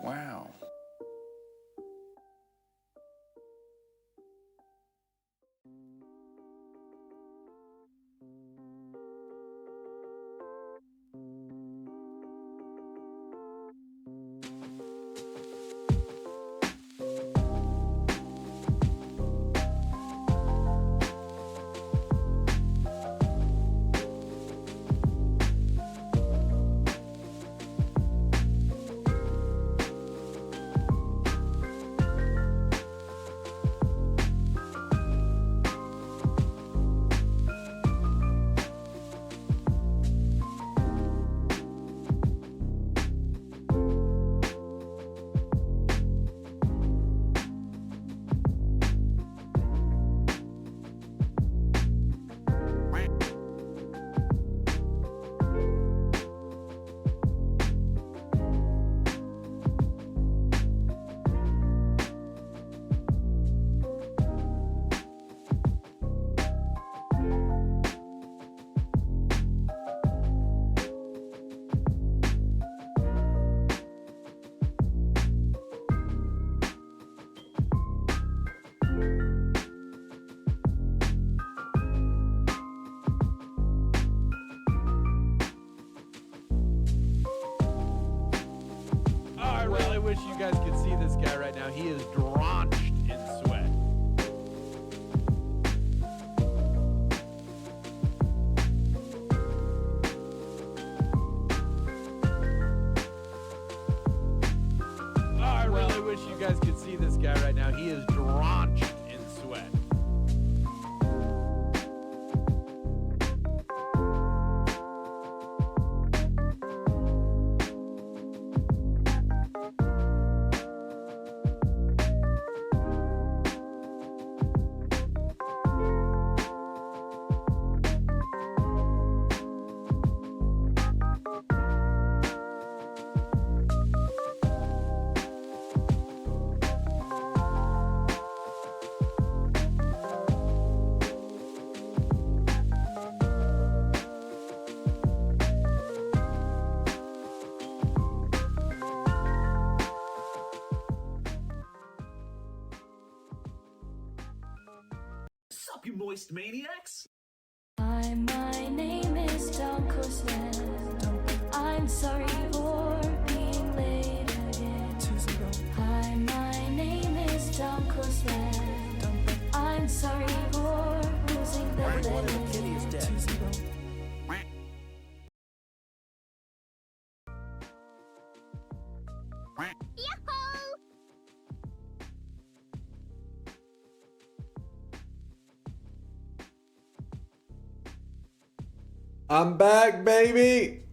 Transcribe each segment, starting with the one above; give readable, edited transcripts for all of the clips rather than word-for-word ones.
Wow. I wish you guys could see this guy right now. He is drenched in sweat. I really wish you guys could see this guy right now. He is drenched in sweat. Sup, you moist maniacs? Hi, my name is DunkOrSlam. I'm sorry for being late again. Hi, my name is DunkOrSlam. I'm sorry for losing the legend. I'm back, baby.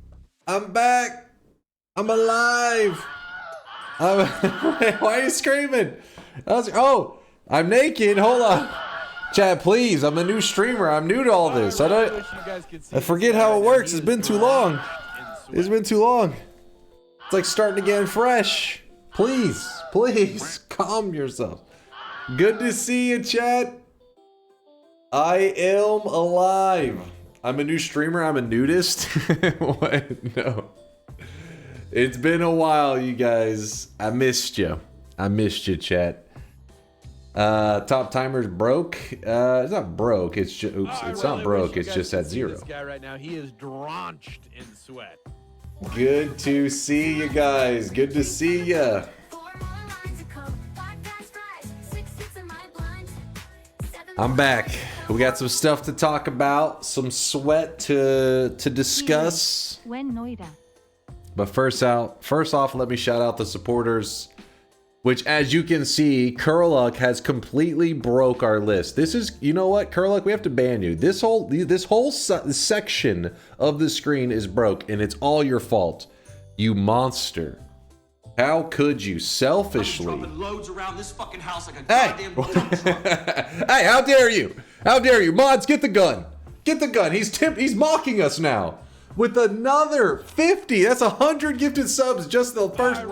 I'm back. I'm alive. Why are you screaming? Oh, I'm naked. Hold on. Chat, please. I'm a new streamer. I'm new to all this. I forget how it works. It's been too long. It's been too long. It's like starting again fresh. Please, please, calm yourself. Good to see you, chat. I am alive. I'm a new streamer. I'm a nudist. What? No. It's been a while, you guys. I missed you. I missed you, chat. Top timer's broke. It's not broke. It's just, oops. It's not broke. It's just at 0. This guy right now, he is drenched in sweat. Good to see you guys. Good to see you. I'm back. We got some stuff to talk about, some sweat to discuss. But first off, let me shout out the supporters, which, as you can see, Curluck has completely broke our list. This is, you know what, Curluck, we have to ban you. This whole section of the screen is broke, and it's all your fault, you monster. How could you selfishly? Loads around this fucking house like a Hey! goddamn dump truck. Hey, how dare you? How dare you? Mods, get the gun. Get the gun. He's mocking us now. With another 50. That's 100 gifted subs just the first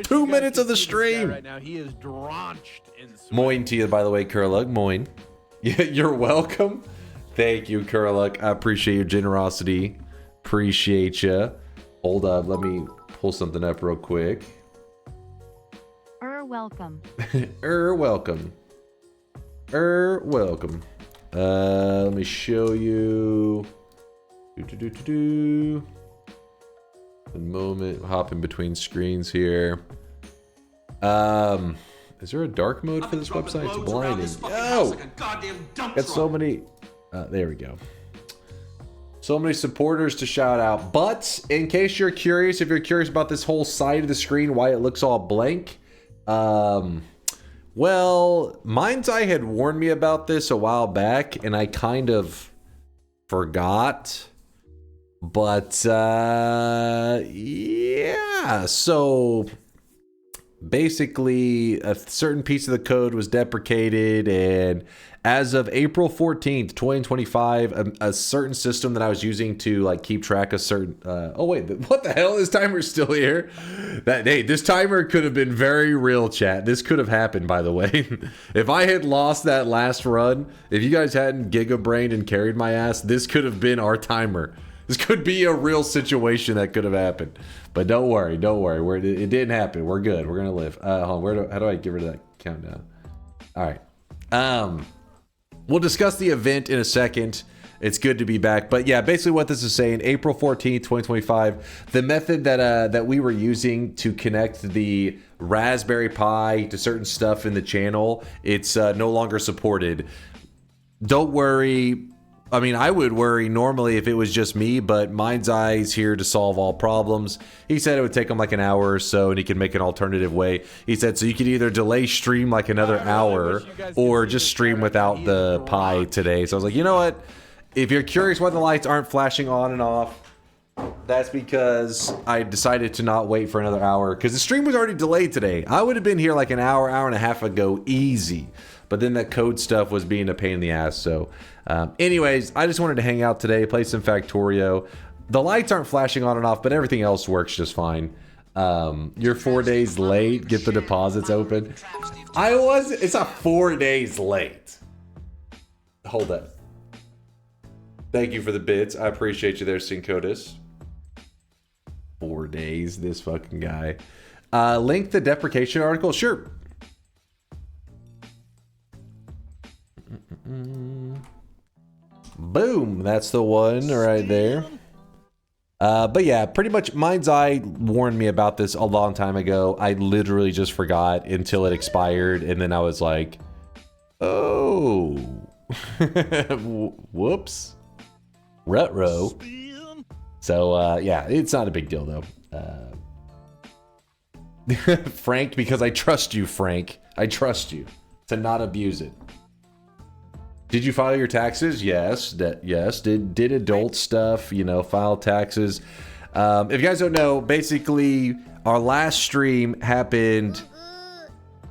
2 minutes of the stream. Right now, he is drenched in sweat. Moin to you, by the way, Curluck. Moin. Yeah, you're welcome. Thank you, Curluck. I appreciate your generosity. Appreciate you. Hold up. Let me pull something up real quick. welcome. Welcome. Welcome. Let me show you. A moment, hopping between screens here. Is there a dark mode for this website? It's blinding. Oh, got so many. There we go. So many supporters to shout out. But in case you're curious, if you're curious about this whole side of the screen, why it looks all blank, well, Mind's Eye had warned me about this a while back, and I kind of forgot. But yeah, so basically a certain piece of the code was deprecated, and as of April 14th, 2025, a certain system that I was using to like keep track of certain oh wait, what the hell? This timer's still here. This timer could have been very real, chat. This could have happened, by the way. If I had lost that last run, if you guys hadn't giga-brained and carried my ass, this could have been our timer. This could be a real situation that could have happened. But don't worry, don't worry. It didn't happen. We're good. We're gonna live. Hold on. How do I get rid of that countdown? All right. We'll discuss the event in a second. It's good to be back. But yeah, basically what this is saying, April 14th, 2025, the method that we were using to connect the Raspberry Pi to certain stuff in the channel, it's no longer supported. Don't worry. I mean, I would worry normally if it was just me, but Mind's Eye's here to solve all problems. He said it would take him like an hour or so, and he could make an alternative way. He said, so you could either delay stream like another hour, or just stream without the Pi today. So I was like, you know what? If you're curious why the lights aren't flashing on and off, that's because I decided to not wait for another hour, because the stream was already delayed today. I would have been here like an hour and a half ago, easy. But then that code stuff was being a pain in the ass, so... anyways, I just wanted to hang out today, play some Factorio. The lights aren't flashing on and off, but everything else works just fine. You're 4 days late. Get the deposits open. It's not 4 days late. Hold up. Thank you for the bits. I appreciate you there, Syncotis. 4 days, this fucking guy. Link the deprecation article? Sure. Boom, that's the one right there. But yeah, pretty much Mind's Eye warned me about this a long time ago. I literally just forgot until it expired, and then I was like, oh. Whoops. Rutro. So yeah, it's not a big deal though. Frank, because I trust you, Frank. I trust you to not abuse it. Did you file your taxes? Yes. Yes. Did adult stuff, you know, file taxes. If you guys don't know, basically our last stream happened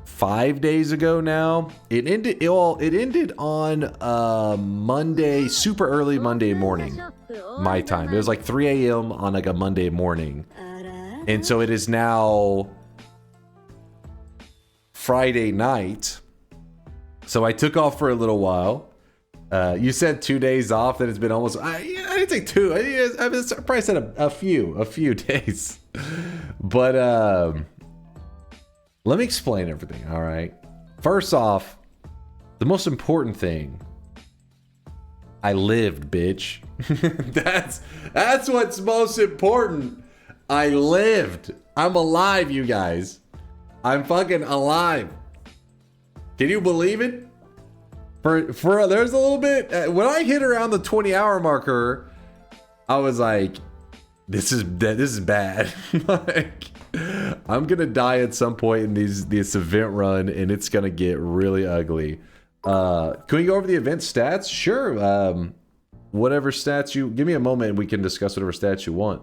5 days ago now. It ended on Monday, super early Monday morning, my time. It was like 3 a.m. on like a Monday morning. And so it is now Friday night. So I took off for a little while. You said 2 days off, then it's been almost... I didn't say two. I probably said a few days. But let me explain everything, all right? First off, the most important thing, I lived, bitch. That's what's most important. I lived. I'm alive, you guys. I'm fucking alive. Can you believe it? For there's a little bit when I hit around the 20-hour marker, I was like, this is bad. Like, I'm gonna die at some point in this event run, and it's gonna get really ugly. Can we go over the event stats? Sure. Whatever stats you give me a moment, and we can discuss whatever stats you want.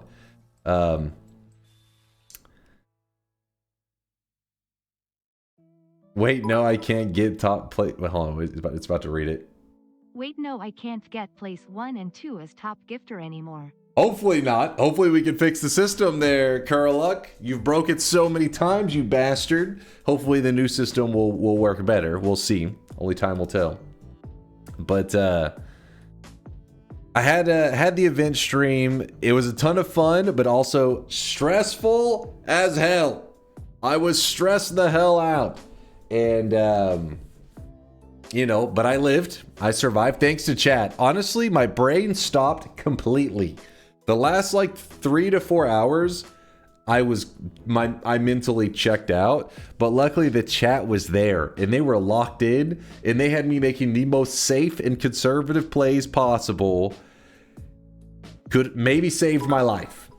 Wait, no, I can't get top play. Well, hold on, it's about to read it. Wait, no, I can't get place 1 and 2 as top gifter anymore. Hopefully not. Hopefully we can fix the system there, Curluck. You've broke it so many times, you bastard. Hopefully the new system will work better. We'll see. Only time will tell. But I had the event stream. It was a ton of fun, but also stressful as hell. I was stressed the hell out. And, you know, but I lived. I survived thanks to chat. Honestly, my brain stopped completely. The last like 3 to 4 hours, I mentally checked out. But luckily the chat was there and they were locked in and they had me making the most safe and conservative plays possible. Could maybe saved my life.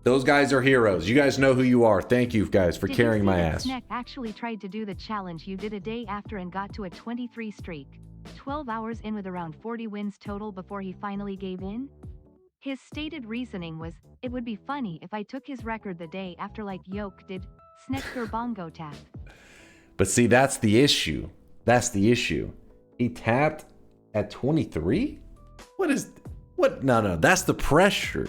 Those guys are heroes. You guys know who you are. Thank you guys for carrying my ass. Snack actually tried to do the challenge you did a day after and got to a 23 streak. 12 hours in with around 40 wins total before he finally gave in? His stated reasoning was, it would be funny if I took his record the day after like Yoke did. Snecker bongo tap. But see, that's the issue. That's the issue. He tapped at 23? What? No, that's the pressure.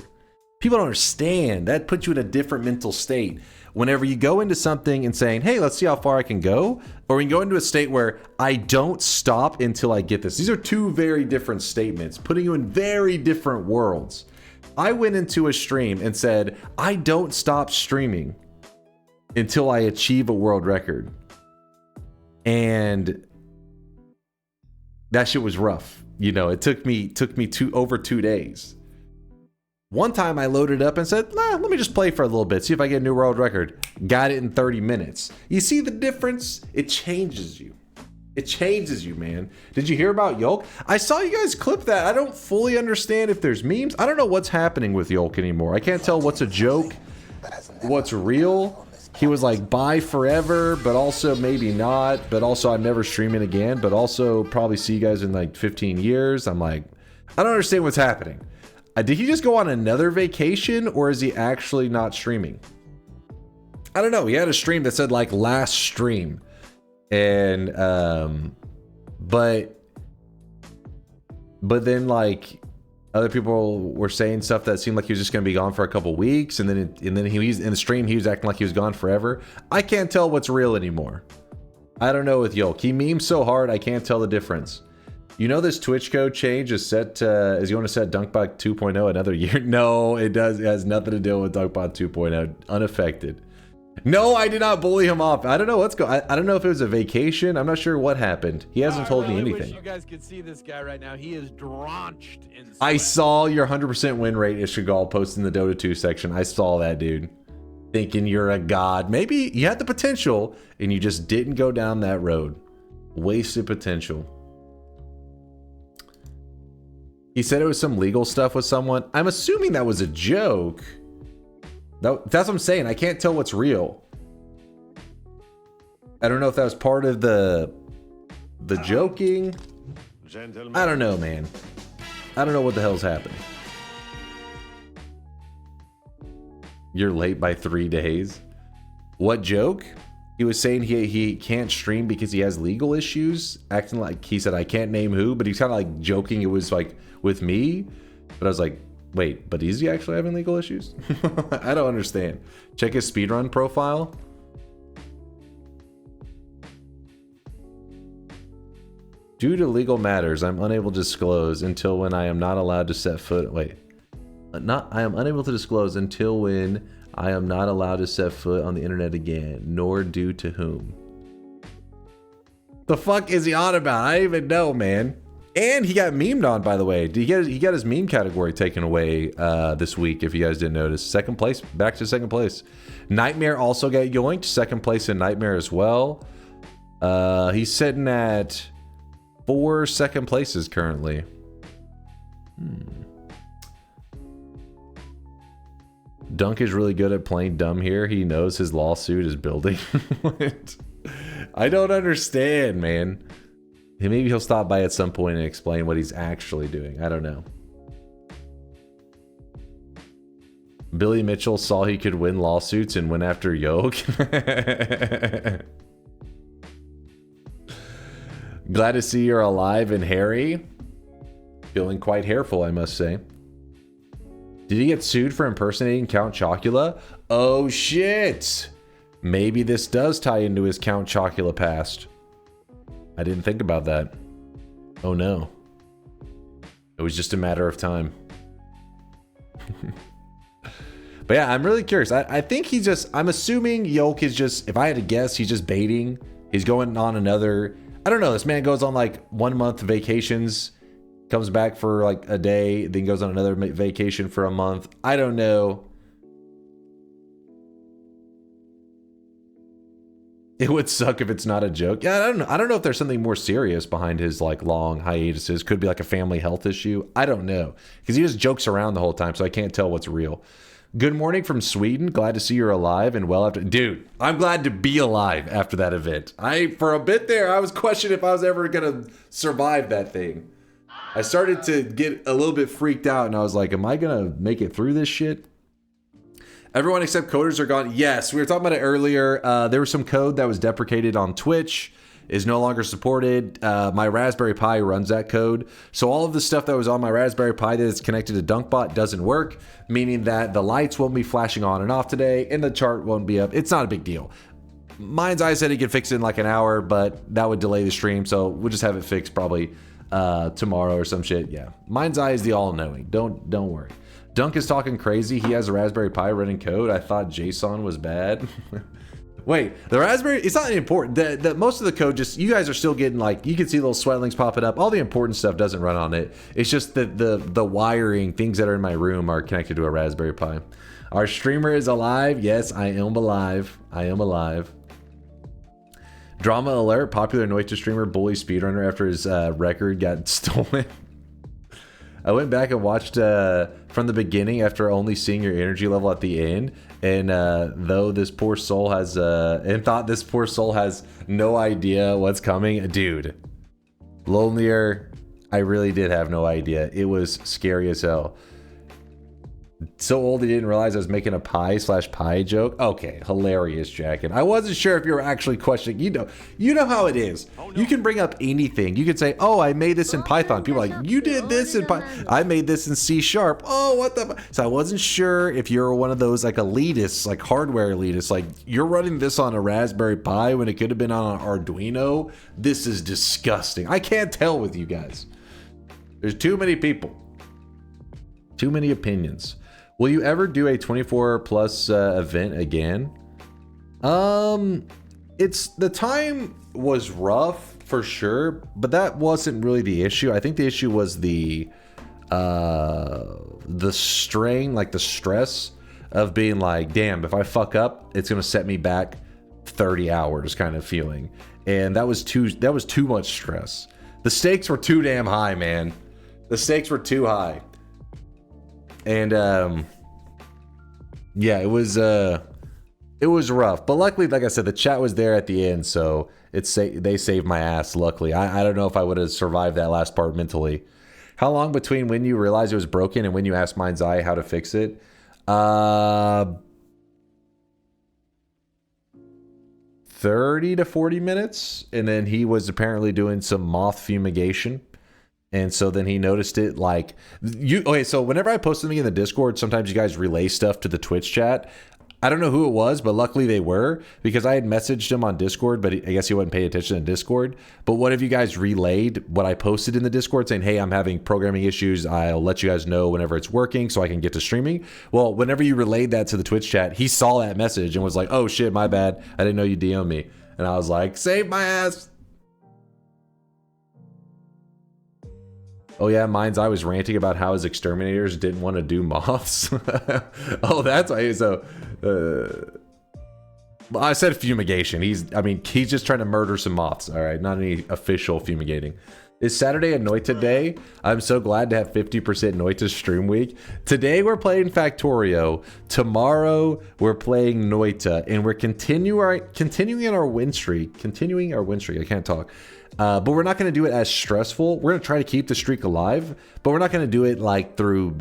People don't understand. That puts you in a different mental state. Whenever you go into something and saying, hey, let's see how far I can go, or you go into a state where I don't stop until I get this. These are two very different statements, putting you in very different worlds. I went into a stream and said, I don't stop streaming until I achieve a world record. And that shit was rough. You know, it took me over 2 days. One time I loaded up and said, let me just play for a little bit, see if I get a new world record. Got it in 30 minutes. You see the difference? It changes you. It changes you, man. Did you hear about Yolk? I saw you guys clip that. I don't fully understand if there's memes. I don't know what's happening with Yolk anymore. I can't tell what's a joke, what's real. He was like, bye forever, but also maybe not. But also I'm never streaming again, but also probably see you guys in like 15 years. I'm like, I don't understand what's happening. Did he just go on another vacation or is he actually not streaming? I don't know. He had a stream that said like last stream. And, but then like other people were saying stuff that seemed like he was just going to be gone for a couple weeks. And then he was in the stream. He was acting like he was gone forever. I can't tell what's real anymore. I don't know with Yolk. He memes so hard. I can't tell the difference. You know this Twitch code change is set is you want to set Dunkbot 2.0 another year? No, it does. It has nothing to do with Dunkbot 2.0. Unaffected. No, I did not bully him off. I don't know what's going. I don't know if it was a vacation. I'm not sure what happened. He hasn't told me anything. I wish you guys could see this guy right now. He is drenched in sweat. I saw your 100% win rate, Ishigal, posting the Dota 2 section. I saw that, dude. Thinking you're a god. Maybe you had the potential and you just didn't go down that road. Wasted potential. He said it was some legal stuff with someone. I'm assuming that was a joke. That's what I'm saying. I can't tell what's real. I don't know if that was part of the joking. Gentlemen. I don't know, man. I don't know what the hell's happening. You're late by 3 days. What joke? He was saying he can't stream because he has legal issues. Acting like he said, I can't name who, but he's kind of like joking. It was like with me. But I was like, wait, but is he actually having legal issues? I don't understand. Check his speedrun profile. Due to legal matters, I'm unable to disclose until when I am not allowed to set foot. Wait. I am unable to disclose until when I am not allowed to set foot on the internet again, nor due to whom. The fuck is he on about? I don't even know, man. And he got memed on, by the way. He got his meme category taken away this week, if you guys didn't notice. Second place, back to second place. Nightmare also got yoinked. Second place in Nightmare as well. He's sitting at 4 second places currently. Dunk is really good at playing dumb here. He knows his lawsuit is building. I don't understand, man. Maybe he'll stop by at some point and explain what he's actually doing. I don't know. Billy Mitchell saw he could win lawsuits and went after Yoke. Glad to see you're alive and hairy. Feeling quite hairful, I must say. Did he get sued for impersonating Count Chocula? Oh shit! Maybe this does tie into his Count Chocula past. I didn't think about that. Oh no. It was just a matter of time. But yeah, I'm really curious. I think he's just, I'm assuming Yolk is just, if I had to guess, he's just baiting. He's going on another, I don't know. This man goes on like 1 month vacations, comes back for like a day, then goes on another vacation for a month. I don't know. It would suck if it's not a joke. Yeah, I don't know. I don't know if there's something more serious behind his like long hiatuses. Could be like a family health issue. I don't know. Because he just jokes around the whole time, so I can't tell what's real. Good morning from Sweden. Glad to see you're alive and well after. Dude, I'm glad to be alive after that event. For a bit there, I was questioning if I was ever gonna survive that thing. I started to get a little bit freaked out, and I was like, am I gonna make it through this shit? Everyone except coders are gone. Yes, we were talking about it earlier. There was some code that was deprecated on Twitch, is no longer supported. My Raspberry Pi runs that code. So all of the stuff that was on my Raspberry Pi that is connected to DunkBot doesn't work, meaning that the lights won't be flashing on and off today, and the chart won't be up. It's not a big deal. Mind's Eye said he could fix it in like an hour, but that would delay the stream, so we'll just have it fixed probably tomorrow or some shit. Yeah, Mind's Eye is the all-knowing. Don't worry. Dunk is talking crazy. He has a Raspberry Pi running code. I thought JSON was bad. Wait, the Raspberry, it's not important. The most of the code, just, you guys are still getting like, you can see little sweat links popping up. All the important stuff doesn't run on it. It's just that the wiring, things that are in my room are connected to a Raspberry Pi. Our streamer is alive. Yes, I am alive. I am alive. Drama alert. Popular Noita streamer bully speedrunner after his record got stolen. I went back and watched from the beginning after only seeing your energy level at the end, and thought this poor soul has no idea what's coming. Dude, Lonelier, I really did have no idea. It was scary as hell. So old he didn't realize I was making a pie joke. Okay, hilarious, Jacket. I wasn't sure if you were actually questioning. You know how it is. You can bring up anything. You can say, "Oh, I made this in Python." People are like, "You did this in Python." I made this in C#. Oh, what the? So I wasn't sure if you're one of those like elitists, like hardware elitists. Like, you're running this on a Raspberry Pi when it could have been on an Arduino. This is disgusting. I can't tell with you guys. There's too many people. Too many opinions. Will you ever do a 24 plus event again? It's, the time was rough for sure, but that wasn't really the issue. I think the issue was the strain, like the stress of being like, damn, if I fuck up, it's gonna set me back 30 hours kind of feeling. And that was too much stress. The stakes were too damn high, man. The stakes were too high. And yeah, it was rough, but luckily, like I said, the chat was there at the end, so they saved my ass. Luckily, I don't know if I would have survived that last part mentally. How long between when you realized it was broken and when you asked Mind's Eye how to fix it? 30 to 40 minutes, and then he was apparently doing some moth fumigation. And so then he noticed it, like, okay, so whenever I post something in the Discord, sometimes you guys relay stuff to the Twitch chat. I don't know who it was, but luckily they were, because I had messaged him on Discord, but I guess he wasn't paying attention in Discord. But what if you guys relayed what I posted in the Discord saying, hey, I'm having programming issues. I'll let you guys know whenever it's working so I can get to streaming. Well, whenever you relayed that to the Twitch chat, he saw that message and was like, oh shit, my bad. I didn't know you DM'd me. And I was like, save my ass. Oh yeah, Mind's Eye was ranting about how his exterminators didn't want to do moths. Oh, that's why. So, I said fumigation. He's just trying to murder some moths. All right, not any official fumigating. Is Saturday a Noita day? I'm so glad to have 50% Noita stream week. Today we're playing Factorio. Tomorrow we're playing Noita, and we're continuing our win streak. I can't talk. But we're not going to do it as stressful. We're going to try to keep the streak alive, but we're not going to do it like through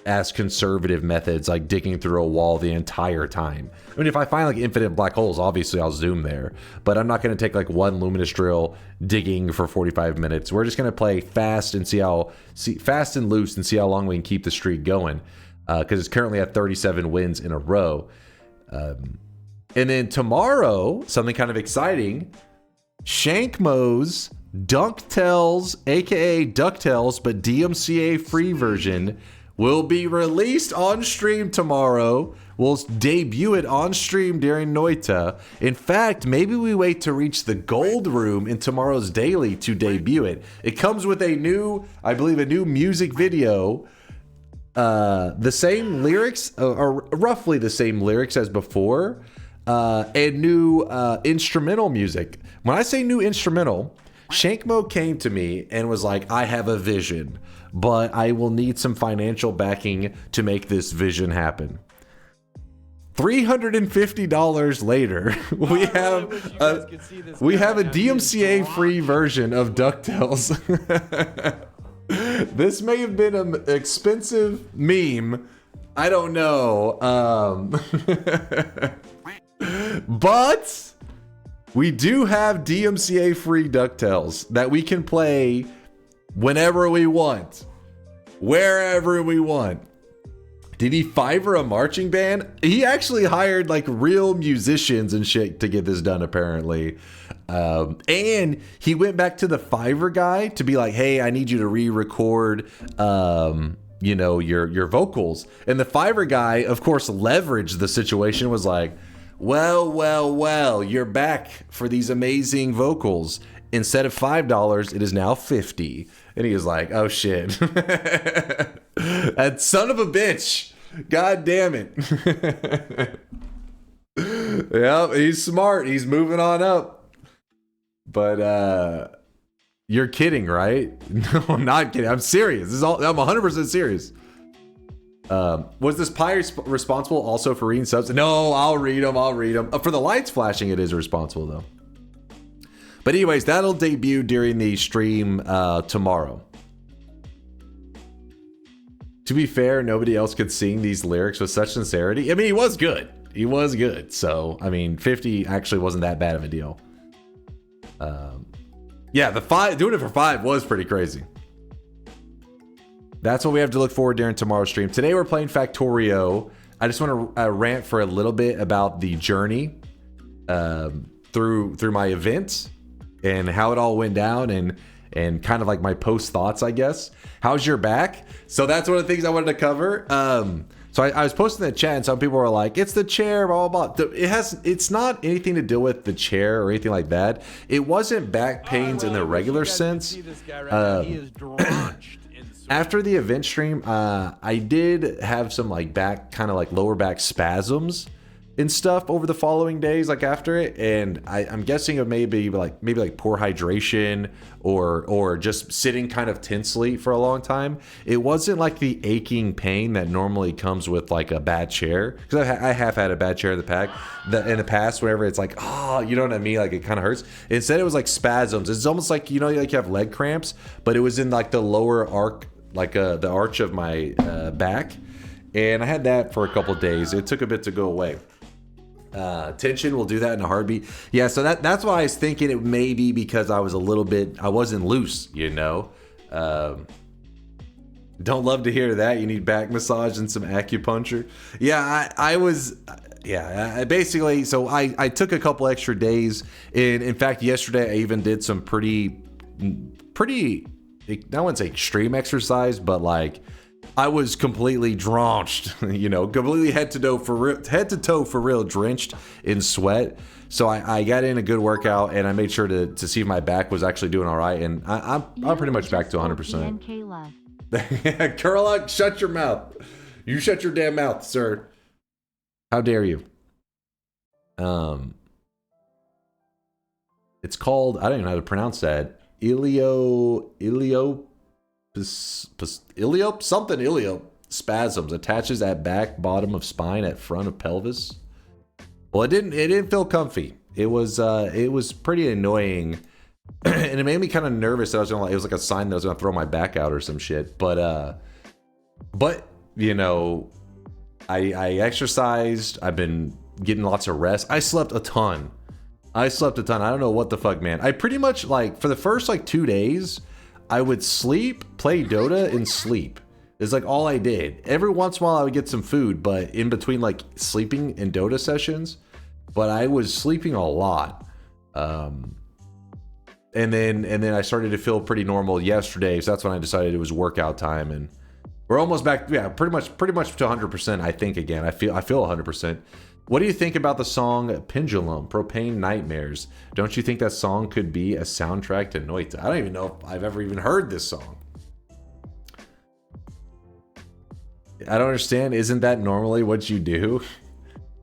as conservative methods, like digging through a wall the entire time. I mean, if I find like infinite black holes, obviously I'll zoom there, but I'm not going to take like one luminous drill digging for 45 minutes. We're just going to play fast and fast and loose and see how long we can keep the streak going. Cause it's currently at 37 wins in a row. And then tomorrow, something kind of exciting, Shankmo's DuckTales, aka DuckTales, but DMCA free version, will be released on stream tomorrow. We'll debut it on stream during Noita. In fact, maybe we wait to reach the gold room in tomorrow's daily to debut it. It comes with a new, I believe, a new music video. The same lyrics, or roughly the same lyrics as before, and new instrumental music. When I say new instrumental, Shankmo came to me and was like, I have a vision, but I will need some financial backing to make this vision happen. $350 later, we have a DMCA free version of DuckTales. This may have been an expensive meme. I don't know. But we do have DMCA free DuckTales that we can play whenever we want, wherever we want. Did he Fiverr a marching band? He actually hired like real musicians and shit to get this done, apparently. And he went back to the Fiverr guy to be like, hey, I need you to re-record, you know, your vocals. And the Fiverr guy, of course, leveraged the situation, was like, well, you're back for these amazing vocals. Instead of $5, it is now $50. And he was like, oh shit. That son of a bitch. God damn it. Yep, he's smart. He's moving on up. But you're kidding, right? No, I'm not kidding. I'm serious. I'm 100% serious. Was this pie responsible also for reading subs? No, I'll read them. For the lights flashing, it is responsible though. But anyways, that'll debut during the stream tomorrow. To be fair, nobody else could sing these lyrics with such sincerity. I mean, he was good. So, I mean, 50 actually wasn't that bad of a deal. Yeah, doing it for 5 was pretty crazy. That's what we have to look forward during tomorrow's stream. Today we're playing Factorio. I just want to rant for a little bit about the journey through my event and how it all went down and kind of like my post thoughts, I guess. How's your back? So that's one of the things I wanted to cover. So I was posting in the chat and some people were like, it's the chair, blah, blah, blah. It's not anything to do with the chair or anything like that. It wasn't back pains in the regular sense. After the event stream, I did have some like kind of like lower back spasms and stuff over the following days, like after it, and I'm guessing it may be maybe poor hydration or just sitting kind of tensely for a long time. It wasn't like the aching pain that normally comes with like a bad chair, because I have had a bad chair in the past, whenever it's like, oh, you know what I mean, like it kind of hurts. Instead, it was like spasms. It's almost like, you know, like you have leg cramps, but it was in like the lower arc, like the arch of my back, and I had that for a couple days. It took a bit to go away. Tension will do that in a heartbeat. Yeah, so that's why I was thinking it may be because I wasn't loose, you know. Don't love to hear that. You need back massage and some acupuncture. Yeah, basically, so I took a couple extra days, and in fact yesterday I even did some pretty I wouldn't say extreme exercise, but like I was completely drenched, you know, completely head to toe for real, drenched in sweat. So I got in a good workout, and I made sure to see if my back was actually doing all right, and I'm pretty much back to 100%. Kurlock, shut your mouth. You shut your damn mouth, sir. How dare you? It's called, I don't even know how to pronounce that. Ilio spasms, attaches at back, bottom of spine, at front of pelvis. Well, it didn't feel comfy. It was pretty annoying, and it made me kind of nervous that it was like a sign that I was gonna throw my back out or some shit. But you know, I exercised. I've been getting lots of rest. I slept a ton. I don't know what the fuck, man. I pretty much, like, for the first like 2 days, I would sleep, play Dota, and sleep. It's like all I did. Every once in a while I would get some food, but in between like sleeping and Dota sessions, but I was sleeping a lot. And then I started to feel pretty normal yesterday, so that's when I decided it was workout time, and We're almost back. Yeah, pretty much to 100%. I think again. I feel 100%. What do you think about the song Pendulum, Propane Nightmares? Don't you think that song could be a soundtrack to Noita? I don't even know if I've ever even heard this song. I don't understand. Isn't that normally what you do?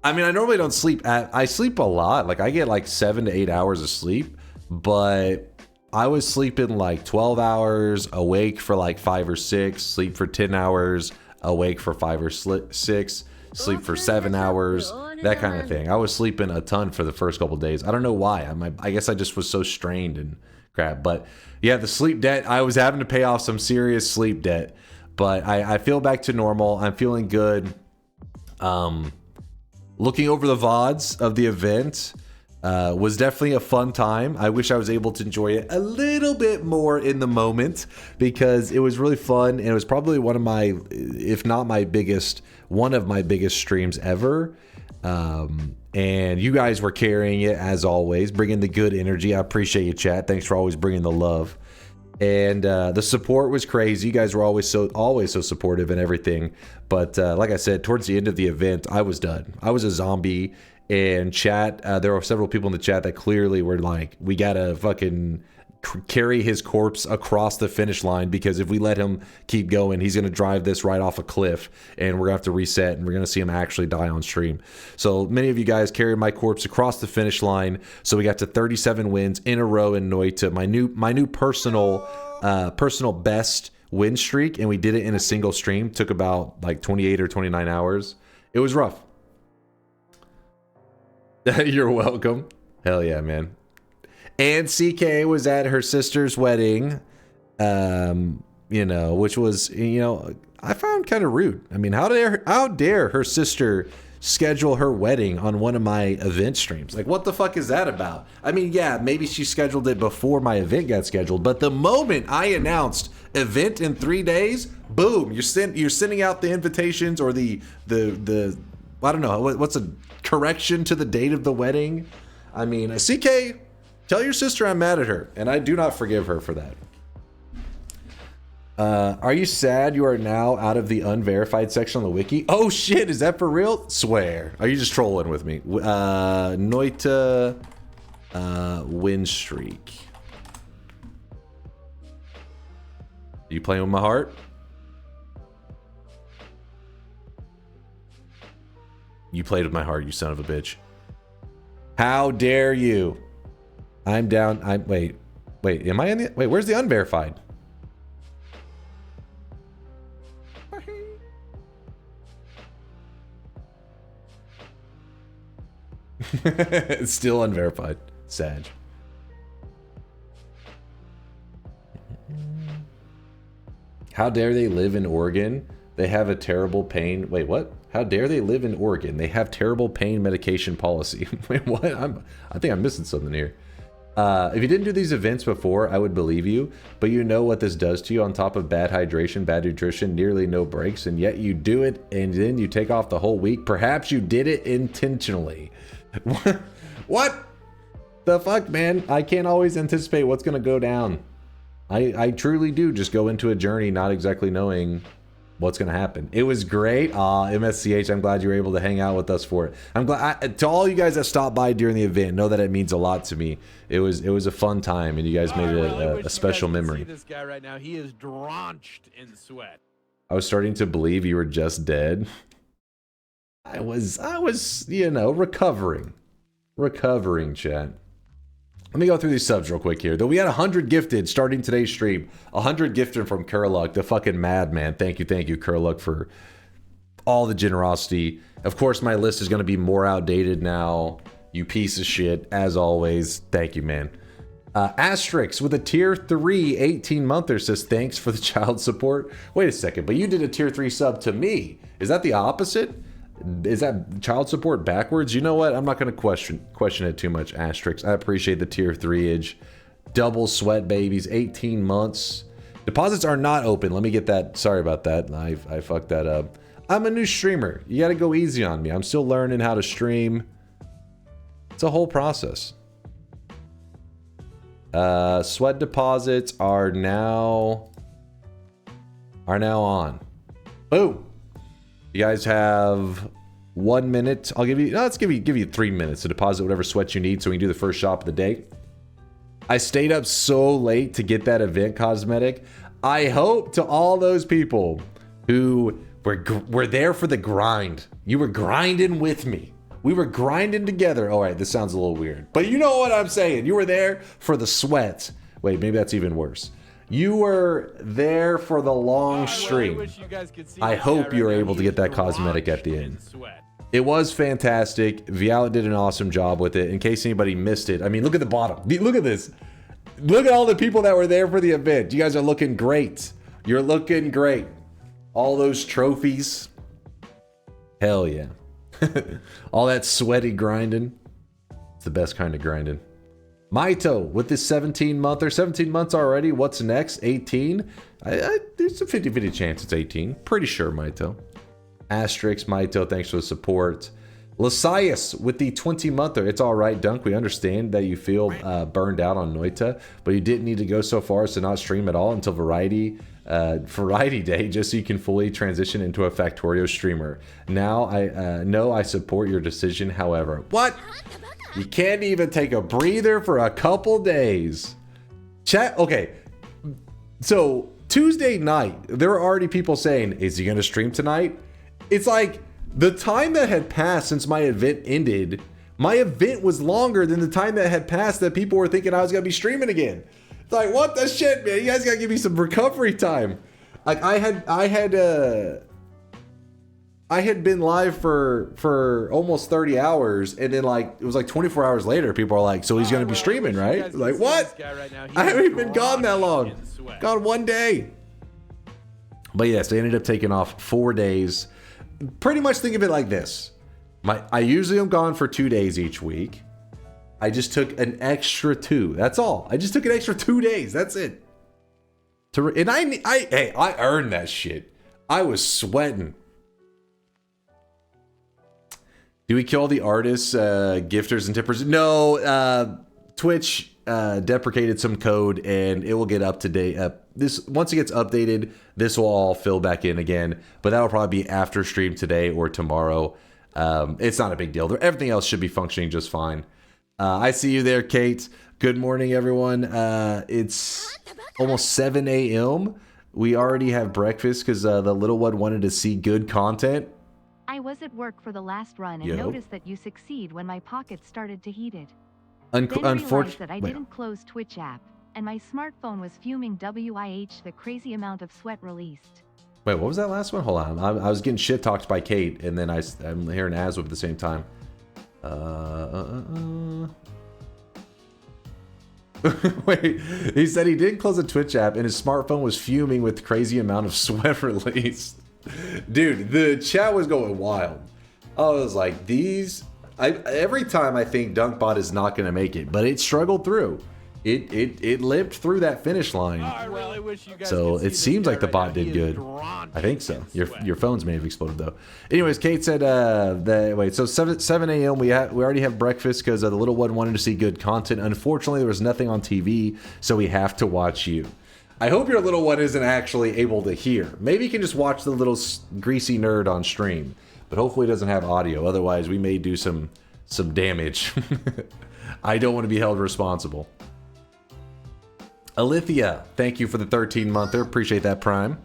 I mean, I normally don't sleep I sleep a lot. Like I get like 7 to 8 hours of sleep, but I was sleeping like 12 hours, awake for like 5 or 6, sleep for 10 hours, awake for 5 or 6, sleep for 7 hours, that kind of thing. I was sleeping a ton for the first couple of days. I don't know why. I guess I just was so strained and crap. But yeah, the sleep debt, I was having to pay off some serious sleep debt. But I feel back to normal. I'm feeling good. Looking over the VODs of the event was definitely a fun time. I wish I was able to enjoy it a little bit more in the moment because it was really fun. And it was probably one of my, if not my biggest, one of my biggest streams ever. And you guys were carrying it as always, bringing the good energy. I appreciate you, chat. Thanks for always bringing the love. And the support was crazy. You guys were always so supportive and everything. But like I said, towards the end of the event, I was done. I was a zombie. And chat, there were several people in the chat that clearly were like, we gotta fucking carry his corpse across the finish line because if we let him keep going, he's gonna drive this right off a cliff and we're gonna have to reset and we're gonna see him actually die on stream. So many of you guys carried my corpse across the finish line. So we got to 37 wins in a row in Noita, my new personal best win streak, and we did it in a single stream. Took about like 28 or 29 hours. It was rough. You're welcome. Hell yeah, man. And CK was at her sister's wedding, which was, I found kind of rude. I mean, how dare her sister schedule her wedding on one of my event streams? Like, what the fuck is that about? I mean, yeah, maybe she scheduled it before my event got scheduled, but the moment I announced event in 3 days, boom, you're sending out the invitations or the I don't know, what's a correction to the date of the wedding? I mean, CK, tell your sister I'm mad at her, and I do not forgive her for that. Are you sad you are now out of the unverified section on the wiki? Oh shit, is that for real? Swear. Are you just trolling with me? Noita win streak. Are you playing with my heart? You played with my heart, you son of a bitch. How dare you? I'm down. Wait, am I in the... Wait, where's the unverified? It's still unverified. Sag. How dare they live in Oregon? They have a terrible pain... Wait, what? How dare they live in Oregon? They have terrible pain medication policy. Wait, what? I think I'm missing something here. If you didn't do these events before, I would believe you. But you know what this does to you on top of bad hydration, bad nutrition, nearly no breaks, and yet you do it and then you take off the whole week. Perhaps you did it intentionally. What the fuck, man? I can't always anticipate what's going to go down. I truly do just go into a journey not exactly knowing what's going to happen. It was great. MSCH, I'm glad you were able to hang out with us for it. I'm glad to all you guys that stopped by during the event, know that it means a lot to me. It was a fun time and you guys made it a special memory. See this guy right now, he is drenched in sweat. I was starting to believe you were just dead. I was, recovering, chat. Let me go through these subs real quick here. Though we had 100 gifted starting today's stream. 100 gifted from Kurluk, the fucking madman. Thank you, Kurluk, for all the generosity. Of course, my list is going to be more outdated now. You piece of shit, as always. Thank you, man. Asterix with a tier 3 18-monther says, thanks for the child support. Wait a second, but you did a tier 3 sub to me. Is that the opposite? Is that child support backwards? You know what? I'm not going to question it too much, Asterix. I appreciate the tier 3-age. Double sweat babies, 18 months. Deposits are not open. Let me get that. Sorry about that. I fucked that up. I'm a new streamer. You got to go easy on me. I'm still learning how to stream. It's a whole process. Sweat deposits are now on. Boom. You guys have 1 minute. I'll give you, no, let's give you 3 minutes to deposit whatever sweat you need so we can do the first shop of the day. I stayed up so late to get that event cosmetic. I hope to all those people who were there for the grind. You were grinding with me. We were grinding together. All right, this sounds a little weird, but you know what I'm saying. You were there for the sweat. Wait, maybe that's even worse. You were there for the long stream. I hope you were able to get that cosmetic at the end. It was fantastic. Vialet did an awesome job with it. In case anybody missed it, I mean, look at the bottom. Look at this. Look at all the people that were there for the event. You guys are looking great. You're looking great. All those trophies. Hell yeah. All that sweaty grinding. It's the best kind of grinding. Maito with this 17-monther. 17 months already. What's next? 18? There's a 50-50 chance it's 18. Pretty sure, Maito. Asterix, Maito, thanks for the support. Lasias with the 20-monther. It's all right, Dunk. We understand that you feel burned out on Noita, but you didn't need to go so far as to not stream at all until Variety Day, just so you can fully transition into a Factorio streamer. Now I know I support your decision. However, what? You can't even take a breather for a couple days. Chat. Okay, so Tuesday night, there were already people saying, "Is he gonna stream tonight?" It's like the time that had passed since my event ended. My event was longer than the time that had passed that people were thinking I was gonna be streaming again. It's like, what the shit, man? You guys gotta give me some recovery time. Like I had been live for almost 30 hours, and then like it was like 24 hours later, people are like, so he's gonna be streaming, right? Like, what? I haven't even been gone that long. Gone 1 day. But yes, they ended up taking off 4 days. Pretty much think of it like this. I usually am gone for 2 days each week. I just took an extra 2. That's all. I just took an extra 2 days. That's it. And I earned that shit. I was sweating. Do we kill the artists, gifters, and tippers? No. Twitch deprecated some code, and it will get up to date. Once it gets updated, this will all fill back in again. But that will probably be after stream today or tomorrow. It's not a big deal. Everything else should be functioning just fine. I see you there, Kate. Good morning, everyone. It's almost 7 a.m. We already have breakfast because the little one wanted to see good content. I was at work for the last run and noticed that you succeed when my pocket started to heat it. Then realized that I didn't close Twitch app, and my smartphone was fuming WIH the crazy amount of sweat released. Wait, what was that last one? Hold on. I was getting shit talked by Kate, and then I'm hearing Azwip at the same time. Wait, he said he didn't close a Twitch app, and his smartphone was fuming with crazy amount of sweat released. Dude, the chat was going wild. I was like, every time I think Dunkbot is not going to make it, but it struggled through. It limped through that finish line. So it seems like the bot did good. I think so. Your phones may have exploded though. Anyways, Kate said wait, so 7 a.m. we already have breakfast because the little one wanted to see good content. Unfortunately, there was nothing on TV, so we have to watch you. I hope your little one isn't actually able to hear. Maybe you can just watch the little greasy nerd on stream, but hopefully it doesn't have audio. Otherwise, we may do some damage. I don't want to be held responsible. Alithia, thank you for the 13-monther. Appreciate that, Prime.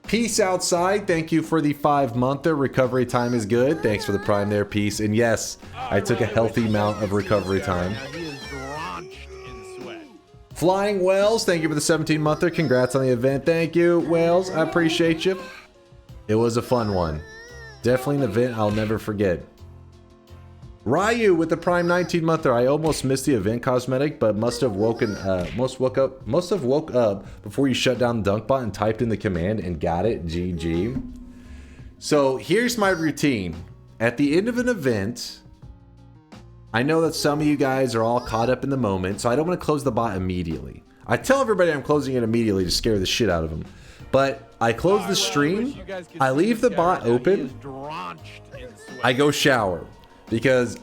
Peace outside. Thank you for the 5-monther. Recovery time is good. Thanks for the Prime there, Peace. And yes, I took a healthy amount of recovery time. Flying Wells, thank you for the 17-monther. Congrats on the event. Thank you, Wells. I appreciate you. It was a fun one. Definitely an event I'll never forget. Ryu with the Prime 19-monther. I almost missed the event cosmetic, but must have woke up before you shut down Dunkbot and typed in the command and got it. GG. So here's my routine. At the end of an event, I know that some of you guys are all caught up in the moment, so I don't want to close the bot immediately. I tell everybody I'm closing it immediately to scare the shit out of them. But I close the stream, I leave the bot open, I go shower. Because,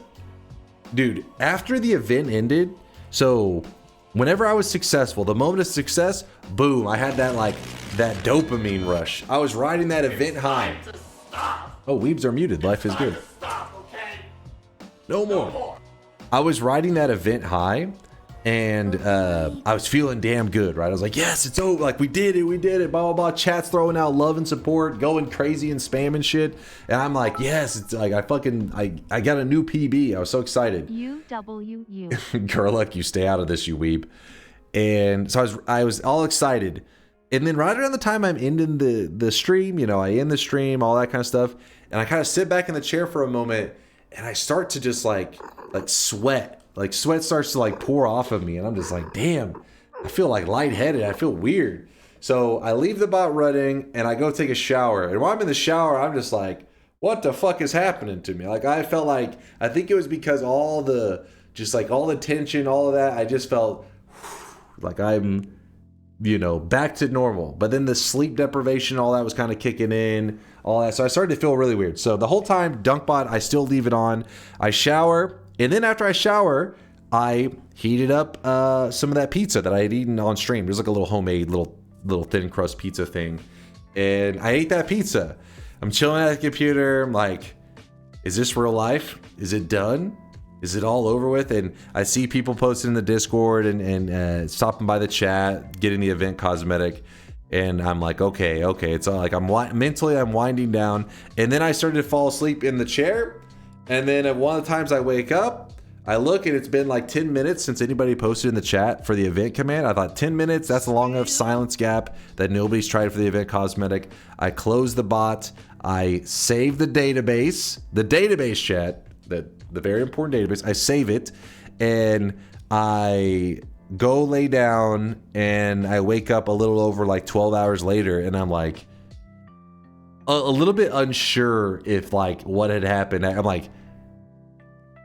dude, after the event ended, so whenever I was successful, the moment of success, boom, I had that like that dopamine rush. I was riding that event high. Oh, weebs are muted. Life is good. No more. I was riding that event high, and I was feeling damn good, right? I was like, yes, it's over. Like, we did it, blah, blah, blah. Chat's throwing out love and support, going crazy and spamming shit. And I'm like, yes, it's like, I got a new PB. I was so excited. UWU. Gerlach, you stay out of this, you weeb. And so I was all excited. And then right around the time I'm ending the stream, you know, I end the stream, all that kind of stuff. And I kind of sit back in the chair for a moment, and I start to just like sweat. Like sweat starts to like pour off of me, and I'm just like, damn, I feel like lightheaded. I feel weird. So I leave the bot running and I go take a shower. And while I'm in the shower, I'm just like, what the fuck is happening to me? Like, I felt like, I think it was because all the tension, all of that, I just felt like I'm, you know, back to normal. But then the sleep deprivation, all that was kind of kicking in, all that. So I started to feel really weird. So the whole time, Dunkbot, I still leave it on. I shower. And then after I shower, I heated up some of that pizza that I had eaten on stream. There's like a little homemade, little thin crust pizza thing. And I ate that pizza. I'm chilling at the computer. I'm like, is this real life? Is it done? Is it all over with? And I see people posting in the Discord and stopping by the chat, getting the event cosmetic. And I'm like, okay. It's like I'm winding down. And then I started to fall asleep in the chair. And then at one of the times I wake up, I look and it's been like 10 minutes since anybody posted in the chat for the event command. I thought 10 minutes, that's a long enough silence gap that nobody's tried for the event cosmetic. I close the bot. I save the database chat, the very important database. I save it and I go lay down and I wake up a little over like 12 hours later and I'm like, a little bit unsure if like what had happened. I'm like,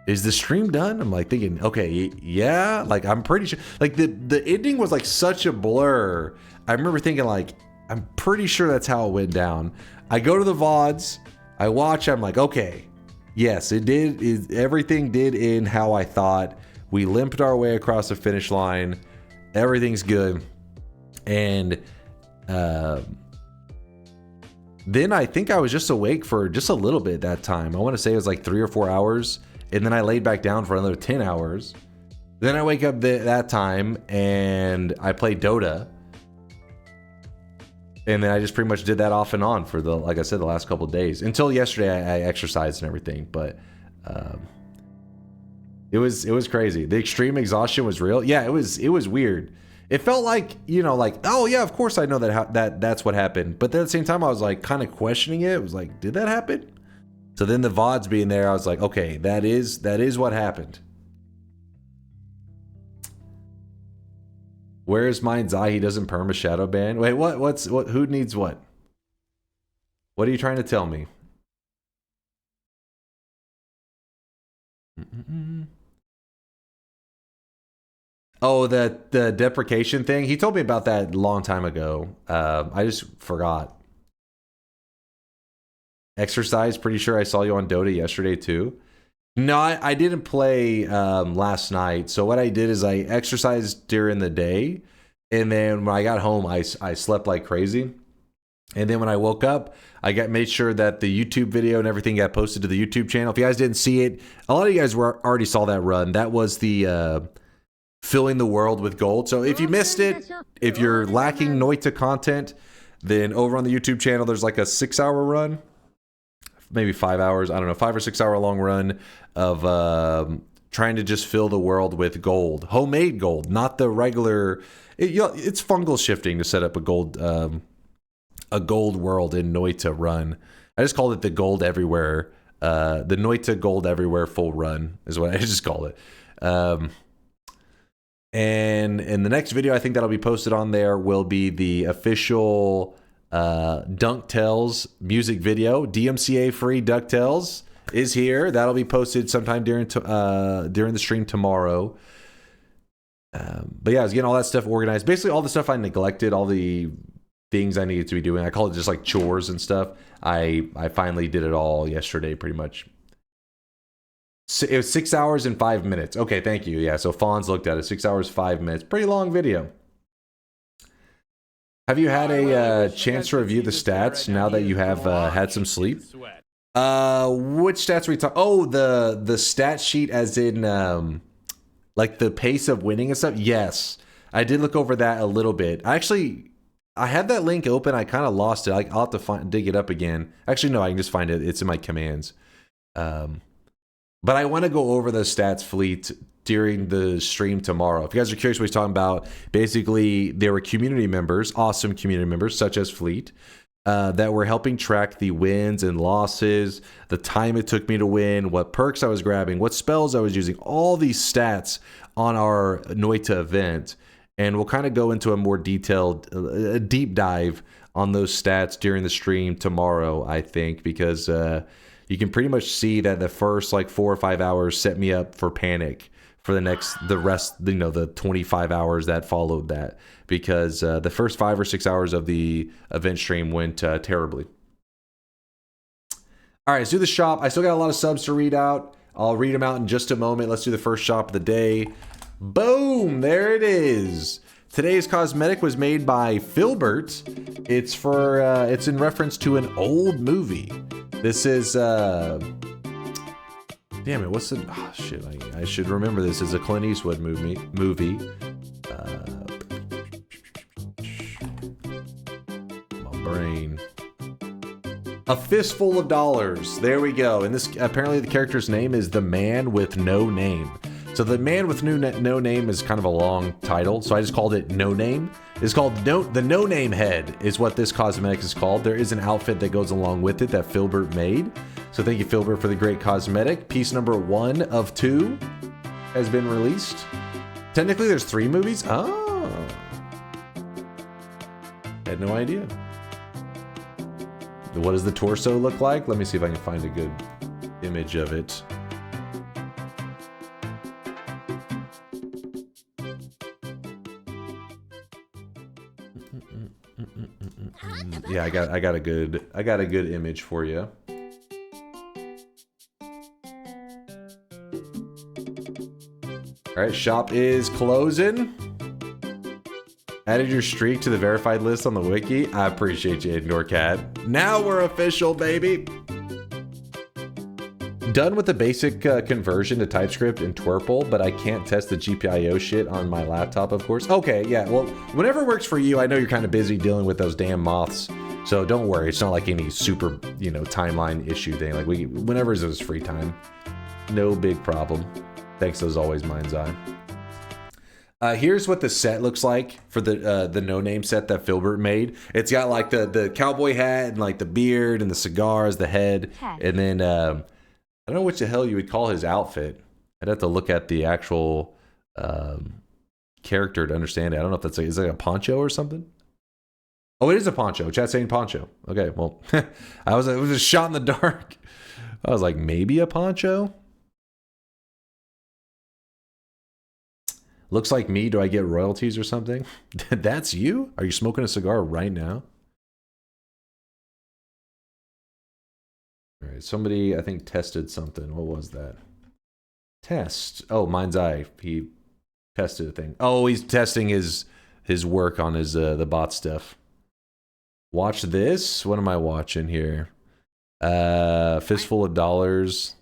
is the stream done? I'm like thinking, okay, yeah, like I'm pretty sure. Like the ending was like such a blur. I remember thinking like, I'm pretty sure that's how it went down. I go to the VODs, I watch, I'm like, okay, yes, it did. Everything did end how I thought. We limped our way across the finish line. Everything's good. And then I think I was just awake for just a little bit that time. I want to say it was like 3 or 4 hours. And then I laid back down for another 10 hours. Then I wake up that time and I play Dota. And then I just pretty much did that off and on for like I said, the last couple of days. Until yesterday I exercised and everything. But it was crazy. The extreme exhaustion was real. Yeah, it was weird. It felt like, you know, like, oh yeah, of course I know that's what happened. But then at the same time, I was like kind of questioning it. It was like, did that happen? So then the VODs being there, I was like, okay, that is what happened. Where's Mind's Eye? He doesn't perma shadow ban. Wait, what? Who needs what? What are you trying to tell me? Oh, the deprecation thing. He told me about that a long time ago. I just forgot. Exercise. Pretty sure I saw you on Dota yesterday too. No, I didn't play last night. So what I did is I exercised during the day, and then when I got home, I slept like crazy. And then when I woke up, I made sure that the YouTube video and everything got posted to the YouTube channel. If you guys didn't see it, a lot of you guys already saw that run. That was the filling the world with gold. So if you missed it, if you're lacking Noita content, then over on the YouTube channel, there's like a 6-hour run. Maybe 5 hours, I don't know, 5 or 6 hour long run of trying to just fill the world with gold, homemade gold, not the regular. It's fungal shifting to set up a gold world in Noita run. I just called it the gold everywhere, the Noita gold everywhere full run is what I just called it. And in the next video, I think that'll be posted on there will be the official DunkTales music video. DMCA free DuckTales is here. That'll be posted sometime during the stream tomorrow. But yeah, I was getting all that stuff organized. Basically all the stuff I neglected, all the things I needed to be doing. I call it just like chores and stuff. I finally did it all yesterday pretty much. It was 6 hours and 5 minutes. Okay, thank you. Yeah, so Fonz looked at it. 6 hours, 5 minutes. Pretty long video. Have you had a chance to review the stats now that you have had some sleep? Which stats are we talking? Oh, the stat sheet as in like the pace of winning and stuff? Yes. I did look over that a little bit. I had that link open. I kind of lost it. I'll have to dig it up again. Actually, no, I can just find it. It's in my commands. But I want to go over the stats fleet during the stream tomorrow. If you guys are curious what he's talking about, basically there were community members, awesome community members, such as Fleet, that were helping track the wins and losses, the time it took me to win, what perks I was grabbing, what spells I was using, all these stats on our Noita event. And we'll kind of go into a more detailed, a deep dive on those stats during the stream tomorrow, I think, because you can pretty much see that the first like 4 or 5 hours set me up for panic for the rest, you know, the 25 hours that followed that, because the first 5 or 6 hours of the event stream went terribly. All right, let's do the shop. I still got a lot of subs to read out. I'll read them out in just a moment. Let's do the first shop of the day. Boom, there it is. Today's cosmetic was made by Filbert. It's for it's in reference to an old movie. This is damn it, what's the oh shit, I should remember this is a Clint Eastwood movie. My brain. A Fistful of Dollars. There we go. And this apparently the character's name is the Man with No Name. So the Man with No Name is kind of a long title, so I just called it No Name. It's called the No Name Head is what this cosmetic is called. There is an outfit that goes along with it that Filbert made. So thank you, Filbert, for the great cosmetic. Piece number 1 of 2 has been released. Technically, there's 3 movies. Oh, had no idea. What does the torso look like? Let me see if I can find a good image of it. Yeah, I got a good image for you. All right, shop is closing. Added your streak to the verified list on the wiki. I appreciate you, Ignore Cat. Now we're official, baby. Done with the basic conversion to TypeScript and Twerple, but I can't test the GPIO shit on my laptop, of course. Okay, yeah, well, whenever works for you, I know you're kind of busy dealing with those damn moths, so don't worry. It's not like any super, you know, timeline issue thing. Like, whenever there's free time, no big problem. Thanks as always, Mind's Eye. Here's what the set looks like for the No Name set that Filbert made. It's got like the cowboy hat and like the beard and the cigars, the head, and then I don't know what the hell you would call his outfit. I'd have to look at the actual character to understand it. I don't know if that's is it like a poncho or something. Oh, it is a poncho. Chat's saying poncho. Okay, well, it was a shot in the dark. I was like, maybe a poncho. Looks like me. Do I get royalties or something? That's you? Are you smoking a cigar right now? All right, somebody, I think, tested something. What was that? Test. Oh, Mind's Eye. He tested a thing. Oh, he's testing his work on his the bot stuff. Watch this. What am I watching here? Fistful of Dollars.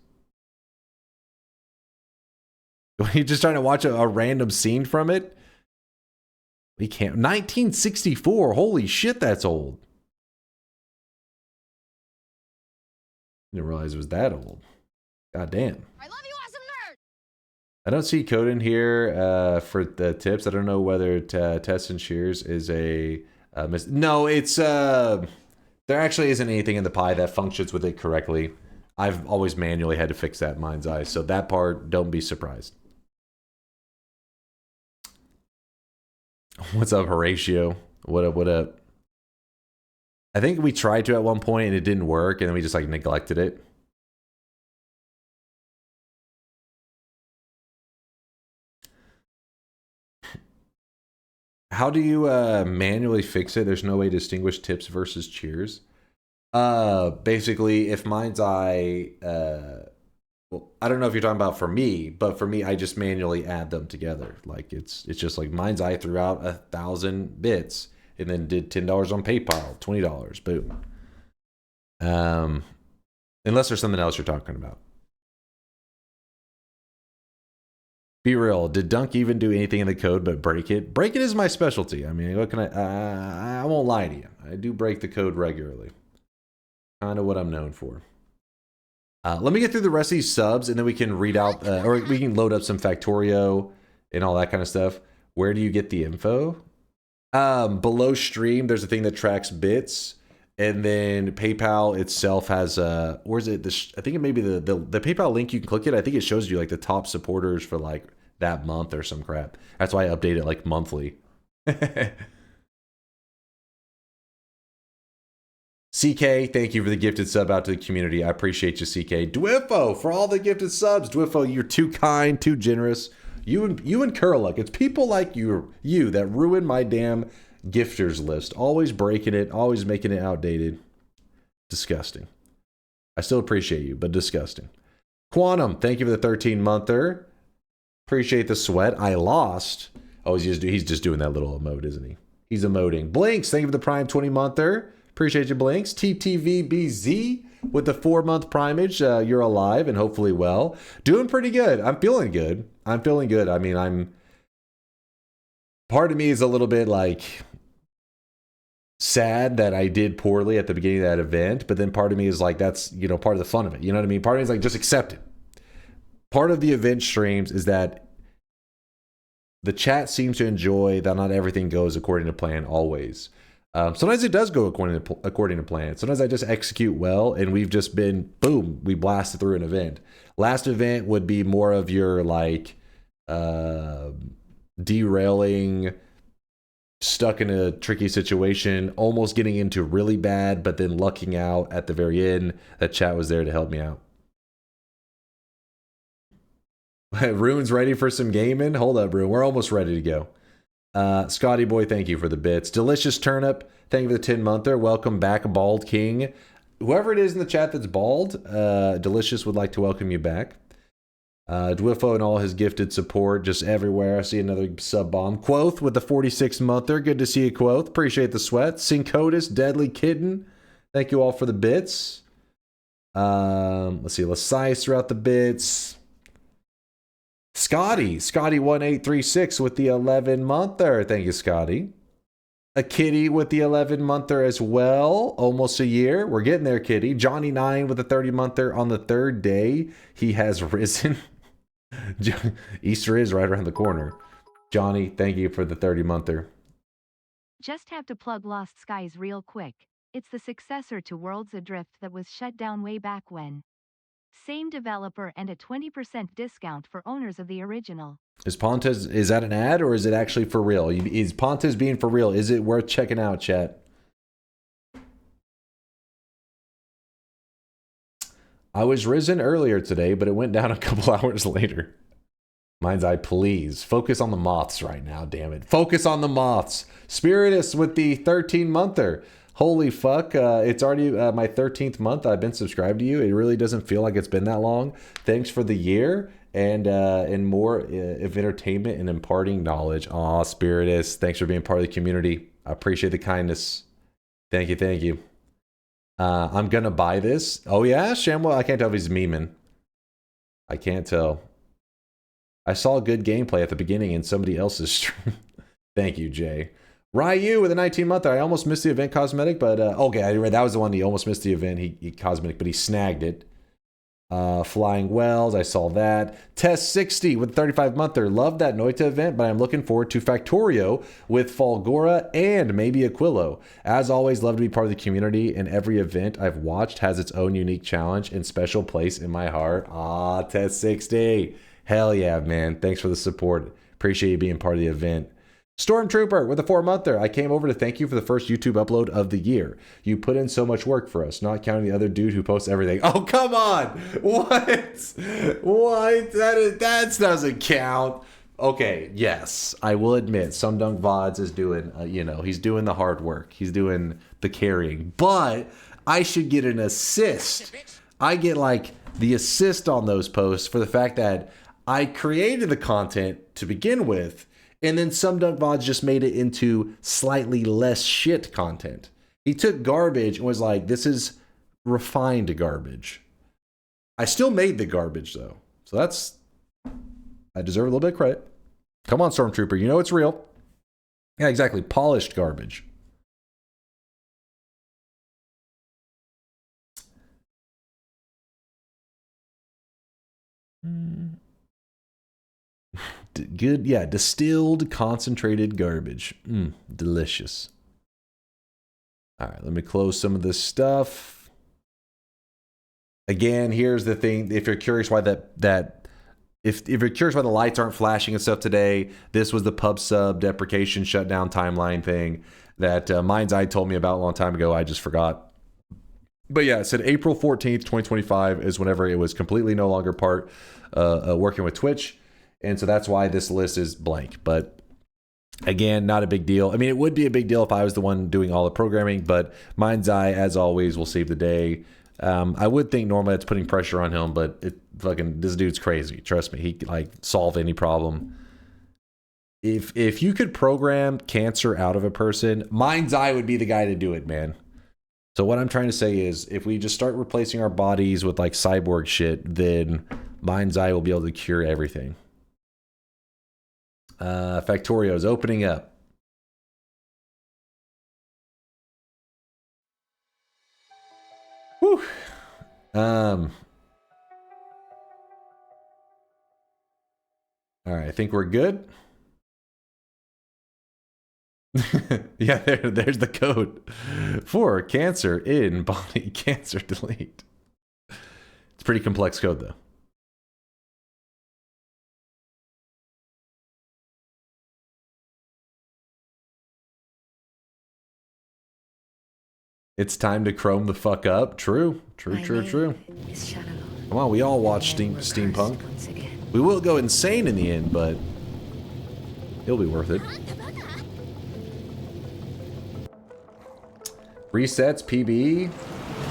Are you just trying to watch a random scene from it? We can't. 1964. Holy shit, that's old. Didn't realize it was that old. God damn. I love you, awesome nerd. I don't see code in here for the tips. I don't know whether Test and Shears is a no, it's there actually isn't anything in the pie that functions with it correctly. I've always manually had to fix that, Mind's Eye. So that part, don't be surprised. What's up, Horatio? What up, what up? I think we tried to at one point and it didn't work, and then we just like neglected it. How do you manually fix it? There's no way to distinguish tips versus cheers. Basically, if Mind's Eye Well, I don't know if you're talking about for me, but for me, I just manually add them together. Like it's just like mine's. I threw out 1,000 bits and then did $10 on PayPal, $20, boom. Unless there's something else you're talking about. Be real. Did Dunk even do anything in the code but break it? Break it is my specialty. I mean, what can I won't lie to you. I do break the code regularly. Kind of what I'm known for. Let me get through the rest of these subs, and then we can read out, or we can load up some Factorio and all that kind of stuff. Where do you get the info? Below stream, there's a thing that tracks bits, and then PayPal itself has where's it? I think it may be the PayPal link. You can click it. I think it shows you like the top supporters for like that month or some crap. That's why I update it like monthly. CK, thank you for the gifted sub out to the community. I appreciate you, CK. Dwiffo, for all the gifted subs. Dwiffo, you're too kind, too generous. You and Curluck, it's people like you that ruin my damn gifters list. Always breaking it, always making it outdated. Disgusting. I still appreciate you, but disgusting. Quantum, thank you for the 13-monther. Appreciate the sweat. I lost. Oh, he's just doing that little emote, isn't he? He's emoting. Blinks, thank you for the Prime 20-monther. Appreciate you, Blinks. TTVBZ with the 4-month primage. You're alive and hopefully well. Doing pretty good. I'm feeling good. I mean, part of me is a little bit like sad that I did poorly at the beginning of that event, but then part of me is like, that's, part of the fun of it. You know what I mean? Part of me is like, just accept it. Part of the event streams is that the chat seems to enjoy that not everything goes according to plan always. Sometimes it does go according to plan. Sometimes I just execute well, and we've just been, boom, we blasted through an event. Last event would be more of your, like, derailing, stuck in a tricky situation, almost getting into really bad, but then lucking out at the very end. That chat was there to help me out. Rune's ready for some gaming? Hold up, Rune. We're almost ready to go. Scotty Boy, thank you for the bits. Delicious Turnip, thank you for the 10-monther. Welcome back, Bald King. Whoever it is in the chat that's bald, Delicious would like to welcome you back. Dwiffo and all his gifted support just everywhere. I see another sub bomb. Quoth with the 46-monther. Good to see you, Quoth. Appreciate the sweat. Syncotis, Deadly Kitten. Thank you all for the bits. Let's see. Lasice throughout the bits. Scotty1836 with the 11-monther. Thank you, Scotty. A Kitty with the 11-monther as well. Almost a year. We're getting there, Kitty. Johnny9 with the 30-monther on the 3rd day. He has risen. Easter is right around the corner. Johnny, thank you for the 30-monther. Just have to plug Lost Skies real quick. It's the successor to Worlds Adrift that was shut down way back when. Same developer and a 20% discount for owners of the original. Is Pontes, is that an ad or is it actually for real? Is Pontes being for real? Is it worth checking out, chat? I was risen earlier today, but it went down a couple hours later. Mind's eye, please. Focus on the moths right now, damn it. Focus on the moths. Spiritus with the 13-monther. Holy fuck, it's already my 13th month I've been subscribed to you. It really doesn't feel like it's been that long. Thanks for the year and more of entertainment and imparting knowledge. Aw, Spiritus, thanks for being part of the community. I appreciate the kindness. Thank you, thank you. I'm gonna buy this. Oh yeah, Shamwell, I can't tell if he's memeing. I can't tell. I saw good gameplay at the beginning in somebody else's stream. Thank you, Jay. Ryu with a 19-monther. I almost missed the event cosmetic, but okay, that was the one he almost missed the event. He cosmetic, but he snagged it. Flying Wells, I saw that. Test 60 with 35-monther. Love that Noita event, but I'm looking forward to Factorio with Falgora and maybe Aquilo. As always, love to be part of the community, and every event I've watched has its own unique challenge and special place in my heart. Ah, Test 60. Hell yeah, man. Thanks for the support. Appreciate you being part of the event. Stormtrooper with a 4-monther. I came over to thank you for the first YouTube upload of the year. You put in so much work for us, not counting the other dude who posts everything. Oh, come on. What? What? That doesn't count. Okay, yes, I will admit some Dunk VODs is doing, he's doing the hard work. He's doing the carrying. But I should get an assist. I get like the assist on those posts for the fact that I created the content to begin with, and then some dunk VODs just made it into slightly less shit content. He took garbage and was like, this is refined garbage. I still made the garbage though. So I deserve a little bit of credit. Come on, Stormtrooper, you know it's real. Yeah, exactly. Polished garbage. Good, yeah, distilled, concentrated garbage. Delicious. All right, let me close some of this stuff. Again, here's the thing. If you're curious why if you're curious why the lights aren't flashing and stuff today, this was the pub sub deprecation shutdown timeline thing that Mind's Eye told me about a long time ago. I just forgot. But yeah, it said April 14th, 2025 is whenever it was completely no longer part working with Twitch. And so that's why this list is blank. But again, not a big deal. I mean, it would be a big deal if I was the one doing all the programming, but Mind's Eye, as always, will save the day. I would think normally it's putting pressure on him, but this dude's crazy. Trust me, he can like solve any problem. If you could program cancer out of a person, Mind's Eye would be the guy to do it, man. So what I'm trying to say is, if we just start replacing our bodies with like cyborg shit, then Mind's Eye will be able to cure everything. Factorio is opening up. Whew. All right, I think we're good. Yeah, there's the code for cancer in body cancer delete. It's a pretty complex code though. It's time to chrome the fuck up. True. Come on, we all watch steampunk. We will go insane in the end, but it'll be worth it. Resets, PB.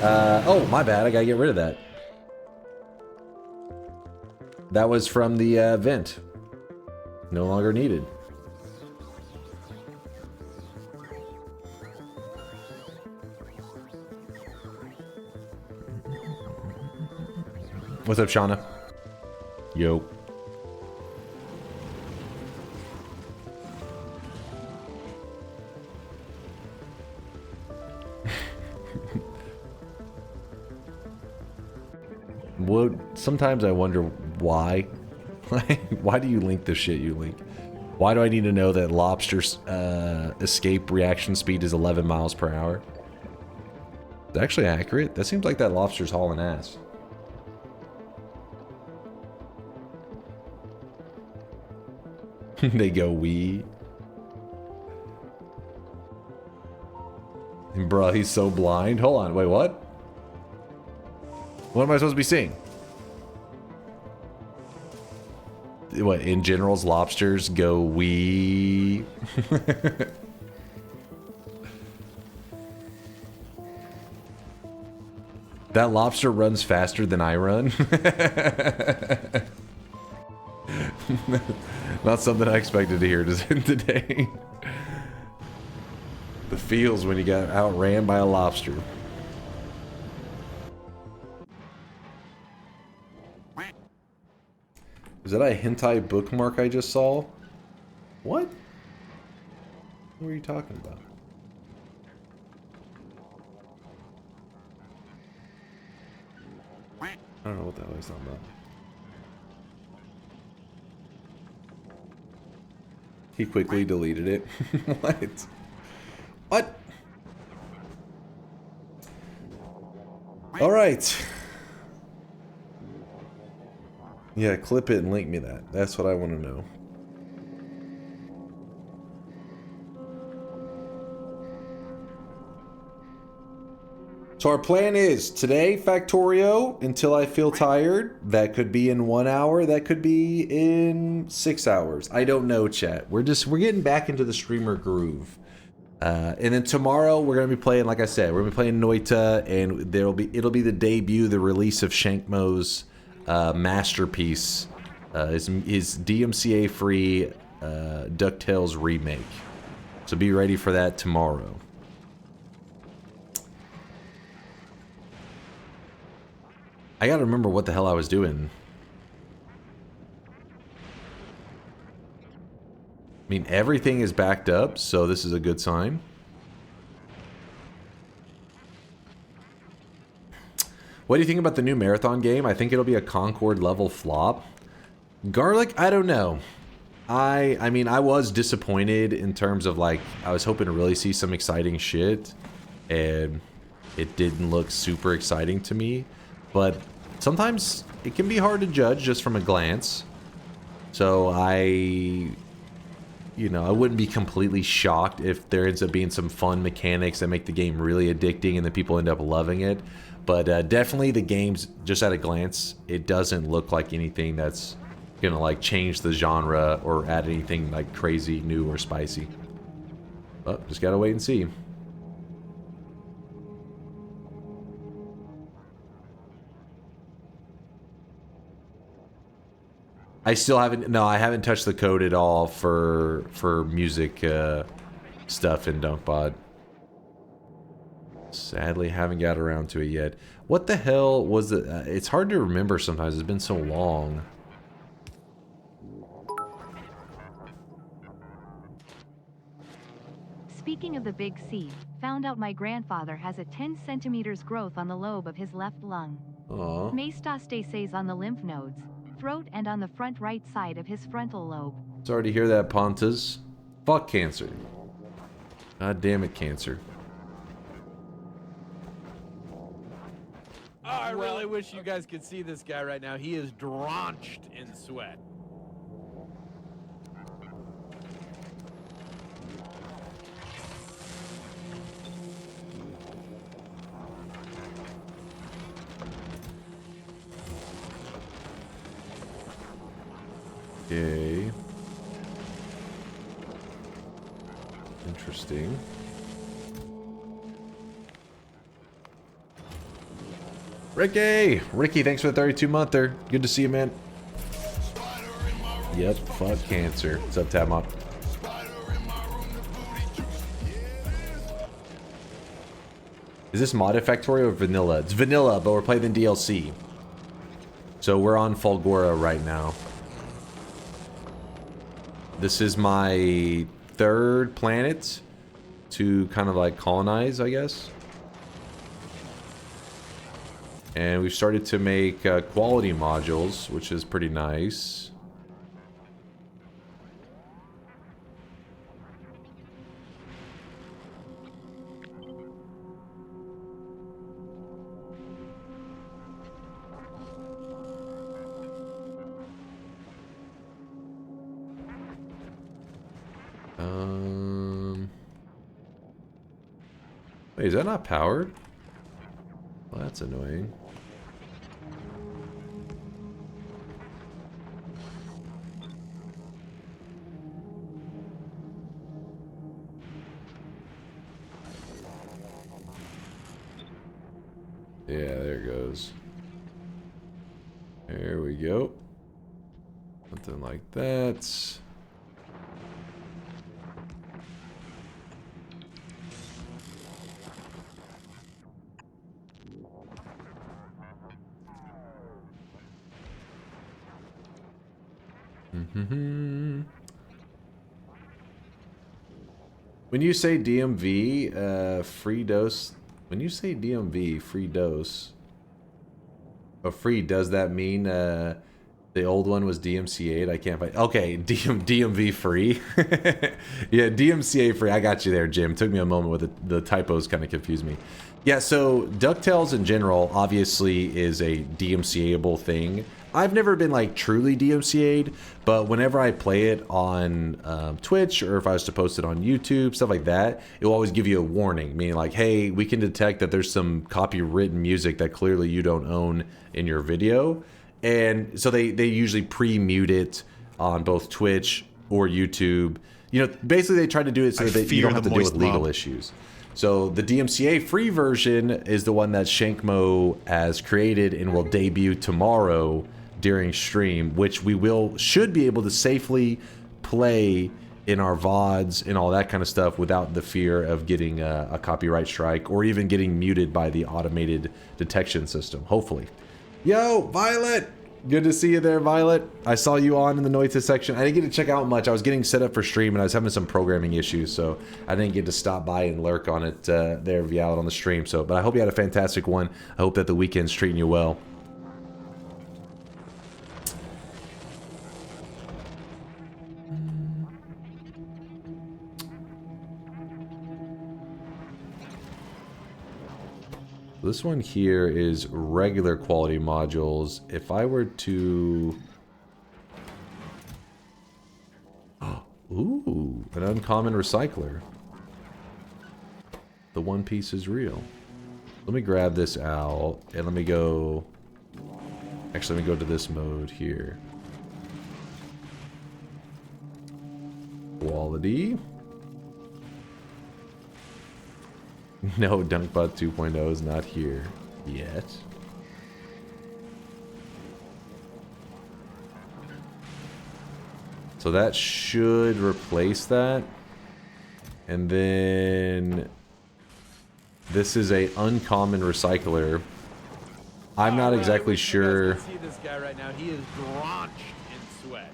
Oh, my bad. I gotta get rid of that. That was from the event. No longer needed. What's up, Shauna? Yo. Sometimes I wonder why. Why do you link the shit you link? Why do I need to know that lobster's escape reaction speed is 11 miles per hour? It's actually accurate. That seems like that lobster's hauling ass. They go wee. And bruh, he's so blind. Hold on, wait, what? What am I supposed to be seeing? What, in general's lobsters go wee? That lobster runs faster than I run. Not something I expected to hear today. The feels when you got outran by a lobster. Is that a hentai bookmark I just saw? What? What are you talking about? I don't know what the hell he's talking about. He quickly deleted it. What? What? All right. Yeah, clip it and link me that. That's what I want to know. So our plan is today, Factorio, until I feel tired. That could be in 1 hour. That could be in 6 hours. I don't know, chat. We're getting back into the streamer groove. And then tomorrow we're gonna be playing, like I said, we're gonna be playing Noita, and it'll be the debut, the release of Shankmo's masterpiece, his DMCA free DuckTales remake. So be ready for that tomorrow. I gotta remember what the hell I was doing. I mean, everything is backed up, so this is a good sign. What do you think about the new Marathon game? I think it'll be a Concord level flop. Garlic, I don't know. I mean, I was disappointed in terms of, like, I was hoping to really see some exciting shit, and it didn't look super exciting to me. But sometimes it can be hard to judge just from a glance. So you know, I wouldn't be completely shocked if there ends up being some fun mechanics that make the game really addicting and then people end up loving it. But definitely the game's, just at a glance, it doesn't look like anything that's gonna like change the genre or add anything like crazy, new, or spicy. But just gotta wait and see. I still haven't, no, I haven't touched the code at all for music stuff in DunkBot. Sadly, haven't got around to it yet. What the hell was it? It's hard to remember sometimes. It's been so long. Speaking of the big C, found out my grandfather has a 10 centimeters growth on the lobe of his left lung. Aw. Metastases on the lymph nodes, throat, and on the front right side of his frontal lobe. Sorry to hear that, Pontas. Fuck cancer. God damn it, cancer. Oh, I really wish you guys could see this guy right now. He is drenched in sweat. Okay. Interesting. Ricky, thanks for the 32-monther. Good to see you, man. Yep, fuck cancer. What's up, Tabmop? Is this modded Factorio or vanilla? It's vanilla, but we're playing the DLC. So we're on Fulgora right now. This is my third planet to kind of like colonize, I guess. And we've started to make quality modules, which is pretty nice. Wait, is that not powered? Well, that's annoying. Yeah, there it goes. There we go. Something like that. When you say DMV, free dose. When you say DMV, free dose. Oh, free, does that mean the old one was DMCA'd? I can't find. Okay, DMV free. Yeah, DMCA free. I got you there, Jim. Took me a moment with the typos kind of confused me. Yeah, so DuckTales in general obviously is a DMCA-able thing. I've never been like truly DMCA'd, but whenever I play it on Twitch, or if I was to post it on YouTube, stuff like that, it will always give you a warning, meaning like, hey, we can detect that there's some copywritten music that clearly you don't own in your video. And so they usually pre-mute it on both Twitch or YouTube. you know, basically they tried to do it so I that you fear don't have the to deal with moist legal mob. issues. So the DMCA free version is the one that Shankmo has created and will debut tomorrow during stream, which we should be able to safely play in our VODs and all that kind of stuff without the fear of getting a copyright strike or even getting muted by the automated detection system, hopefully. Yo, Violet! Good to see you there, Violet. I saw you on in the noises section. I didn't get to check out much. I was getting set up for stream and I was having some programming issues, so I didn't get to stop by and lurk on it there via out on the stream. So, but I hope you had a fantastic one. I hope that the weekend's treating you well. This one here is regular quality modules. If I were to... Ooh, an uncommon recycler. The One Piece is real. Let me grab this out, and let me go... Actually, let me go to this mode here. Quality. No, DunkBot 2.0 is not here yet. So that should replace that. And then this is a uncommon recycler. I'm not exactly sure. You guys can see this guy right now. He is drenched in sweat.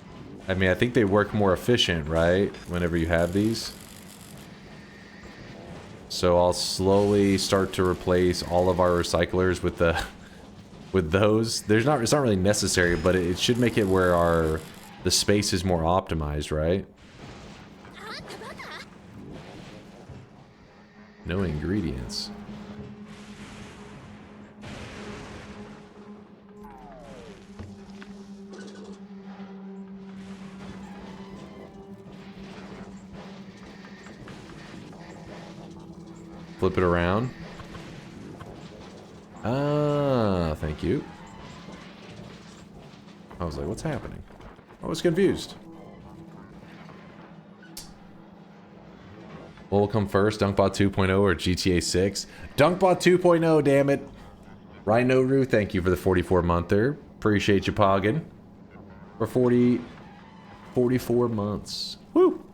I mean, I think they work more efficient, right? Whenever you have these. So I'll slowly start to replace all of our recyclers with those. It's not really necessary, but it should make it where the space is more optimized, right? No ingredients. Flip it around. Ah, thank you. I was like, what's happening? I was confused. What will come first, DunkBot 2.0 or GTA 6? DunkBot 2.0, damn it. Rhinoru, thank you for the 44-monther. Appreciate you, Poggin. For 44 months. Woo!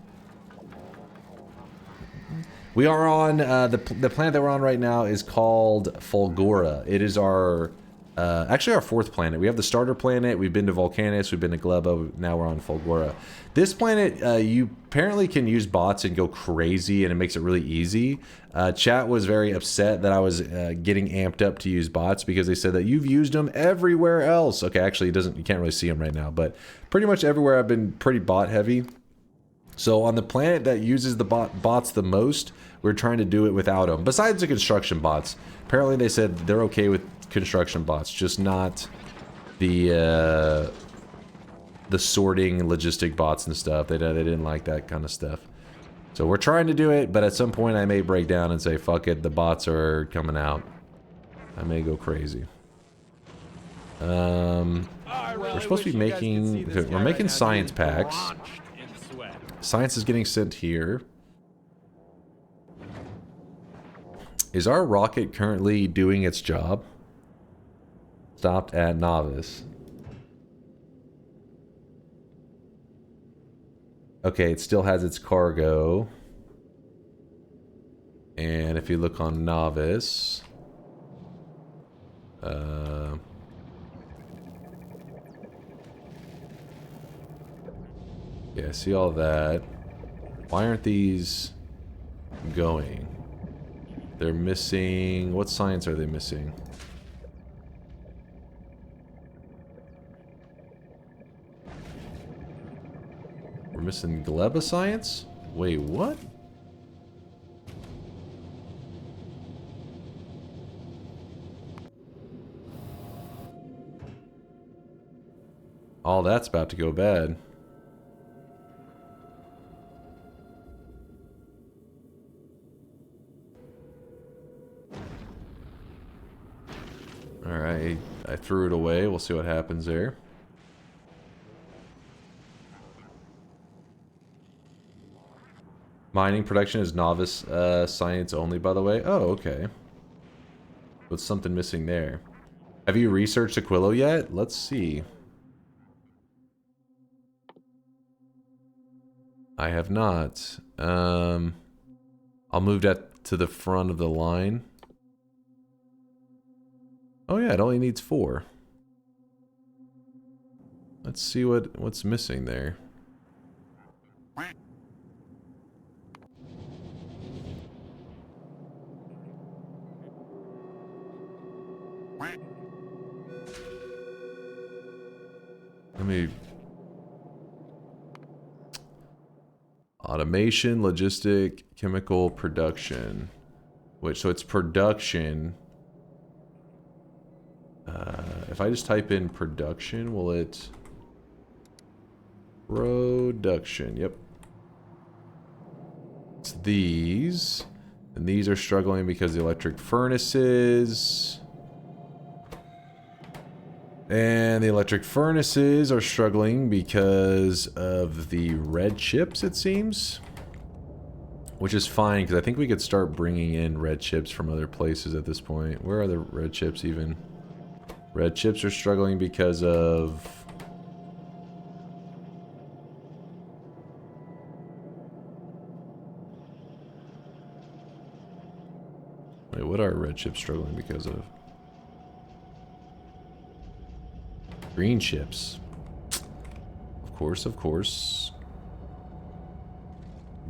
We are on, the planet that we're on right now is called Fulgora. It is our, actually our 4th planet. We have the starter planet, we've been to Volcanus, we've been to Gleba, now we're on Fulgora. This planet, you apparently can use bots and go crazy, and it makes it really easy. Chat was very upset that I was getting amped up to use bots because they said that you've used them everywhere else. Okay, actually, you can't really see them right now, but pretty much everywhere I've been pretty bot heavy. So on the planet that uses the bots the most, we're trying to do it without them. Besides the construction bots. Apparently they said they're okay with construction bots, just not the sorting logistic bots and stuff. They didn't like that kind of stuff. So we're trying to do it, but at some point I may break down and say, fuck it, the bots are coming out. I may go crazy. We're supposed to be making... We're making science packs. Science is getting sent here. Is our rocket currently doing its job? Stopped at novice. Okay, it still has its cargo. And if you look on novice... yeah, I see all that. Why aren't these going? They're missing... What science are they missing? We're missing Gleba science? Wait, what? All that's about to go bad. Alright, I threw it away. We'll see what happens there. Mining production is novice science only, by the way. Oh, okay. What's something missing there? Have you researched Aquilo yet? Let's see. I have not. I'll move that to the front of the line. Oh yeah, it only needs 4. Let's see what's missing there. Let me... Automation, logistic, chemical, production. Which, so it's production. If I just type in production, will it... Production, yep. It's these. And these are struggling because the electric furnaces... And the electric furnaces are struggling because of the red chips, it seems. Which is fine, because I think we could start bringing in red chips from other places at this point. Where are the red chips even? Red chips are struggling because of... Wait, what are red chips struggling because of? Green chips. Of course, of course.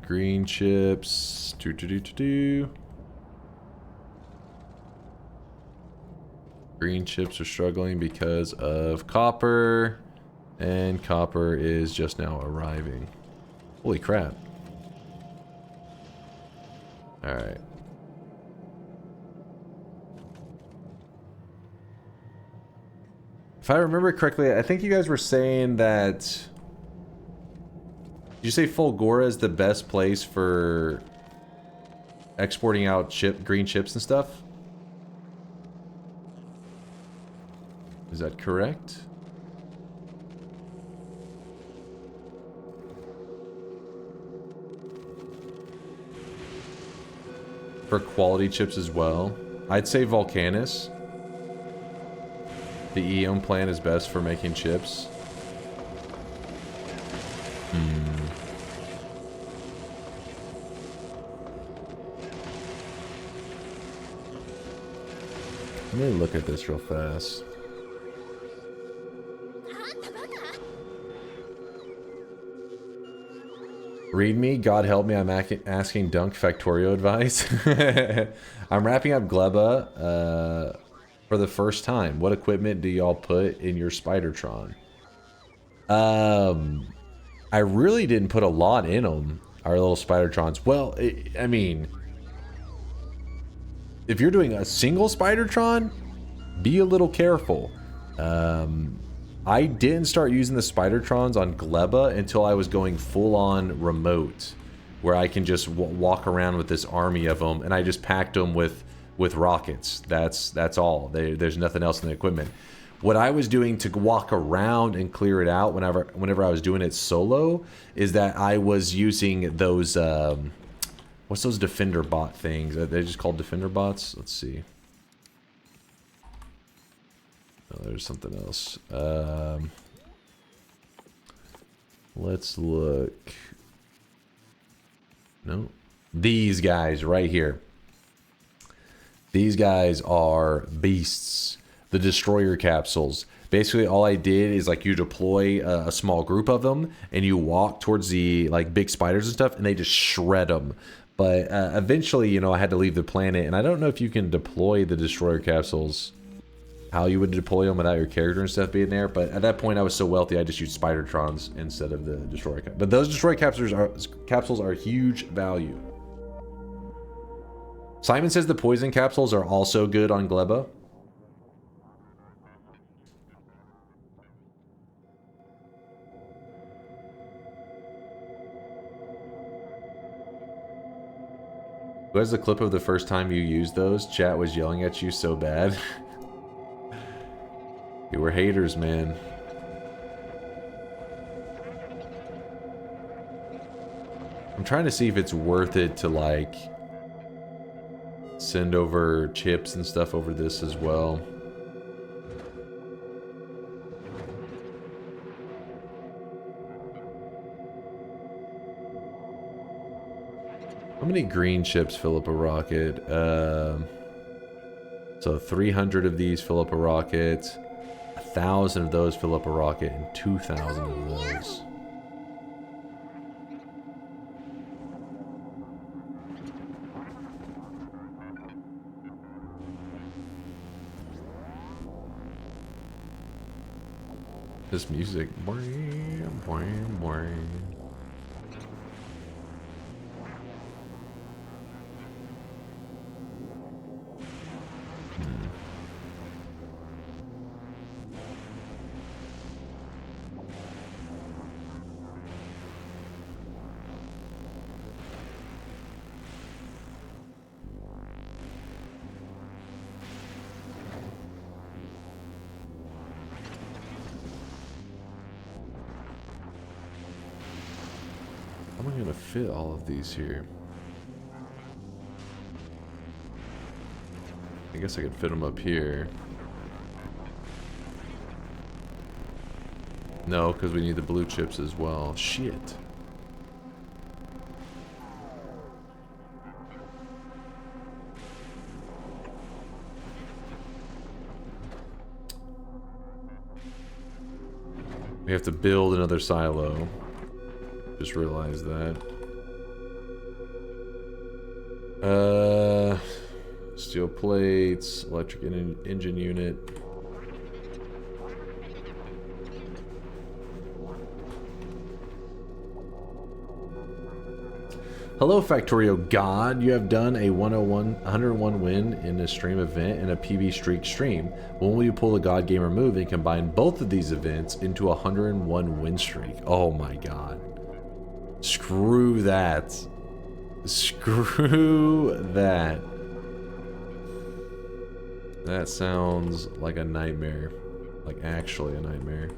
Green chips. Green chips are struggling because of copper. And copper is just now arriving. Holy crap. Alright. If I remember correctly, I think you guys were saying that... Did you say Fulgora is the best place for exporting out green chips and stuff? Is that correct? For quality chips as well? I'd say Volcanus. The Eon plant is best for making chips. Let me look at this real fast. Read me, God help me, I'm asking Dunk Factorio advice. I'm wrapping up Gleba for the first time. What equipment do y'all put in your Spidertron? I really didn't put a lot in them, our little Spidertrons. Well, I mean, if you're doing a single Spidertron, be a little careful. I didn't start using the Spidertrons on Gleba until I was going full-on remote, where I can just walk around with this army of them, and I just packed them with rockets. That's all. There's nothing else in the equipment. What I was doing to walk around and clear it out whenever I was doing it solo is that I was using those what's those defender bot things? Are they just called defender bots? Let's see. Oh, there's something else. Let's look. No. These guys right here. These guys are beasts. The destroyer capsules. Basically, all I did is like you deploy a small group of them and you walk towards the like big spiders and stuff, and they just shred them. But eventually, you know, I had to leave the planet, and I don't know if you can deploy the destroyer capsules, how you would deploy them without your character and stuff being there. But at that point, I was so wealthy, I just used Spidertrons instead of the destroyer capsules. But those destroyer capsules are huge value. Simon says the poison capsules are also good on Gleba. Who has the clip of the first time you used those? Chat was yelling at you so bad. You were haters, man. trying to see if it's worth it to like send over chips and stuff over this as well. How many green chips fill up a rocket? So 300 of these fill up a rocket, 1,000 of those fill up a rocket, and 2,000 of those. This music. Boing, boing, boing. How am I gonna fit all of these here? I guess I could fit them up here. No, because we need the blue chips as well. Shit. We have to build another silo. Just realized that. Steel plates, electric engine unit. Hello, Factorio God. You have done a 101 win in a stream event and a PB streak stream. When will you pull the God Gamer move and combine both of these events into a 101 win streak? Oh my god. Screw that. Screw that. That sounds like a nightmare. Like actually a nightmare.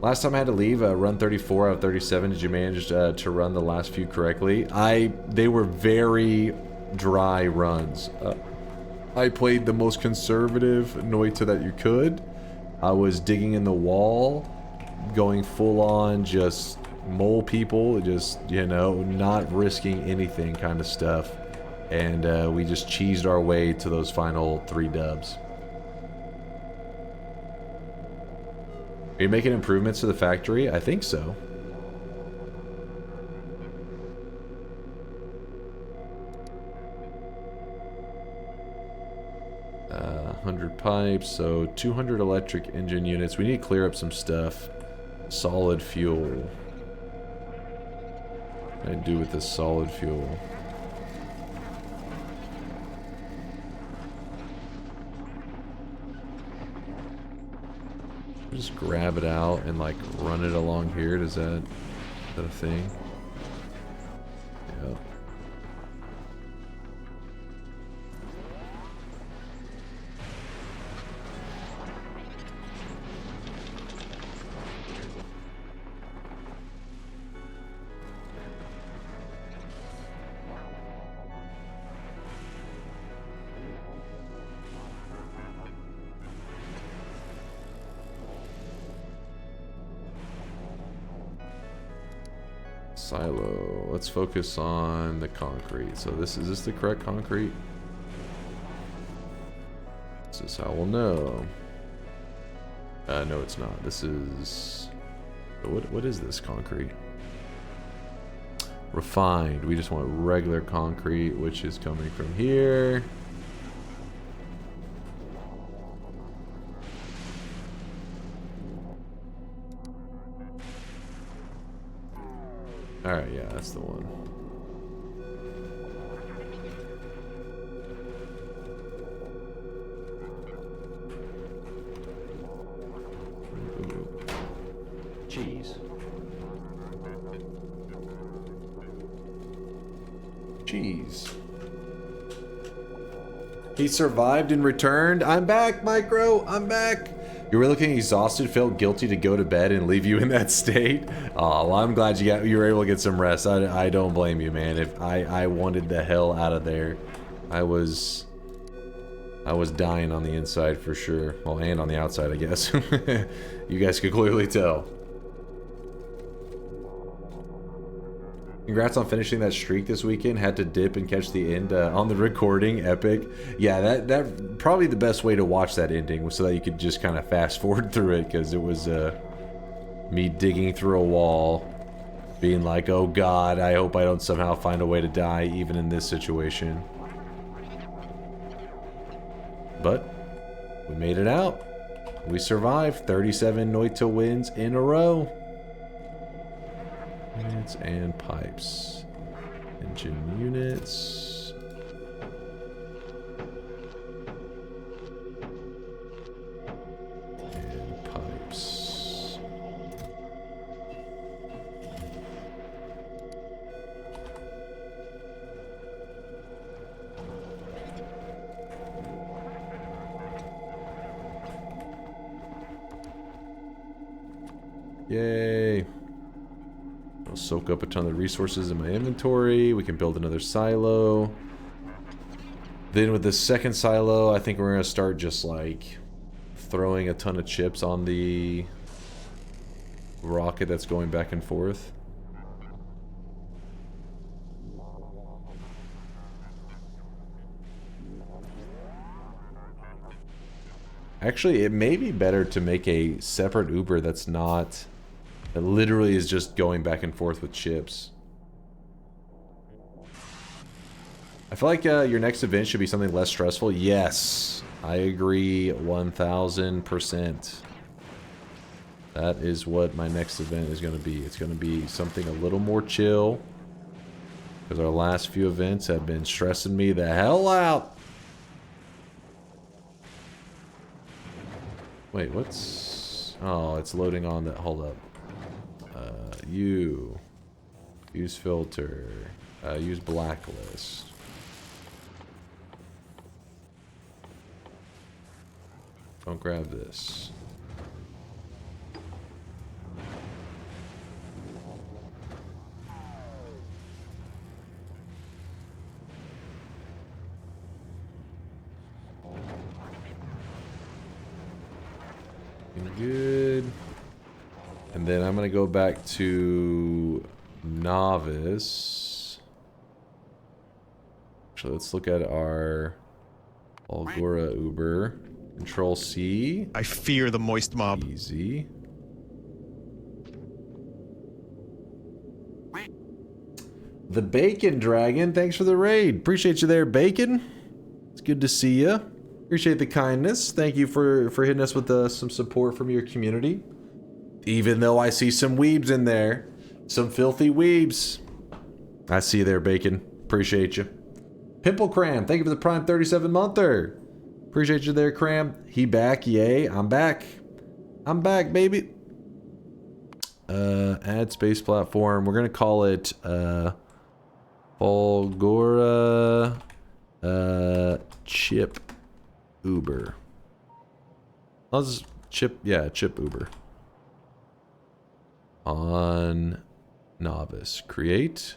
Last time I had to leave, run 34 out of 37. Did you manage to run the last few correctly? They were very dry runs. I played the most conservative Noita that you could. I was digging in the wall, going full on just mole people, just, you know, not risking anything kind of stuff. And we just cheesed our way to those final 3 dubs. Are you making improvements to the factory? I think so. Uh, 100 pipes, so 200 electric engine units. We need to clear up some stuff. Solid fuel. What do I do with this solid fuel? Just grab it out and like run it along here. Is that a thing? Yep. Silo. Let's focus on the concrete. So is this the correct concrete? This is how we'll know. No, it's not. This is... What is this concrete? Refined. We just want regular concrete, which is coming from here. Alright, yeah, that's the one. Ooh. Cheese. Cheese. He survived and returned. I'm back, Micro. I'm back. You were looking exhausted, felt guilty to go to bed and leave you in that state. Oh, well, I'm glad you were able to get some rest. I don't blame you, man. If I wanted the hell out of there. I was dying on the inside for sure. Well, and on the outside, I guess. You guys could clearly tell. Congrats on finishing that streak this weekend. Had to dip and catch the end on the recording. Epic. Yeah, that probably the best way to watch that ending was so that you could just kind of fast forward through it, because it was me digging through a wall, being like, oh god, I hope I don't somehow find a way to die even in this situation. But we made it out. We survived 37 Noita wins in a row. Units and pipes. Engine units. And pipes. Yay. I'll soak up a ton of resources in my inventory. We can build another silo. Then with the second silo, I think we're going to start just like throwing a ton of chips on the rocket that's going back and forth. Actually, it may be better to make a separate Uber that's not... that literally is just going back and forth with chips. I feel like your next event should be something less stressful. Yes, I agree 1000%. That is what my next event is going to be. It's going to be something a little more chill, because our last few events have been stressing me the hell out. Wait, what's... oh, it's loading on that. Hold up. Use filter. Use blacklist. Don't grab this. Good. And then I'm gonna go back to novice. Actually, let's look at our Algora Uber. Control C. I fear the moist mob. Easy. The Bacon Dragon, thanks for the raid. Appreciate you there, Bacon. It's good to see you. Appreciate the kindness. Thank you for hitting us with some support from your community. Even though I see some weebs in there. Some filthy weebs. I see you there, Bacon. Appreciate you. Pimple Cram, thank you for the Prime 37-monther. Appreciate you there, Cram. He back, yay. I'm back. I'm back, baby. Add space platform. We're going to call it Algora Chip Uber. Let's chip Uber. On novice. Create.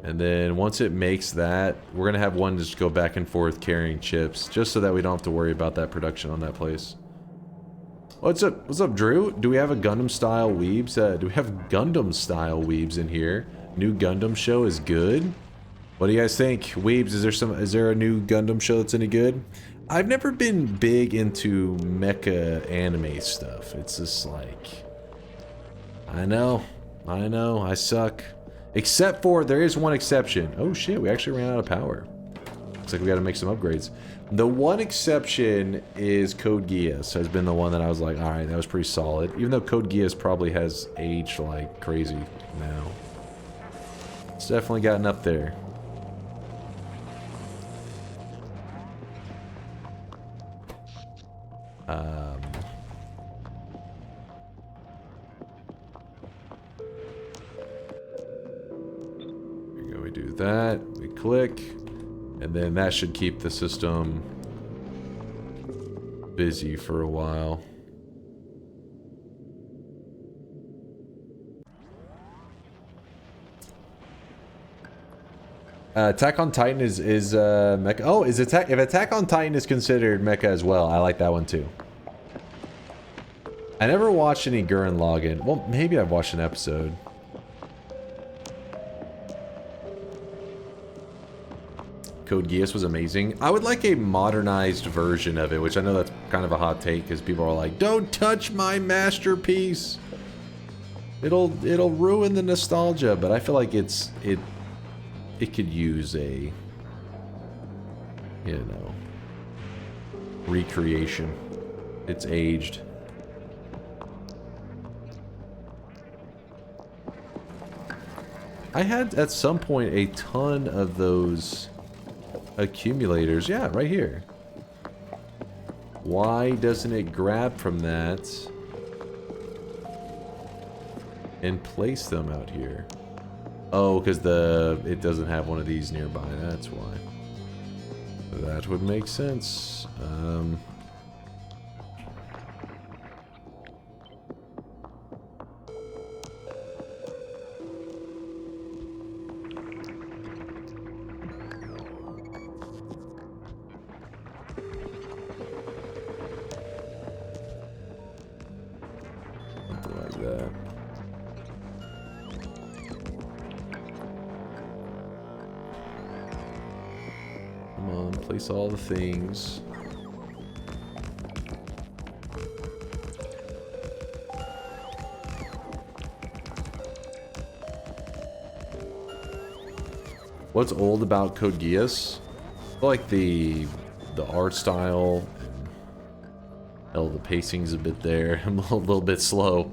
And then once it makes that, we're going to have one just go back and forth carrying chips, just so that we don't have to worry about that production on that place. What's up? What's up, Drew? Do we have a Gundam style weebs? Do we have Gundam style weebs in here? New Gundam show is good. What do you guys think? Weebs, is there a new Gundam show that's any good? I've never been big into mecha anime stuff. It's just like, I know, I suck. Except for, there is one exception. Oh shit, we actually ran out of power. Looks like we gotta make some upgrades. The one exception is Code Geass has been the one that I was like, alright, that was pretty solid. Even though Code Geass probably has aged like crazy now. It's definitely gotten up there. There you go, we do that, we click, and then that should keep the system busy for a while. Attack on Titan is mecha. Oh, is Attack if Attack on Titan is considered mecha as well? I like that one too. I never watched any Gurren Lagann. Well, maybe I've watched an episode. Code Geass was amazing. I would like a modernized version of it, which I know that's kind of a hot take because people are like, "Don't touch my masterpiece. It'll ruin the nostalgia." But I feel like it could use a, you know, recreation. It's aged. I had at some point a ton of those accumulators. Yeah, right here. Why doesn't it grab from that and place them out here? Oh, because it doesn't have one of these nearby. That's why. That would make sense. Something like that. Come on, place all the things. What's old about Code Geass? I like the art style. Hell, the pacing's a bit there. I'm a little bit slow.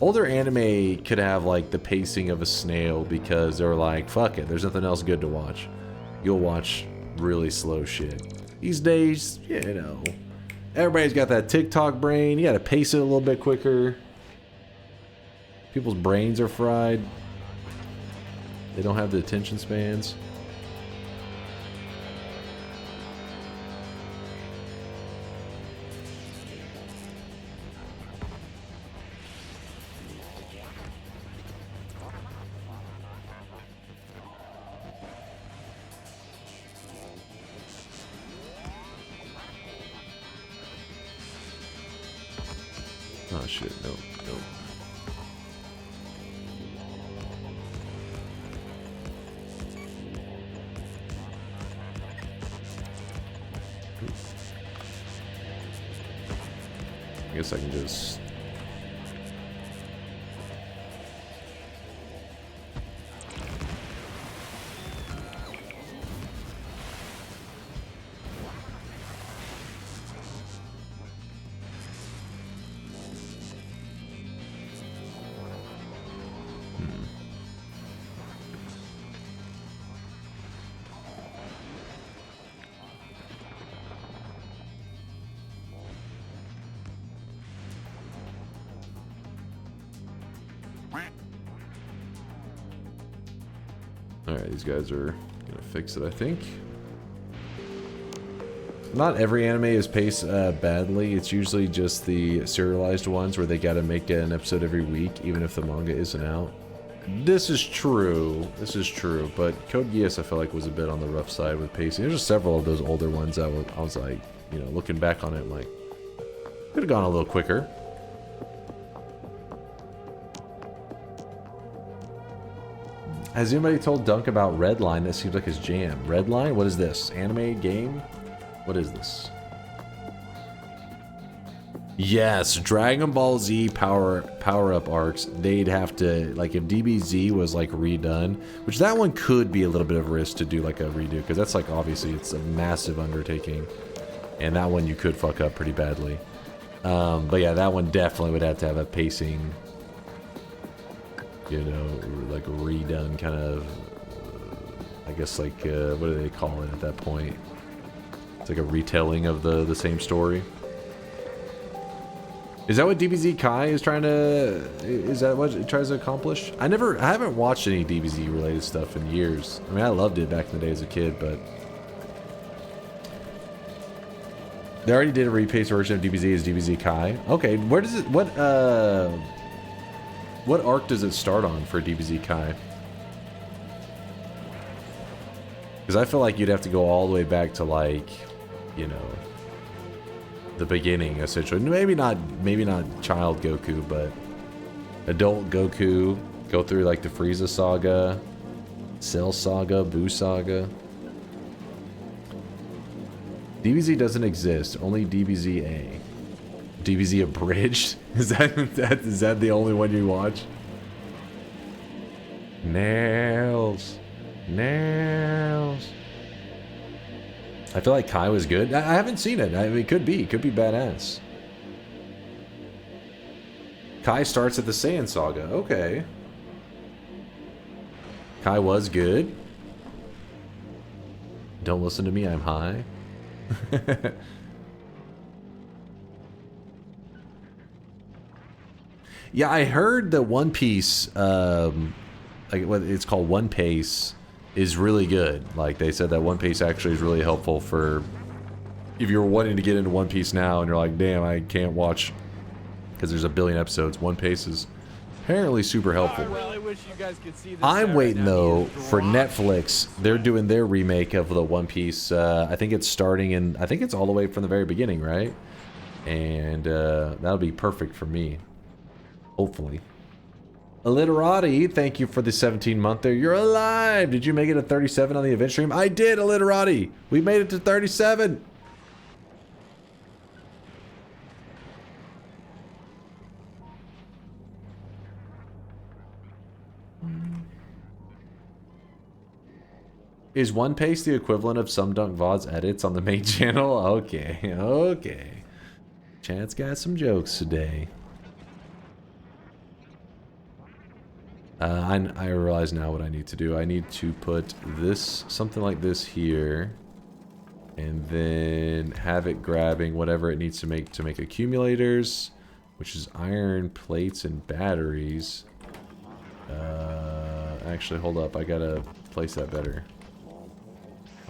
Older anime could have like the pacing of a snail because they were like, fuck it, there's nothing else good to watch. You'll watch really slow shit. These days, you know, everybody's got that TikTok brain. You gotta pace it a little bit quicker. People's brains are fried. They don't have the attention spans. Oh shit, no, no. I guess I can just... Alright, these guys are gonna fix it, I think. Not every anime is paced badly. It's usually just the serialized ones where they gotta make an episode every week, even if the manga isn't out. This is true. This is true. But Code Geass, I feel like, was a bit on the rough side with pacing. There's just several of those older ones that I was like, you know, looking back on it, like, could have gone a little quicker. Has anybody told Dunk about Redline? That seems like his jam. Redline? What is this? Anime game? What is this? Yes, Dragon Ball Z power-up arcs. They'd have to, like, if DBZ was, like, redone, which that one could be a little bit of a risk to do, like, a redo, because that's, like, obviously it's a massive undertaking, and that one you could fuck up pretty badly. But yeah, that one definitely would have to have a pacing, you know, like redone kind of, I guess, like, what do they call it at that point? It's like a retelling of the same story. Is that what DBZ Kai is trying to, is that what it tries to accomplish? I haven't watched any DBZ related stuff in years. I mean, I loved it back in the day as a kid, but They already did a repaste version of DBZ as DBZ Kai. Okay, where does it... What arc does it start on for DBZ Kai? Because I feel like you'd have to go all the way back to, like, you know, the beginning, essentially. Maybe not child Goku, but adult Goku. Go through, like, the Frieza saga, Cell saga, Buu saga. DBZ doesn't exist, only DBZ-A. DBZ Abridged? Is that the only one you watch? Nails. Nails. I feel like Kai was good. I haven't seen it. I mean, it could be badass. Kai starts at the Saiyan Saga. Okay. Kai was good. Don't listen to me, I'm high. Yeah, I heard the One Piece, like what it's called, One Piece, is really good. Like they said that One Piece actually is really helpful for if you're wanting to get into One Piece now and you're like, damn, I can't watch because there's a billion episodes. One Piece is apparently super helpful. I really wish you guys could see this I'm guy waiting right now. though He is for dropped. Netflix. They're doing their remake of the One Piece. I think it's starting in. I think it's all the way from the very beginning, right? And that'll be perfect for me. Hopefully. Illiterati, thank you for the 17-monther. You're alive! Did you make it to 37 on the event stream? I did, Illiterati! We made it to 37! Is One Piece the equivalent of some Dunk VOD's edits on the main channel? Okay, okay. Chad's got some jokes today. I realize now what I need to do. I need to put this, something like this here, and then have it grabbing whatever it needs to make accumulators, which is iron plates and batteries. Actually, hold up. I gotta place that better.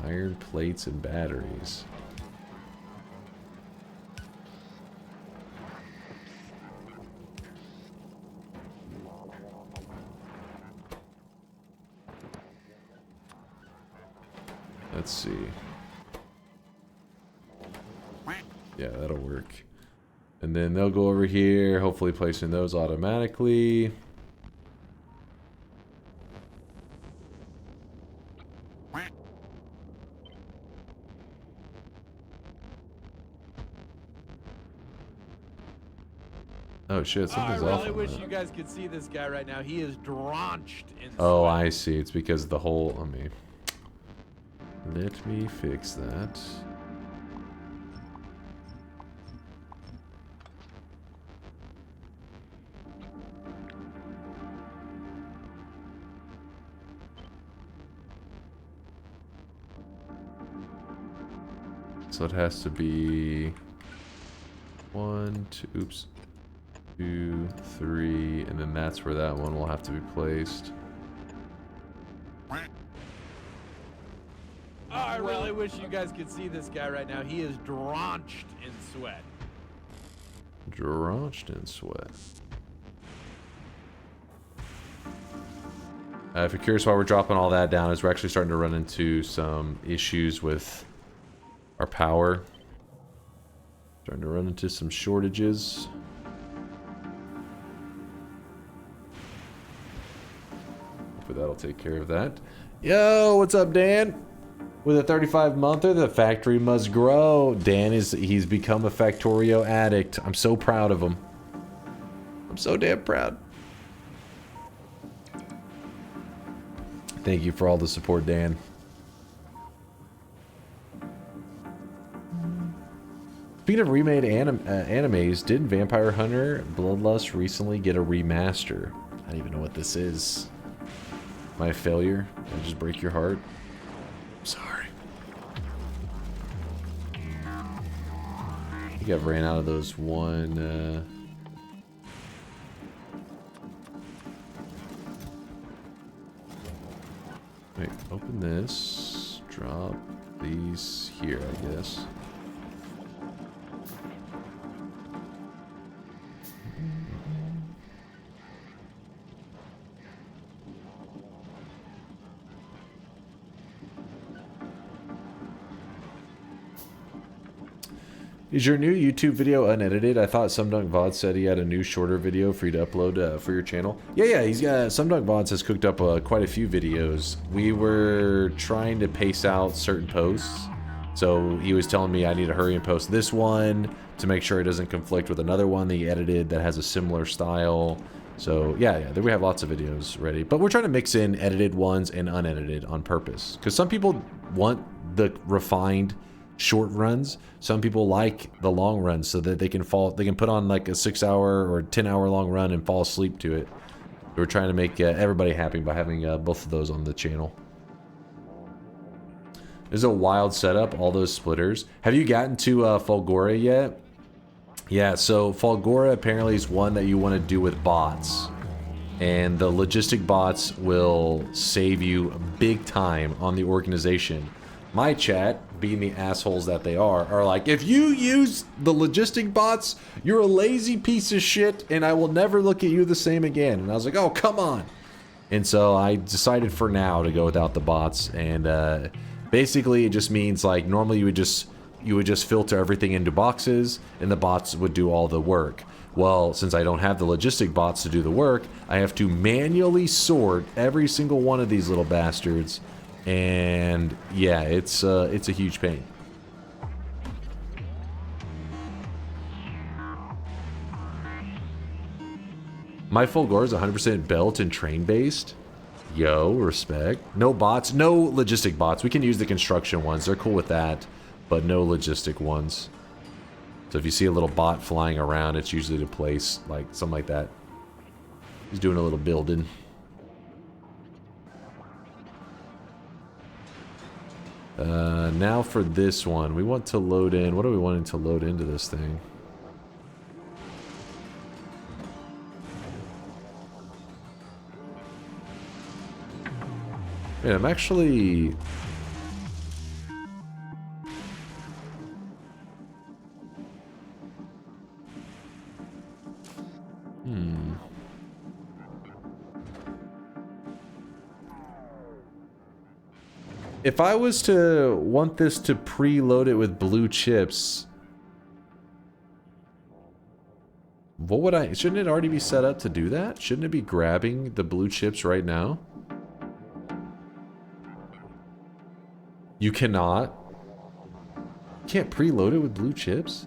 Iron plates and batteries. Let's see. Yeah, that'll work. And then they'll go over here, hopefully placing those automatically. Oh shit, something's I off. really on wish that. you guys could see this guy right now. He is drenched in Oh, sweat. I see. It's because the whole. Let me fix that. So it has to be 1, 2, oops, 2, 3, and then that's where that one will have to be placed. I really wish you guys could see this guy right now. He is drenched in sweat. Drenched in sweat. If you're curious why we're dropping all that down, is we're actually starting to run into some issues with our power. Starting to run into some shortages. Hopefully that'll take care of that. Yo, what's up, Dan? With a 35-monther, the factory must grow. Dan he's become a Factorio addict. I'm so proud of him. I'm so damn proud. Thank you for all the support, Dan. Speaking of remade animes, didn't Vampire Hunter Bloodlust recently get a remaster? I don't even know what this is. My failure? Did I just break your heart? Sorry. I think I've ran out of those one. Wait, open this. Drop these here, I guess. Is your new YouTube video unedited? I thought SumDunkVod said he had a new shorter video for you to upload for your channel. Yeah, he's got, SumDunkVods has cooked up quite a few videos. We were trying to pace out certain posts. So he was telling me I need to hurry and post this one to make sure it doesn't conflict with another one that he edited that has a similar style. So yeah, we have lots of videos ready. But we're trying to mix in edited ones and unedited on purpose. Because some people want the refined short runs. Some people like the long runs so that they can put on like a 6-hour or 10-hour long run and fall asleep to it. We're trying to make everybody happy by having both of those on the channel. This is a wild setup, all those splitters. Have you gotten to Fulgora yet? Yeah, so Fulgora apparently is one that you want to do with bots. And the logistic bots will save you big time on the organization. My chat, being the assholes that they are like, if you use the logistic bots, you're a lazy piece of shit and I will never look at you the same again. And I was like, oh, come on. And so I decided for now to go without the bots. And basically it just means like normally you would just filter everything into boxes and the bots would do all the work. Well, since I don't have the logistic bots to do the work, I have to manually sort every single one of these little bastards. And yeah, it's a huge pain. My Fulgor is 100% belt and train based. Yo, respect. No bots, no logistic bots. We can use the construction ones. They're cool with that, but no logistic ones. So if you see a little bot flying around, it's usually to place like something like that. He's doing a little building. Now for this one, we want to load in. What are we wanting to load into this thing? Man, I'm actually... If I was to want this to preload it with blue chips, what would I... Shouldn't it already be set up to do that? Shouldn't it be grabbing the blue chips right now? You cannot? You can't preload it with blue chips?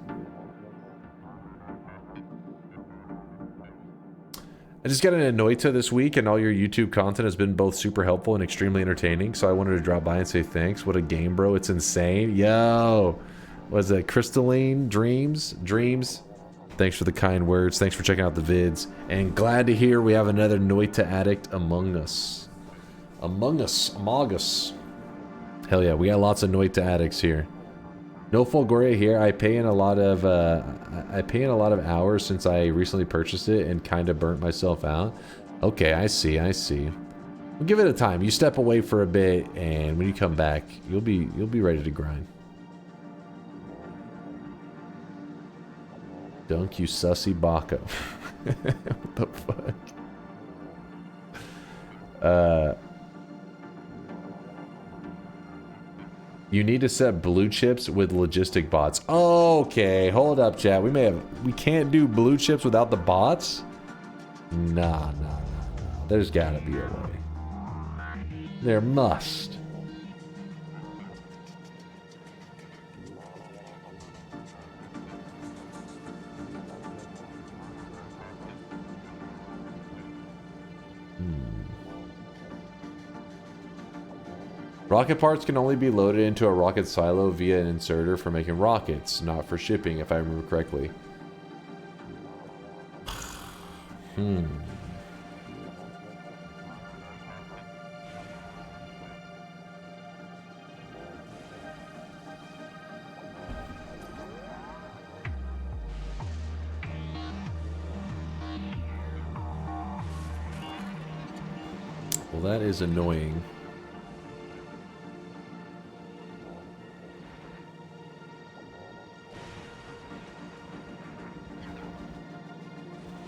I just got an Anoita this week, and all your YouTube content has been both super helpful and extremely entertaining, so I wanted to drop by and say thanks. What a game, bro. It's insane. Yo! Was it Crystalline Dreams? Thanks for the kind words. Thanks for checking out the vids. And glad to hear we have another Noita addict among us. Among us. Hell yeah, we got lots of Noita addicts here. No Fulgoria here. I pay in a lot of hours since I recently purchased it and kind of burnt myself out. Okay, I see. We'll give it a time. You step away for a bit, and when you come back, you'll be ready to grind. Dunk, you sussy baka. What the fuck? You need to set blue chips with logistic bots. Okay, hold up, chat. We can't do blue chips without the bots? Nah. There's gotta be a way. There must. Rocket parts can only be loaded into a rocket silo via an inserter for making rockets, not for shipping, if I remember correctly. Well, that is annoying.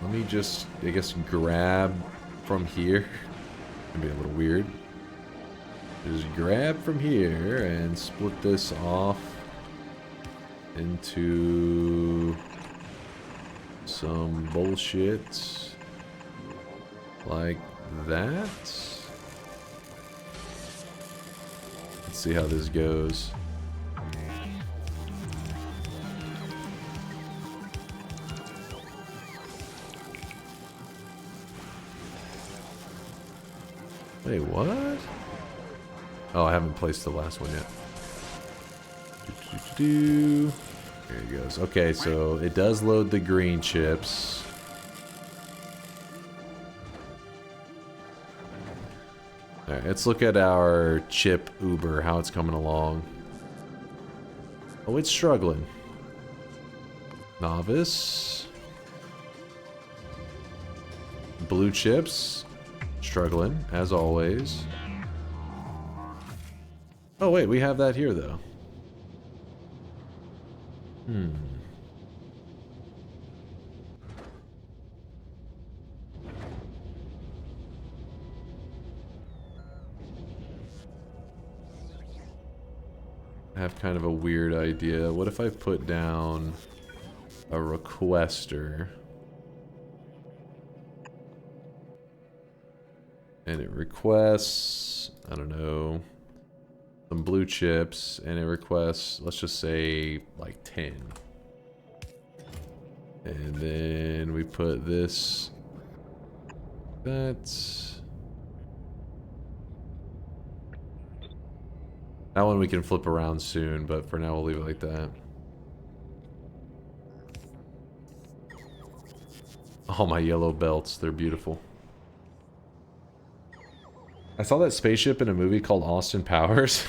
Let me just, I guess, grab from here. It'd be a little weird. Just grab from here and split this off into some bullshit like that. Let's see how this goes. Wait, what? Oh, I haven't placed the last one yet. There he goes. Okay, so it does load the green chips. Alright, let's look at our chip Uber, how it's coming along. Oh, it's struggling. Novice. Blue chips. Struggling, as always. Oh wait, we have that here though. I have kind of a weird idea. What if I put down a requester? And it requests, I don't know, some blue chips, and it requests, let's just say, like 10. And then we put this, that one we can flip around soon, but for now we'll leave it like that. Oh, my yellow belts, they're beautiful. I saw that spaceship in a movie called Austin Powers.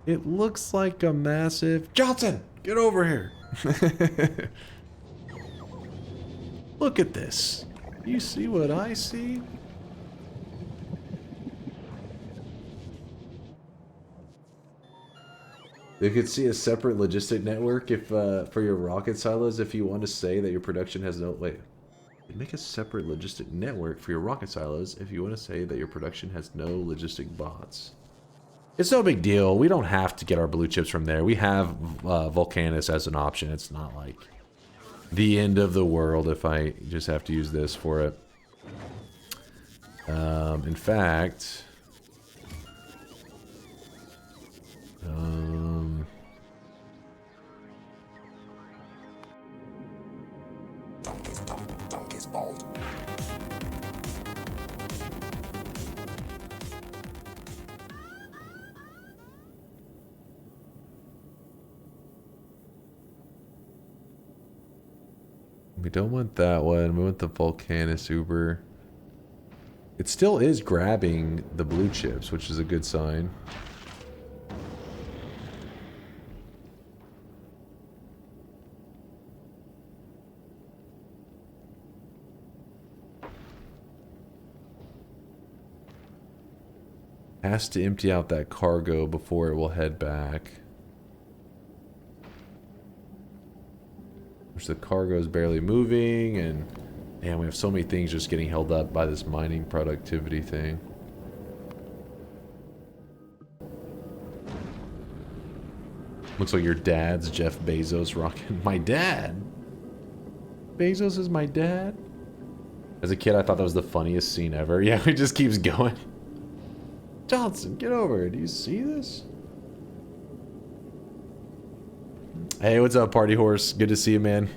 It looks like a massive... Johnson! Get over here! Look at this. You see what I see? You could see a separate logistic network if for your rocket silos if you want to say that your production has no... Wait. Make a separate logistic network for your rocket silos if you want to say that your production has no logistic bots. It's no big deal. We don't have to get our blue chips from there. We have Volcanus as an option. It's not like the end of the world if I just have to use this for it. In fact... we don't want that one. We want the Volcanus Uber. It still is grabbing the blue chips, which is a good sign. Has to empty out that cargo before it will head back. Which the cargo is barely moving, and man, we have so many things just getting held up by this mining productivity thing. Looks like your dad's Jeff Bezos rocking. My dad? Bezos is my dad? As a kid, I thought that was the funniest scene ever. Yeah, it just keeps going. Johnson, get over here. Do you see this? Hey, what's up, Party Horse? Good to see you, man.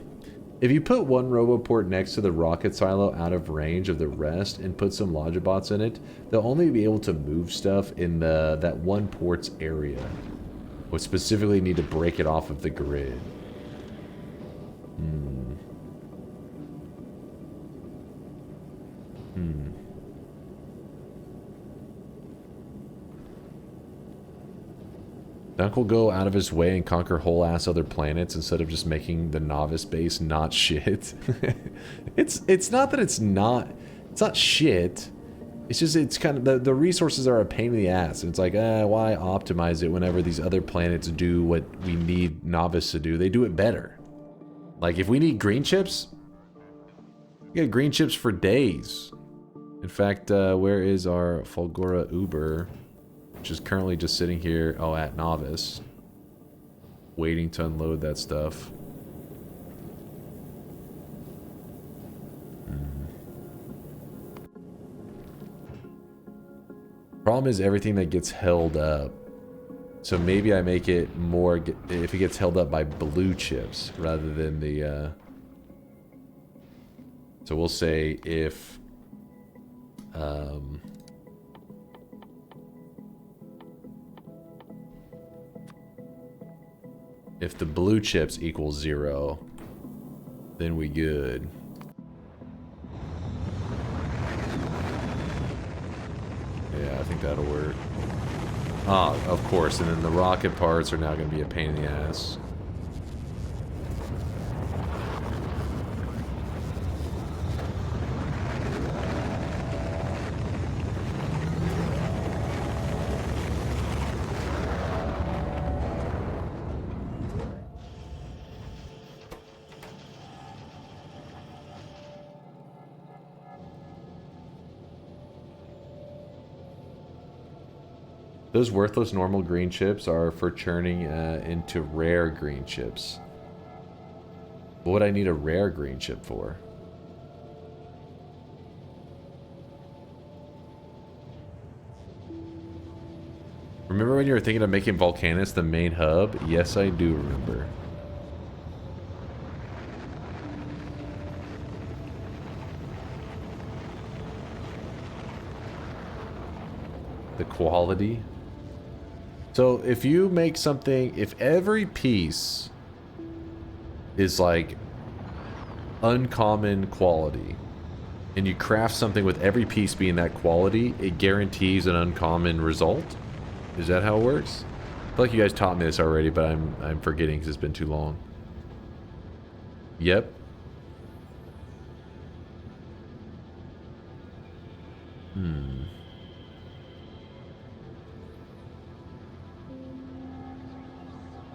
If you put one Roboport next to the rocket silo out of range of the rest and put some Logibots in it, they'll only be able to move stuff in that one port's area. We'll specifically need to break it off of the grid. Dunk will go out of his way and conquer whole-ass other planets instead of just making the novice base not shit. It's not that it's not shit. It's just, it's kind of, the resources are a pain in the ass. And it's like, why optimize it whenever these other planets do what we need novice to do? They do it better. Like, if we need green chips, we get green chips for days. In fact, where is our Fulgora Uber? Which is currently just sitting here, at Novice. waiting to unload that stuff. Problem is everything that gets held up. So maybe I make it more if it gets held up by blue chips rather than the so we'll say if the blue chips equals 0, then we good. Yeah, I think that'll work. Ah, of course, and then the rocket parts are now going to be a pain in the ass. Those worthless normal green chips are for churning into rare green chips. What would I need a rare green chip for? Remember when you were thinking of making Volcanus the main hub? Yes, I do remember. The quality. So if you make something, if every piece is like uncommon quality, and you craft something with every piece being that quality, it guarantees an uncommon result. Is that how it works? I feel like you guys taught me this already, but I'm forgetting because it's been too long. Yep.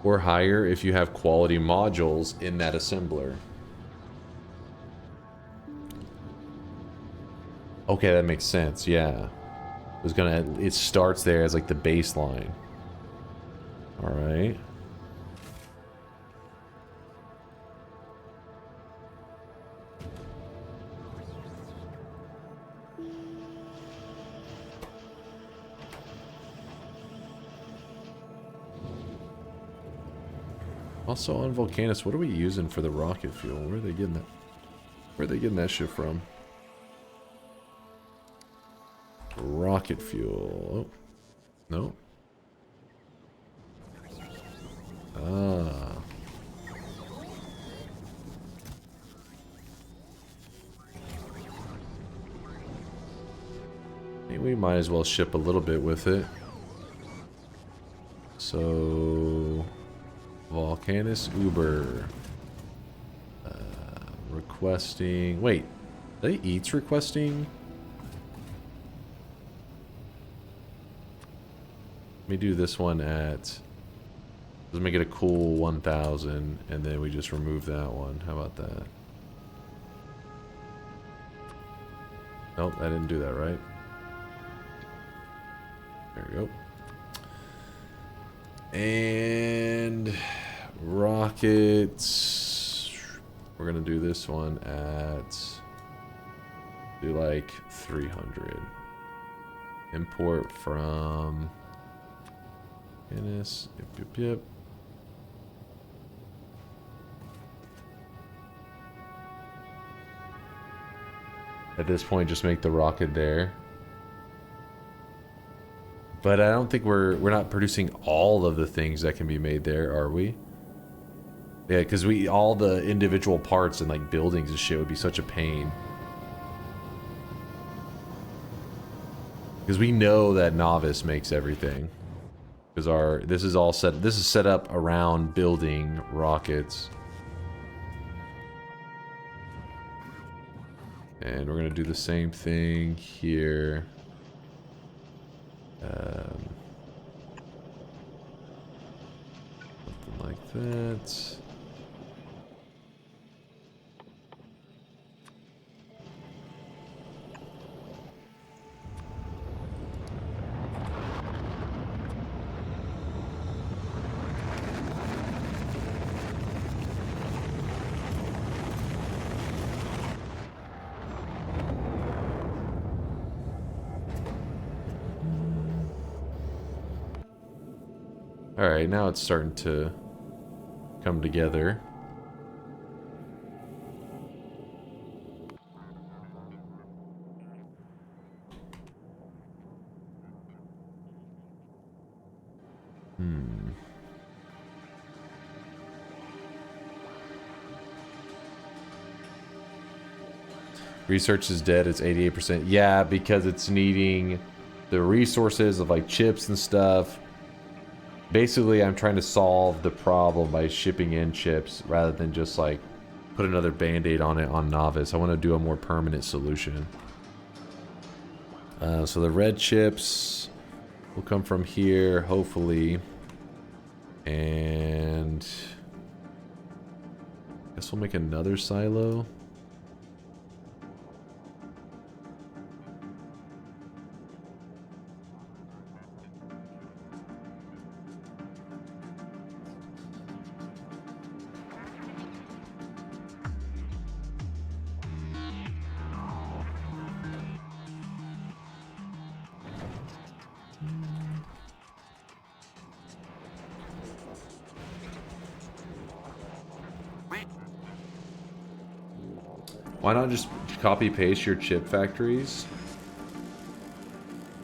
Or higher if you have quality modules in that assembler. Okay, that makes sense. Yeah. It starts there as like the baseline. All right. Also on Volcanus, what are we using for the rocket fuel? Where are they getting that? Where are they getting that shit from? Rocket fuel. Oh. No. Ah. I think we might as well ship a little bit with it. So... Volcanus Uber. Requesting... Wait. Are they eats requesting? Let me do this one at... Let's make it a cool 1,000, and then we just remove that one. How about that? Nope, I didn't do that right. There we go. And rockets, we're gonna do this one at, do like 300. Import from Guinness. Yep. At this point, just make the rocket there. But I don't think we're not producing all of the things that can be made there, are we? Yeah, because all the individual parts and like buildings and shit would be such a pain. Because we know that Novice makes everything. Because this is set up around building rockets. And we're gonna do the same thing here. Something like that. Alright, now it's starting to come together. Research is dead, it's 88%. Yeah, because it's needing the resources of like chips and stuff. Basically, I'm trying to solve the problem by shipping in chips rather than just like put another band-aid on it on Novice. I want to do a more permanent solution. So the red chips will come from here, hopefully. And I guess we'll make another silo. Why not just copy paste your chip factories?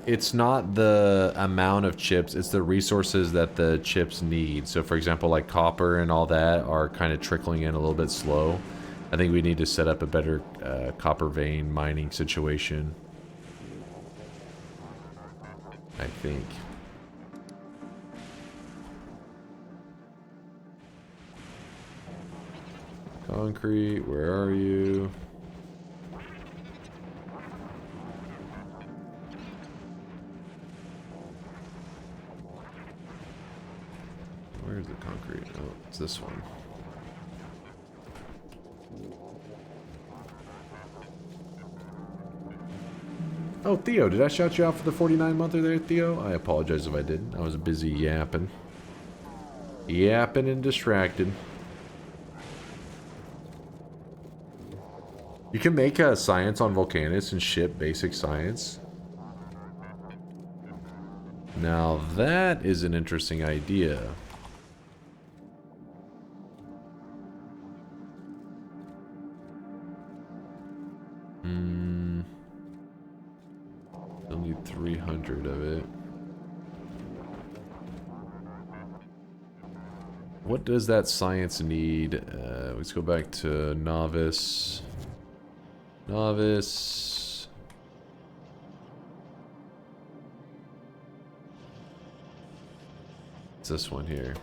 It's not the amount of chips, it's the resources that the chips need. So for example, like copper and all that are kind of trickling in a little bit slow. I think we need to set up a better copper vein mining situation. I think. Concrete, where are you? Where's the concrete? Oh, it's this one. Oh, Theo, did I shout you out for the 49-monther there, Theo? I apologize if I didn't. I was busy yapping. Yapping and distracted. You can make a science on Volcanus and ship basic science. Now that is an interesting idea. Still need 300 of it. What does that science need? Let's go back to novice. Novice. It's this one here.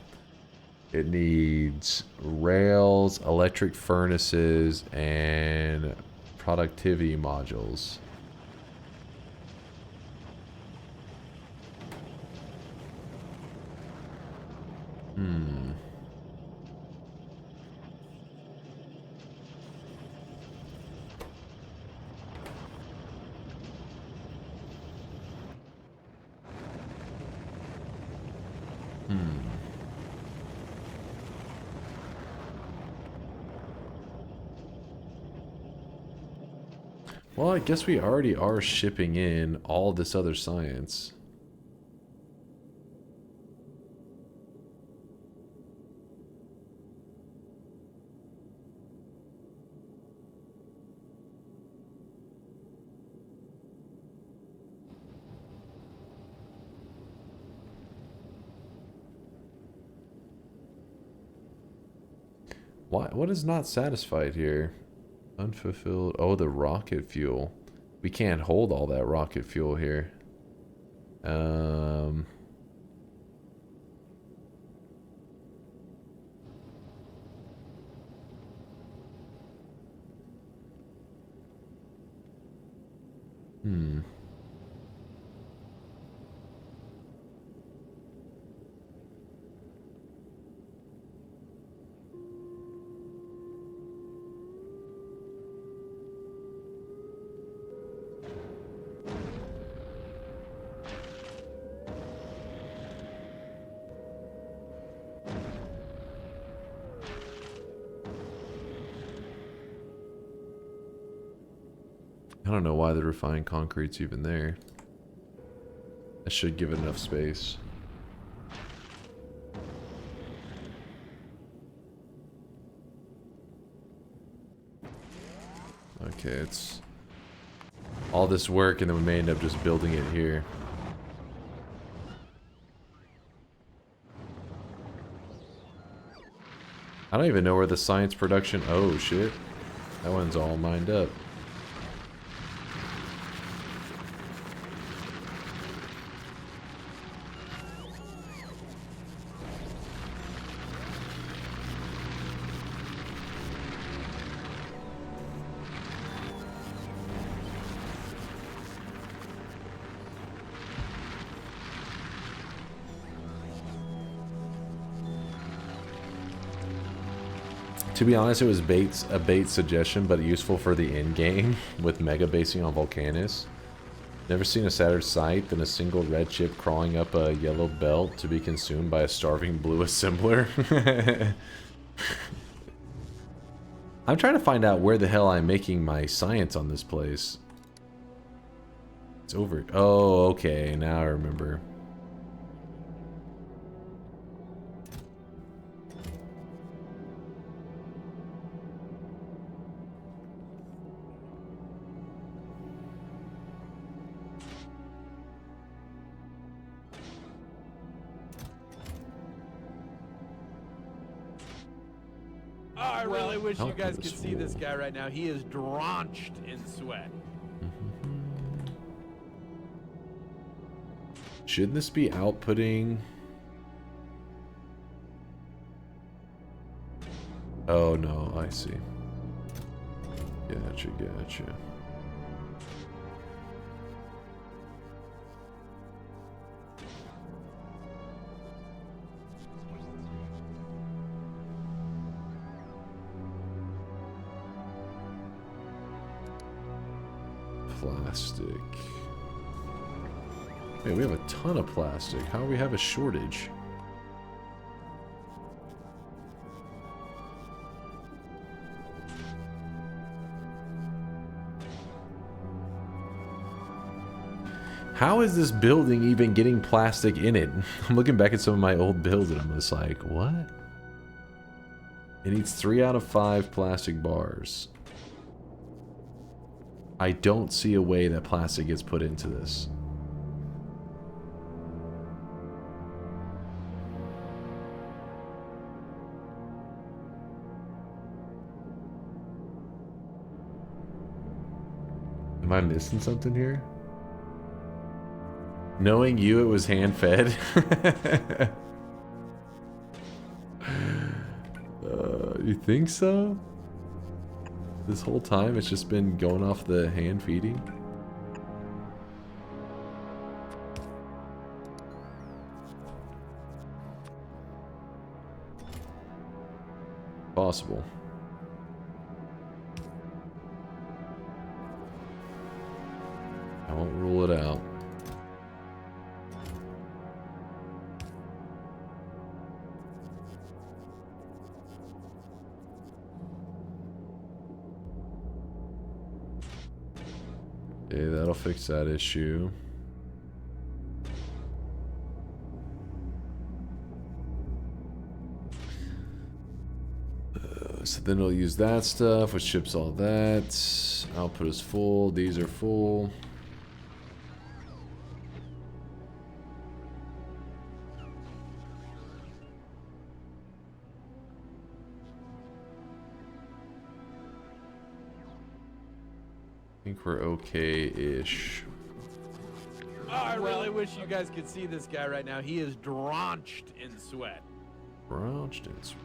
It needs rails, electric furnaces, and productivity modules. Well, I guess we already are shipping in all this other science. What is not satisfied here? Unfulfilled. Oh, the rocket fuel. We can't hold all that rocket fuel here. I don't know why the refined concrete's even there. I should give it enough space. Okay, it's all this work and then we may end up just building it here. I don't even know where the science production... Oh, shit. That one's all lined up. To be honest, it was a bait suggestion, but useful for the end game with mega basing on Volcanus. Never seen a sadder sight than a single red chip crawling up a yellow belt to be consumed by a starving blue assembler. I'm trying to find out where the hell I'm making my science on this place. It's over. Oh, okay. Now I remember. I really wish you Help guys this could see this fool. guy right now. He is drenched in sweat. Shouldn't this be outputting? Oh no, I see. Gotcha, gotcha. Plastic. Hey, we have a ton of plastic. How do we have a shortage? How is this building even getting plastic in it? I'm looking back at some of my old builds and I'm just like, what? It needs 3 out of 5 plastic bars. I don't see a way that plastic gets put into this. Am I missing something here? Knowing you, it was hand-fed. You think so? This whole time it's just been going off the hand feeding? Possible. I won't rule it out. Okay, that'll fix that issue. So then it'll use that stuff, which ships all that. Output is full. These are full. I think we're okay-ish. I really wish you guys could see this guy right now. He is drenched in sweat. Drenched in sweat.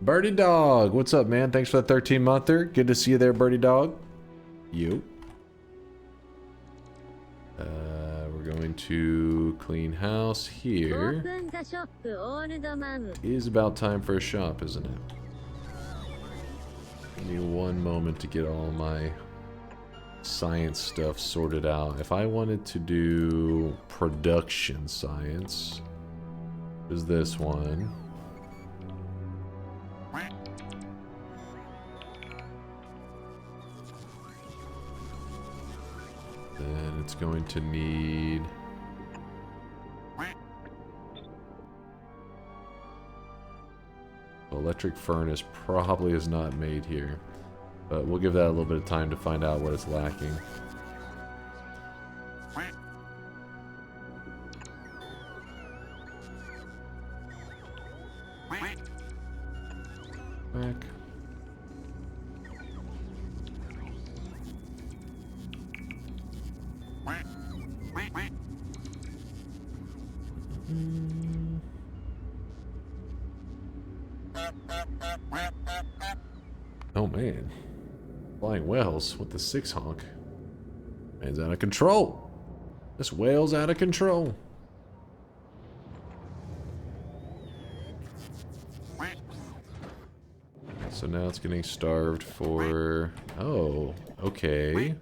Birdie Dog, what's up, man? Thanks for the 13-monther. Good to see you there, Birdie Dog. You. We're going to clean house here. It is about time for a shop, isn't it? Give me one moment to get all my science stuff sorted out. If I wanted to do production science, is this one. Then it's going to need electric furnace probably is not made here. But we'll give that a little bit of time to find out what it's lacking. Back. Oh man. Flying whales with the 6 honk. Man's out of control. This whale's out of control. So now it's getting starved for... Oh, okay.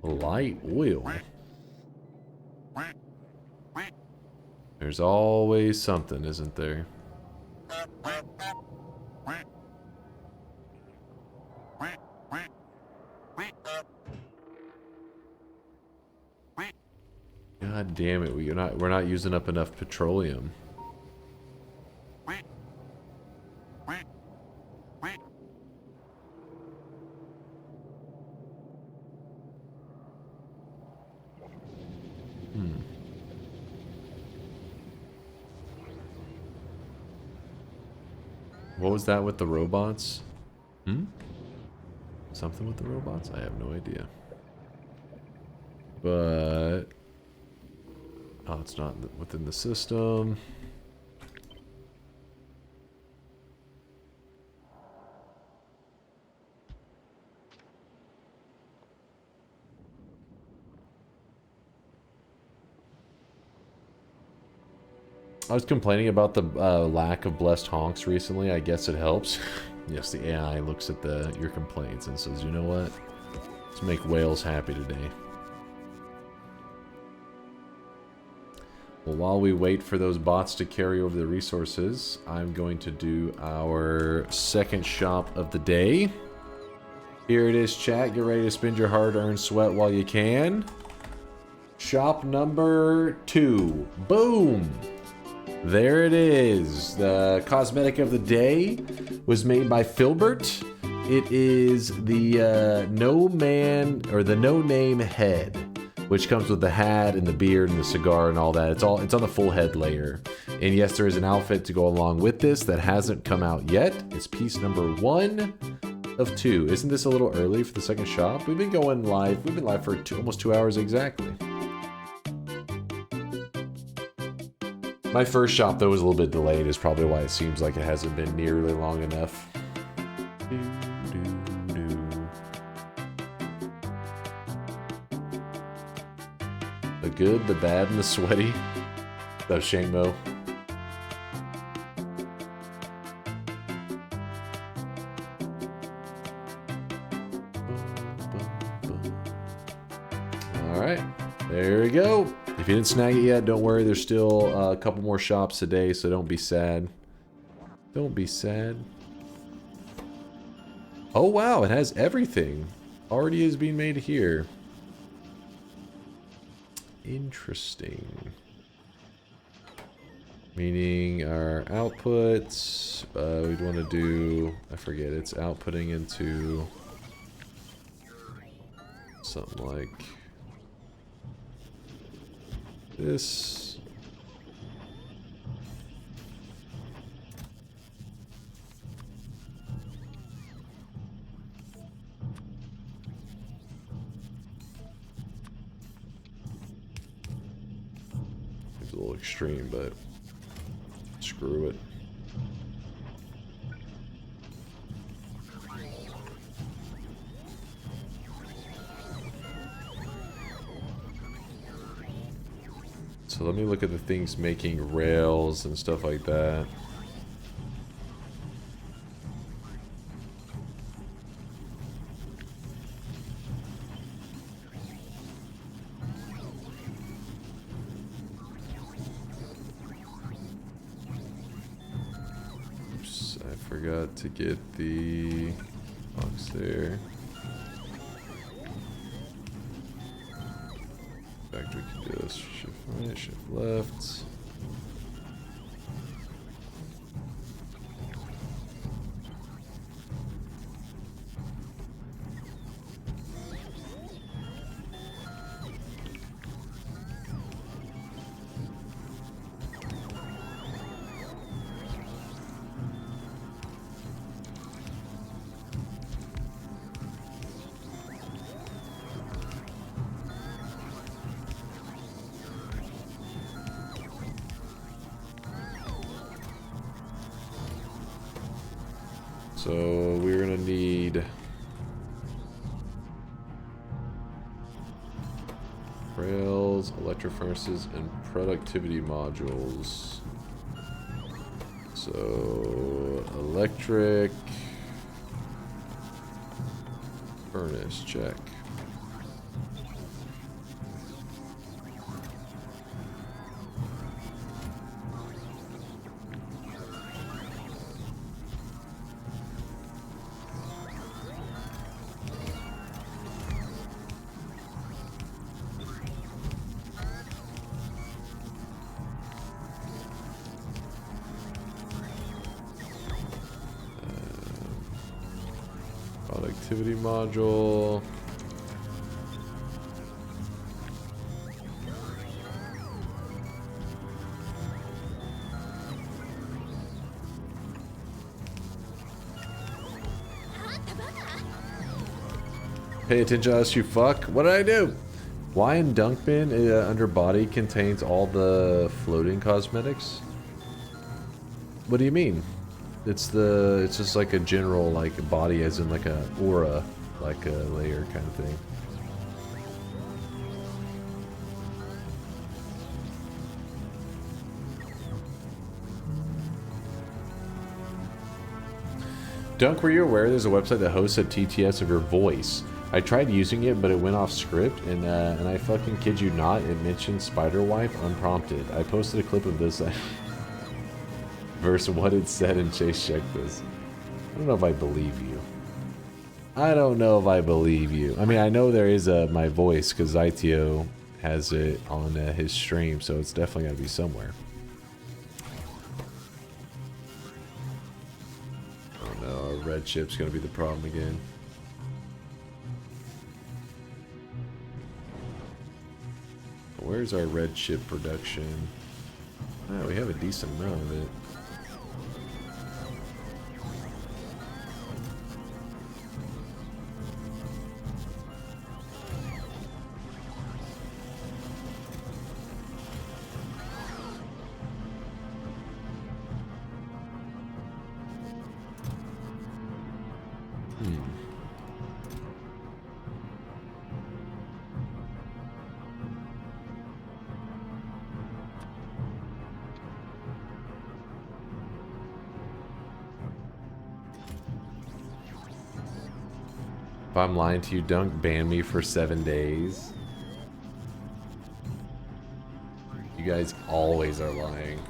Light oil. There's always something, isn't there? God damn it, we're not using up enough petroleum. What was that with the robots? Something with the robots? I have no idea. But... oh, it's not within the system. I was complaining about the lack of blessed honks recently. I guess it helps. Yes, the AI looks at your complaints and says, you know what? Let's make whales happy today. Well, while we wait for those bots to carry over the resources, I'm going to do our second shop of the day. Here it is, chat. Get ready to spend your hard-earned sweat while you can. Shop number 2. Boom! There it is. The cosmetic of the day was made by Filbert. It is the No Name head, which comes with the hat and the beard and the cigar and all that. It's on the full head layer. And yes, there is an outfit to go along with this that hasn't come out yet. It's piece number 1 of 2. Isn't this a little early for the second shop? We've been going live. We've been live for almost 2 hours exactly. My first shop, though, was a little bit delayed, is probably why it seems like it hasn't been nearly long enough. The good, the bad, and the sweaty. That was Shane Mo. Alright, there we go. If you didn't snag it yet, don't worry. There's still a couple more shops today, so don't be sad. Don't be sad. Oh wow, it has everything. Already is being made here. Interesting. Meaning our outputs, we'd want to do, I forget, it's outputting into something like this. It's a little extreme, but screw it. So let me look at the things making rails and stuff like that. Oops, I forgot to get the box there. In fact, we can do this. Shift right, shift left. So we're gonna need rails, electric furnaces, and productivity modules. So electric furnace, check. Productivity module. Pay attention to us, you fuck. What did I do? Why in Dunk Bin under body contains all the floating cosmetics? What do you mean? It's just like a general like body as in like a aura, like a layer kind of thing. Dunk, were you aware there's a website that hosts a TTS of your voice? I tried using it, but it went off script, and I fucking kid you not, it mentioned Spider Wife unprompted. I posted a clip of this versus what it said, and Chase checked this. I don't know if I believe you. I don't know if I believe you. I mean, I know there is my voice, because ITO has it on his stream, so it's definitely got to be somewhere. Oh no, our red chip's going to be the problem again. Where's our red chip production? Oh, we have a decent amount of it. If I'm lying to you, Dunk, ban me for 7 days. You guys always are lying.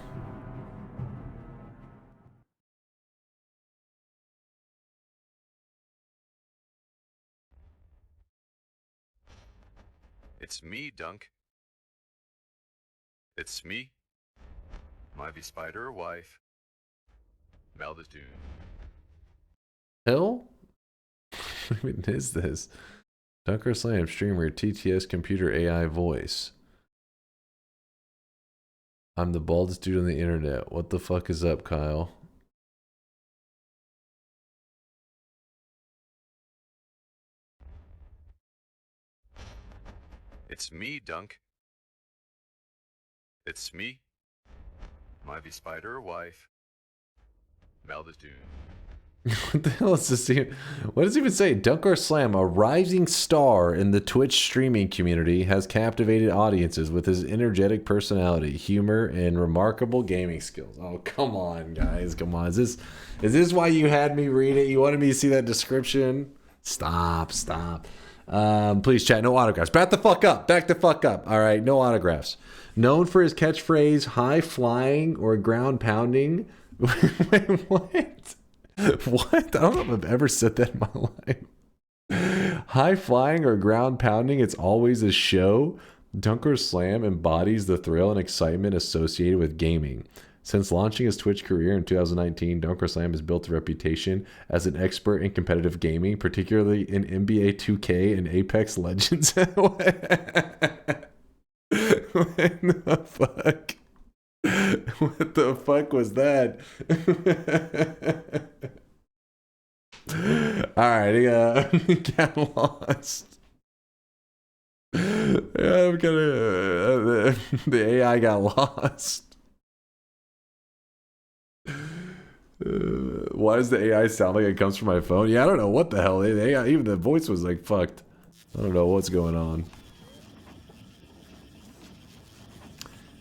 It's me, Dunk. It's me. Ivy Spider wife. Melda's Dune. Hell? What even is this? DunkOrSlam streamer, TTS computer AI voice. I'm the baldest dude on the internet. What the fuck is up, Kyle? It's me, Dunk. It's me. Ivy Spider wife. Melda's Dune. What the hell is this even? What does it even say? DunkOrSlam, a rising star in the Twitch streaming community, has captivated audiences with his energetic personality, humor, and remarkable gaming skills. Oh, come on, guys. Come on. Is this why you had me read it? You wanted me to see that description? Stop. Please chat. No autographs. Back the fuck up. Back the fuck up. All right. No autographs. Known for his catchphrase, high flying or ground pounding. Wait, what? What? I don't know if I've ever said that in my life. High flying or ground pounding, it's always a show. DunkOrSlam embodies the thrill and excitement associated with gaming. Since launching his Twitch career in 2019, DunkOrSlam has built a reputation as an expert in competitive gaming, particularly in NBA 2K and Apex Legends. What the fuck? What the fuck was that? Alright, got lost. Yeah, I'm gonna. The AI got lost. Why does the AI sound like it comes from my phone? Yeah, I don't know what the hell. The AI, even the voice was like fucked. I don't know what's going on.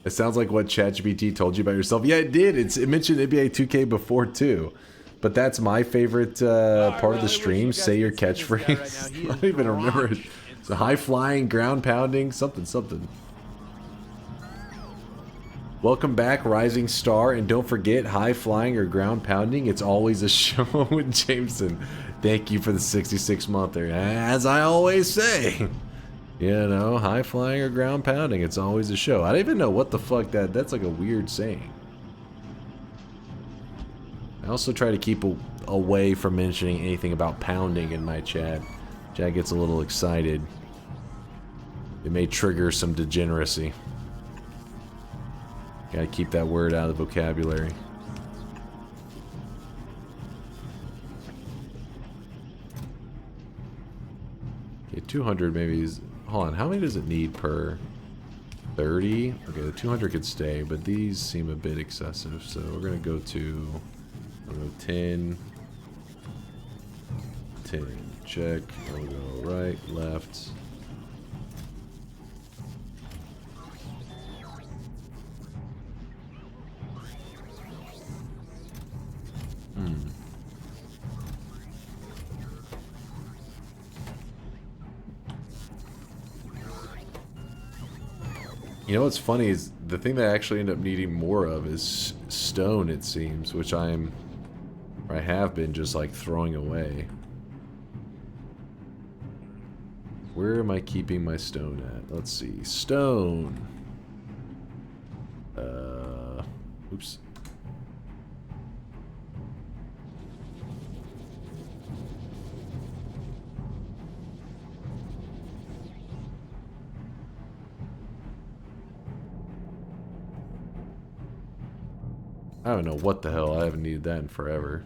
It sounds like what ChatGPT told you about yourself. Yeah, it did. It mentioned NBA 2K before too. But that's my favorite part of the stream. Say your catchphrase. I don't even remember it. It's a high flying, ground pounding, something. Welcome back, Rising Star, and don't forget, high flying or ground pounding, it's always a show with Jameson. Thank you for the 66-monther. As I always say, you know, high flying or ground pounding, it's always a show. I don't even know what the fuck that's like a weird saying. I also try to keep away from mentioning anything about pounding in my chat. Chat gets a little excited. It may trigger some degeneracy. Gotta keep that word out of the vocabulary. Okay, 200 maybe is... Hold on, how many does it need per 30? Okay, the 200 could stay, but these seem a bit excessive, so we're gonna go to... I'll go 10. 10. Check. I'll go right, left. You know what's funny is the thing that I actually end up needing more of is stone, it seems, which I have been just like throwing away. Where am I keeping my stone at? Let's see. Stone. Oops. I don't know what the hell. I haven't needed that in forever.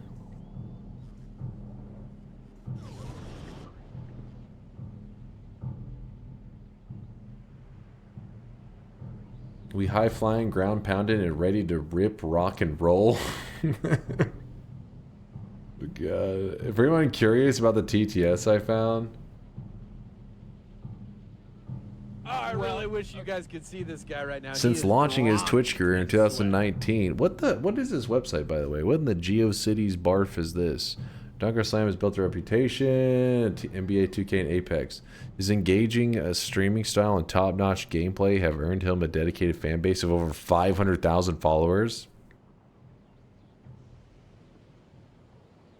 We high flying, ground pounded, and ready to rip, rock, and roll. God. If anyone curious about the TTS I found, I really wish you guys could see this guy right now. since launching his Twitch career in 2019, what is this website, by the way? What in the GeoCities barf is this? DunkOrSlam has built a reputation. NBA 2K and Apex. His engaging streaming style and top-notch gameplay have earned him a dedicated fan base of over 500,000 followers.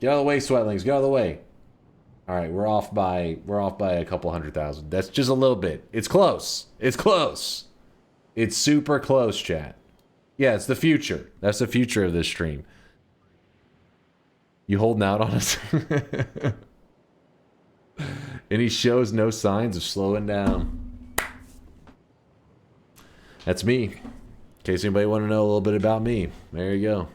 Get out of the way, Sweatlings. Get out of the way. All right, we're off by a couple 100,000. That's just a little bit. It's close. It's close. It's super close, chat. Yeah, it's the future. That's the future of this stream. You holding out on us? And he shows no signs of slowing down. That's me. In case anybody want to know a little bit about me. There you go.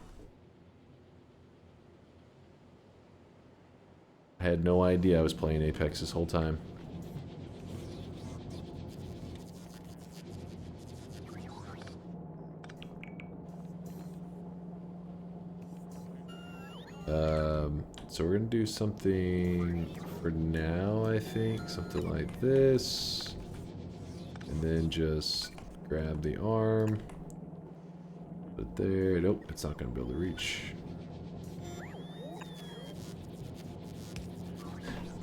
I had no idea I was playing Apex this whole time. So we're gonna do something for now, I think. Something like this. And then just grab the arm. Put it there. Nope, it's not gonna be able to reach.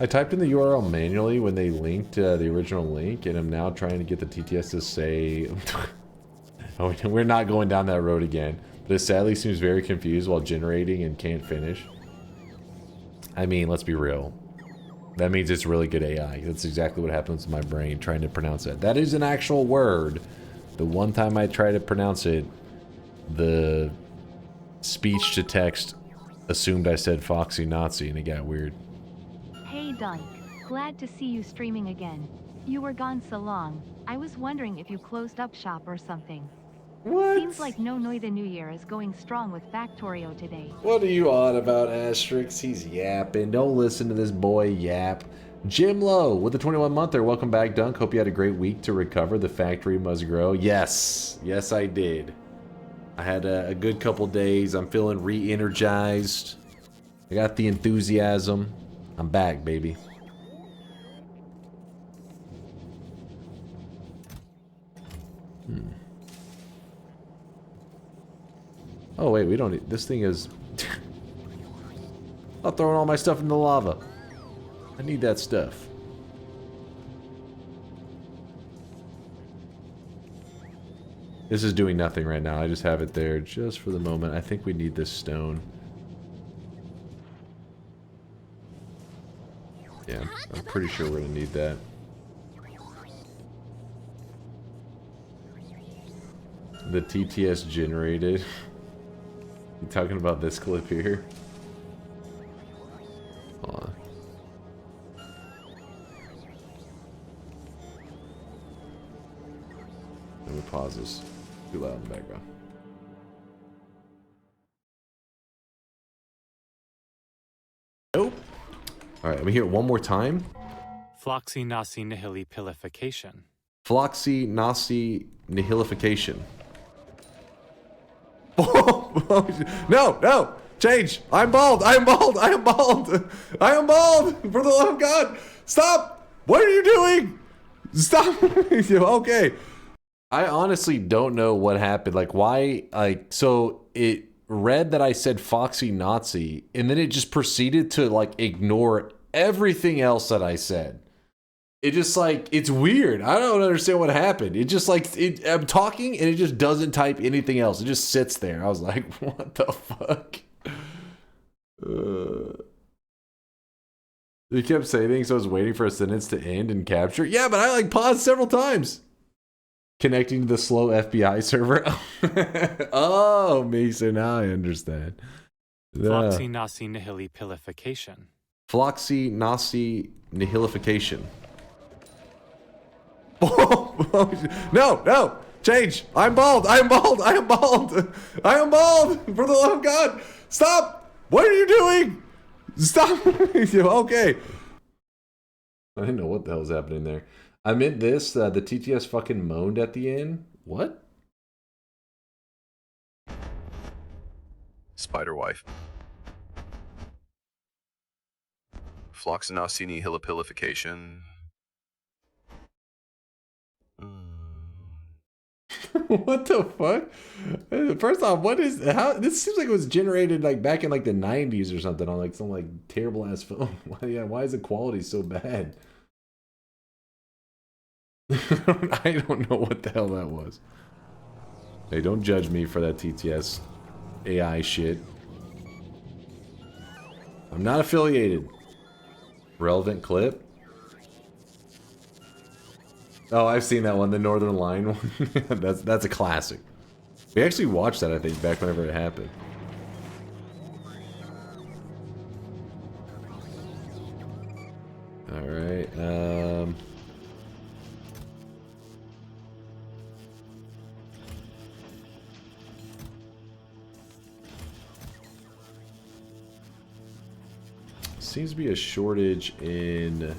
I typed in the URL manually when they linked the original link, and I'm now trying to get the TTS to say... Oh, we're not going down that road again. But it sadly seems very confused while generating and can't finish. I mean, let's be real. That means it's really good AI. That's exactly what happens in my brain trying to pronounce it. That is an actual word. The one time I tried to pronounce it, the speech to text assumed I said Foxy Nazi, and it got weird. Hey Dunk, glad to see you streaming again. You were gone so long, I was wondering if you closed up shop or something. What? Seems like No Noida New Year is going strong with Factorio today. What are you on about, Asterix? He's yapping. Don't listen to this boy yap. Jim Lowe with the 21-monther. Welcome back, Dunk. Hope you had a great week to recover. The factory must grow. Yes. Yes, I did. I had a good couple days. I'm feeling re-energized. I got the enthusiasm. I'm back, baby. Oh wait, we don't need, this thing is I'm throwing all my stuff in the lava. I need that stuff. This is doing nothing right now. I just have it there just for the moment. I think we need this stone. Yeah, I'm pretty sure we're gonna need that. The TTS generated. You talking about this clip here? Hold on. Let me pause this. Too loud in the background. Nope. Alright, let me hear it one more time. Floxy nasi nihili pilification. Floxy nasi nihilification. No, no! Change! I'm bald! I'm bald! I am bald! I am bald! For the love of God! Stop! What are you doing? Stop! Okay. I honestly don't know what happened. Like, why? Like, so it read that I said Foxy Nazi, and then it just proceeded to, like, ignore everything else that I said. It just, like, it's weird. I don't understand what happened. It just, like, I'm talking, and it just doesn't type anything else. It just sits there. I was like, what the fuck? He kept saying things, so I was waiting for a sentence to end and capture. Yeah, but I, like, paused several times. Connecting to the slow FBI server. Oh, me, so now I understand. Floxy nasi nihili pilification. Floxy nasi nihilification. No, no! Change! I'm bald! I'm bald! I am bald! I am bald! For the love of God! Stop! What are you doing? Stop! Okay. I didn't know what the hell's happening there. I meant this, the TTS fucking moaned at the end. What? Spider wife. Floxinocini hilipilification. What the fuck? First off, what is how? This seems like it was generated like back in like the 90s or something on like some like terrible ass film. Why is the quality so bad? I don't know what the hell that was. Hey, don't judge me for that TTS AI shit. I'm not affiliated. Relevant clip? Oh, I've seen that one, the Northern Line one. that's a classic. We actually watched that, I think, back whenever it happened. Alright, seems to be a shortage in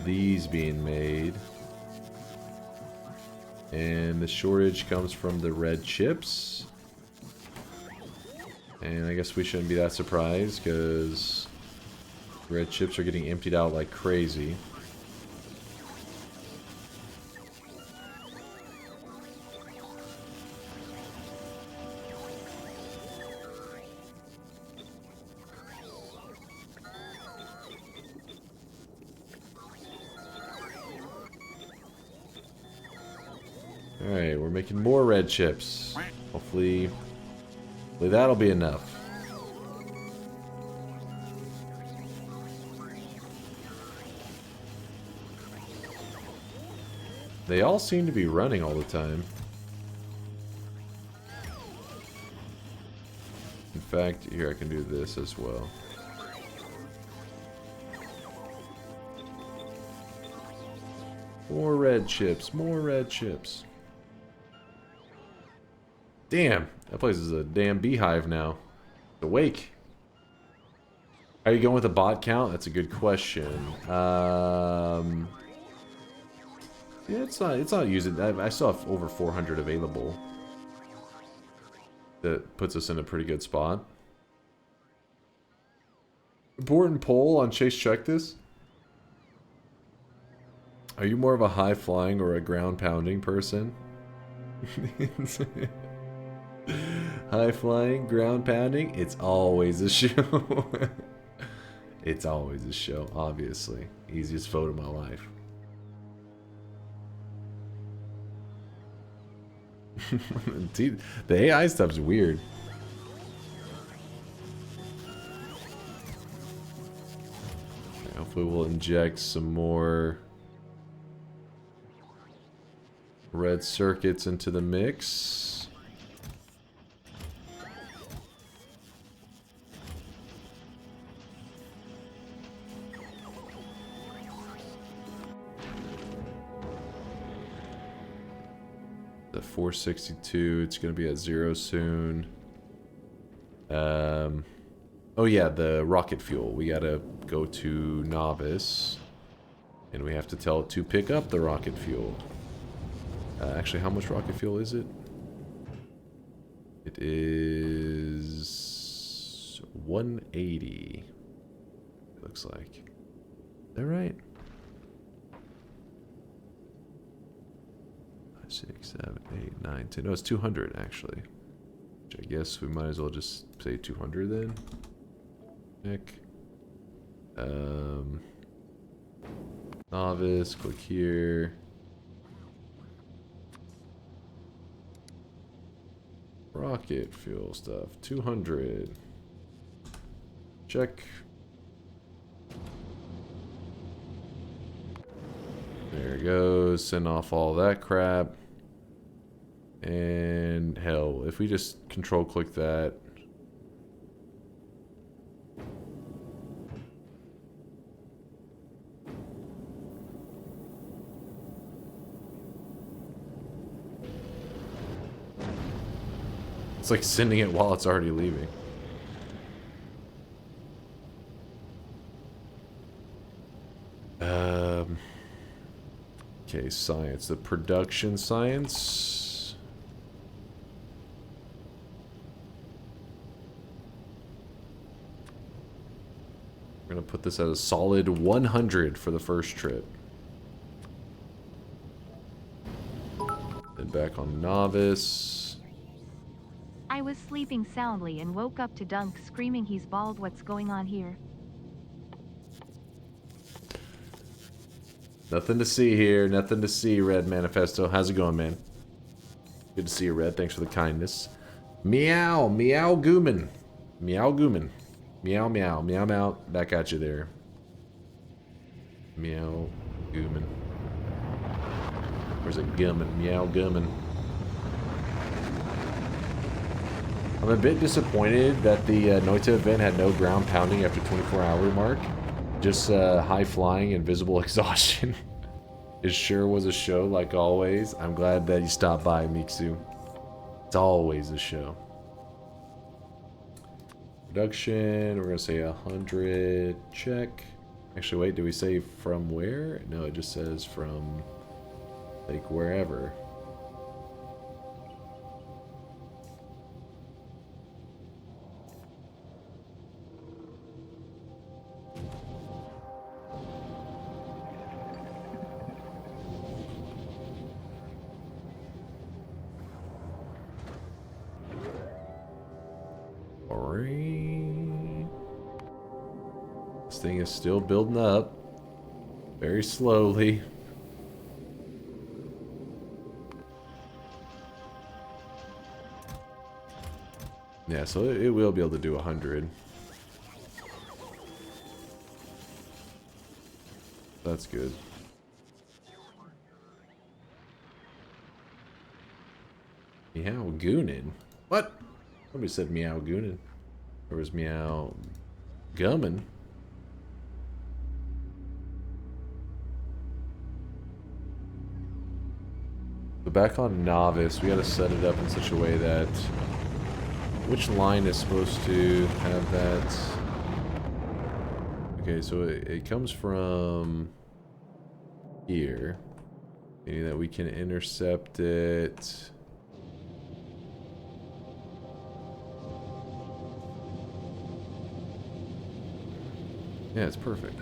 these being made. And the shortage comes from the red chips. And I guess we shouldn't be that surprised because red chips are getting emptied out like crazy. Alright, we're making more red chips. Hopefully that'll be enough. They all seem to be running all the time. In fact, here I can do this as well. More red chips, more red chips. Damn, that place is a damn beehive now. Awake. Are you going with a bot count? That's a good question. Yeah, it's not using. I still have over 400 available. That puts us in a pretty good spot. Important poll on Chase Check This. Are you more of a high flying or a ground pounding person? High flying, ground pounding, it's always a show. It's always a show, obviously. Easiest vote of my life. Dude, the AI stuff's weird. Hopefully we'll inject some more red circuits into the mix. The 462, it's going to be at 0 soon. Oh yeah, the rocket fuel. We gotta go to Novice. And we have to tell it to pick up the rocket fuel. Actually, how much rocket fuel is it? It is 180. It looks like. Is that right? 5, 6, 7, 8, 9, 10. No, it's 200 actually. Which I guess we might as well just say 200 then. Nick. Novice, click here. Rocket fuel stuff, 200. Check. There it goes, send off all that crap. And hell, if we just control click that. It's like sending it while it's already leaving. Okay, science. The production science. We're going to put this at a solid 100 for the first trip. Then back on Novice. I was sleeping soundly and woke up to Dunk screaming he's bald. What's going on here? Nothing to see here. Nothing to see, Red Manifesto. How's it going, man? Good to see you, Red. Thanks for the kindness. Meow. Meow Gooman. Meow Gooman. Meow meow. Meow meow. Back at you there. Meow Gooman. Where's it Gummin? Meow Gummin. I'm a bit disappointed that the Noita event had no ground pounding after 24-hour mark. Just high flying and visible exhaustion. It sure was a show like always. I'm glad that you stopped by, Miksu. It's always a show. Production, we're gonna say 100. Check. Actually, wait, do we say from where? No, it just says from like wherever. This thing is still building up very slowly. Yeah, so it will be able to do 100. That's good. Meow Goonin? What? Somebody said Meow Goonin. Or was Meow Gummin? So back on Novice, we gotta set it up in such a way that which line is supposed to have that? Okay, so it comes from here, meaning that we can intercept it Yeah, it's perfect.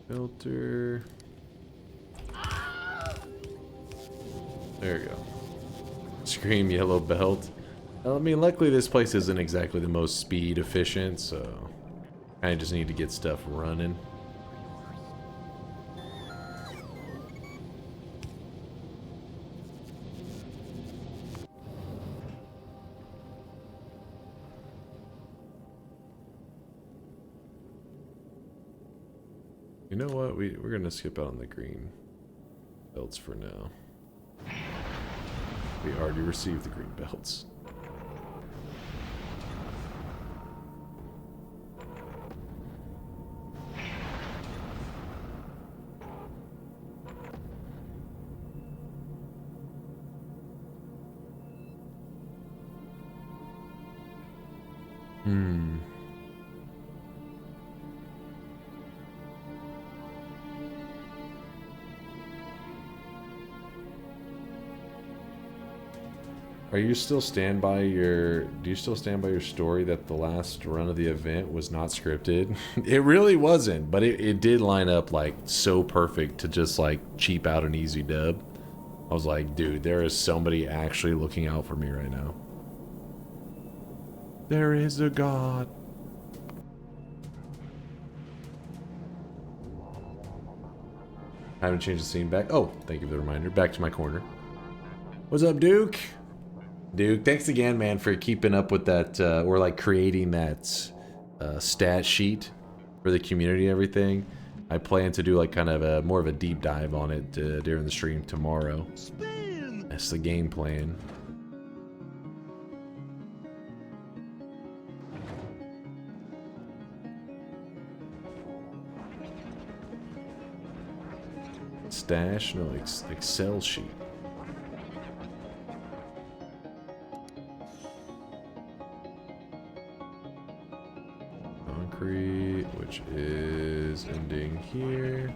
Filter. There you go. Scream yellow belt. Well, I mean, luckily this place isn't exactly the most speed efficient, so I just need to get stuff running. You know what? We're gonna skip out on the green belts for now. We already received the green belts. Are you still stand by your... Do you still stand by your story that the last run of the event was not scripted? It really wasn't, but it did line up, like, so perfect to just, like, cheap out an easy dub. I was like, dude, there is somebody actually looking out for me right now. There is a God. I haven't changed the scene back. Oh, thank you for the reminder. Back to my corner. What's up, Duke? Duke, thanks again, man, for keeping up with that, or like creating that stat sheet for the community and everything. I plan to do like kind of a more of a deep dive on it during the stream tomorrow. Spin! That's the game plan. Stash? No, Excel sheet. Concrete, which is ending here.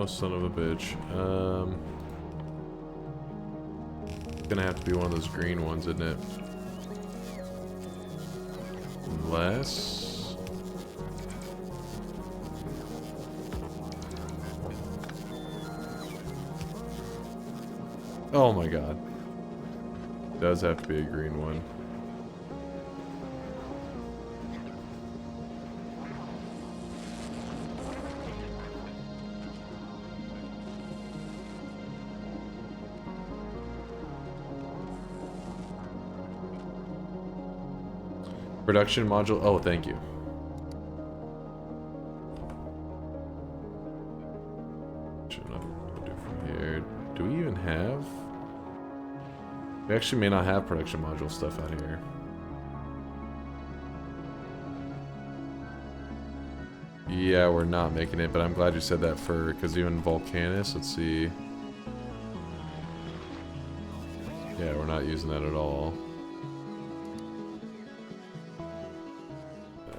son of a bitch. It's gonna have to be one of those green ones, isn't it? Unless... Oh my god. Does have to be a green one. Production module. Oh, thank you. Should not do from here. Do we even have? We actually may not have production module stuff out here. Yeah, we're not making it, but I'm glad you said that for, because even Volcanus, let's see. Yeah, we're not using that at all.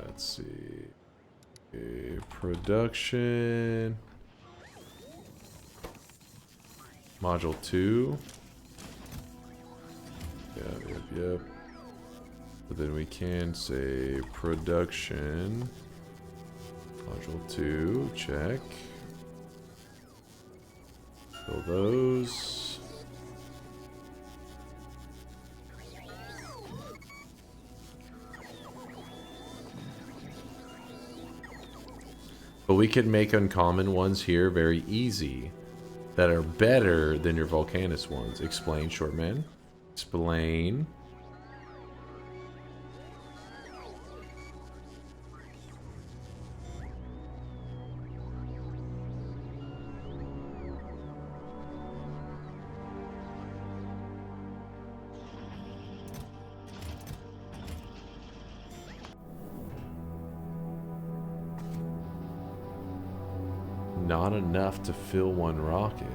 Let's see. Okay, production. Module 2. Yep. But then we can say production. Module 2, check. Fill those. But we can make uncommon ones here very easy that are better than your Volcanus ones. Explain, Shortman. Explain. Not enough to fill one rocket.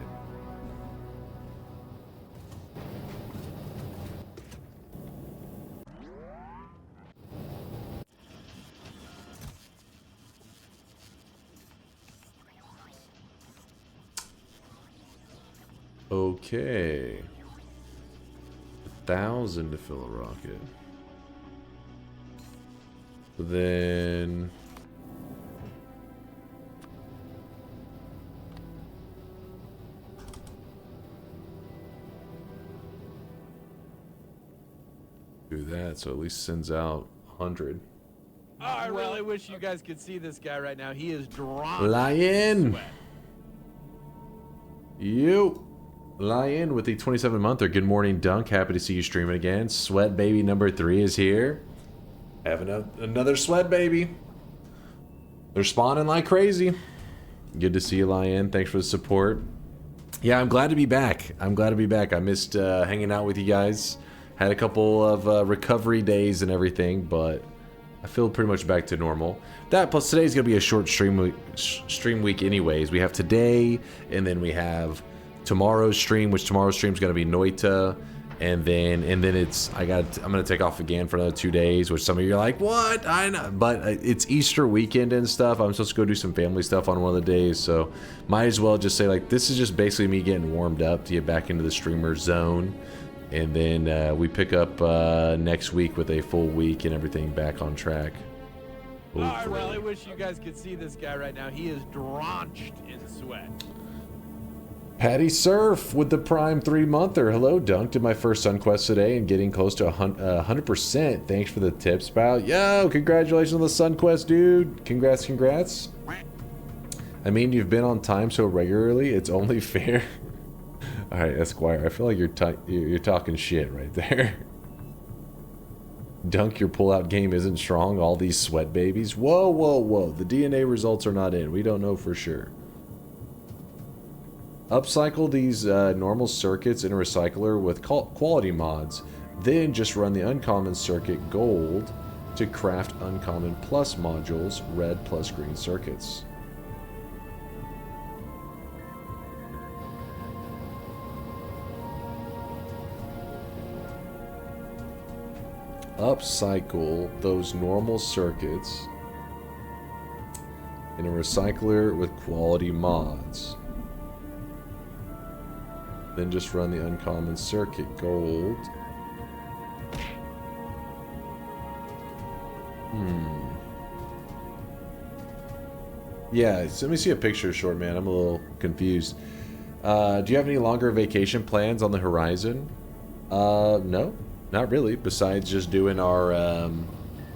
Okay. 1,000 to fill a rocket. Then... do that, so at least sends out 100. Oh, I really wish you guys could see this guy right now. He is drawn. Lion! You! Lion with the 27-monther. Good morning, Dunk. Happy to see you streaming again. Sweat Baby number 3 is here. Having another Sweat Baby. They're spawning like crazy. Good to see you, Lion. Thanks for the support. Yeah, I'm glad to be back. I missed hanging out with you guys. Had a couple of recovery days and everything, but I feel pretty much back to normal. That plus today's gonna be a short stream week anyways. We have today, and then we have tomorrow's stream, which tomorrow's stream is gonna be Noita, and then I'm gonna take off again for another 2 days, which some of you are like, what? I know, but it's Easter weekend and stuff. I'm supposed to go do some family stuff on one of the days, so might as well just say like this is just basically me getting warmed up to get back into the streamer zone. And then we pick up next week with a full week and everything back on track. Oh, I really wish you guys could see this guy right now. He is drenched in sweat. Patty Surf with the Prime 3-monther. Hello, Dunk. Did my first Sun Quest today and getting close to 100%. Thanks for the tips, pal. Yo, congratulations on the Sun Quest, dude. Congrats. I mean, you've been on time so regularly, it's only fair. Alright, Esquire, I feel like you're talking shit right there. Dunk, your pullout game isn't strong. All these Sweat Babies. Whoa. The DNA results are not in. We don't know for sure. Upcycle these normal circuits in a recycler with quality mods. Then just run the uncommon circuit gold to craft uncommon plus modules, red plus green circuits. Upcycle those normal circuits in a recycler with quality mods. Then just run the uncommon circuit gold. Yeah, let me see a picture, short man. I'm a little confused. Do you have any longer vacation plans on the horizon? No, not really. Besides just doing our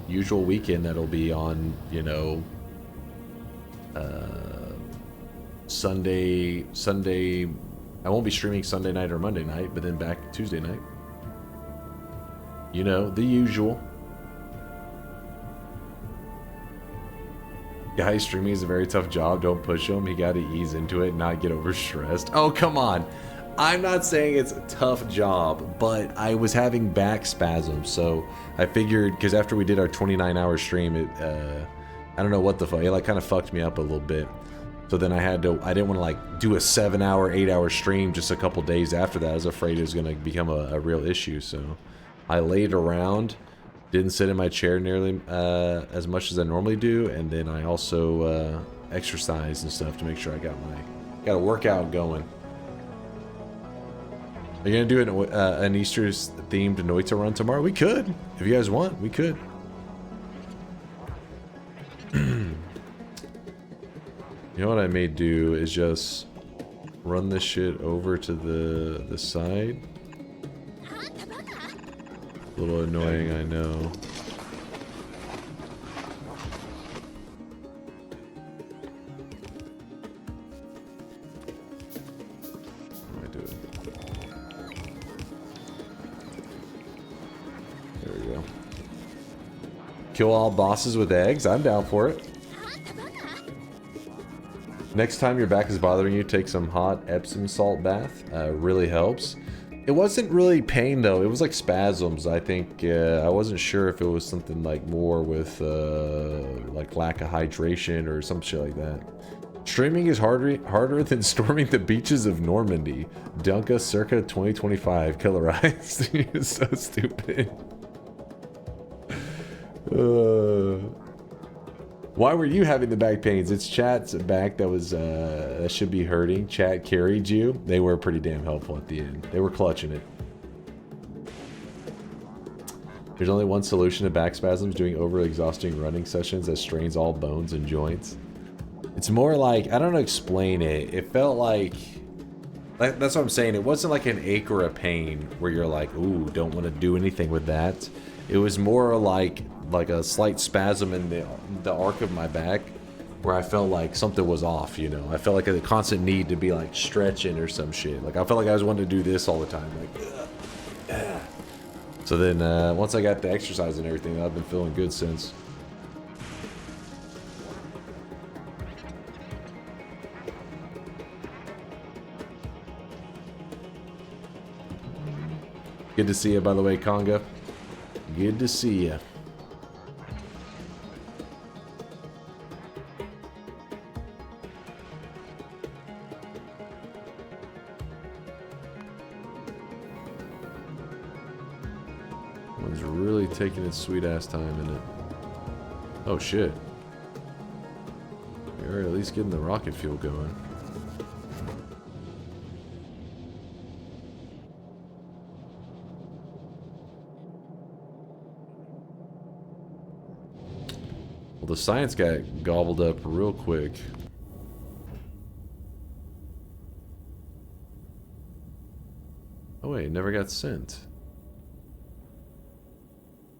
usual weekend that'll be on, you know, Sunday. I won't be streaming Sunday night or Monday night, but then back Tuesday night. You know, the usual. Guys, streaming is a very tough job. Don't push him. He got to ease into it and not get overstressed. Oh, come on. I'm not saying it's a tough job, but I was having back spasms, so I figured, because after we did our 29-hour stream, I don't know what the fuck, it like kind of fucked me up a little bit. So then I didn't want to like do a 7-hour, 8-hour stream just a couple days after that. I was afraid it was going to become a real issue, so I laid around. Didn't sit in my chair nearly as much as I normally do, and then I also exercised and stuff to make sure I got a workout going. Are you gonna do an Easter themed Noita run tomorrow? We could, if you guys want. We could. You know what I may do is just run this shit over to the side. A little annoying, I know. What am I doing? There we go. Kill all bosses with eggs? I'm down for it. Next time your back is bothering you, take some hot Epsom salt bath. Really helps. It wasn't really pain though, it was like spasms. I think I wasn't sure if it was something like more with like lack of hydration or some shit like that. Streaming is harder than storming the beaches of Normandy. Dunka circa 2025. Killer Eyes. You're so stupid. Why were you having the back pains? It's chat's back that was that should be hurting. Chat carried you. They were pretty damn helpful at the end. They were clutching it. There's only one solution to back spasms: doing over-exhausting running sessions that strains all bones and joints. It's more like, I don't know, explain it. It felt like that's what I'm saying. It wasn't like an ache or a pain where you're like, ooh, don't want to do anything with that. It was more like a slight spasm in the arc of my back where I felt like something was off, you know. I felt like a constant need to be like stretching or some shit. Like I felt like I was wanting to do this all the time. Like, so then once I got the exercise and everything, I've been feeling good since. Good to see you, by the way, Conga. Good to see you. One's really taking its sweet ass time in it. Oh shit. We're at least getting the rocket fuel going. Well, the science got gobbled up real quick. Oh wait, it never got sent.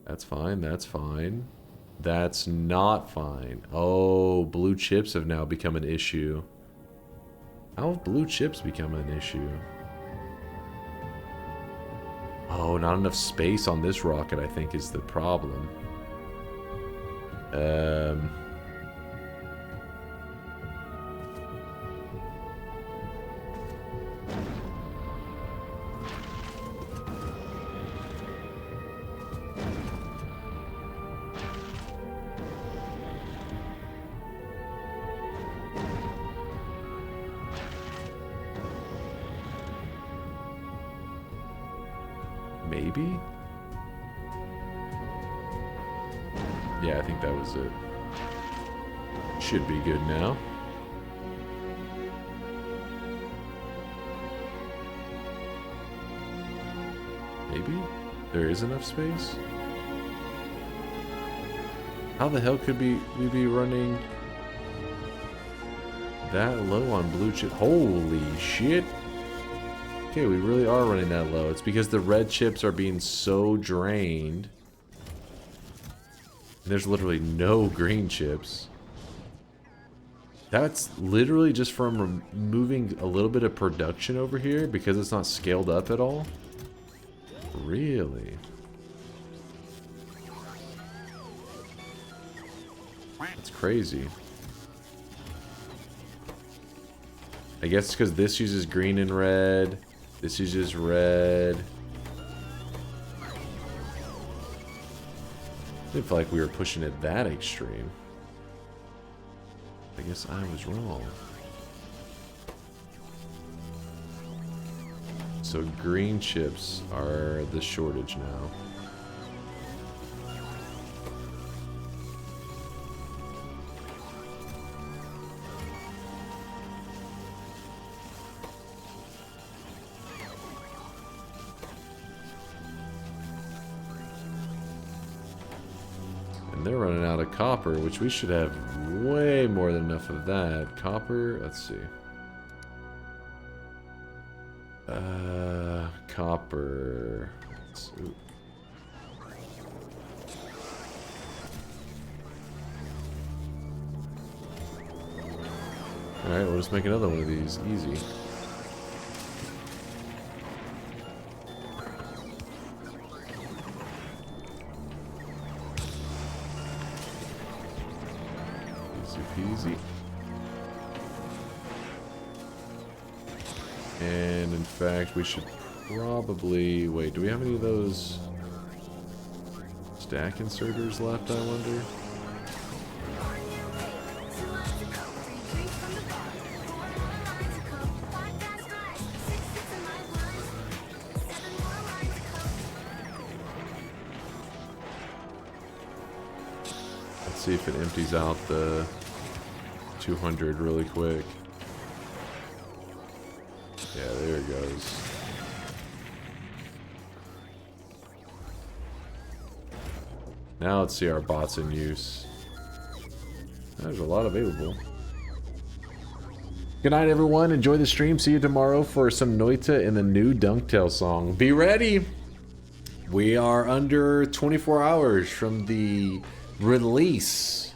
That's fine, that's fine. That's not fine. Oh, blue chips have now become an issue. How have blue chips become an issue? Oh, not enough space on this rocket, I think, is the problem. Maybe? Yeah, I think that was it. Should be good now. Maybe? There is enough space? How the hell could we be running that low on blue chip? Holy shit! Okay, we really are running that low. It's because the red chips are being so drained. And there's literally no green chips. That's literally just from removing a little bit of production over here because it's not scaled up at all? Really? That's crazy. I guess because this uses green and red. This uses red. I didn't feel like we were pushing it that extreme. I guess I was wrong. So green chips are the shortage now. And they're running out of copper, which we should have way more than enough of that. Copper, let's see. Copper. Alright, we'll just make another one of these. Easy. Easy peasy. And in fact, we should probably... Wait, do we have any of those stack inserters left, I wonder? Let's see if it empties out the 200 really quick. Yeah, there it goes. Now let's see our bots in use. There's a lot available. Good night, everyone. Enjoy the stream. See you tomorrow for some Noita in the new Dunktail song. Be ready! We are under 24 hours from the release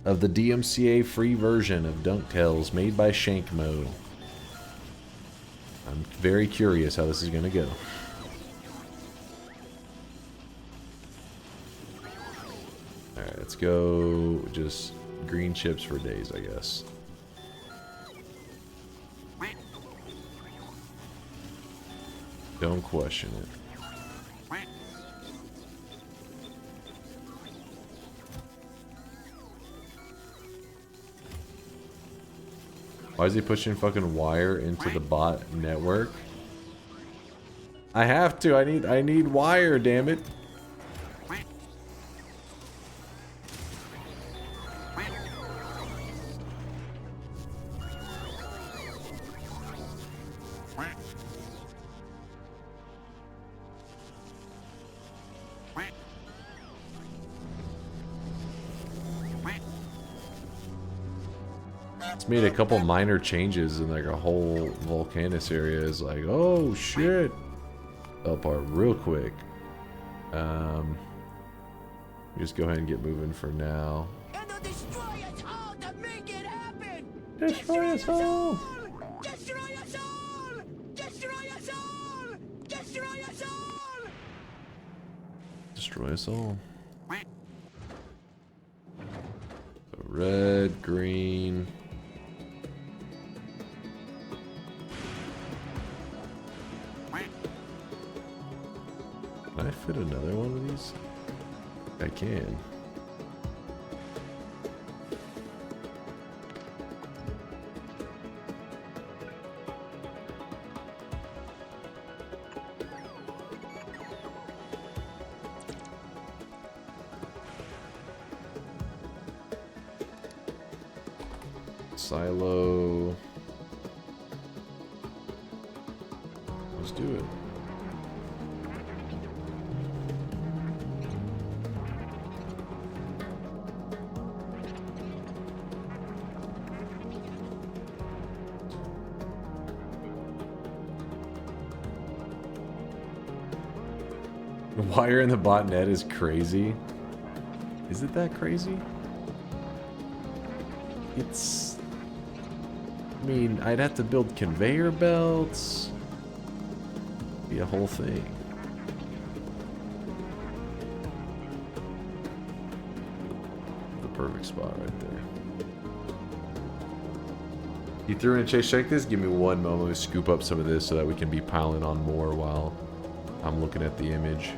of the DMCA free version of Dunktails made by Shankmo. I'm very curious how this is going to go. Alright, let's go just green chips for days, I guess. Don't question it. Why is he pushing fucking wire into the bot network? I have to. I need wire, damn it. It's made a couple minor changes in like a whole volcanoes area is like, oh shit. Fell apart real quick. Just go ahead and get moving for now. And they'll destroy us all to make it happen! Destroy us all! Destroy us all! Destroy us all! Destroy us all! Destroy us all. So red, green. Can I fit another one of these? I can. Silo. Let's do it. Wire in the botnet is crazy. Is it that crazy? It's... I mean, I'd have to build conveyor belts. Be a whole thing. The perfect spot right there. You threw in a chase, check this? Give me one moment to scoop up some of this so that we can be piling on more while I'm looking at the image.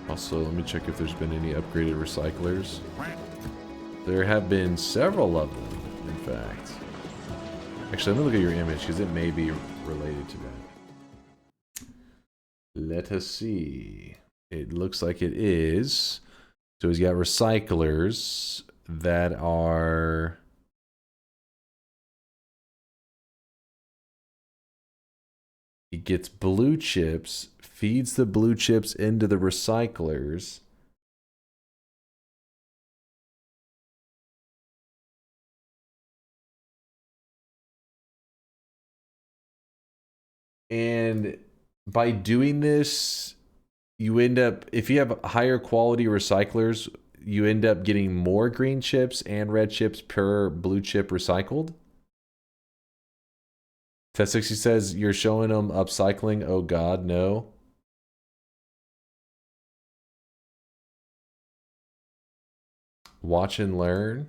Also, let me check if there's been any upgraded recyclers. There have been several of them, in fact. Actually, let me look at your image, because it may be related to that. Let us see. It looks like it is. So he's got recyclers that are... He gets blue chips, feeds the blue chips into the recyclers. And by doing this, you end up, if you have higher quality recyclers, you end up getting more green chips and red chips per blue chip recycled. Test60 says, you're showing them upcycling. Oh God, no. Watch and learn.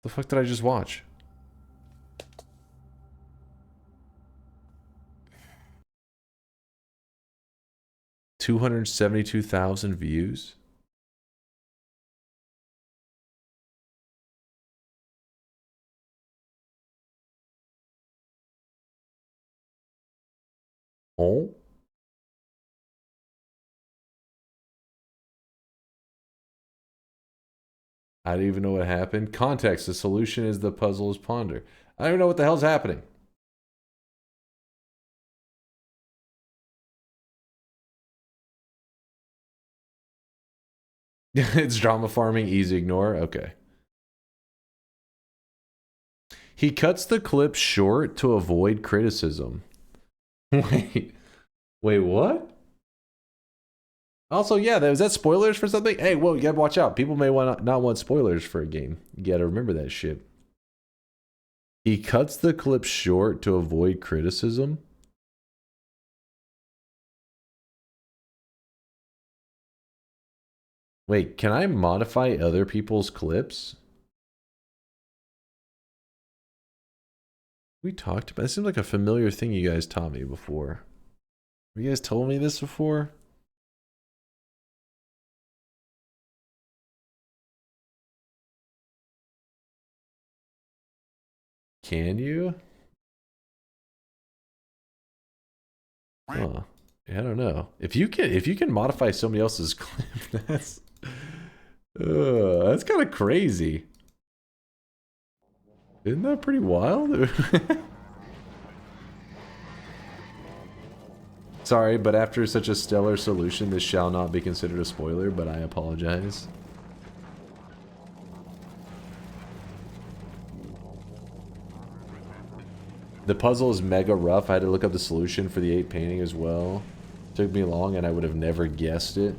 The fuck did I just watch? $272,000 views. Oh. I don't even know what happened. Context. The solution is the puzzle is ponder. I don't even know what the hell's happening. It's drama farming. Easy ignore. Okay. He cuts the clip short to avoid criticism. Wait. Wait, what? Also, yeah, was that spoilers for something? Hey, whoa, you gotta watch out. People may not want spoilers for a game. You gotta remember that shit. He cuts the clip short to avoid criticism. Wait, can I modify other people's clips? We talked about it. Seems like a familiar thing you guys taught me before. Have you guys told me this before? Can you? Huh. Yeah, I don't know. If you can modify somebody else's clip, that's kind of crazy. Isn't that pretty wild? Sorry, but after such a stellar solution, this shall not be considered a spoiler, but I apologize. The puzzle is mega rough. I had to look up the solution for the 8 painting as well. Took me long and I would have never guessed it.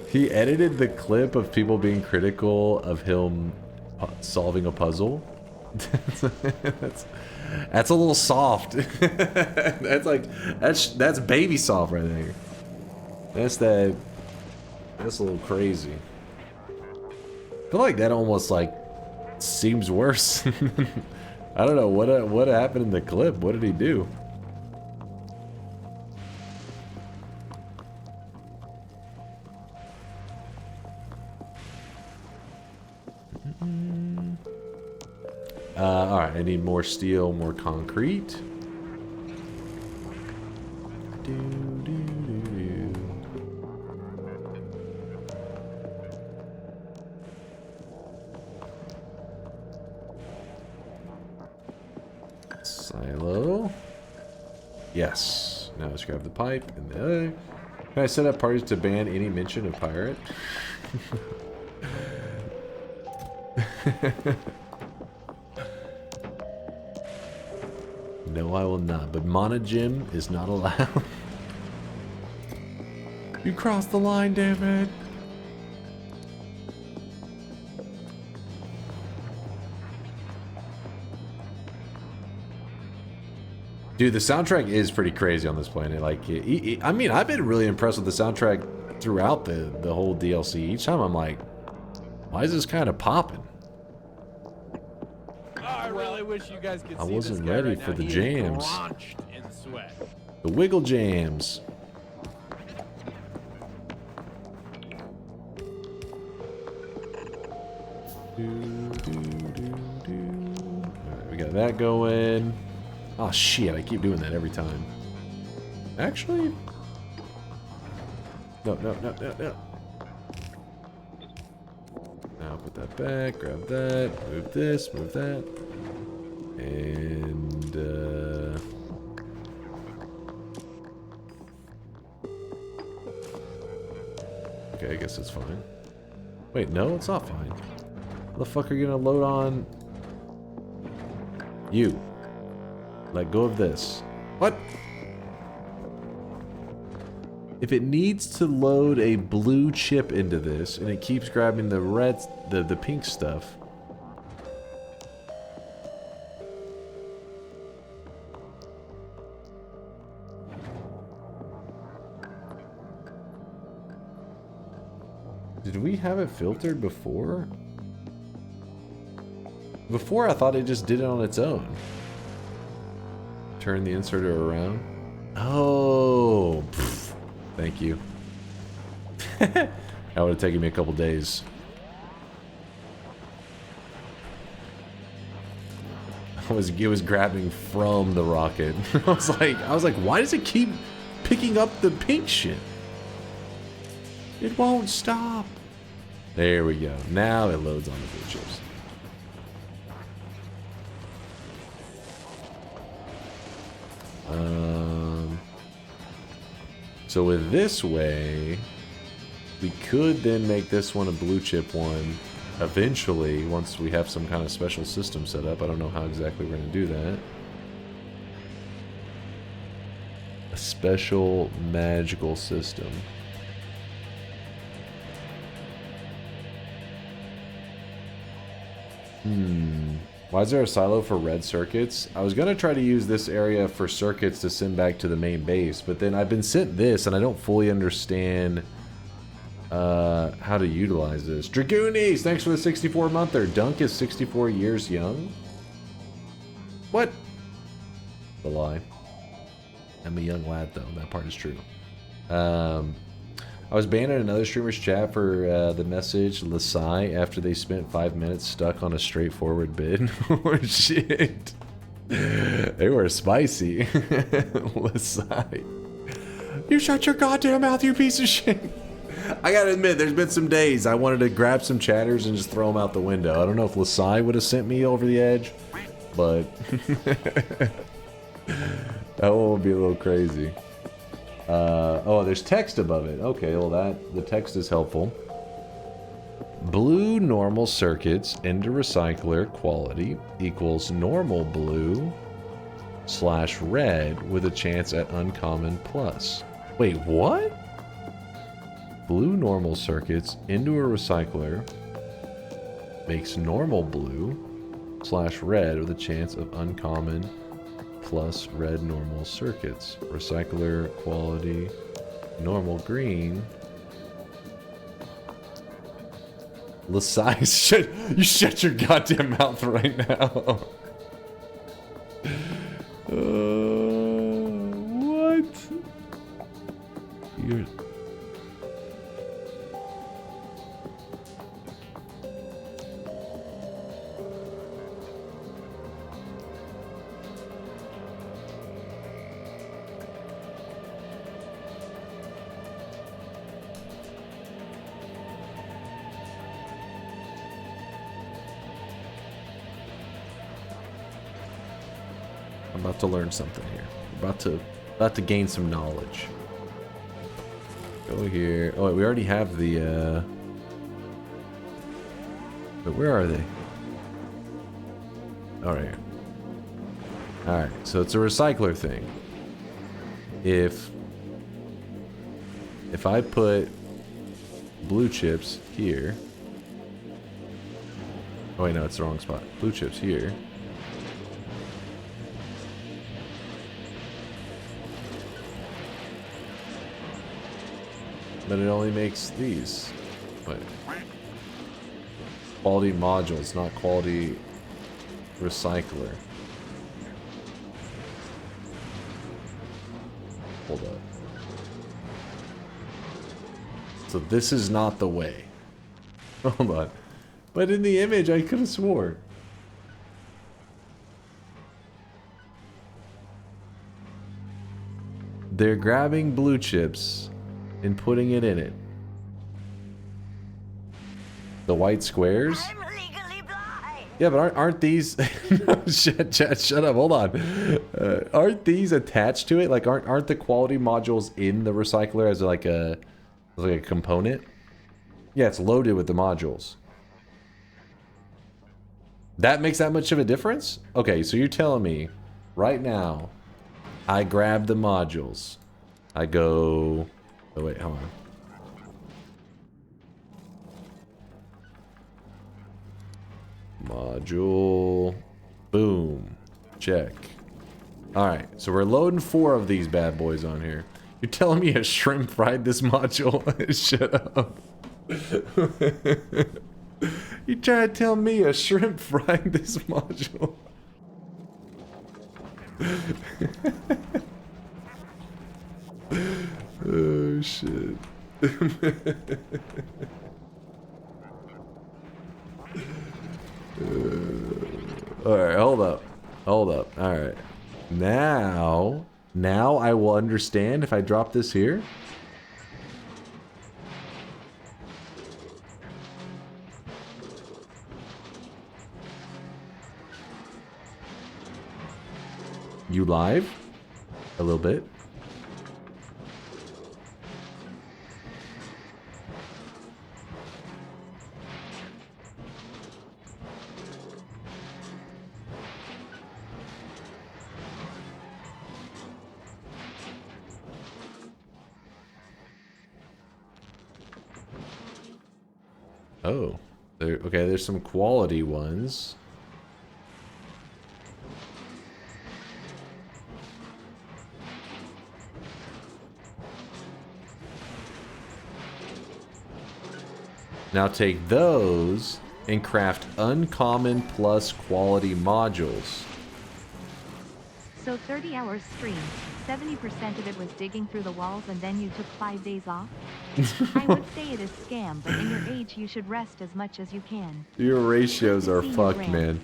He edited the clip of people being critical of him solving a puzzle. That's a little soft. that's baby soft right there. That's a little crazy. I feel like that almost like seems worse. I don't know what happened in the clip. What did he do? All right, I need more steel, more concrete. Silo. Yes. Now let's grab the pipe and the other. Can I set up parties to ban any mention of pirate? No, I will not. But monogym is not allowed. You crossed the line, David. Dude, the soundtrack is pretty crazy on this planet. Like, I mean, I've been really impressed with the soundtrack throughout the whole DLC. Each time I'm like, why is this kind of popping? I really wish you guys could see I wasn't this guy ready right for now. the He is jams. drenched in sweat. The wiggle jams. Alright, we got that going. Oh shit, I keep doing that every time. Actually? No. Now put that back, grab that, move this, move that. And, okay, I guess it's fine. Wait, no, it's not fine. How the fuck are you gonna load on... You. Let go of this. What? If it needs to load a blue chip into this, and it keeps grabbing the red, the pink stuff... Did we have it filtered before? Before, I thought it just did it on its own. Turn the inserter around. Oh, pff, thank you. That would have taken me a couple days. It was grabbing from the rocket. I was like, why does it keep picking up the pink shit? It won't stop. There we go. Now it loads on the blue chips. So with this way, we could then make this one a blue chip one eventually, once we have some kind of special system set up. I don't know how exactly we're going to do that. A special magical system. Why is there a silo for red circuits? I was going to try to use this area for circuits to send back to the main base, but then I've been sent this and I don't fully understand how to utilize this. Dragoonies, thanks for the 64-monther. Dunk is 64 years young? What? A lie. I'm a young lad, though. That part is true. I was banned in another streamer's chat for the message Lasai after they spent 5 minutes stuck on a straightforward bid. Oh shit. They were spicy. Lasai. You shut your goddamn mouth, you piece of shit. I gotta admit, there's been some days I wanted to grab some chatters and just throw them out the window. I don't know if Lasai would have sent me over the edge, but that one would be a little crazy. Oh, there's text above it. Okay, well the text is helpful. Blue normal circuits into recycler quality equals normal blue / red with a chance at uncommon plus. Wait, what? Blue normal circuits into a recycler makes normal blue / red with a chance of uncommon plus red normal circuits. Recycler quality normal green. Lasai, you shut your goddamn mouth right now. What? You're... I'm about to learn something here. About to gain some knowledge. Go here. Oh, wait, we already have the, But where are they? Oh, right here. Alright, so it's a recycler thing. If I put blue chips here. Oh wait, no, it's the wrong spot. Blue chips here. But it only makes these. Wait. Quality modules, not quality recycler. Hold up. So this is not the way. Hold on. But in the image, I could have swore. They're grabbing blue chips and putting it in it. The white squares? I'm legally blind. Yeah, but aren't these... shut up, hold on. Aren't these attached to it? Like, aren't the quality modules in the recycler as like a component? Yeah, it's loaded with the modules. That makes that much of a difference? Okay, so you're telling me right now I grab the modules. I go... Oh, wait, hold on. Module. Boom. Check. Alright, so we're loading 4 of these bad boys on here. You're telling me a shrimp fried this module? Shut up. You trying to tell me a shrimp fried this module? Oh shit. Alright, hold up. Hold up. Alright. Now I will understand if I drop this here. You live? A little bit. Oh, okay, there's some quality ones. Now take those and craft uncommon plus quality modules. So 30 hours stream, 70% of it was digging through the walls and then you took 5 days off? I would say it is scam, but in your age you should rest as much as you can. Your ratios are See you, fucked, Grant. man.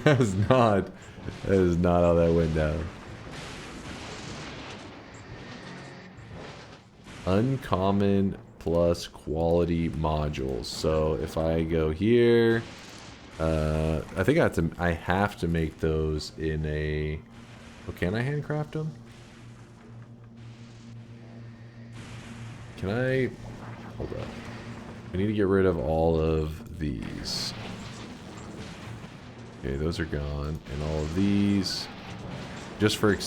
That is not how that went down. Uncommon plus quality modules. So if I go here, I think I have to make those in a... Oh, can I handcraft them? Can I... Hold up. I need to get rid of all of these. Okay, those are gone. And all of these. Just for...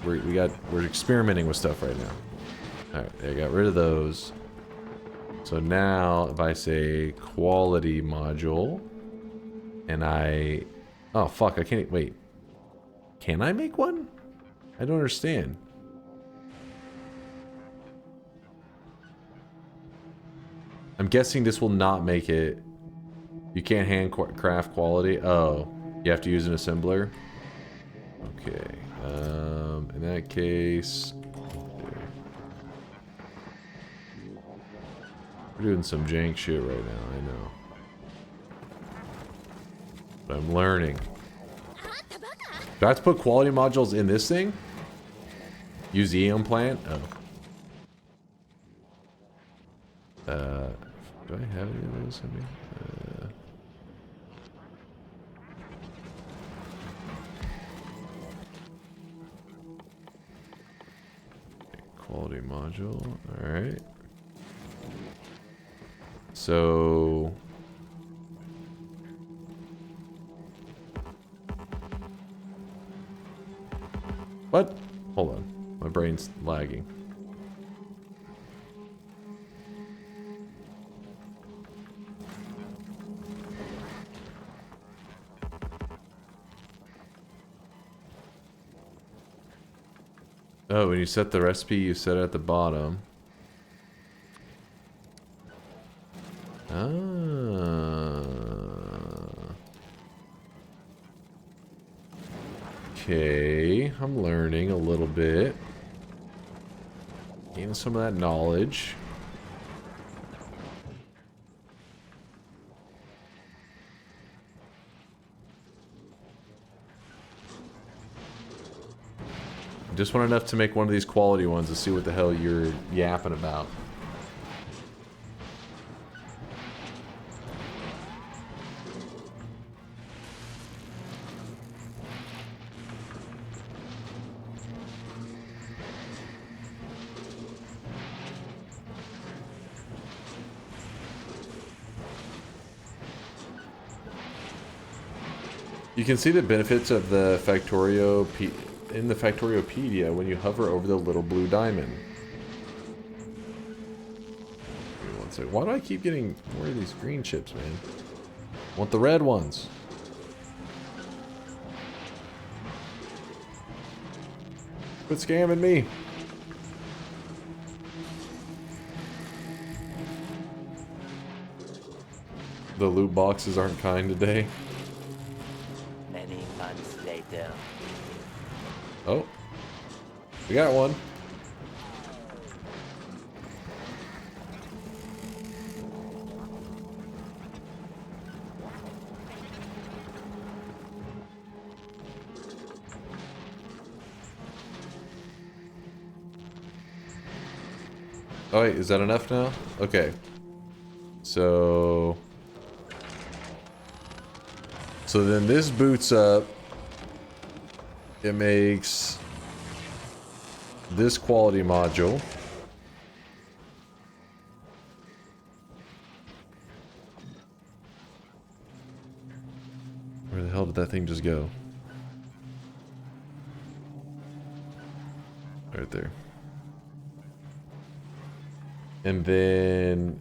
We're experimenting with stuff right now. Alright, I got rid of those. So now, if I say quality module, and I... Oh, fuck, I can't... Wait. Can I make one? I don't understand. I'm guessing this will not make it... You can't handcraft quality? Oh, you have to use an assembler? Okay. In that case... We're doing some jank shit right now, I know. But I'm learning. Do I have to put quality modules in this thing? Use the Eon plant? Oh. Do I have any of those in me? module. Alright. So... What? Hold on. My brain's lagging. Oh, when you set the recipe, you set it at the bottom. Ah. Okay, I'm learning a little bit. Gaining some of that knowledge. Just want enough to make one of these quality ones to see what the hell you're yapping about. You can see the benefits of the Factorio in the Factoriopedia when you hover over the little blue diamond. Wait one second. Why do I keep getting more of these green chips, man? I want the red ones. Quit scamming me. The loot boxes aren't kind today. Many months later. Oh. We got one. Oh wait, is that enough now? Okay. So then this boots up. It makes this quality module. Where the hell did that thing just go? Right there. And then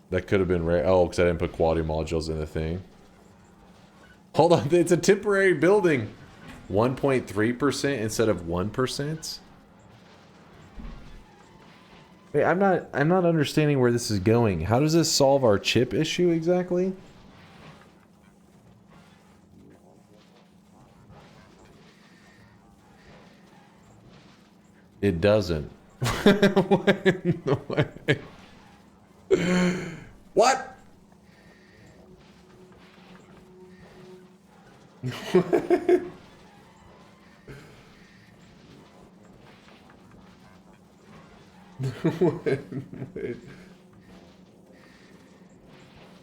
that could have been rare. Oh, because I didn't put quality modules in the thing. Hold on, it's a temporary building. 1.3% instead of 1%. Wait, I'm not understanding where this is going. How does this solve our chip issue exactly? It doesn't. What?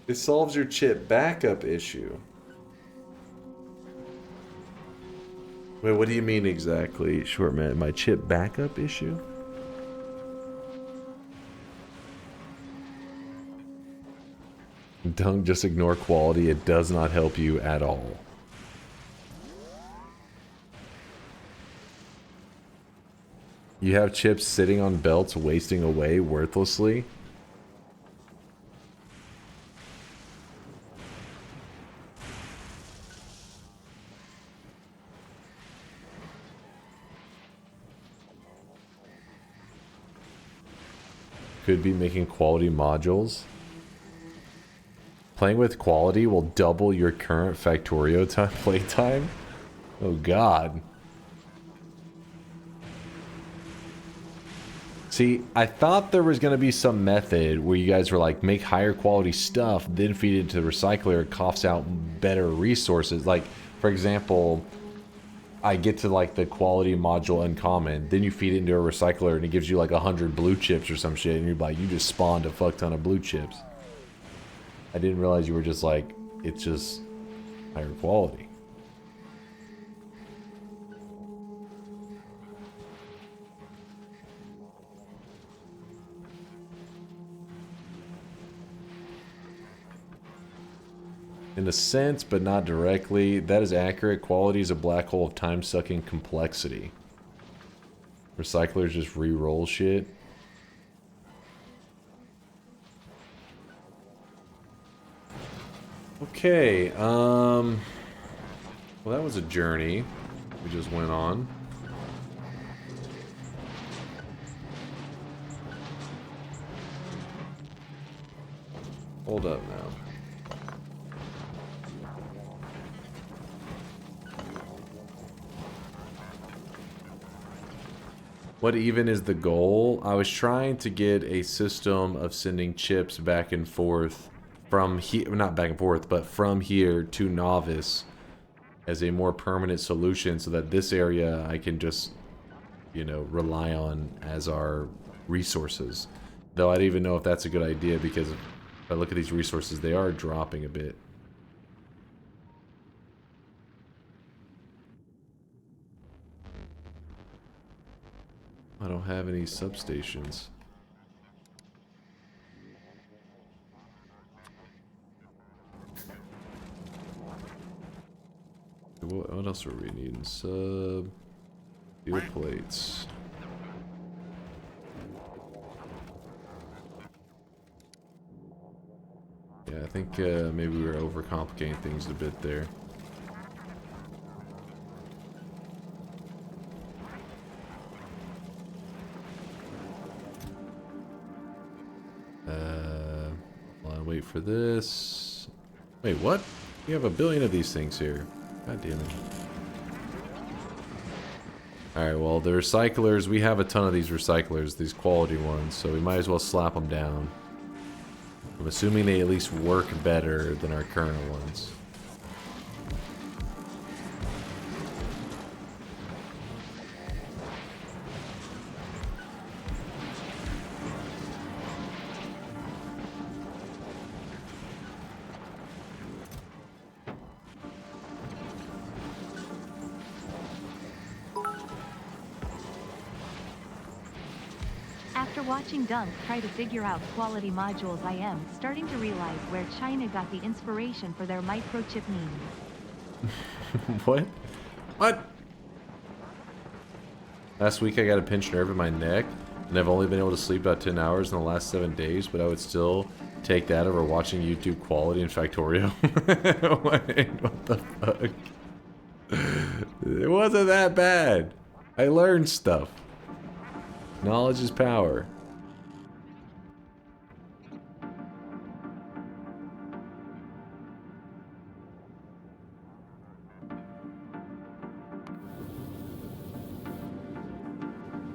It solves your chip backup issue. Wait, what do you mean exactly, Short Man? My chip backup issue? Don't just ignore quality. It does not help you at all. You have chips sitting on belts wasting away worthlessly? Could be making quality modules. Playing with quality will double your current Factorio playtime? Oh god. See, I thought there was going to be some method where you guys were like, make higher quality stuff, then feed it to the recycler, it coughs out better resources. Like, for example, I get to like the quality module uncommon, then you feed it into a recycler and it gives you like 100 blue chips or some shit, and you're like, you just spawned a fuck ton of blue chips. I didn't realize you were just like, it's just higher quality. In a sense, but not directly. That is accurate. Quality is a black hole of time-sucking complexity. Recyclers just re-roll shit. Okay, well, that was a journey we just went on. Hold up now. What even is the goal? I was trying to get a system of sending chips back and forth from here, not back and forth, but from here to Novice as a more permanent solution so that this area I can just, you know, rely on as our resources. Though I don't even know if that's a good idea because if I look at these resources, they are dropping a bit. I don't have any substations. What else are we needing? Steel plates. Yeah, I think maybe we were overcomplicating things a bit there. I'll wait for this. Wait, what? We have a billion of these things here. God damn it. Alright, well, the recyclers, we have a ton of these recyclers, these quality ones, so we might as well slap them down. I'm assuming they at least work better than our current ones. After watching Dunk try to figure out quality modules, I am starting to realize where China got the inspiration for their microchip memes. What? What? Last week I got a pinched nerve in my neck, and I've only been able to sleep about 10 hours in the last 7 days, but I would still take that over watching YouTube quality in Factorio. What the fuck? It wasn't that bad. I learned stuff. Knowledge is power.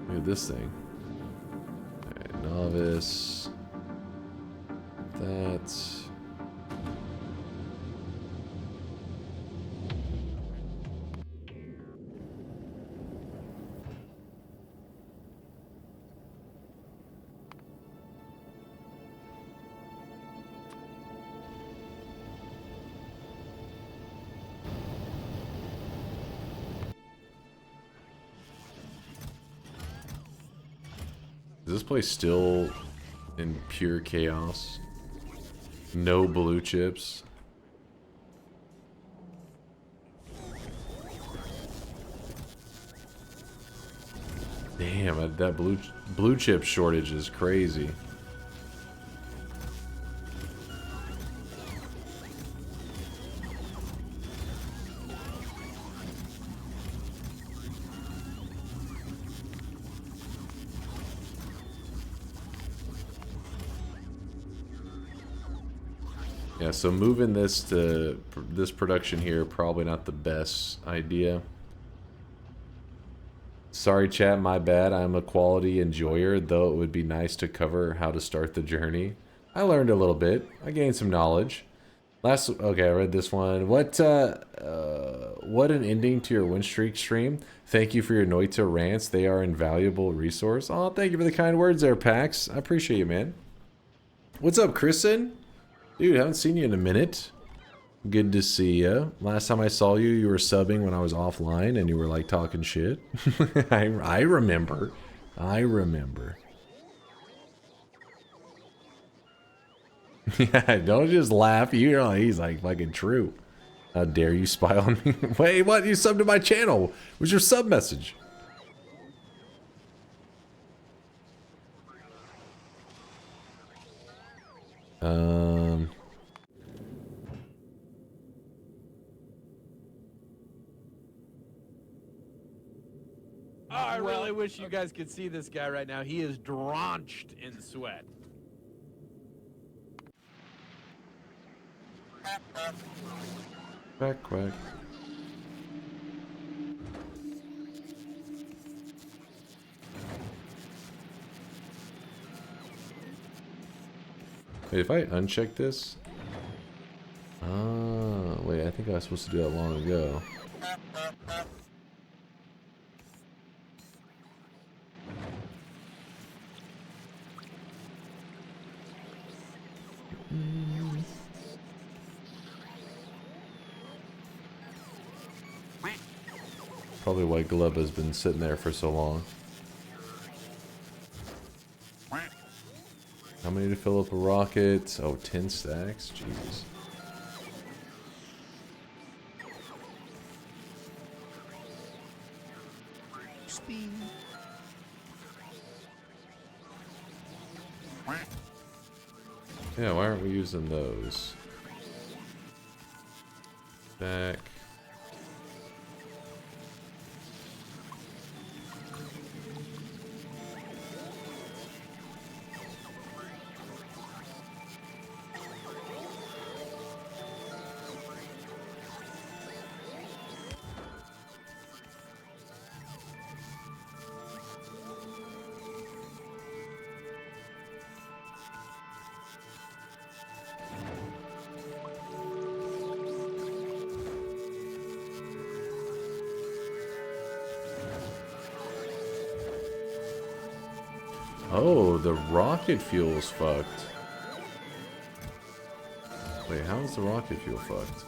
Look at this thing. Alright, novice. That's... Is this place still in pure chaos? No blue chips? Damn, that blue chip shortage is crazy. Yeah, so moving this to this production here, probably not the best idea. Sorry chat, my bad. I'm a quality enjoyer, though it would be nice to cover how to start the journey. I learned a little bit. I gained some knowledge. Okay, I read this one. What an ending to your win streak stream. Thank you for your Noita rants. They are an invaluable resource. Oh, thank you for the kind words there, Pax. I appreciate you, man. What's up, Kristen? Dude, haven't seen you in a minute. Good to see you. Last time I saw you, you were subbing when I was offline and you were like talking shit. I remember. I remember. Yeah, don't just laugh. You know, he's like fucking true. How dare you spy on me? Wait, what? You subbed to my channel. What's your sub message? I really wish you guys could see this guy right now. He is drenched in sweat. Quack, quack. Wait, if I uncheck this? Ah, wait, I think I was supposed to do that long ago. Probably why Glub has been sitting there for so long. How many to fill up a rocket? Oh, 10 stacks? Jeez. Speed. Yeah, why aren't we using those? Back. Oh, the rocket fuel's fucked. Wait, how is the rocket fuel fucked?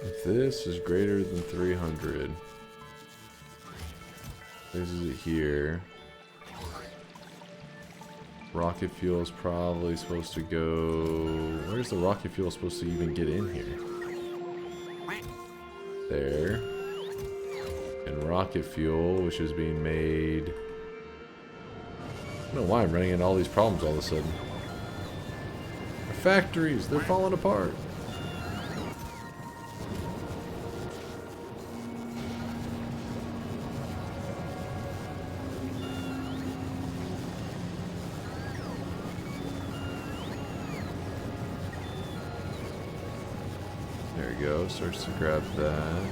If this is greater than 300, this is it here. Rocket fuel is probably supposed to go... Where's the rocket fuel supposed to even get in here? There. And rocket fuel, which is being made... I don't know why I'm running into all these problems all of a sudden. The factories, they're falling apart. There we go, starts to grab that.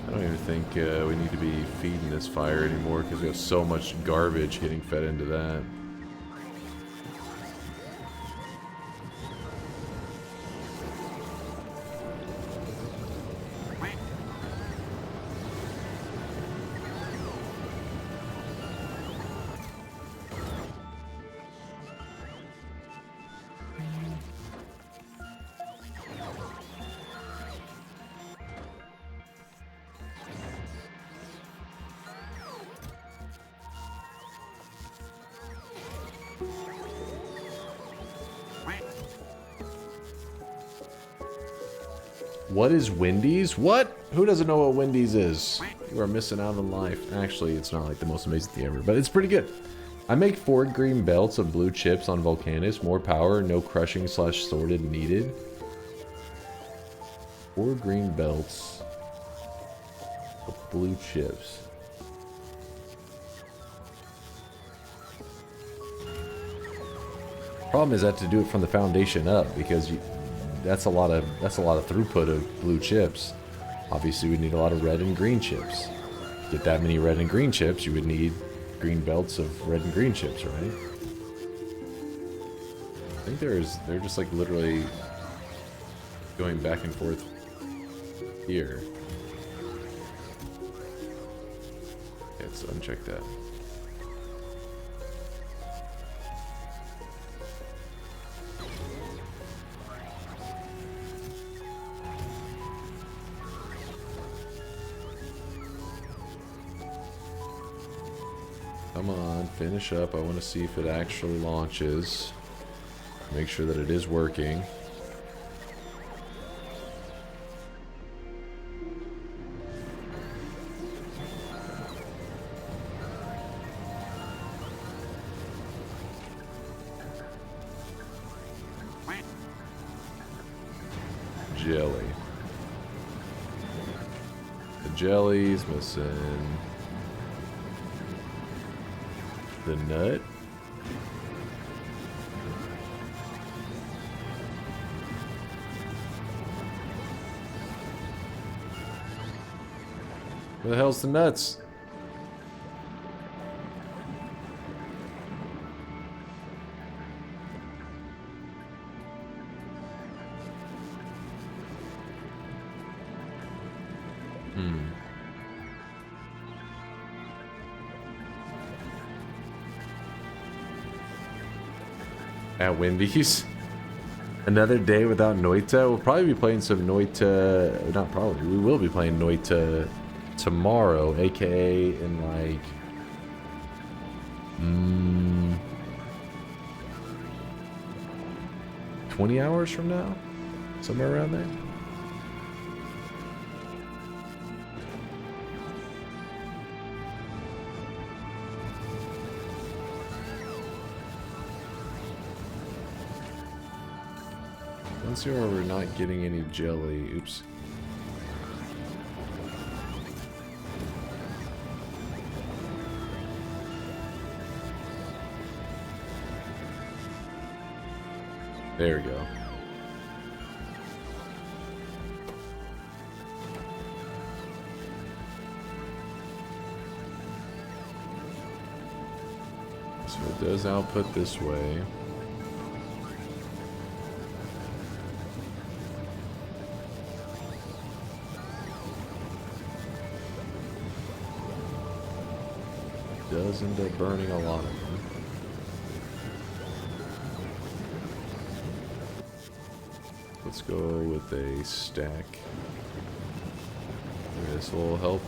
I don't even think we need to be feeding this fire anymore because we have so much garbage getting fed into that. What is Wendy's? What? Who doesn't know what Wendy's is? You are missing out on life. Actually, it's not like the most amazing thing ever, but it's pretty good. I make 4 green belts of blue chips on Volcanus. More power, no crushing / sorted needed. 4 green belts. blue chips. Problem is that to do it from the foundation up, because that's a lot of throughput of blue chips. Obviously, we need a lot of red and green chips. To get that many red and green chips, you would need green belts of red and green chips, right? I think they're just like literally going back and forth here. Okay, let's uncheck that. Come on, finish up. I want to see if it actually launches. Make sure that it is working. Jelly. The jelly's missing. The nut. Where the hell's the nuts? At Wendy's. Another day without Noita. We'll probably be playing some Noita. Not probably. We will be playing Noita tomorrow, aka in like 20 hours from now, somewhere around there. Let's see where we're not getting any jelly. Oops. There we go. So it does output this way. Does end up burning a lot of them. Let's go with a stack. This will help.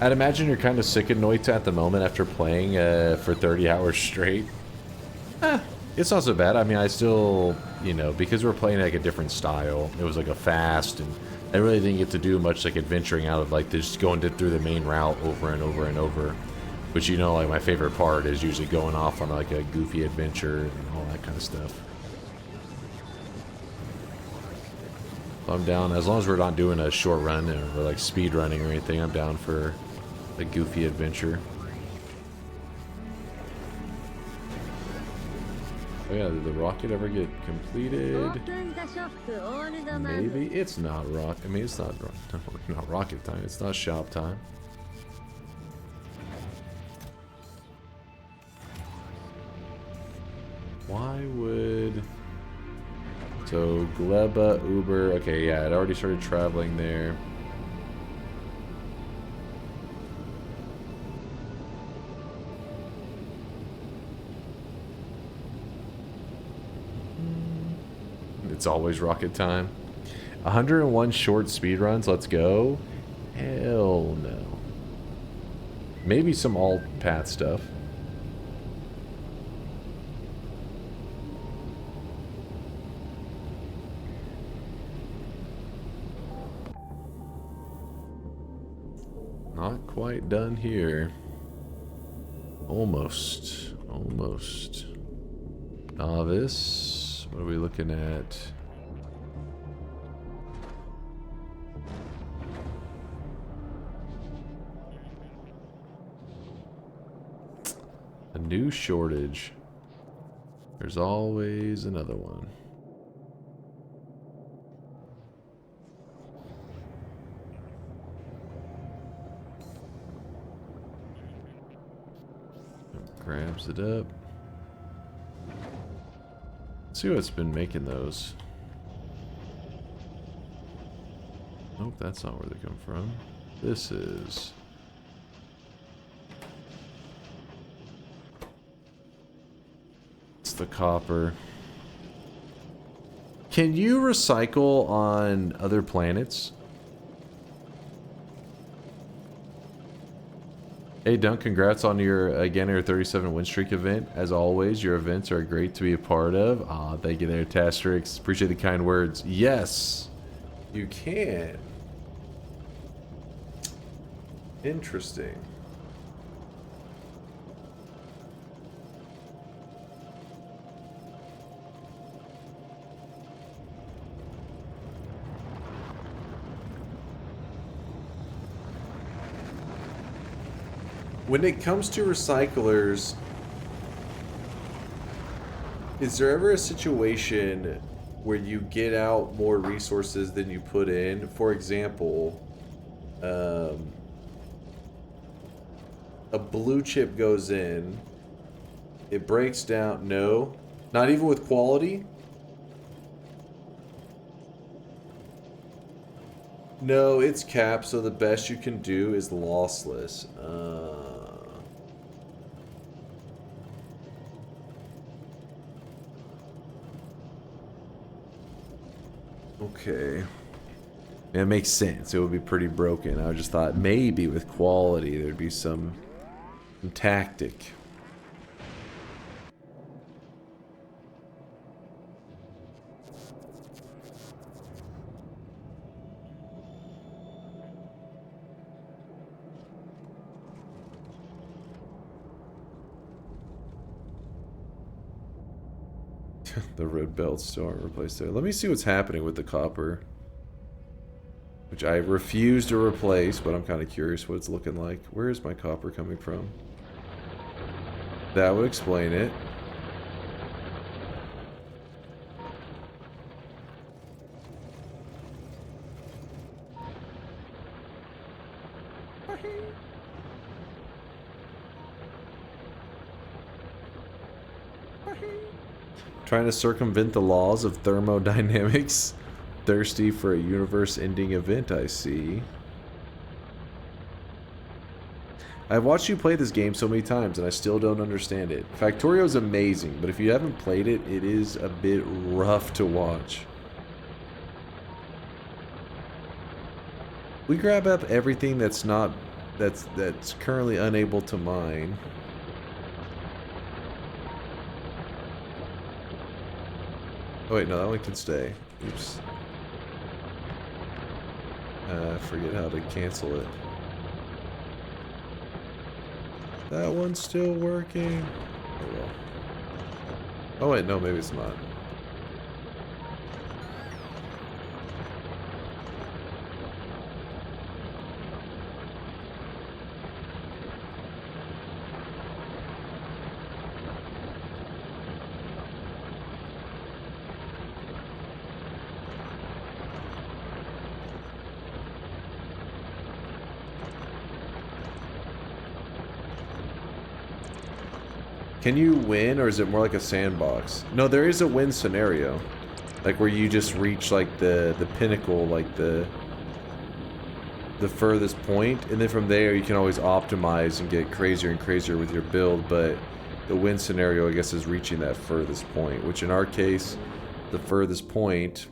I'd imagine you're kind of sick of Noita at the moment after playing for 30 hours straight. It's not so bad. I mean, I still, you know, because we're playing like a different style, it was like a fast, and I really didn't get to do much like adventuring out of like just going through the main route over and over and over. Which, you know, like my favorite part is usually going off on like a goofy adventure and all that kind of stuff. I'm down, as long as we're not doing a short run or like speed running or anything, I'm down for a goofy adventure. Oh yeah, did the rocket ever get completed? Maybe. It's not rock. I mean, it's not rocket time. It's not shop time. Why would... So, Gleba, Uber... Okay, yeah, it already started traveling there. It's always rocket time. 101 short speed runs, let's go. Hell no. Maybe some alt path stuff. Not quite done here. Almost. Almost. Novice. What are we looking at? A new shortage. There's always another one. Grabs it up. Let's see what's been making those. Nope, that's not where they come from. This is... It's the copper. Can you recycle on other planets? Hey Dunk, congrats on your 37 win streak event. As always, your events are great to be a part of. Aw, thank you there, Tastrix. Appreciate the kind words. Yes, you can. Interesting. When it comes to recyclers, is there ever a situation where you get out more resources than you put in? For example, a blue chip goes in, it breaks down. No, not even with quality. No, it's capped, so the best you can do is lossless. Okay. It makes sense. It would be pretty broken. I just thought maybe with quality there'd be some tactic. The red belts still aren't replaced there. Let me see what's happening with the copper, which I refuse to replace, but I'm kind of curious what it's looking like. Where is my copper coming from? That would explain it. Trying to circumvent the laws of thermodynamics. Thirsty for a universe-ending event, I see. I've watched you play this game so many times and I still don't understand it. Factorio is amazing, but if you haven't played it, it is a bit rough to watch. We grab up everything that's currently unable to mine. Oh wait, no, that one can stay. Oops. I forget how to cancel it. That one's still working. Oh well. Oh wait, no, maybe it's not. Can you win, or is it more like a sandbox? No, there is a win scenario. Like where you just reach like the pinnacle, like the furthest point, and then from there you can always optimize and get crazier and crazier with your build, but the win scenario, I guess, is reaching that furthest point, which in our case, the furthest point,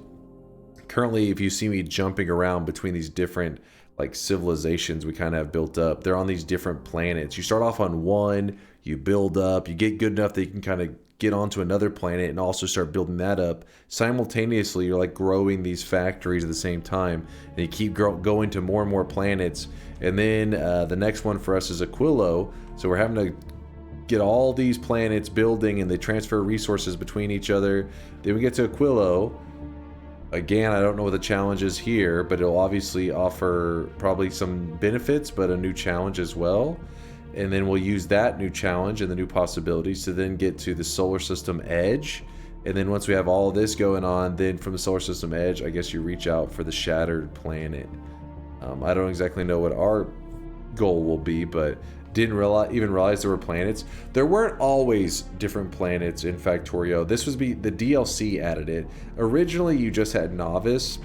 currently if you see me jumping around between these different like civilizations we kind of have built up, they're on these different planets. You start off on one, you build up, you get good enough that you can kind of get onto another planet and also start building that up. Simultaneously, you're like growing these factories at the same time, and you keep going to more and more planets. And then the next one for us is Aquilo, so we're having to get all these planets building, and they transfer resources between each other. Then we get to Aquilo. Again, I don't know what the challenge is here, but it'll obviously offer probably some benefits, but a new challenge as well. And then we'll use that new challenge and the new possibilities to then get to the solar system edge. And then once we have all of this going on, then from the solar system edge, I guess you reach out for the shattered planet. I don't exactly know what our goal will be, but didn't even realize there were planets. There weren't always different planets in Factorio. This was the DLC added it. Originally, you just had Novice,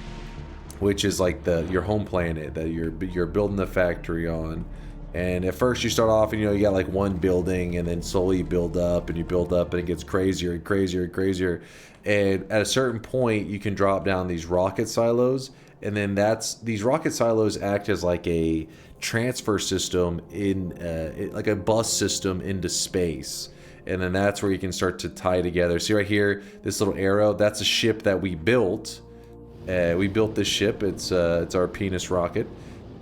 which is like your home planet that you're building the factory on. And at first you start off and you got like one building, and then slowly you build up and you build up, and it gets crazier and crazier and crazier. And at a certain point you can drop down these rocket silos, and then these rocket silos act as like a transfer system in like a bus system into space. And then that's where you can start to tie together. See right here, this little arrow, that's a ship that we built. We built this ship. It's our penis rocket.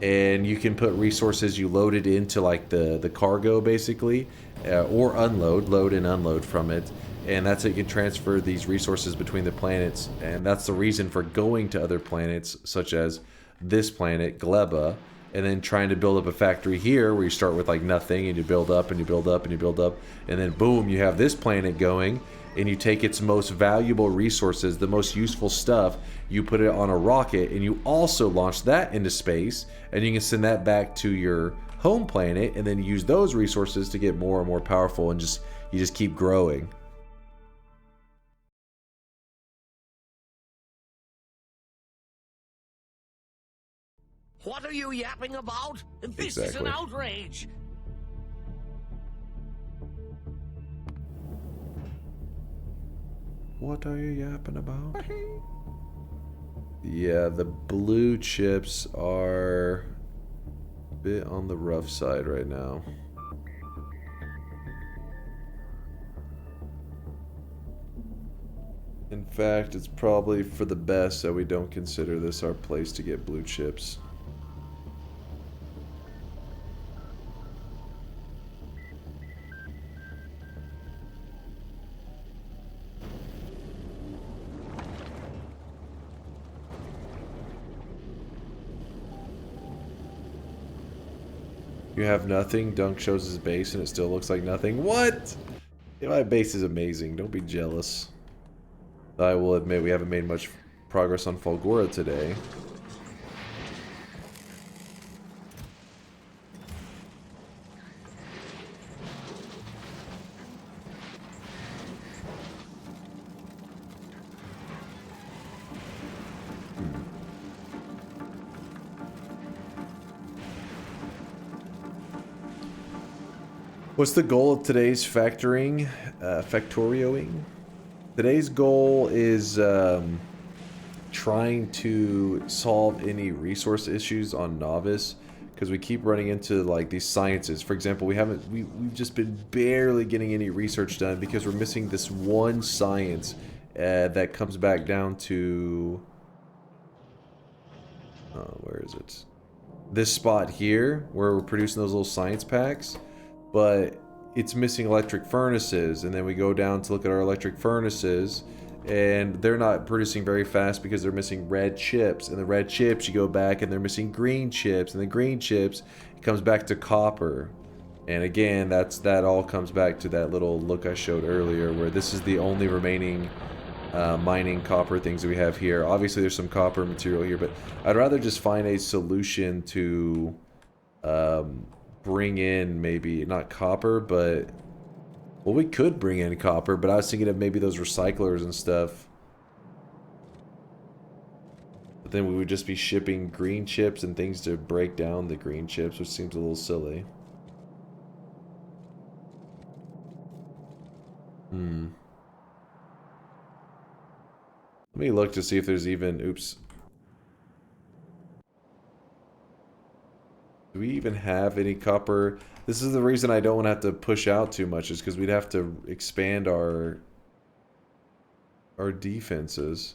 And you can put resources, you load it into like the cargo basically, or load and unload from it. And that's how you can transfer these resources between the planets. And that's the reason for going to other planets, such as this planet, Gleba, and then trying to build up a factory here where you start with like nothing, and you build up and you build up and you build up, and then boom, you have this planet going, and you take its most valuable resources, the most useful stuff, you put it on a rocket, and you also launch that into space, and you can send that back to your home planet, and then use those resources to get more and more powerful, and you just keep growing. What are you yapping about? This is an Exactly. outrage. What are you yapping about? Yeah, the blue chips are a bit on the rough side right now. In fact, it's probably for the best that we don't consider this our place to get blue chips. You have nothing. Dunk shows his base and it still looks like nothing. What? Yeah, my base is amazing. Don't be jealous. I will admit we haven't made much progress on Fulgora today. What's the goal of today's factorioing? Today's goal is trying to solve any resource issues on Novice, because we keep running into like these sciences. For example, we've just been barely getting any research done because we're missing this one science that comes back down to where is it? This spot here where we're producing those little science packs. But it's missing electric furnaces, and then we go down to look at our electric furnaces, and they're not producing very fast because they're missing red chips, and the red chips, you go back and they're missing green chips, and the green chips, it comes back to copper. And again, that all comes back to that little look I showed earlier, where this is the only remaining mining copper things that we have here. Obviously there's some copper material here, but I'd rather just find a solution to bring in maybe not copper, but well, we could bring in copper, but I was thinking of maybe those recyclers and stuff. But then we would just be shipping green chips and things to break down the green chips, which seems a little silly. Let me look to see if there's even, oops. Do we even have any copper? This is the reason I don't want to have to push out too much, is because we'd have to expand our defenses.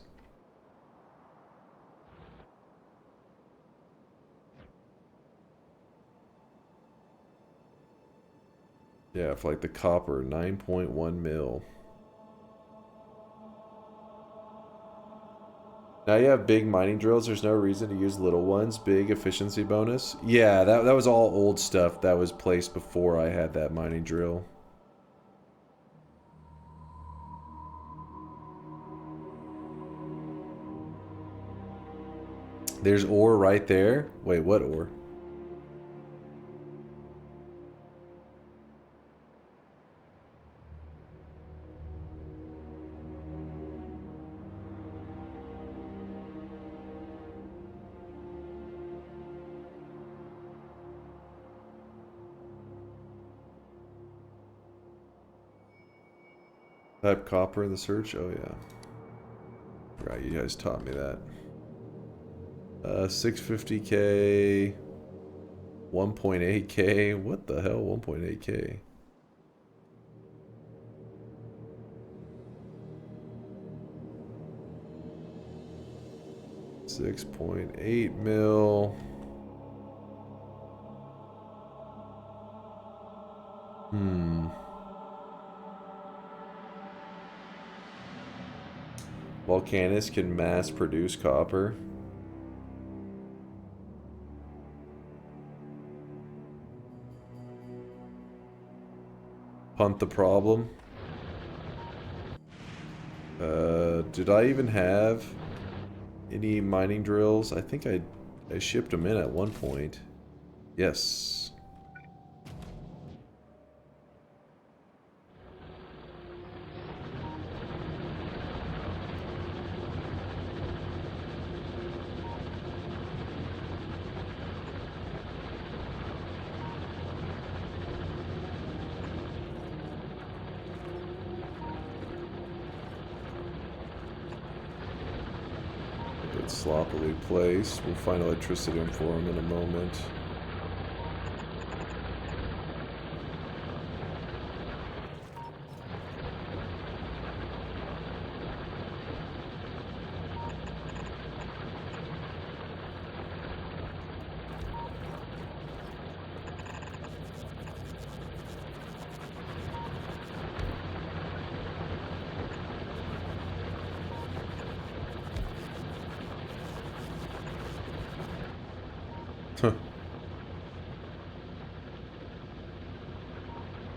Yeah, for like the copper, 9.1 mil. Now you have big mining drills, there's no reason to use little ones. Big efficiency bonus. Yeah, that was all old stuff that was placed before I had that mining drill. There's ore right there. Wait, what ore? Type copper in the search? Oh yeah. Right, you guys taught me that. 650k, 1.8k. What the hell? 1.8k. $6.8 mil. Volcanus can mass produce copper. Punt the problem. Did I even have any mining drills? I think I shipped them in at one point. Yes. Sloppily placed. We'll find electricity for him in a moment.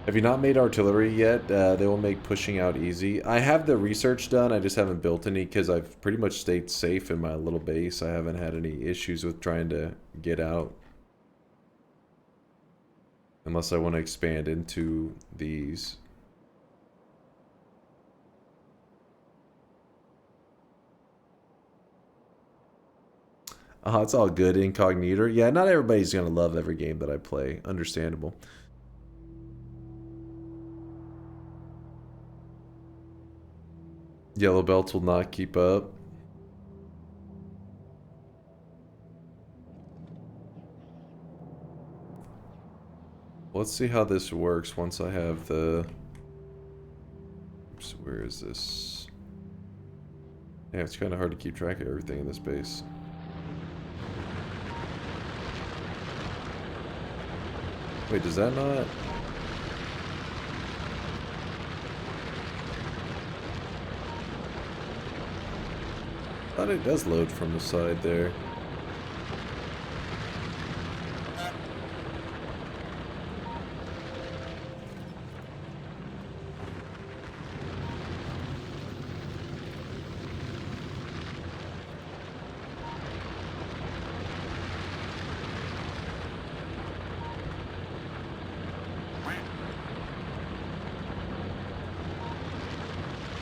Have you not made artillery yet? They will make pushing out easy. I have the research done, I just haven't built any because I've pretty much stayed safe in my little base. I haven't had any issues with trying to get out. Unless I want to expand into these. It's all good, incognito. Yeah, not everybody's gonna love every game that I play. Understandable. Yellow belts will not keep up. Let's see how this works once I have the... Oops, where is this? Yeah, it's kind of hard to keep track of everything in this base. Wait, does that not... I thought it does load from the side there.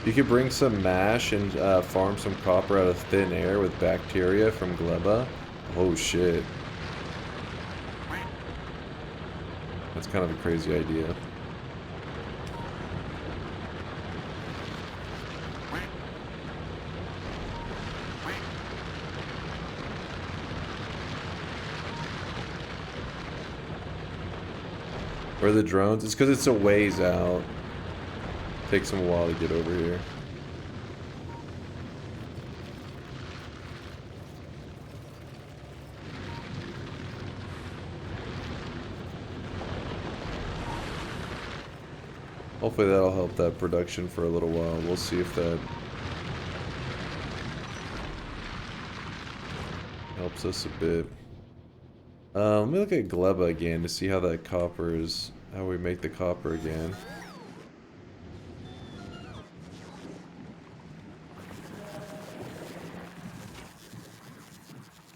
You could bring some mash and farm some copper out of thin air with bacteria from gleba. Oh shit. That's kind of a crazy idea. Where are the drones? It's because it's a ways out. Takes them a while to get over here. Hopefully that'll help that production for a little while. We'll see if that helps us a bit. Let me look at Gleba again to see how that copper is, how we make the copper again.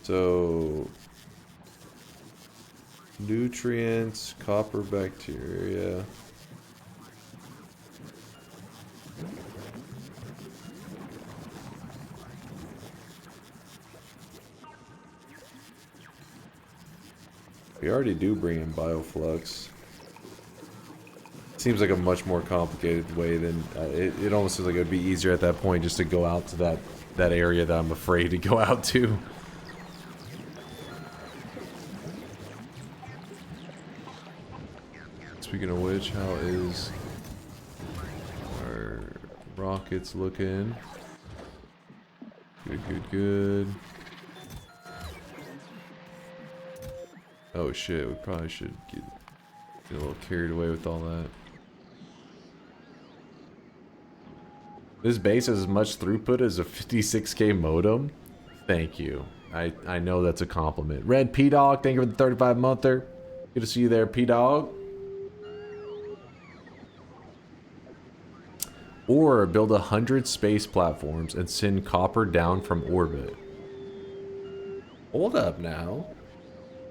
So, nutrients, copper, bacteria. We already do bring in bioflux. Seems like a much more complicated way than it almost seems like it would be easier at that point just to go out to that area that I'm afraid to go out to. Speaking of which, how is our rockets looking? Good, good, good. Oh shit, we probably should get a little carried away with all that. This base has as much throughput as a 56k modem? Thank you. I know that's a compliment. Red P-Dog, thank you for the 35-monther. Good to see you there, P-Dog. Or build 100 space platforms and send copper down from orbit. Hold up now.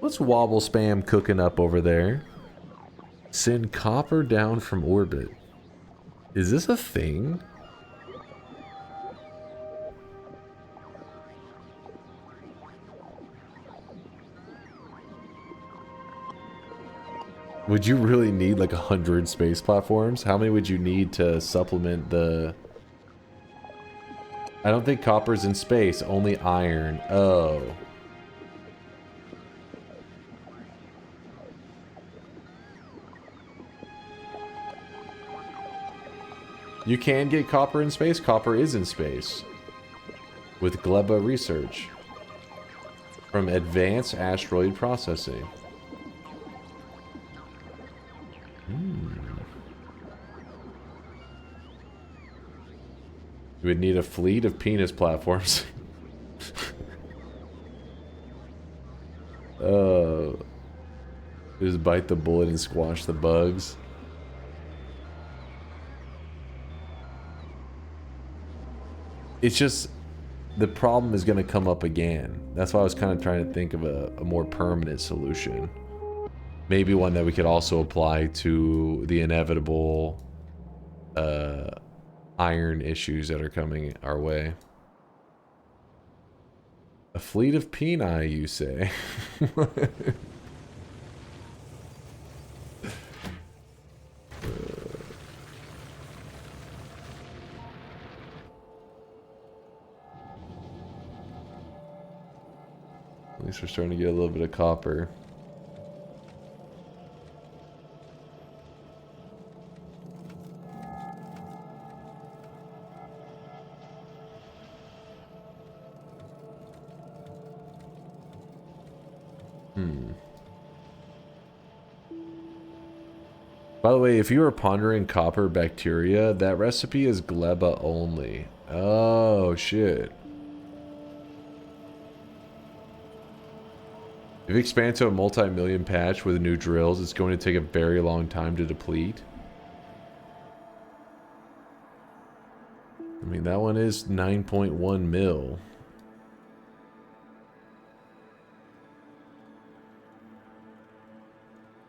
What's Wobble Spam cooking up over there? Send copper down from orbit. Is this a thing? Would you really need like 100 space platforms? How many would you need to supplement the... I don't think copper's in space, only iron. Oh. You can get copper in space. Copper is in space. With Gleba research. From Advanced Asteroid Processing. You would need a fleet of penis platforms. Just bite the bullet and squash the bugs. It's just, the problem is going to come up again. That's why I was kind of trying to think of a more permanent solution. Maybe one that we could also apply to the inevitable iron issues that are coming our way. A fleet of peni, you say? At least we're starting to get a little bit of copper. By the way, if you are pondering copper bacteria, that recipe is Gleba only. Oh, shit. If you expand to a multi-million patch with new drills, it's going to take a very long time to deplete. I mean, that one is 9.1 mil.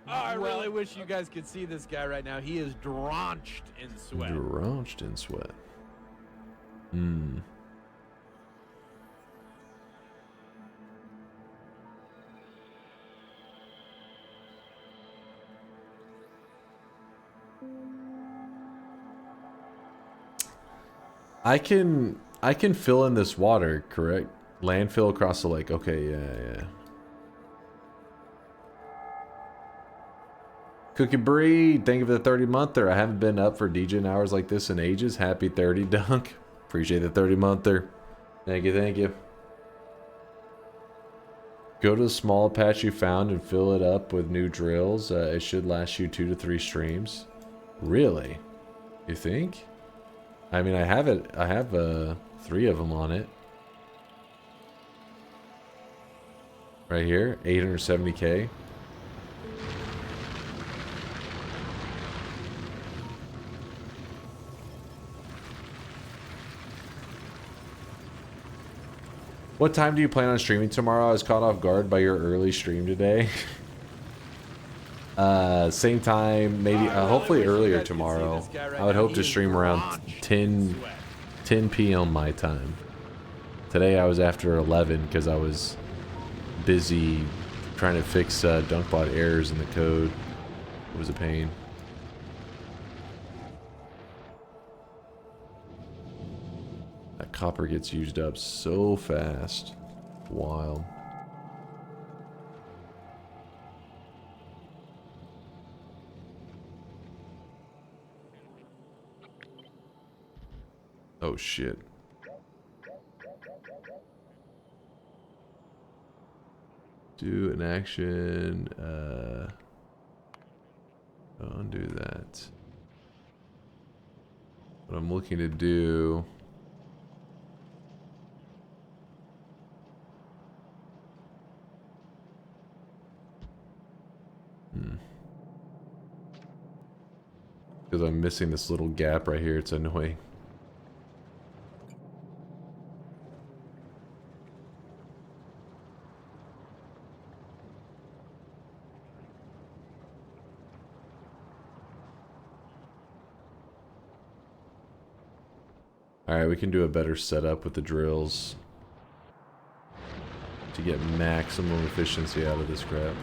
I really wish you guys could see this guy right now. He is drenched in sweat. Drenched in sweat. I can fill in this water, correct? Landfill across the lake. Okay, yeah. Cookie Breed, thank you for the 30-monther. I haven't been up for DJing hours like this in ages. Happy 30, Dunk. Appreciate the 30-monther. Thank you, thank you. Go to the small patch you found and fill it up with new drills. It should last you 2 to 3 streams. Really? You think? I mean, I have 3 of them on it. Right here, 870K. What time do you plan on streaming tomorrow? I was caught off guard by your early stream today. Same time, maybe, hopefully earlier tomorrow. I would hope to stream around 10 p.m. my time. Today I was after 11 because I was busy trying to fix Dunkbot errors in the code. It was a pain. That copper gets used up so fast. Wild. Oh shit. Do an action, undo that. What I'm looking to do. Because I'm missing this little gap right here, it's annoying. Alright, we can do a better setup with the drills to get maximum efficiency out of this crap.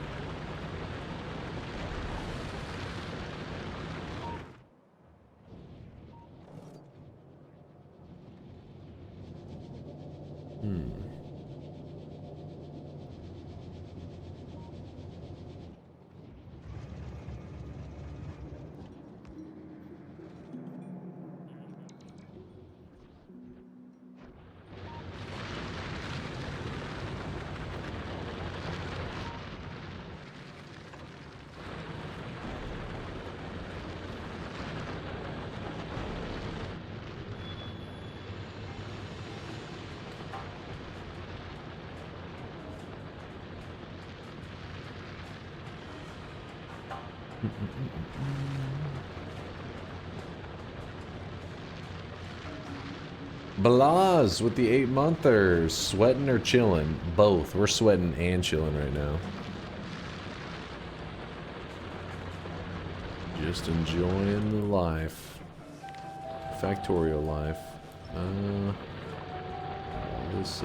Balaz with the 8-monthers. Sweating or chilling? Both. We're sweating and chilling right now. Just enjoying the life. Factorio life. This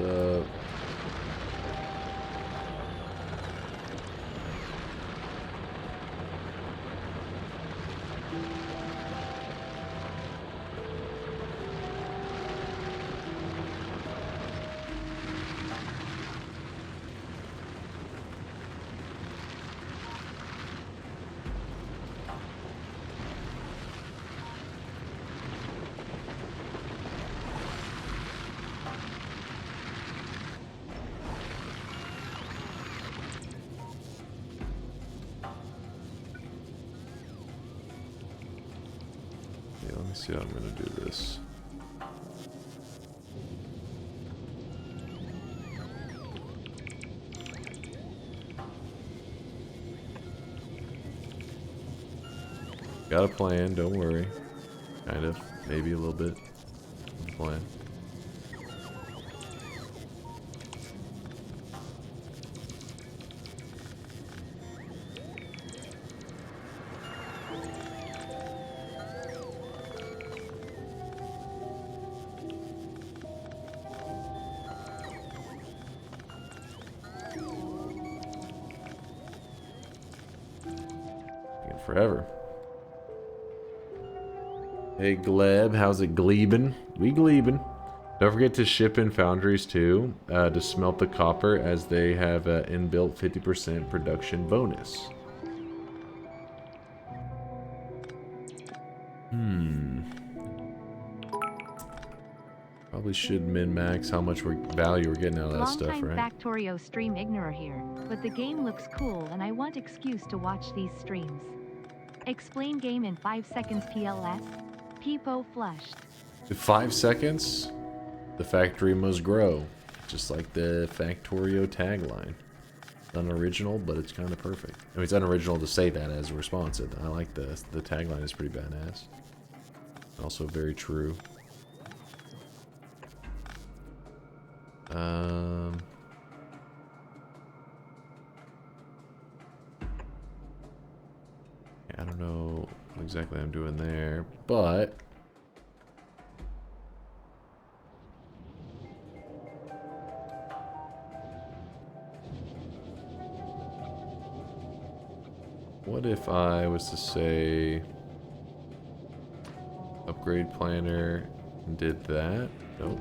see how I'm gonna do this. Got a plan, don't worry. Kind of, maybe a little bit. Plan. Forever. Hey Gleb, how's it gleebin'? We gleebin'. Don't forget to ship in foundries too, to smelt the copper, as they have an inbuilt 50% production bonus. Probably should min-max how much value we're getting out of that stuff, Longtime right? Factorio stream ignorer here, but the game looks cool and I want excuse to watch these streams. Explain game in 5 seconds PLS. Peepo flushed. In 5 seconds, the factory must grow. Just like the Factorio tagline. Unoriginal, but it's kind of perfect. I mean, it's unoriginal to say that as a response. I like the tagline is pretty badass. Also very true. I don't know what exactly I'm doing there, but what if I was to say upgrade planner and did that? Nope.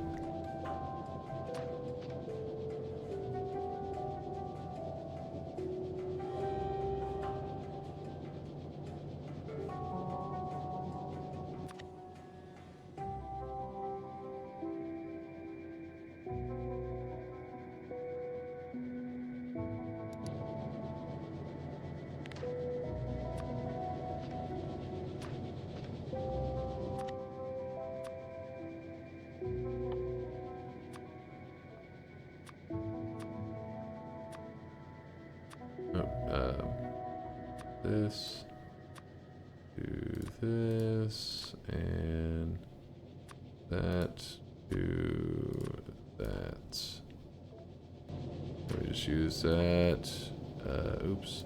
This, do this, and that, do that. Let me just use that. Oops.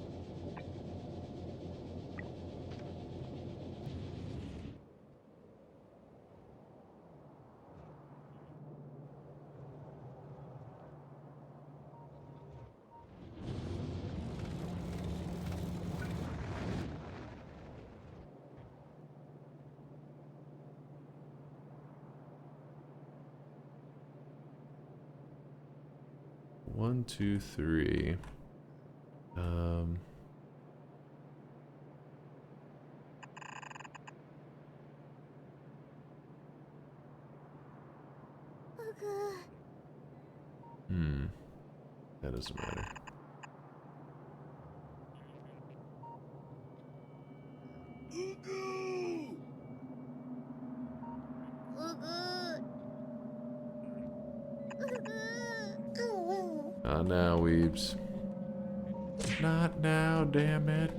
One, two, three. That doesn't matter. Not now, weebs. Not now, damn it.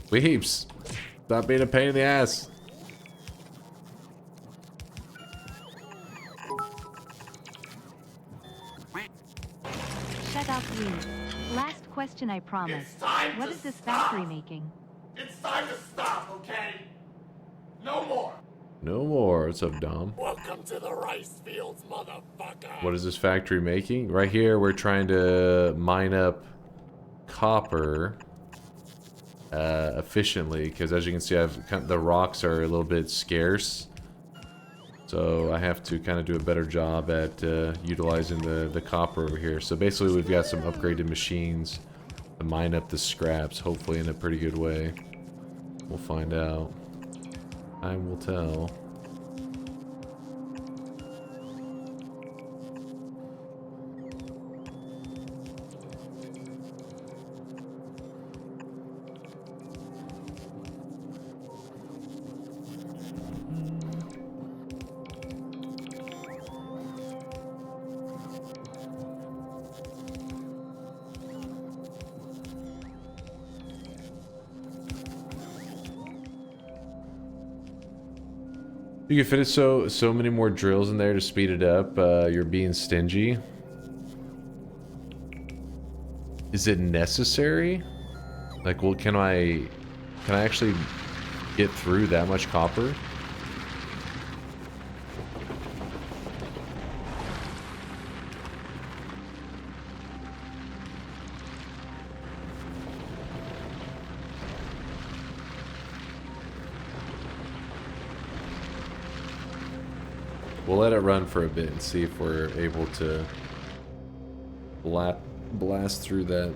Weebs. Stop being a pain in the ass. Shut up, you. Last question, I promise. What is this factory making? It's time to stop, okay? No more. No more. What's up, Dom? Welcome to the rice fields, motherfucker. What is this factory making? Right here, we're trying to mine up copper efficiently, because as you can see, the rocks are a little bit scarce. So I have to kind of do a better job at utilizing the copper over here. So basically, we've got some upgraded machines to mine up the scraps, hopefully in a pretty good way. We'll find out. Time will tell. You can fit so many more drills in there to speed it up. You're being stingy. Is it necessary? Like, well, can I actually get through that much copper? We'll let it run for a bit and see if we're able to blast through that.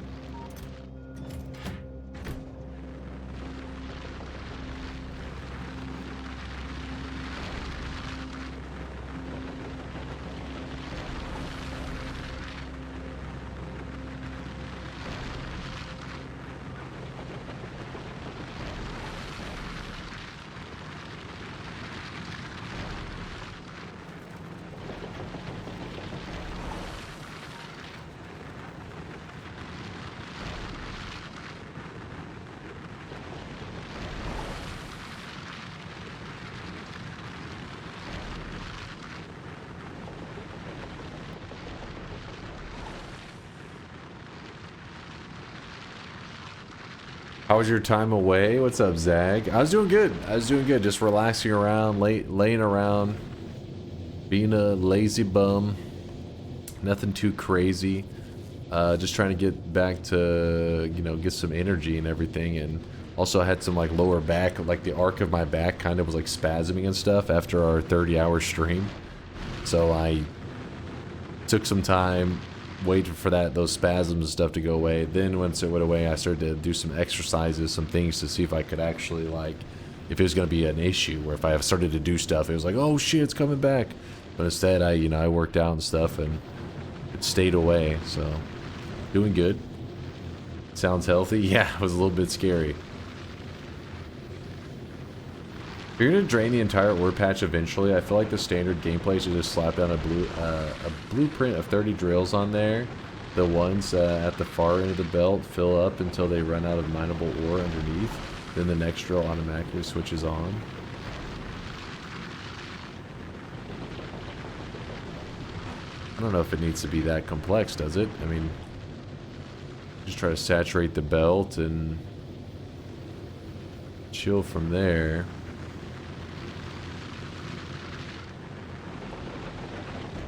How was your time away? What's up, Zag? I was doing good. Just relaxing around, laying around, being a lazy bum. Nothing too crazy. Just trying to get back to, you know, get some energy and everything. And also I had some like lower back, like the arc of my back kind of was like spasming and stuff after our 30-hour stream. So I took some time, waited for those spasms and stuff to go away. Then once it went away, I started to do some exercises, some things to see if I could actually, like, if it was going to be an issue, where if I started to do stuff, it was like, oh shit, it's coming back. But instead, I worked out and stuff, and it stayed away. So doing good. Sounds healthy. Yeah, it was a little bit scary. If you're gonna drain the entire ore patch eventually, I feel like the standard gameplay should just slap down a blueprint of 30 drills on there. The ones at the far end of the belt fill up until they run out of mineable ore underneath. Then the next drill automatically switches on. I don't know if it needs to be that complex, does it? I mean, just try to saturate the belt and chill from there.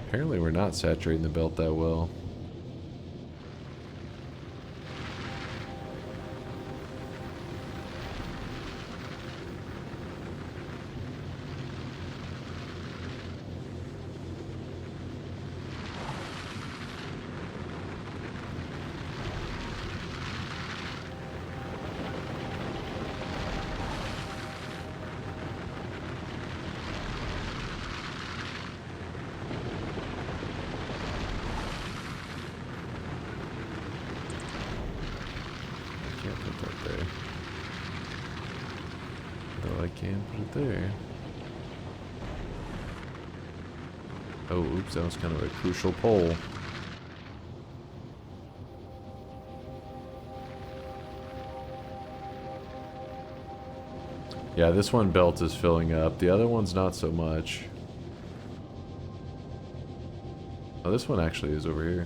Apparently we're not saturating the belt that well. There. Oh, oops, that was kind of a crucial pole. Yeah, this one belt is filling up. The other one's not so much. Oh, this one actually is over here.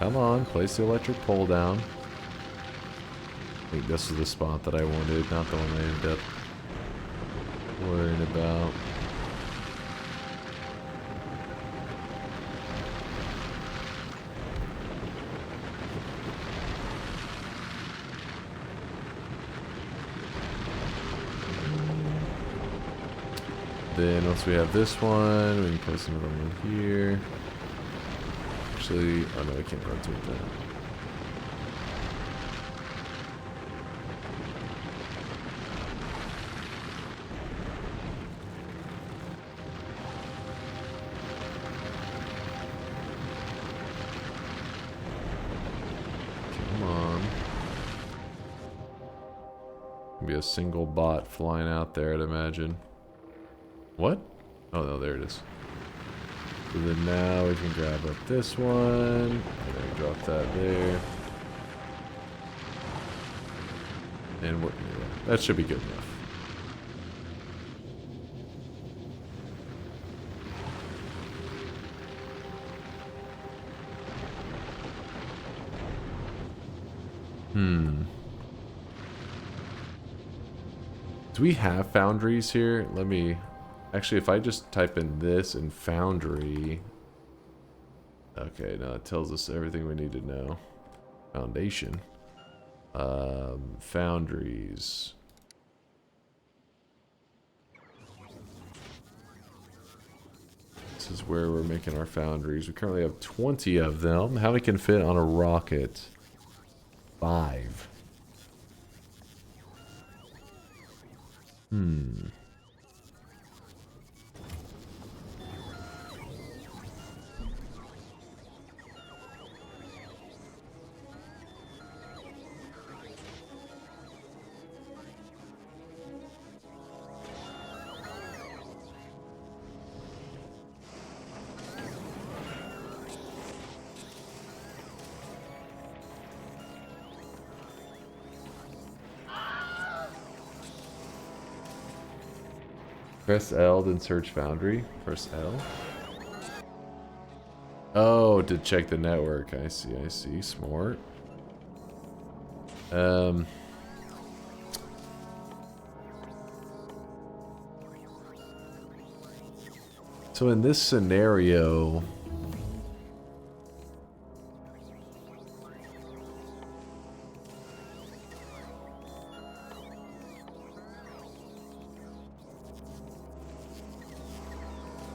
Come on, place the electric pole down. I think this is the spot that I wanted, not the one I ended up worrying about. Then once we have this one, we can place another one here. Actually, oh no, I can't rotate that. Be a single bot flying out there, I'd imagine. What? Oh no, there it is. So then now we can grab up this one. And then drop that there. And yeah, that should be good enough. Do we have foundries here? Let me... Actually, if I just type in this and foundry... Okay, no, it tells us everything we need to know. Foundation. Foundries. This is where we're making our foundries. We currently have 20 of them. How many can fit on a rocket? 5. Press L, then search foundry. Press L. Oh, to check the network. I see. Smart. So in this scenario,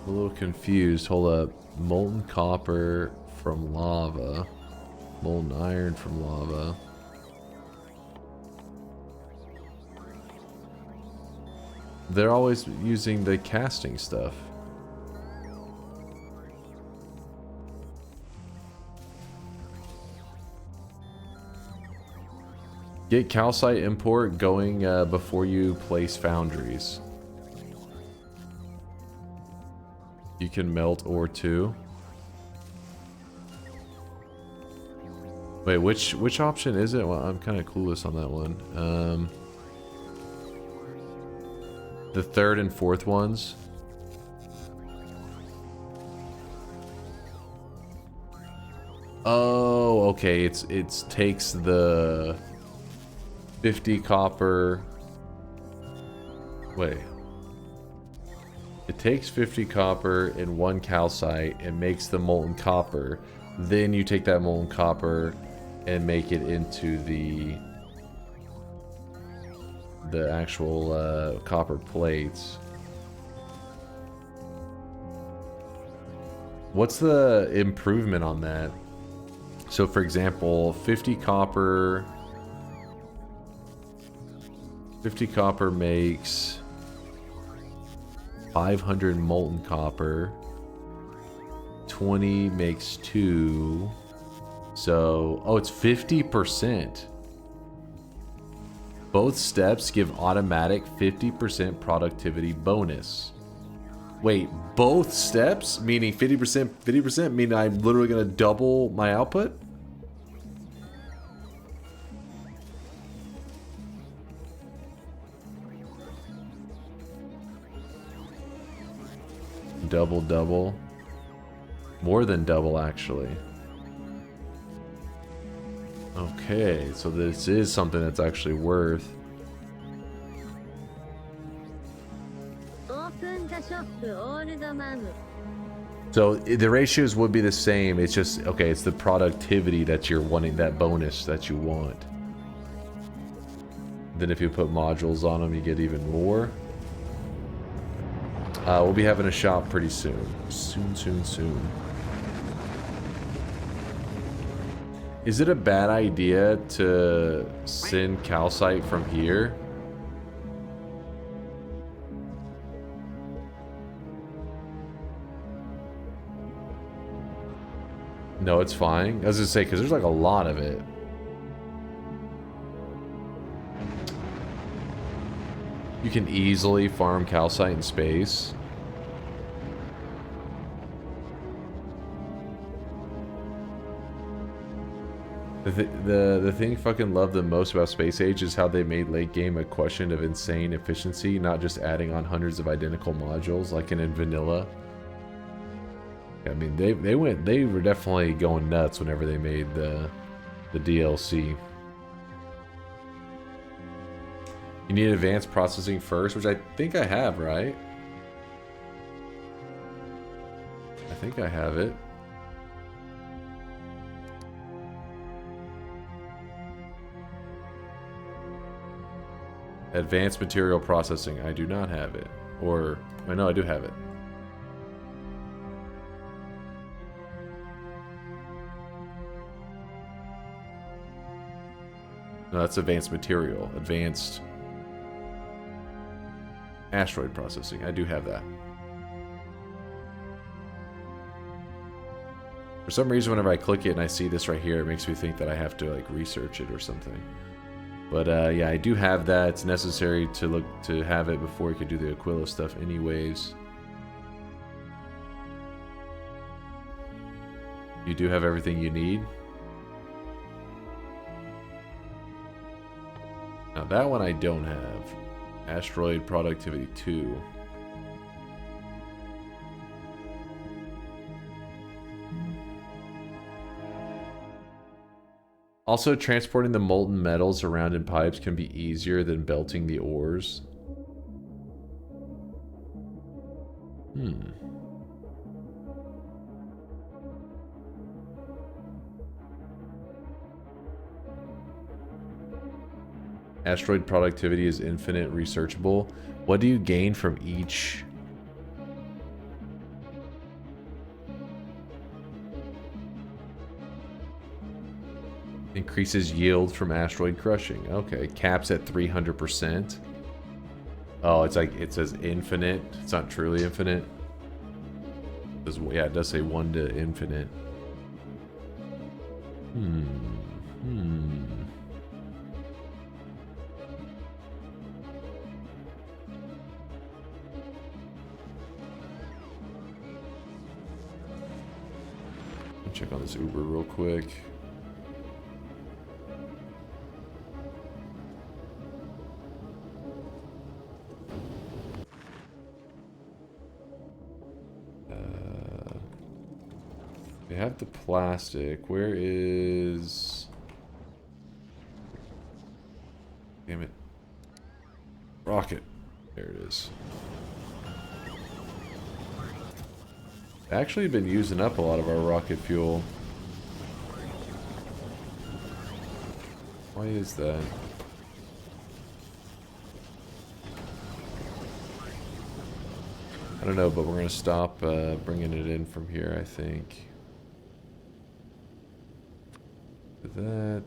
I'm a little confused. Hold up. Molten copper from lava. Molten iron from lava. They're always using the casting stuff. Get calcite import going before you place foundries. You can melt ore too. Wait, which option is it? Well, I'm kind of clueless on that one. The third and fourth ones. Oh, okay. It takes the 50 copper. Wait. It takes 50 copper and 1 calcite and makes the molten copper. Then you take that molten copper and make it into the actual copper plates. What's the improvement on that? So for example, 50 copper makes 500 molten copper. 20 makes 2. So, oh, it's 50%. Both steps give automatic 50% productivity bonus. Wait, both steps? Meaning 50%, 50%? Meaning I'm literally going to double my output? Double. More than double, actually. Okay, so this is something that's actually worth. So the ratios would be the same. It's just, okay, it's the productivity that you're wanting, that bonus that you want. Then if you put modules on them, you get even more. We'll be having a shop pretty soon. Soon. Is it a bad idea to send calcite from here? No, it's fine. I was gonna say, because there's like a lot of it. You can easily farm calcite in space. The thing I fucking love the most about Space Age is how they made late game a question of insane efficiency, not just adding on hundreds of identical modules like in vanilla. I mean, they were definitely going nuts whenever they made the DLC. You need advanced processing first, which I think I have, right? I think I have it. Advanced material processing. I do not have it. Or, I know I do have it. No, that's advanced material. Advanced asteroid processing. I do have that. For some reason, whenever I click it and I see this right here, it makes me think that I have to like research it or something. But yeah, I do have that. It's necessary to have it before you could do the Aquila stuff anyways. You do have everything you need. Now that one I don't have. Asteroid Productivity 2. Also, transporting the molten metals around in pipes can be easier than belting the ores. Asteroid productivity is infinite researchable. What do you gain from each? Increases yield from asteroid crushing. Okay, caps at 300%. Oh, it's like, it says infinite. It's not truly infinite. Yeah, it does say 1 to infinite. Check on this Uber real quick. They have the plastic. Where is... Damn it. Rocket. There it is. Actually been using up a lot of our rocket fuel. Why is that? I don't know, but we're gonna stop bringing it in from here, I think. That.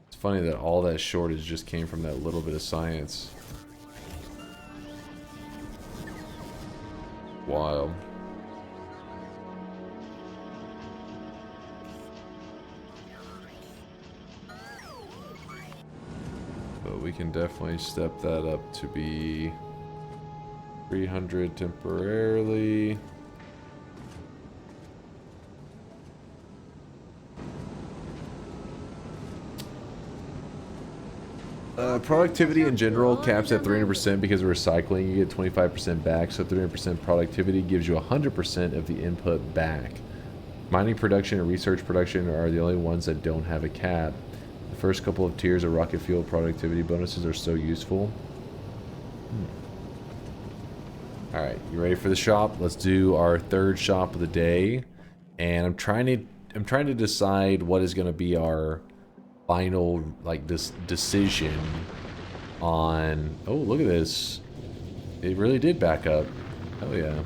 It's funny that all that shortage just came from that little bit of science. Wild. But we can definitely step that up to be 300 temporarily. Productivity in general caps at 300% because of recycling. You get 25% back, so 300% productivity gives you 100% of the input back. Mining production and research production are the only ones that don't have a cap. The first couple of tiers of rocket fuel productivity bonuses are so useful. Alright, you ready for the shop? Let's do our third shop of the day. And I'm trying to decide what is going to be our final this decision on... Oh, look at this. It really did back up. Oh yeah.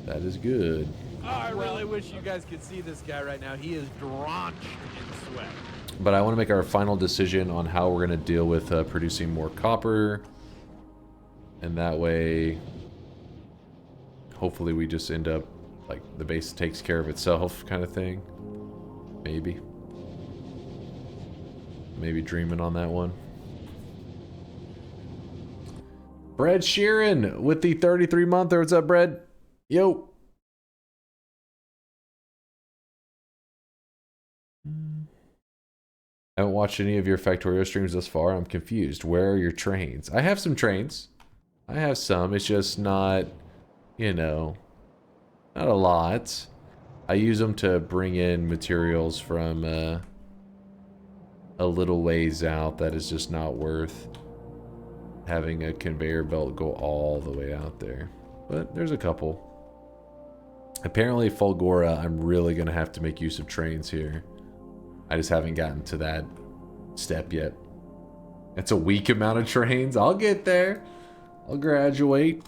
That is good. Oh, I really wish you guys could see this guy right now. He is drenched in sweat. But I want to make our final decision on how we're going to deal with producing more copper. And that way, hopefully we just end up, like, the base takes care of itself kind of thing. Maybe. Maybe dreaming on that one. Brad Sheeran with the 33-monther. What's up, Brad? Yo. I haven't watched any of your Factorio streams thus far. I'm confused. Where are your trains? I have some trains. I have some. It's just not, you know, not a lot. I use them to bring in materials from a little ways out that is just not worth having a conveyor belt go all the way out there. But there's a couple. Apparently, Fulgora, I'm really going to have to make use of trains here. I just haven't gotten to that step yet. It's a weak amount of trains. I'll get there. I'll graduate.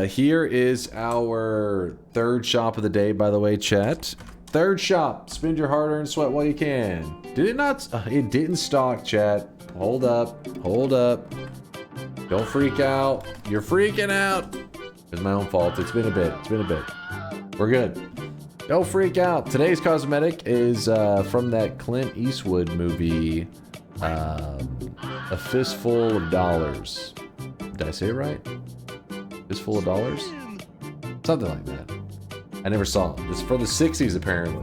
Here is our third shop of the day, by the way, chat. Third shop. Spend your hard-earned sweat while you can. Did it not? It didn't stock, chat. Hold up. Hold up. Don't freak out. You're freaking out. It's my own fault. It's been a bit. It's been a bit. We're good. Don't freak out. Today's cosmetic is from that Clint Eastwood movie, A Fistful of Dollars. Did I say it right? Fistful of Dollars? Something like that. I never saw it. It's from the 60s, apparently.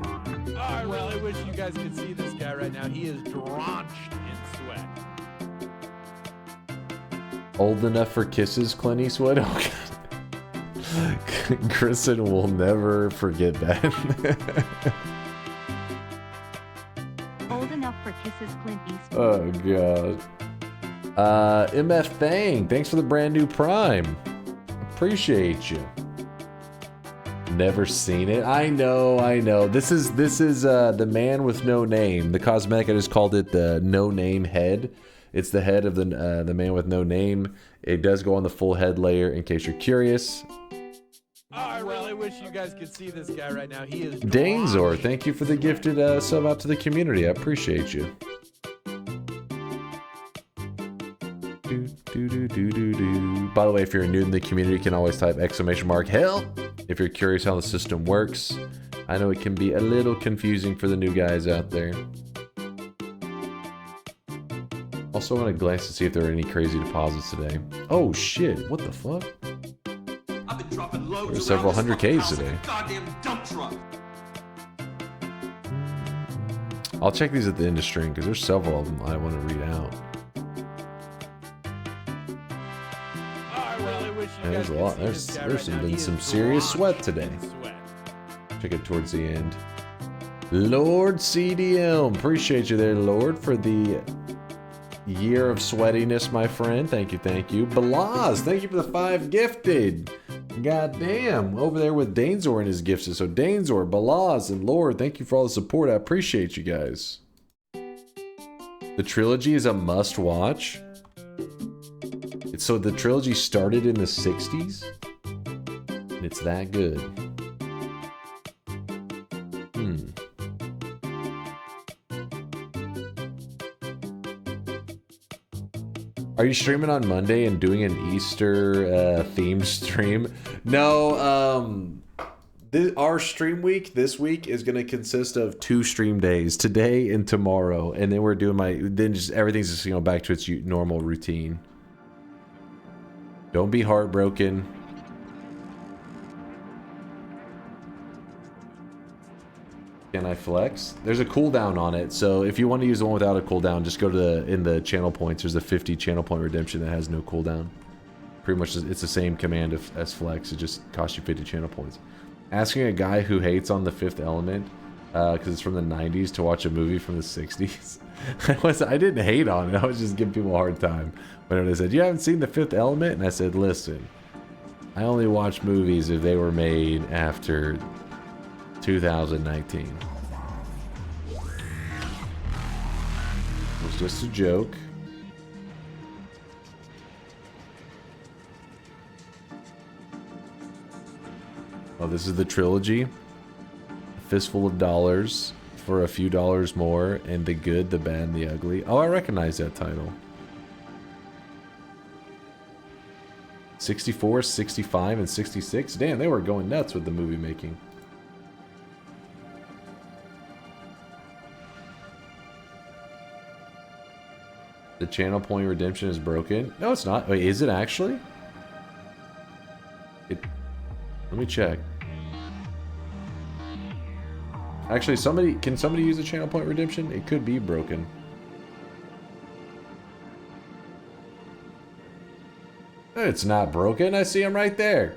Oh, I really wish you guys could see this guy right now. He is drenched in sweat. Old enough for kisses, Clint Eastwood? Oh, God. Kristen will never forget that. Old enough for kisses, Clint Eastwood. Oh, God. MF Thang, thanks for the brand new Prime. Appreciate you. Never seen it. I know, I know. This is the man with no name. The cosmetic, I just called it the no name head. It's the head of the man with no name. It does go on the full head layer in case you're curious. Oh, I really wish you guys could see this guy right now. He is Danezor, thank you for the gifted sub out to the community. I appreciate you. By the way, if you're new in the community, you can always type !help if you're curious how the system works. I know it can be a little confusing for the new guys out there. Also, I want to glance to see if there are any crazy deposits today. Oh shit! What the fuck? I've been dropping loads. There's several hundred Ks today. Goddamn dump truck. I'll check these at the end of stream because there's several of them I want to read out. There's a lot. There's been some serious sweat today. Check it towards the end. Lord CDM, appreciate you there, Lord, for the year of sweatiness, my friend. Thank you, thank you. Balaz, thank you for the 5 gifted. God damn, over there with Danezor and his gifts. So Danezor, Balaz, and Lord, thank you for all the support. I appreciate you guys. The trilogy is a must-watch. So the trilogy started in the 60s? And it's that good. Are you streaming on Monday and doing an Easter themed stream? No, our stream week this week is going to consist of 2 stream days, today and tomorrow. And then we're doing everything's just back to its normal routine. Don't be heartbroken. Can I flex? There's a cooldown on it, so if you want to use the one without a cooldown, just go to in the channel points. There's a 50 channel point redemption that has no cooldown. Pretty much, it's the same command as flex. It just costs you 50 channel points. Asking a guy who hates on The Fifth Element, because it's from the 90s, to watch a movie from the 60s. I didn't hate on it. I was just giving people a hard time. When they said, "You haven't seen The Fifth Element?" And I said, "Listen, I only watch movies if they were made after 2019. It was just a joke." Oh, this is the trilogy. A Fistful of Dollars for a few dollars more, and The Good, the Bad, and the Ugly. Oh, I recognize that title. 64, 65, and 66. Damn, they were going nuts with the movie making. The channel point redemption is broken. No, it's not. Wait, is it actually? Let me check. Actually, can somebody use a channel point redemption? It could be broken. It's not broken. I see them right there.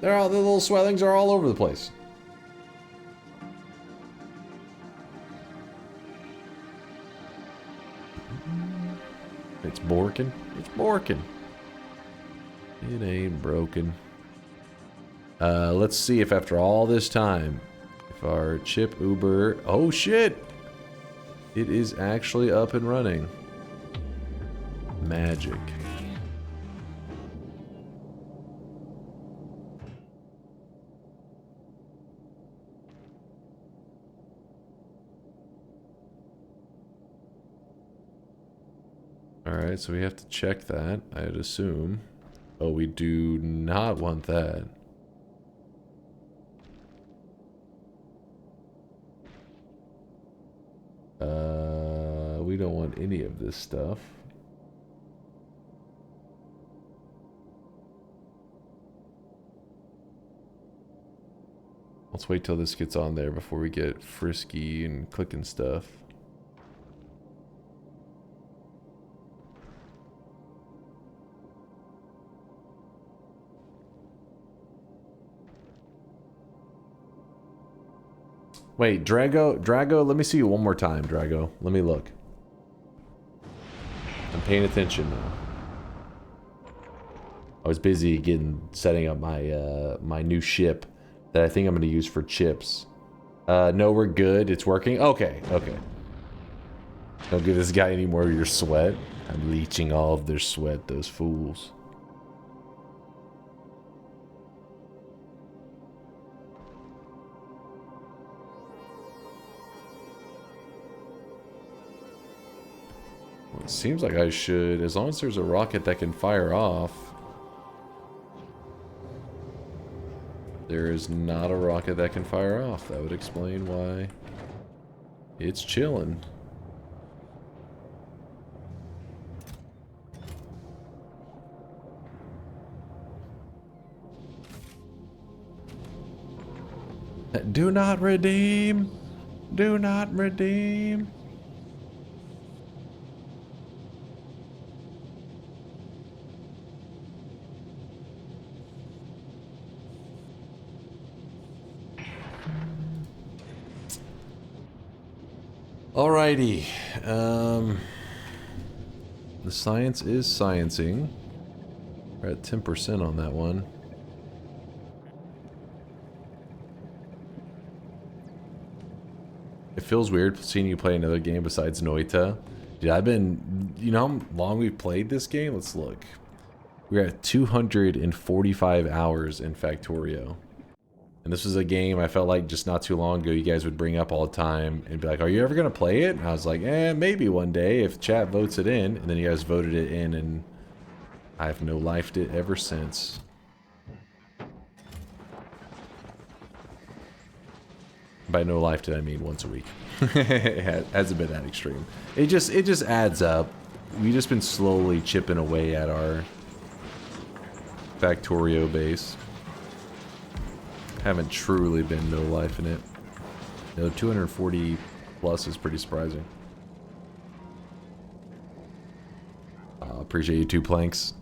The little swellings are all over the place. It's borking. It's borking. It ain't broken. Let's see if after all this time, if our chip Uber... Oh, shit! It is actually up and running. Magic. Alright, so we have to check that, I'd assume. Oh, we do not want that. We don't want any of this stuff. Let's wait till this gets on there before we get frisky and clicking stuff. Wait, Drago, let me see you one more time, Drago. Let me look. I'm paying attention now. I was busy setting up my my new ship that I think I'm going to use for chips. No, we're good. It's working. Okay, okay. Don't give this guy any more of your sweat. I'm leeching all of their sweat, those fools. It seems like I should, as long as there's a rocket that can fire off. There is not a rocket that can fire off. That would explain why it's chilling. Do not redeem. Do not redeem. Alrighty, the science is sciencing. We're at 10% on that one. It feels weird seeing you play another game besides Noita. Dude, I've been, you know how long we've played this game? Let's look. We're at 245 hours in Factorio. And this was a game I felt like just not too long ago you guys would bring up all the time and be like, are you ever going to play it? And I was like, maybe one day if chat votes it in. And then you guys voted it in and I've no-lifed it ever since. By no-lifed it, I mean once a week. It hasn't been that extreme. It just adds up. We've just been slowly chipping away at our Factorio base. Haven't truly been no life in it. No, 240 plus is pretty surprising. Appreciate you 2 planks.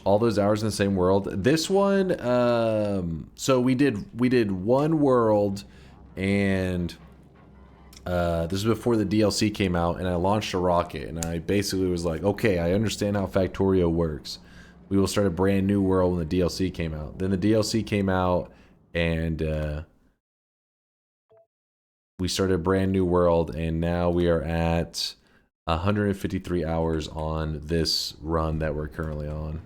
All those hours in the same world. This one, so we did one world, and this was before the DLC came out, and I launched a rocket, and I basically was like, okay, I understand how Factorio works. We will start a brand new world when the DLC came out. Then the DLC came out, and we started a brand new world, and now we are at 153 hours on this run that we're currently on.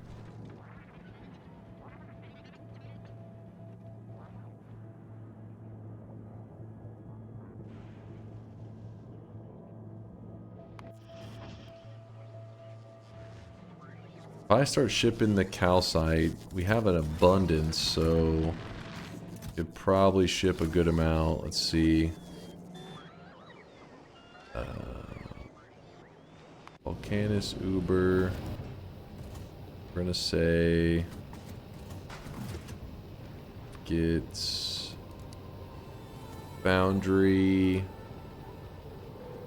If I start shipping the calcite, we have an abundance, so could probably ship a good amount. Let's see. Volcanus Uber. We're gonna say get Foundry.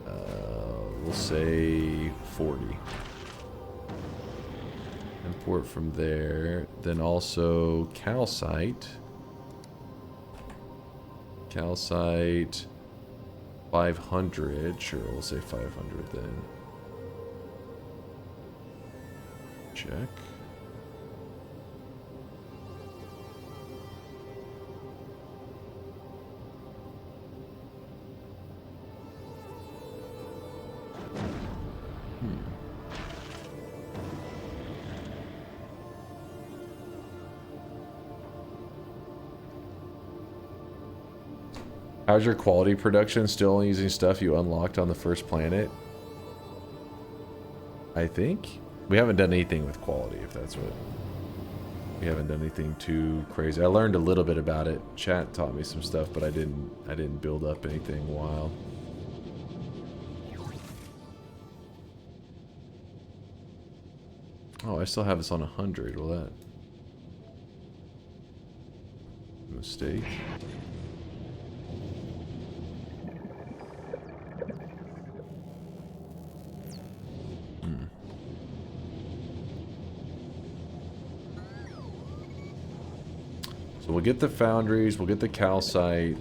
We'll say 40. Import from there. Then also calcite. Calcite 500. Sure, we'll say 500 then. Check. How's your quality production? Still only using stuff you unlocked on the first planet? I think. We haven't done anything with quality, if that's what... We haven't done anything too crazy. I learned a little bit about it. Chat taught me some stuff, but I didn't build up anything wild. Oh, I still have this on 100. Well, that... Mistake. So we'll get the foundries, we'll get the calcite.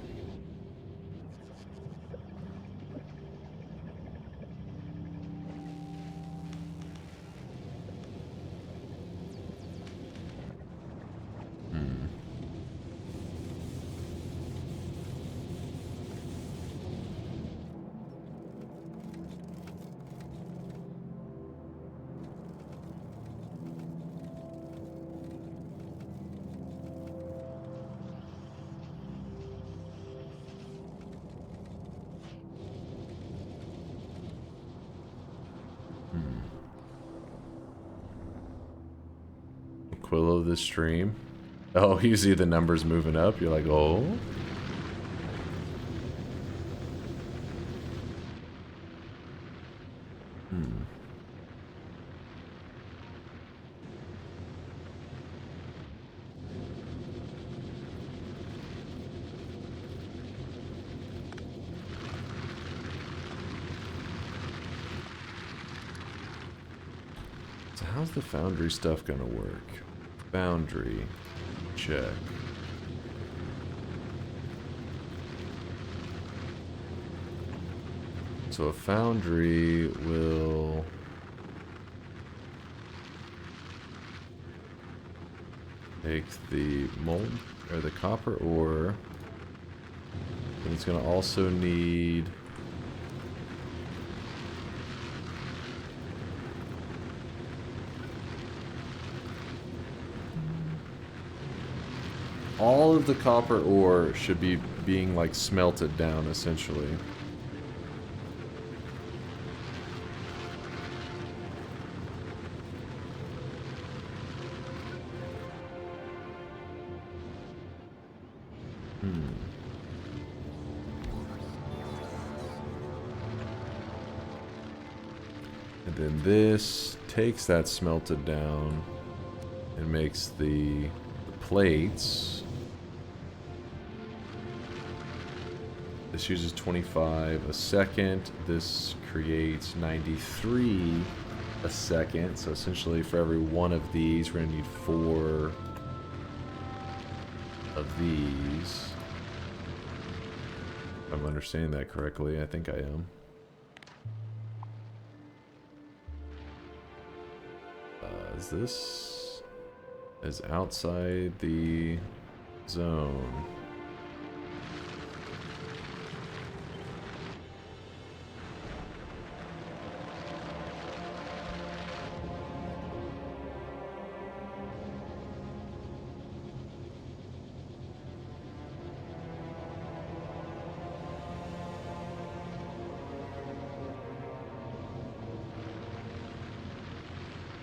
Quillo this stream. Oh, you see the numbers moving up. You're like, oh. So how's the foundry stuff gonna work? Foundry, check. So a foundry will take the molten or the copper ore, and it's gonna also need all of the copper ore should be being like smelted down essentially. And then this takes that smelted down and makes the plates. This uses 25 a second. This creates 93 a second. So essentially for every one of these, we're gonna need 4 of these. If I'm understanding that correctly, I think I am. Is this is outside the zone?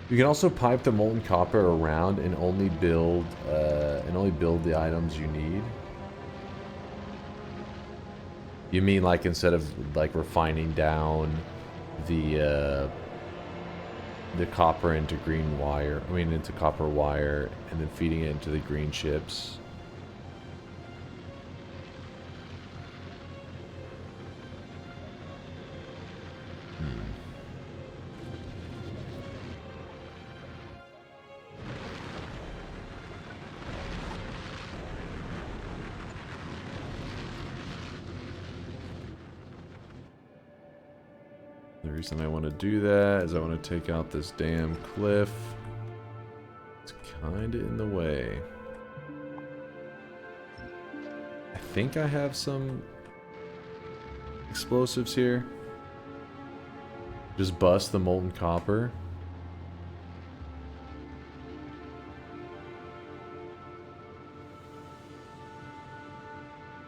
You can also pipe the molten copper around and only build the items you need. You mean like instead of like refining down the copper into green wire, I mean into copper wire, and then feeding it into the green chips? The reason I want to do that is I want to take out this damn cliff. It's kind of in the way. I think I have some explosives here. Just bust the molten copper.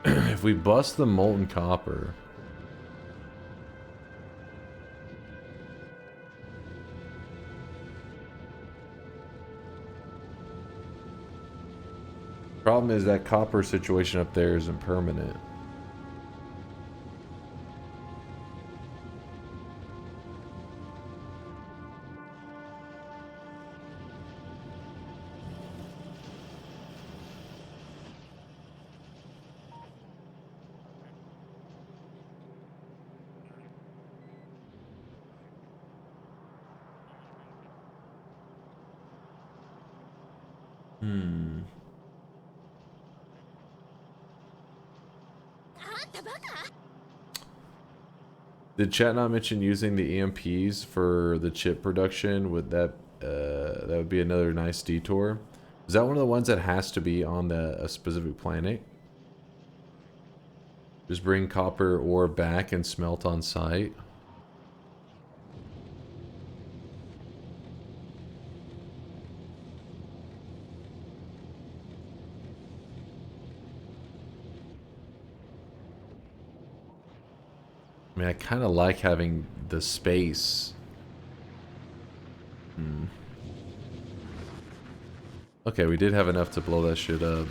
If we bust the molten copper, problem is that copper situation up there isn't permanent. Did chat not mention using the EMPs for the chip production? Would that that would be another nice detour? Is that one of the ones that has to be on a specific planet? Just bring copper ore back and smelt on site? I mean, I kind of like having the space. Okay, we did have enough to blow that shit up.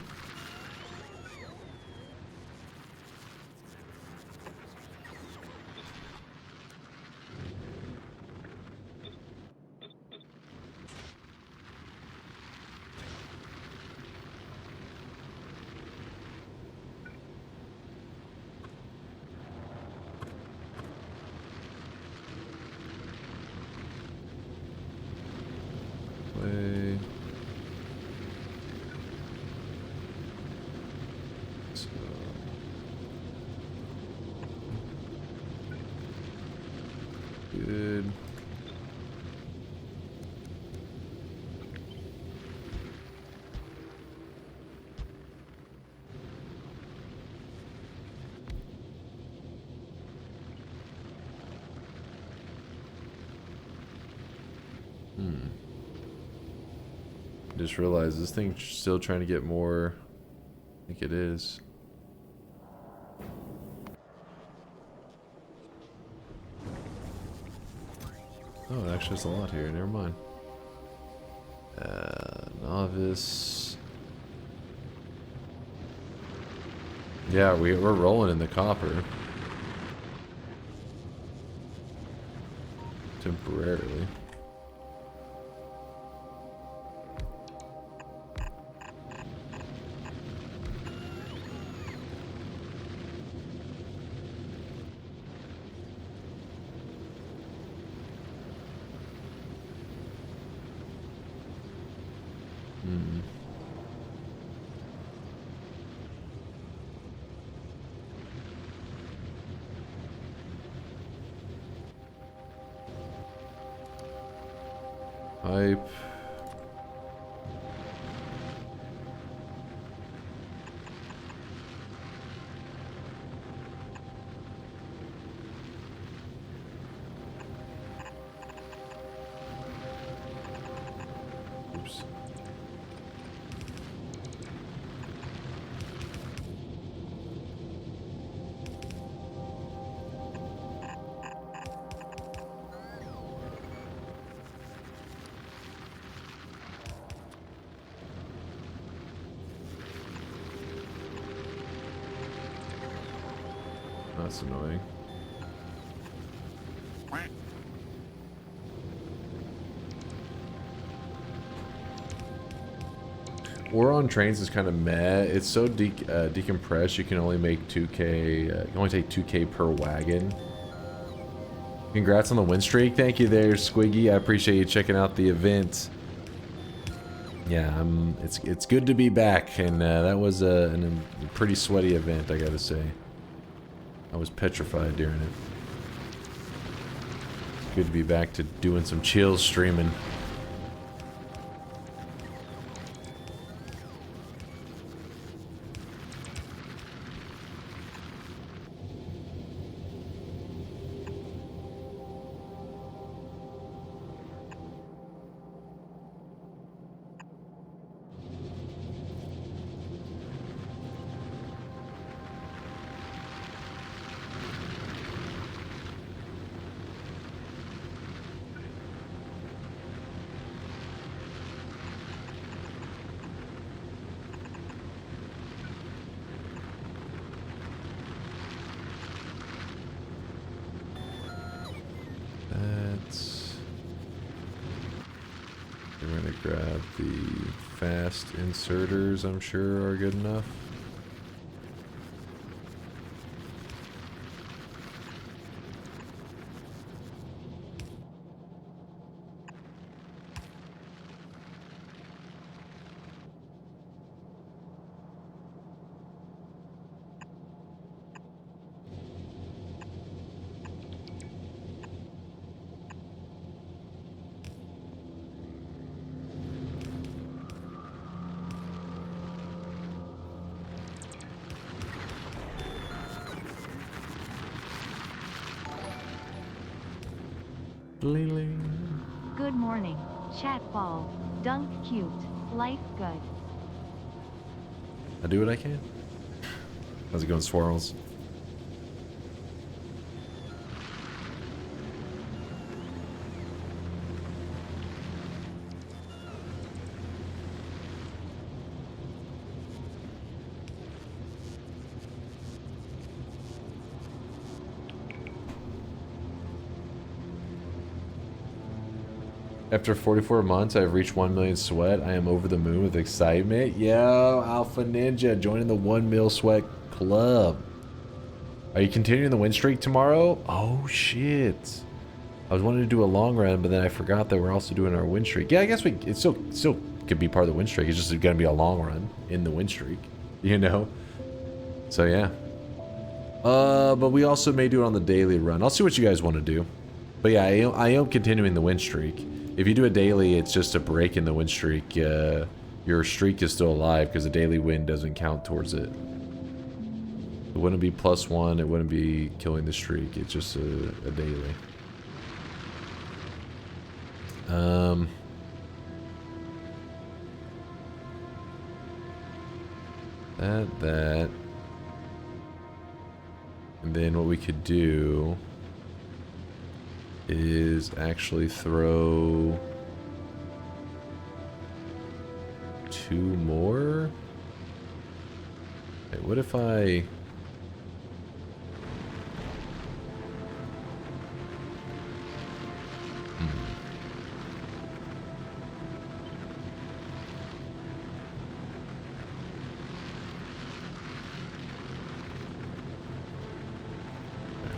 Good. Just realized this thing's still trying to get more. I think it is. Oh, it actually has a lot here. Never mind. Novice. Yeah, we're rolling in the copper. Temporarily. Pipe. Oops. That's annoying. Ore on trains is kind of meh. It's so decompressed. You can only make 2K. You can only take 2K per wagon. Congrats on the win streak. Thank you there, Squiggy. I appreciate you checking out the event. Yeah, it's good to be back, and that was a pretty sweaty event, I gotta say. I was petrified during it. Good to be back to doing some chill streaming. We're gonna grab the fast inserters, I'm sure are good enough. Good morning, chat ball. Dunk cute. Life good. I do what I can. How's it going, Swirls? After 44 months, I've reached 1 million sweat. I am over the moon with excitement. Yo, Alpha Ninja, joining the 1 mil sweat club. Are you continuing the win streak tomorrow? Oh, shit. I was wanting to do a long run, but then I forgot that we're also doing our win streak. Yeah, I guess it still could be part of the win streak. It's just going to be a long run in the win streak, you know? So, yeah. But we also may do it on the daily run. I'll see what you guys want to do. But yeah, I am continuing the win streak. If you do a daily, it's just a break in the win streak. Your streak is still alive because the daily win doesn't count towards it. It wouldn't be +1. It wouldn't be killing the streak. It's just a daily. That. And then what we could do is actually throw 2 more. Hey, what if I... Okay,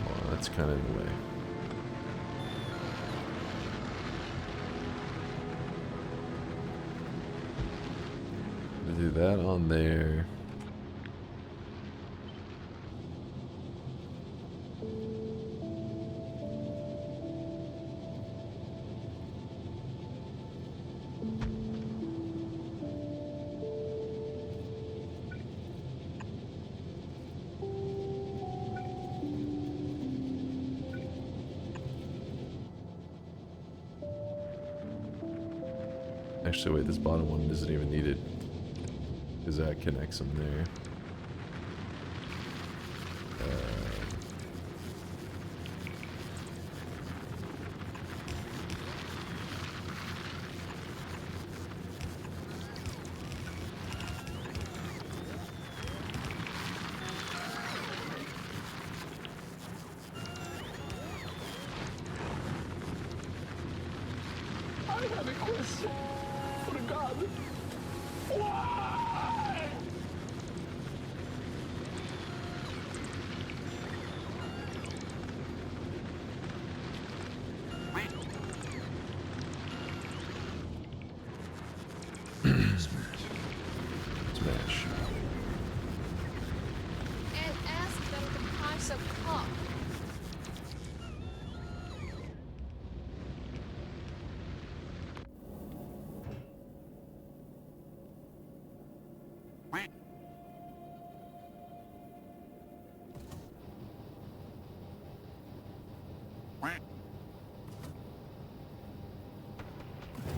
hold on, that's kind of in the way. Do that on there. Actually, wait, this bottom one isn't even needed. Because that connects them there. I have a question. For God. Why?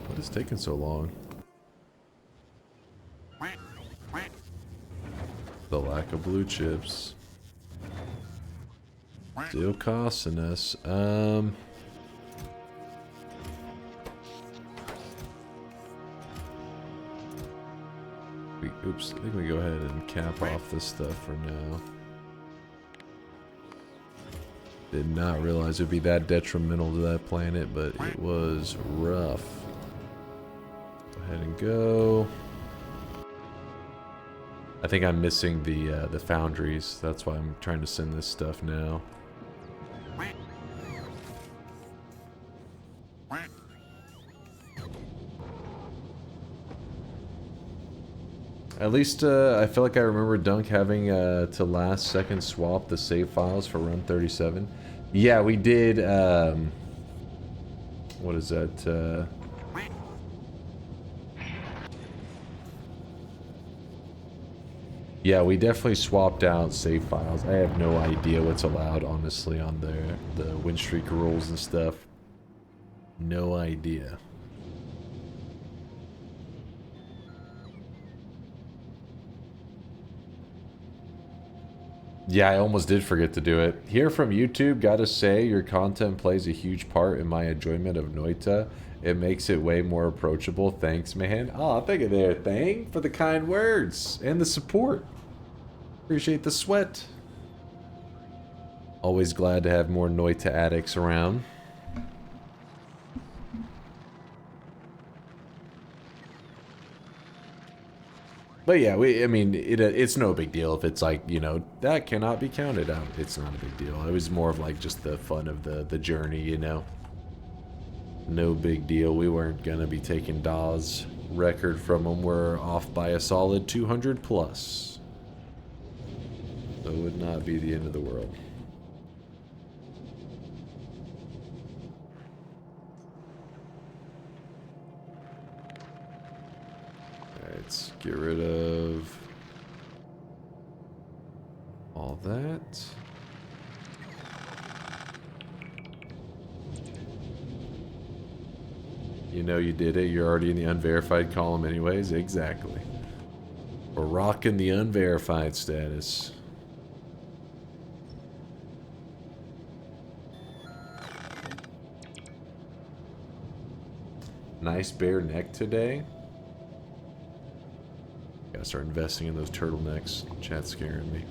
What is taking so long? The lack of blue chips. Still costing us. Oops, I think we go ahead and cap off this stuff for now. Did not realize it would be that detrimental to that planet, but it was rough. Go ahead and go. I think I'm missing the foundries. That's why I'm trying to send this stuff now. At least I feel like I remember Dunk having to last second swap the save files for run 37. Yeah, we did. What is that? Yeah, we definitely swapped out save files. I have no idea what's allowed, honestly, on the win streak rules and stuff. No idea. Yeah, I almost did forget to do it. Here from YouTube, gotta say, your content plays a huge part in my enjoyment of Noita. It makes it way more approachable. Thanks, man. Oh, thank you there, Thang, for the kind words and the support. Appreciate the sweat. Always glad to have more Noita addicts around. But yeah, I mean, it's no big deal if it's like, you know, that cannot be counted out. It's not a big deal. It was more of like just the fun of the journey, you know. No big deal. We weren't gonna be taking Dawes' record from him. We're off by a solid 200 plus. So it would not be the end of the world. Let's get rid of all that. You know you did it. You're already in the unverified column anyways. Exactly. We're rocking the unverified status. Nice bare neck today. Gotta start investing in those turtlenecks. Chat's scaring me.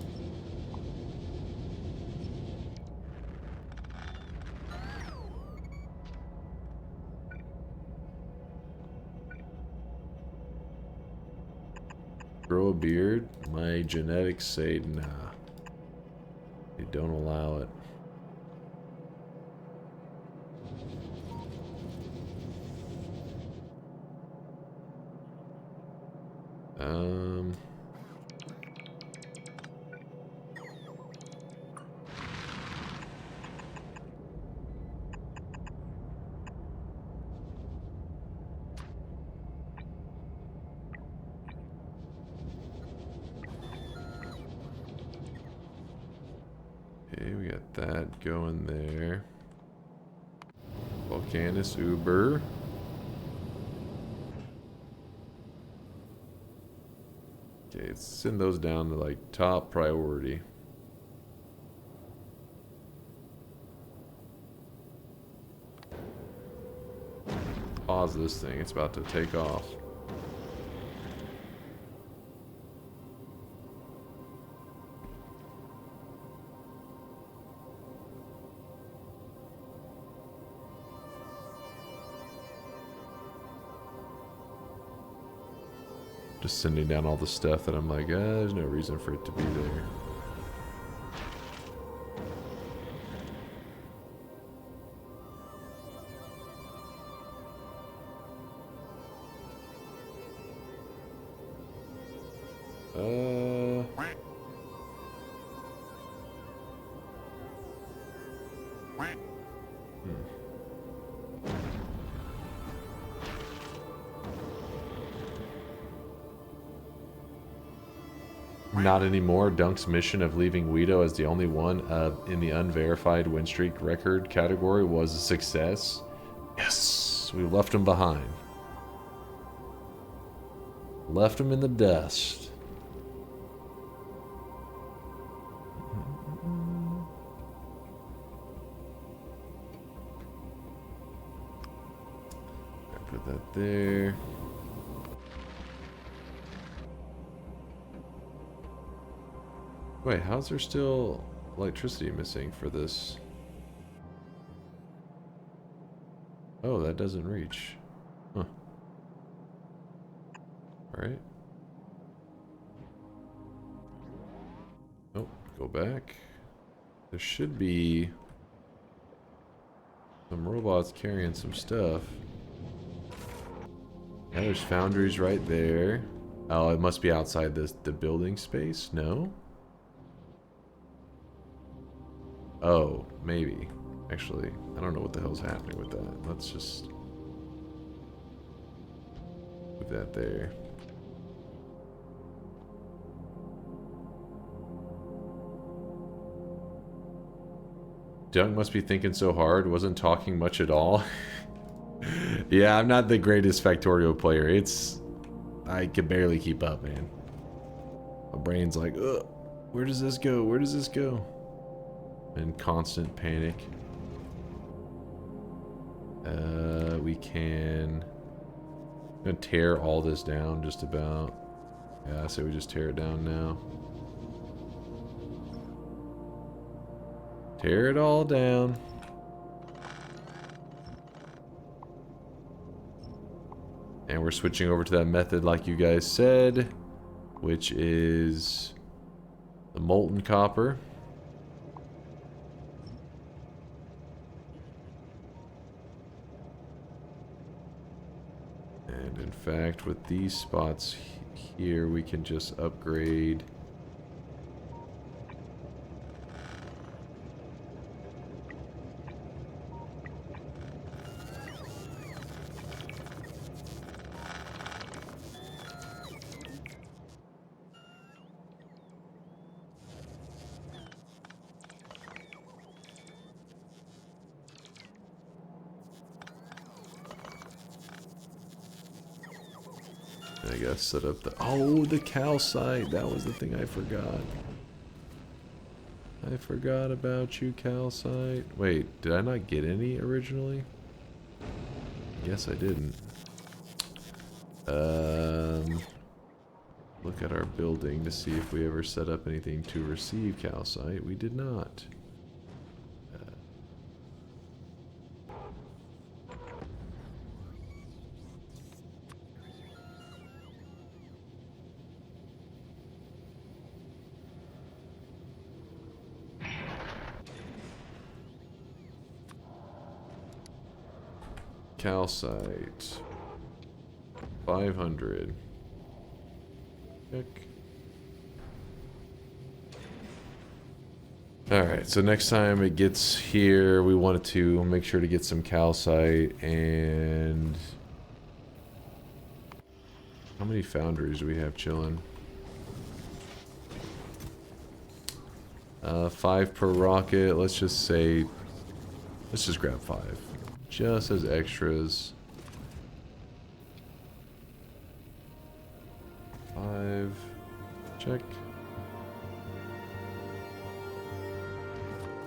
Grow a beard? My genetics say nah. They don't allow it. Okay, we got that going there. Volcanus Uber. Okay, let's send those down to like top priority. Pause this thing, it's about to take off. Just sending down all the stuff that I'm like, there's no reason for it to be there. Not anymore. Dunk's mission of leaving Guido as the only one in the unverified win streak record category was a success. Yes, we left him behind. Left him in the dust. Put that there. Wait, how's there still electricity missing for this? Oh, that doesn't reach. Huh. Alright. Oh, go back. There should be some robots carrying some stuff. Yeah, there's foundries right there. Oh, it must be outside the building space? No? Oh, maybe. Actually, I don't know what the hell's happening with that. Let's just move that there. Dunk must be thinking so hard, wasn't talking much at all. Yeah, I'm not the greatest Factorio player. I can barely keep up, man. My brain's like, ugh, where does this go? Where does this go? In constant panic. We can... I'm gonna tear all this down just about. Yeah, I say we just tear it down now. Tear it all down. And we're switching over to that method like you guys said, which is the molten copper. And in fact, with these spots here, we can just upgrade I gotta set up the... Oh, the calcite! That was the thing I forgot. I forgot about you, calcite. Wait, did I not get any originally? Yes, I didn't. Look at our building to see if we ever set up anything to receive calcite. We did not. Calcite 500. Check. Alright, so next time it gets here, we wanted to make sure to get some calcite. And how many foundries do we have chilling? 5 per rocket. Let's just say, let's just grab 5. Just as extras. 5. Check.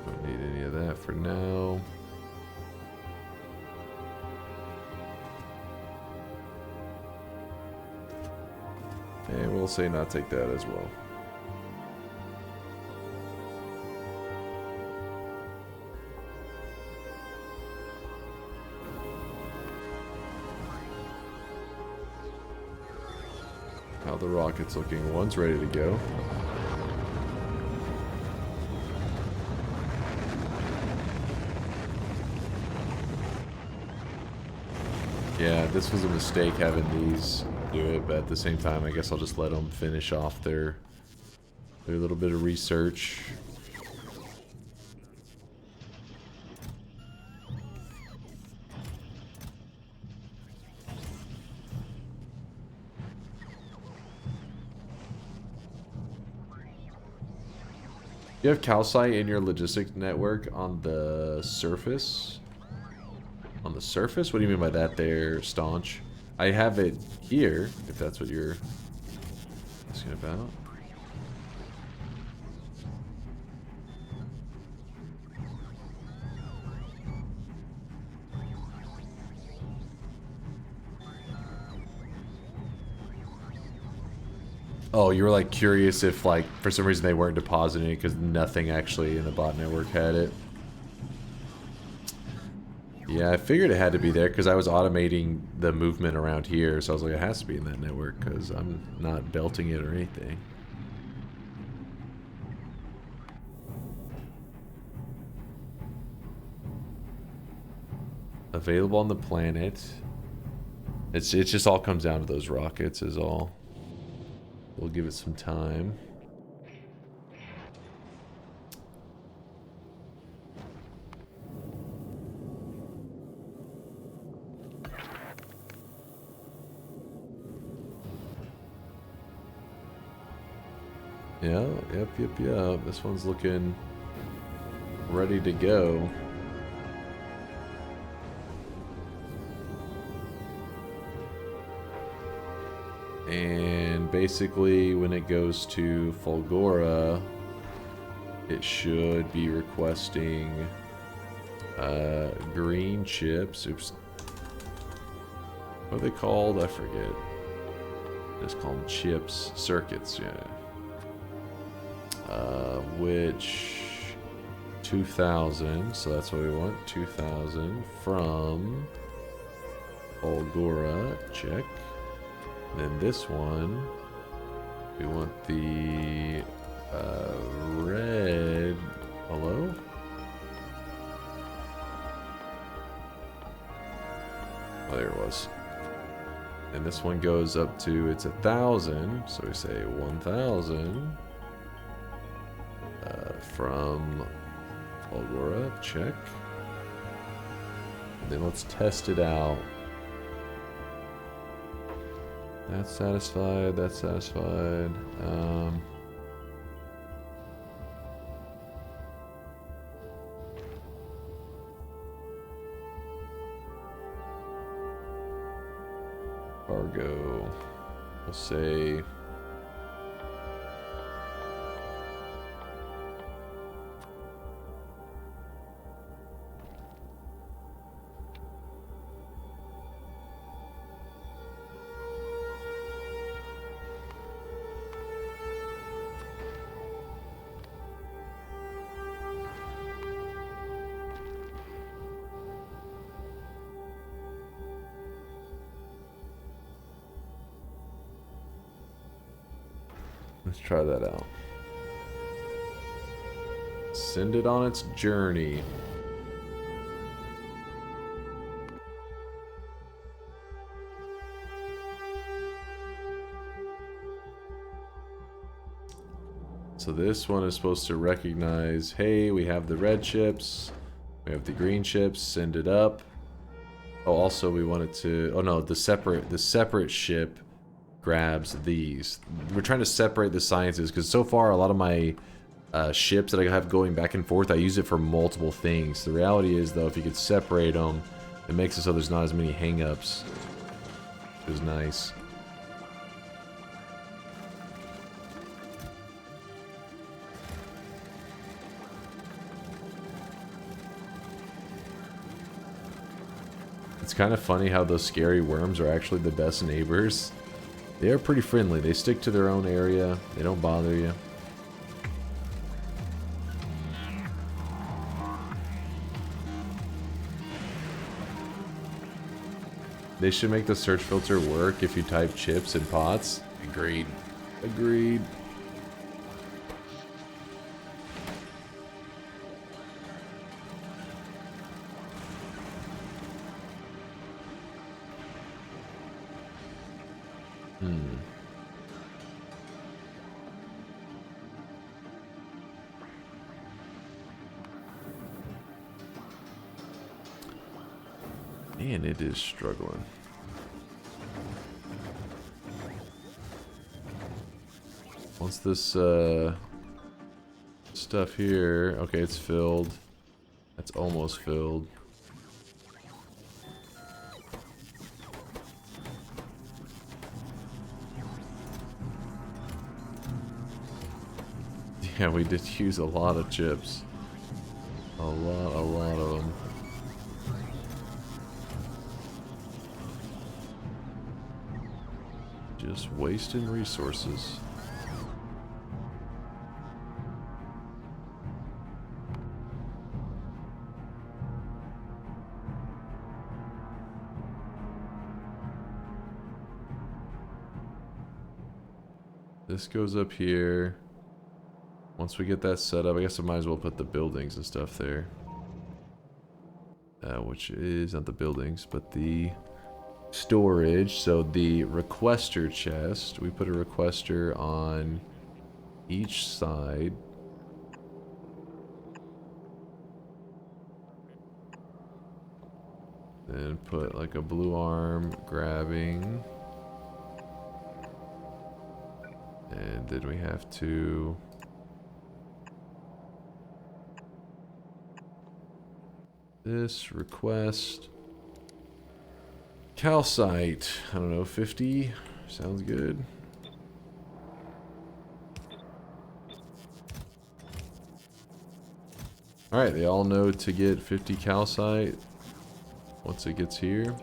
Don't need any of that for now. And we'll say not take that as well. How the rocket's looking. One's ready to go. Yeah, this was a mistake having these do it, but at the same time, I guess I'll just let them finish off their little bit of research. You have calcite in your logistics network on the surface? On the surface? What do you mean by that there, Staunch? I have it here, if that's what you're asking about. Oh, you were like curious if like for some reason they weren't depositing it because nothing actually in the bot network had it. Yeah, I figured it had to be there because I was automating the movement around here, so I was like, it has to be in that network because I'm not belting it or anything. Available on the planet. It just all comes down to those rockets is all. We'll give it some time. Yeah, yep. This one's looking ready to go. And basically, when it goes to Fulgora, it should be requesting green chips. Oops. What are they called? I forget. Just call them chips. Circuits, yeah. Which 2,000, so that's what we want. 2,000 from Fulgora. Check. Then this one, we want the red. Hello? Oh, there it was. And this one goes up to, it's 1,000, so we say 1,000 from Fulgora. Check. And then let's test it out. That's satisfied, that's satisfied. Cargo. We'll say let's try that out. Send it on its journey. So this one is supposed to recognize, hey, we have the red chips, we have the green chips, send it up. Oh, also we want it to, oh no, the separate ship grabs these. We're trying to separate the sciences because so far a lot of my ships that I have going back and forth, I use it for multiple things. The reality is though, if you could separate them, it makes it so there's not as many hang-ups. Which is nice. It's kind of funny how those scary worms are actually the best neighbors. They are pretty friendly. They stick to their own area. They don't bother you. They should make the search filter work if you type chips in pots. Agreed. Agreed. Man, it is struggling. Once this stuff here. Okay, it's filled. That's almost filled. Yeah, we did use a lot of chips. A lot of them. Just wasting resources. This goes up here. Once we get that set up, I guess I might as well put the buildings and stuff there. Which is not the buildings, but the storage. So the requester chest, we put a requester on each side. Then put like a blue arm grabbing. And then we have to... This request. Calcite. I don't know, 50? Sounds good. Alright, they all know to get 50 calcite once it gets here.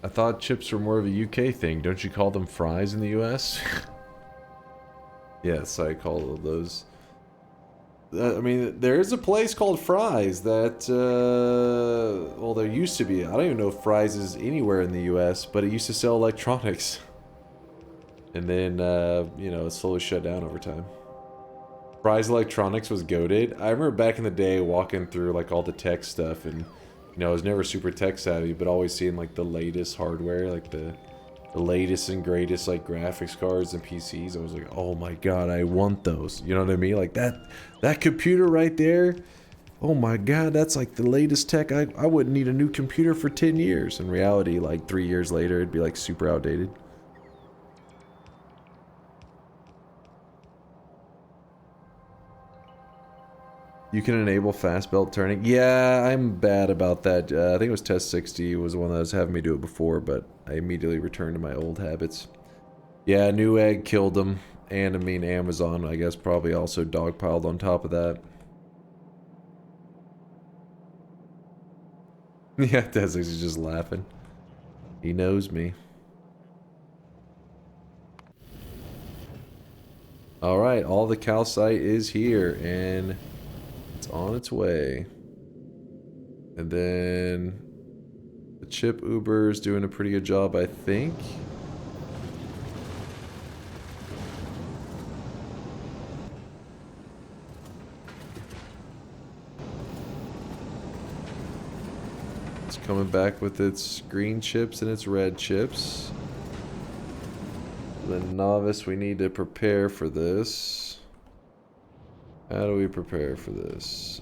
I thought chips were more of a UK thing. Don't you call them fries in the US? Yes, I call those. I mean, there is a place called Fry's that, well, there used to be. I don't even know if Fry's is anywhere in the US, but it used to sell electronics. And then, you know, it slowly shut down over time. Fry's Electronics was goated. I remember back in the day walking through, like, all the tech stuff, and, you know, I was never super tech savvy, but always seeing, like, the latest hardware, like, the latest and greatest, like, graphics cards and PCs. I was like, oh my god, I want those. You know what I mean? Like, that computer right there, oh my god, that's, like, the latest tech. I wouldn't need a new computer for 10 years. In reality, like, 3 years later, it'd be, like, super outdated. You can enable fast belt turning. Yeah, I'm bad about that. I think it was Test 60 was the one that was having me do it before, but I immediately returned to my old habits. Yeah, Newegg killed them. And, I mean, Amazon, I guess, probably also dogpiled on top of that. Yeah, Desix is just laughing. He knows me. Alright, all the calcite is here, and... it's on its way. And then the chip Uber is doing a pretty good job, I think. It's coming back with its green chips and its red chips. The novice, we need to prepare for this. How do we prepare for this?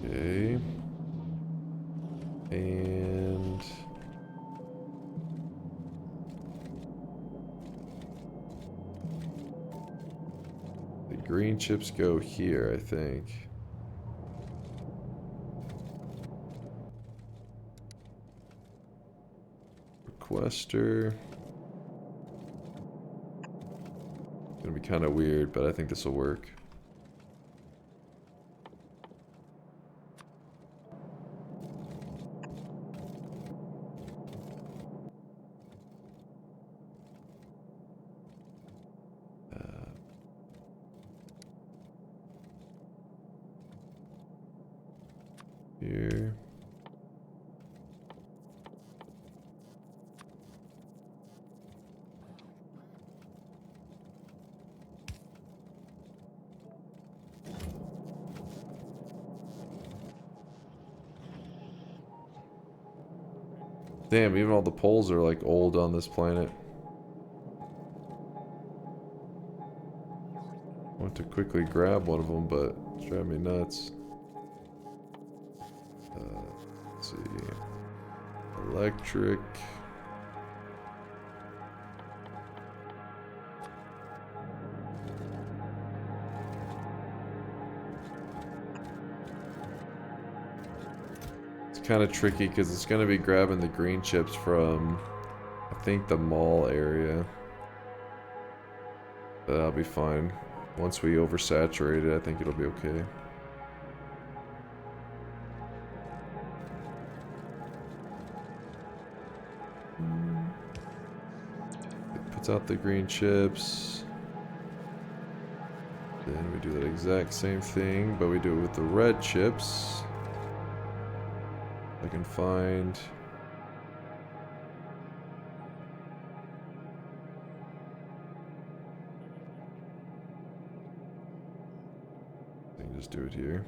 Okay. And... the green chips go here, I think. Requester. It's gonna be kind of weird, but I think this will work. Here. Damn, even all the poles are like old on this planet. I want to quickly grab one of them, but it's driving me nuts. Let's see. Electric. It's kind of tricky because it's going to be grabbing the green chips from, I think, the mall area. But that'll be fine. Once we oversaturate it, I think it'll be okay. It puts out the green chips. Then we do that exact same thing, but we do it with the red chips. I can find... I can just do it here.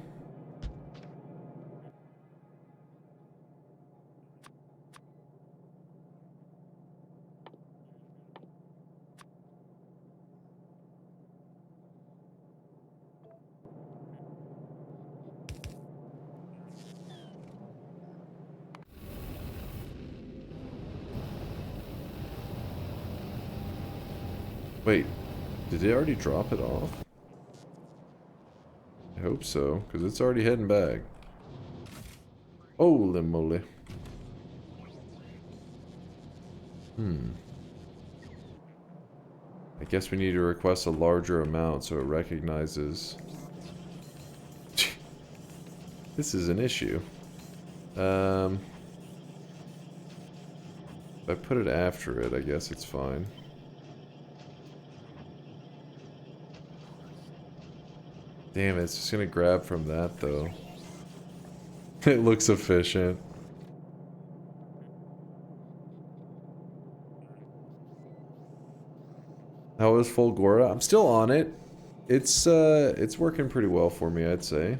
Wait, did they already drop it off? I hope so, because it's already heading back. Holy moly. I guess we need to request a larger amount so it recognizes... This is an issue. If I put it after it, I guess it's fine. Damn it, it's just gonna grab from that though. It looks efficient. How is Fulgora? I'm still on it. It's working pretty well for me, I'd say.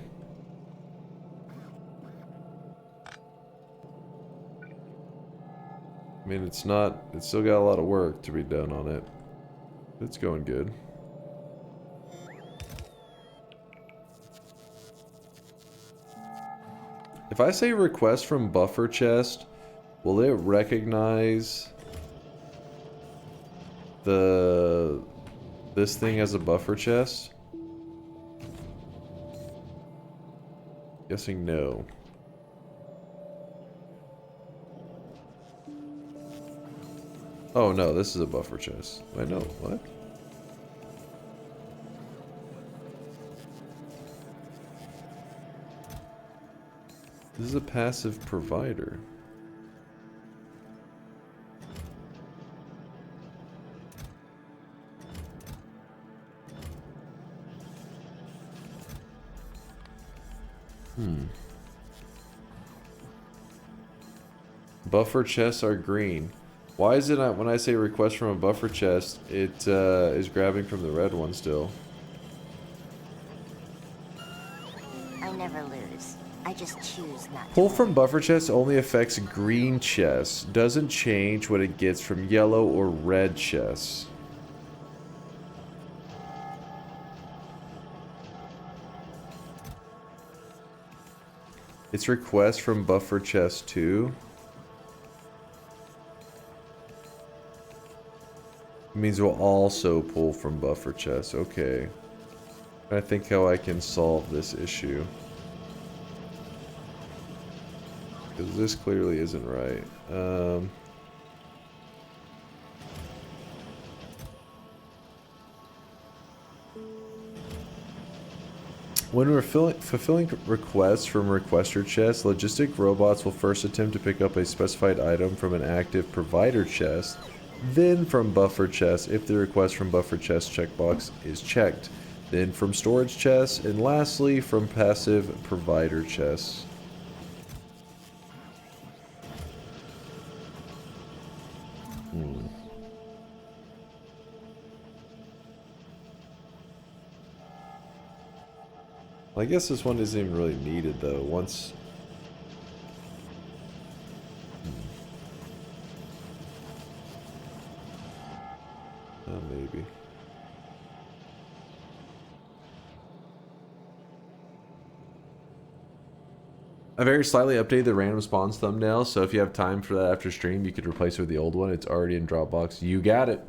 I mean, it's still got a lot of work to be done on it. It's going good. If I say request from buffer chest, will it recognize this thing as a buffer chest? Guessing no. Oh no, this is a buffer chest. Wait, no, what? This is a passive provider. Buffer chests are green. Why is it not, when I say request from a buffer chest, it is grabbing from the red one still? I never lose. I just choose not to. Pull from buffer chests only affects green chests. Doesn't change what it gets from yellow or red chests. It's request from buffer chest too. It means we'll also pull from buffer chests. Okay. I think how I can solve this issue. Because this clearly isn't right. When we're fulfilling requests from requester chest, logistic robots will first attempt to pick up a specified item from an active provider chest, then from buffer chest if the request from buffer chest checkbox is checked, then from storage chests, and lastly from passive provider chests. Well, I guess this one isn't even really needed though. Once... maybe. I very slightly updated the random spawns thumbnail, so if you have time for that after stream, you could replace it with the old one. It's already in Dropbox. You got it.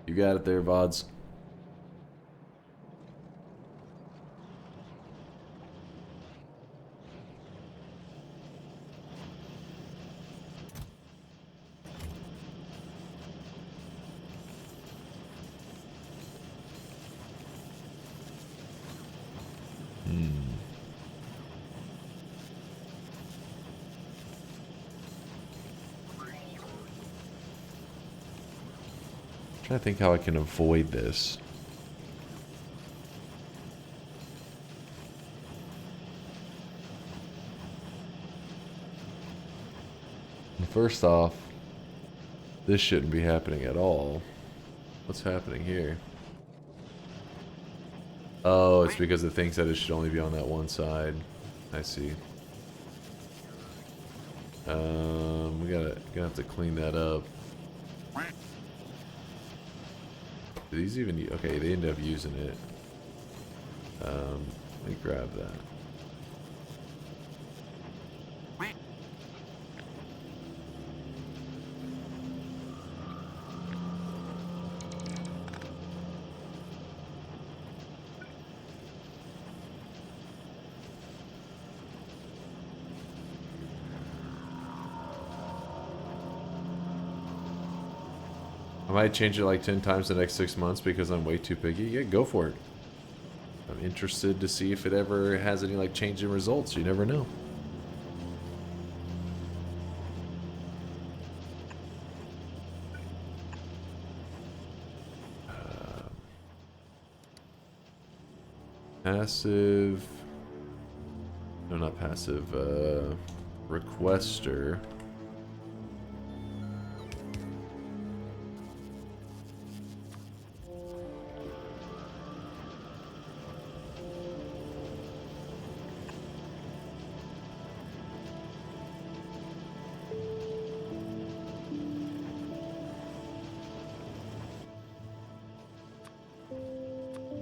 You got it there, VODs. Trying to think how I can avoid this. First off, this shouldn't be happening at all. What's happening here? Oh, it's because it thinks that it should only be on that one side. I see. Gonna have to clean that up. Do these even... okay, they end up using it. Let me grab that. I might change it like 10 times the next 6 months because I'm way too picky. Yeah, go for it. I'm interested to see if it ever has any like change in results. You never know. Passive... no, not passive. Requester.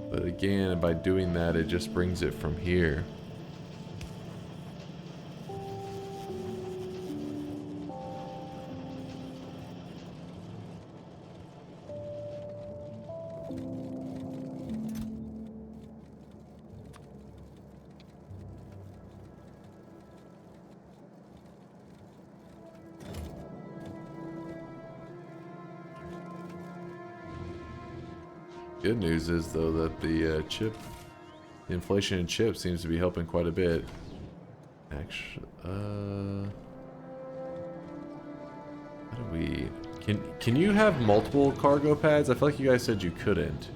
But again, by doing that, it just brings it from here. Good news is though that the inflation in chips seems to be helping quite a bit. Actually, how do we? Can you have multiple cargo pads? I feel like you guys said you couldn't.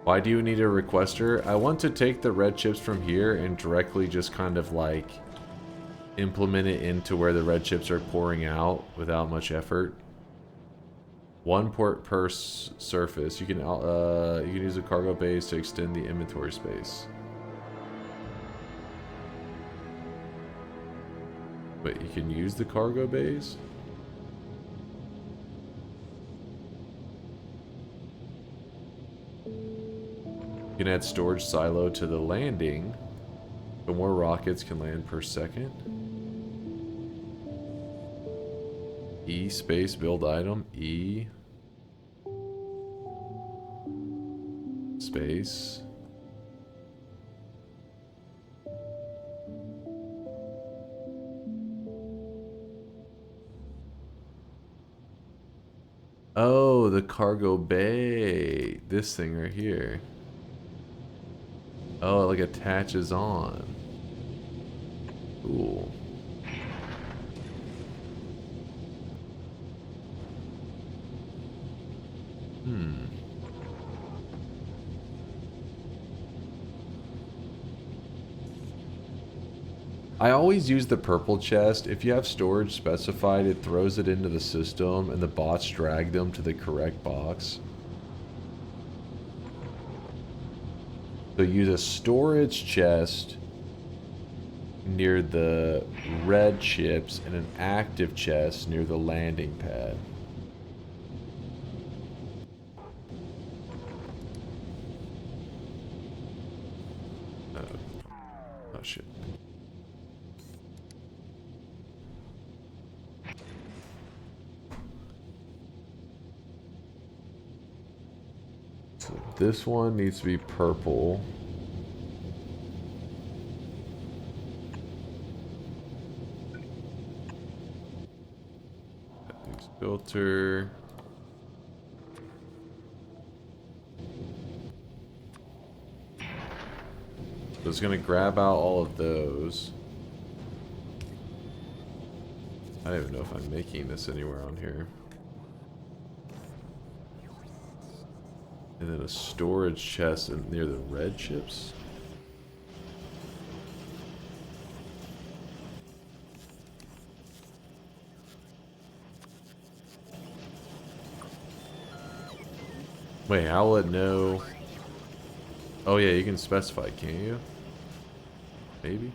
Why do you need a requester? I want to take the red chips from here and directly just kind of like implement it into where the red chips are pouring out without much effort. One port per surface. You can use a cargo base to extend the inventory space. Wait, you can use the cargo bays? You can add storage silo to the landing, so more rockets can land per second. E space build item. E space. Oh, the cargo bay. This thing right here. Oh, it like attaches on. Cool. I always use the purple chest. If you have storage specified, it throws it into the system and the bots drag them to the correct box. So use a storage chest near the red chips and an active chest near the landing pad. Oh shit. So this one needs to be purple. Filter. So it's gonna grab out all of those. I don't even know if I'm making this anywhere on here. And then a storage chest near the red chips. Wait, how will it know? Oh yeah, you can specify, can't you? Maybe?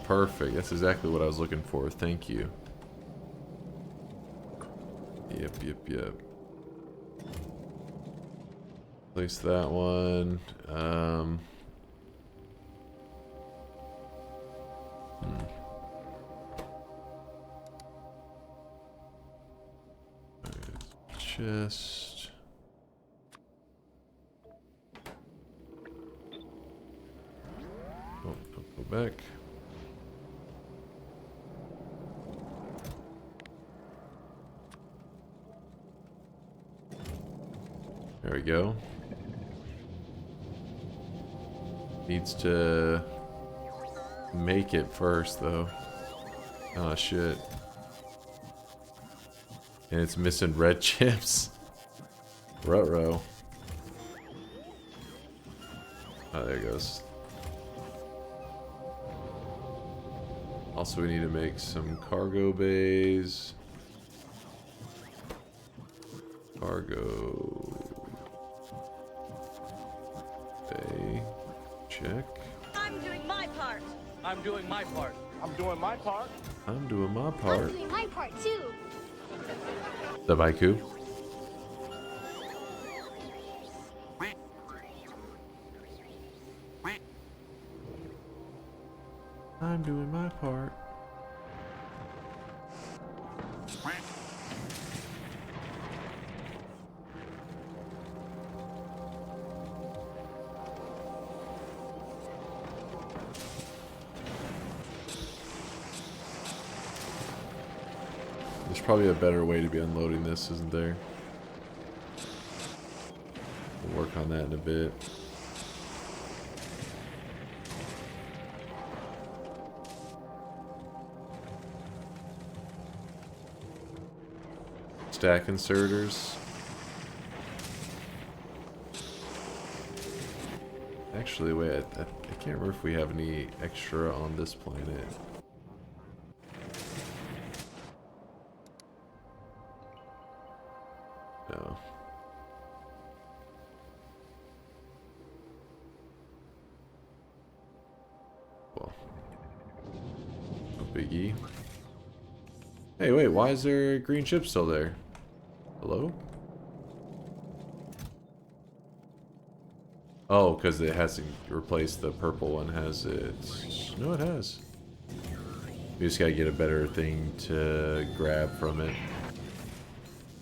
Perfect. That's exactly what I was looking for. Thank you. Yep. Place that one. Chest. Oh, don't go back. There we go. Needs to make it first, though. Oh, shit. And it's missing red chips. Ruh-roh. Oh, there it goes. Also, we need to make some cargo bays. Cargo bay. Check. I'm doing my part. I'm doing my part. I'm doing my part. I'm doing my part. I'm doing my part too. The Baiku. I'm doing my part. There's probably a better way to be unloading this, isn't there? We'll work on that in a bit. Stack inserters. Actually, wait, I can't remember if we have any extra on this planet. No. Well, no biggie. Hey, wait, why is there a green chip still there? Hello? Oh, because it hasn't replaced the purple one, has it? No, it has. We just gotta get a better thing to grab from it.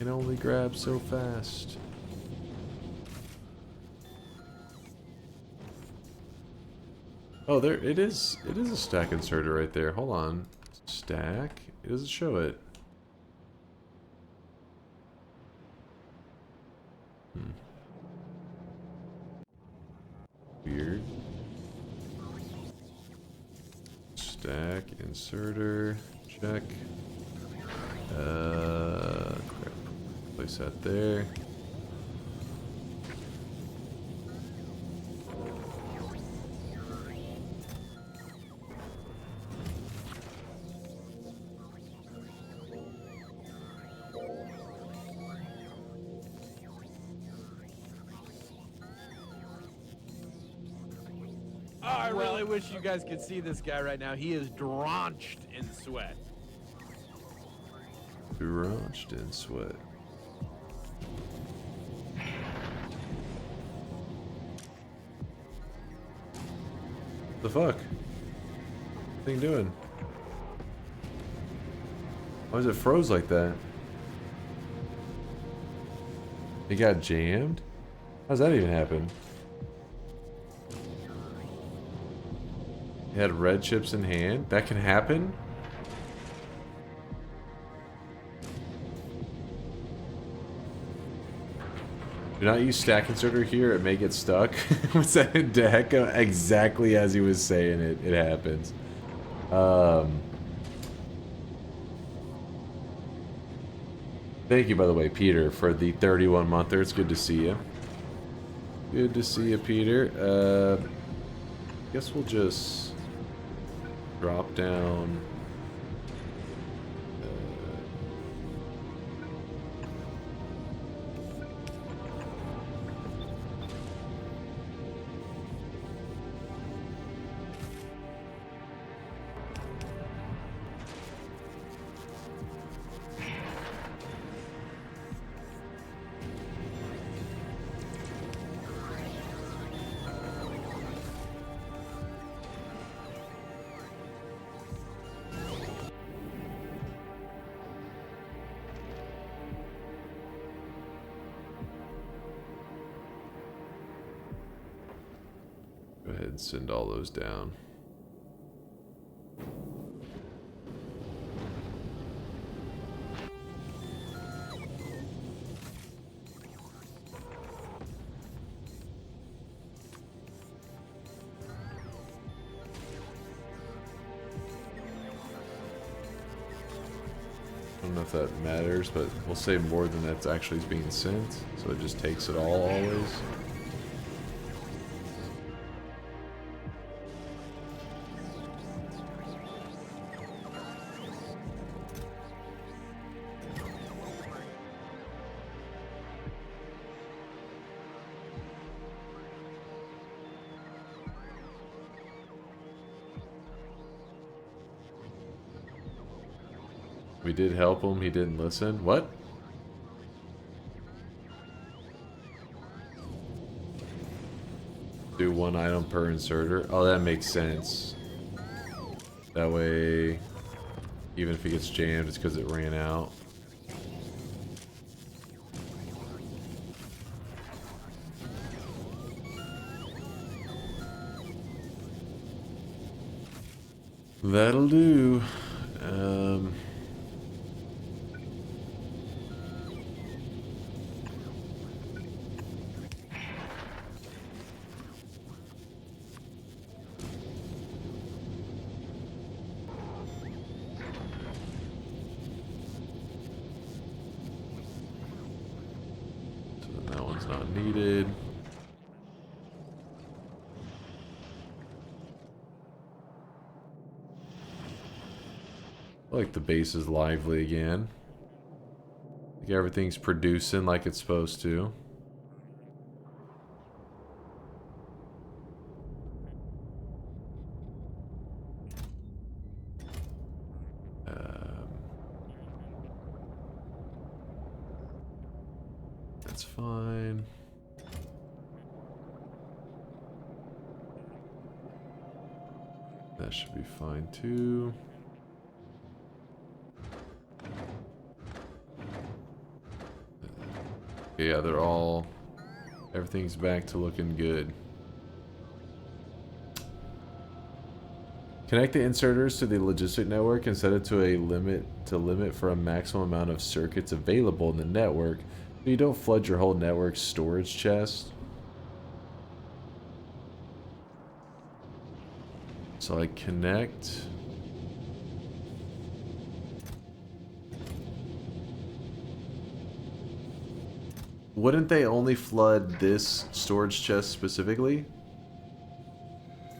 Can only grab so fast. Oh, there it is. It is a stack inserter right there. Hold on. Stack? It doesn't show it. Weird. Stack inserter. Check. Crap. Place that there. I really wish you guys could see this guy right now. He is drenched in sweat. Drenched in sweat. The fuck? Thing doing? Why is it froze like that? It got jammed? How's that even happen? He had red chips in hand? That can happen? Do not use stack inserter here, it may get stuck. Was that in Deca? Exactly as he was saying it, it happens. Thank you, by the way, Peter, for the 31-monther. It's good to see you. Good to see you, Peter. Guess we'll just drop down. Go ahead and send all those down. I don't know if that matters, but we'll say more than that's actually being sent, so it just takes it all always. We did help him, he didn't listen. What? Do one item per inserter. Oh, that makes sense. That way, even if it gets jammed, it's because it ran out. That'll do. That one's not needed. I like the base is lively again. Like everything's producing like it's supposed to. That's fine. That should be fine too. Yeah, they're all... Everything's back to looking good. Connect the inserters to the logistic network and set it to a limit for a maximum amount of circuits available in the network, so you don't flood your whole network storage chest. So I connect. Wouldn't they only flood this storage chest specifically?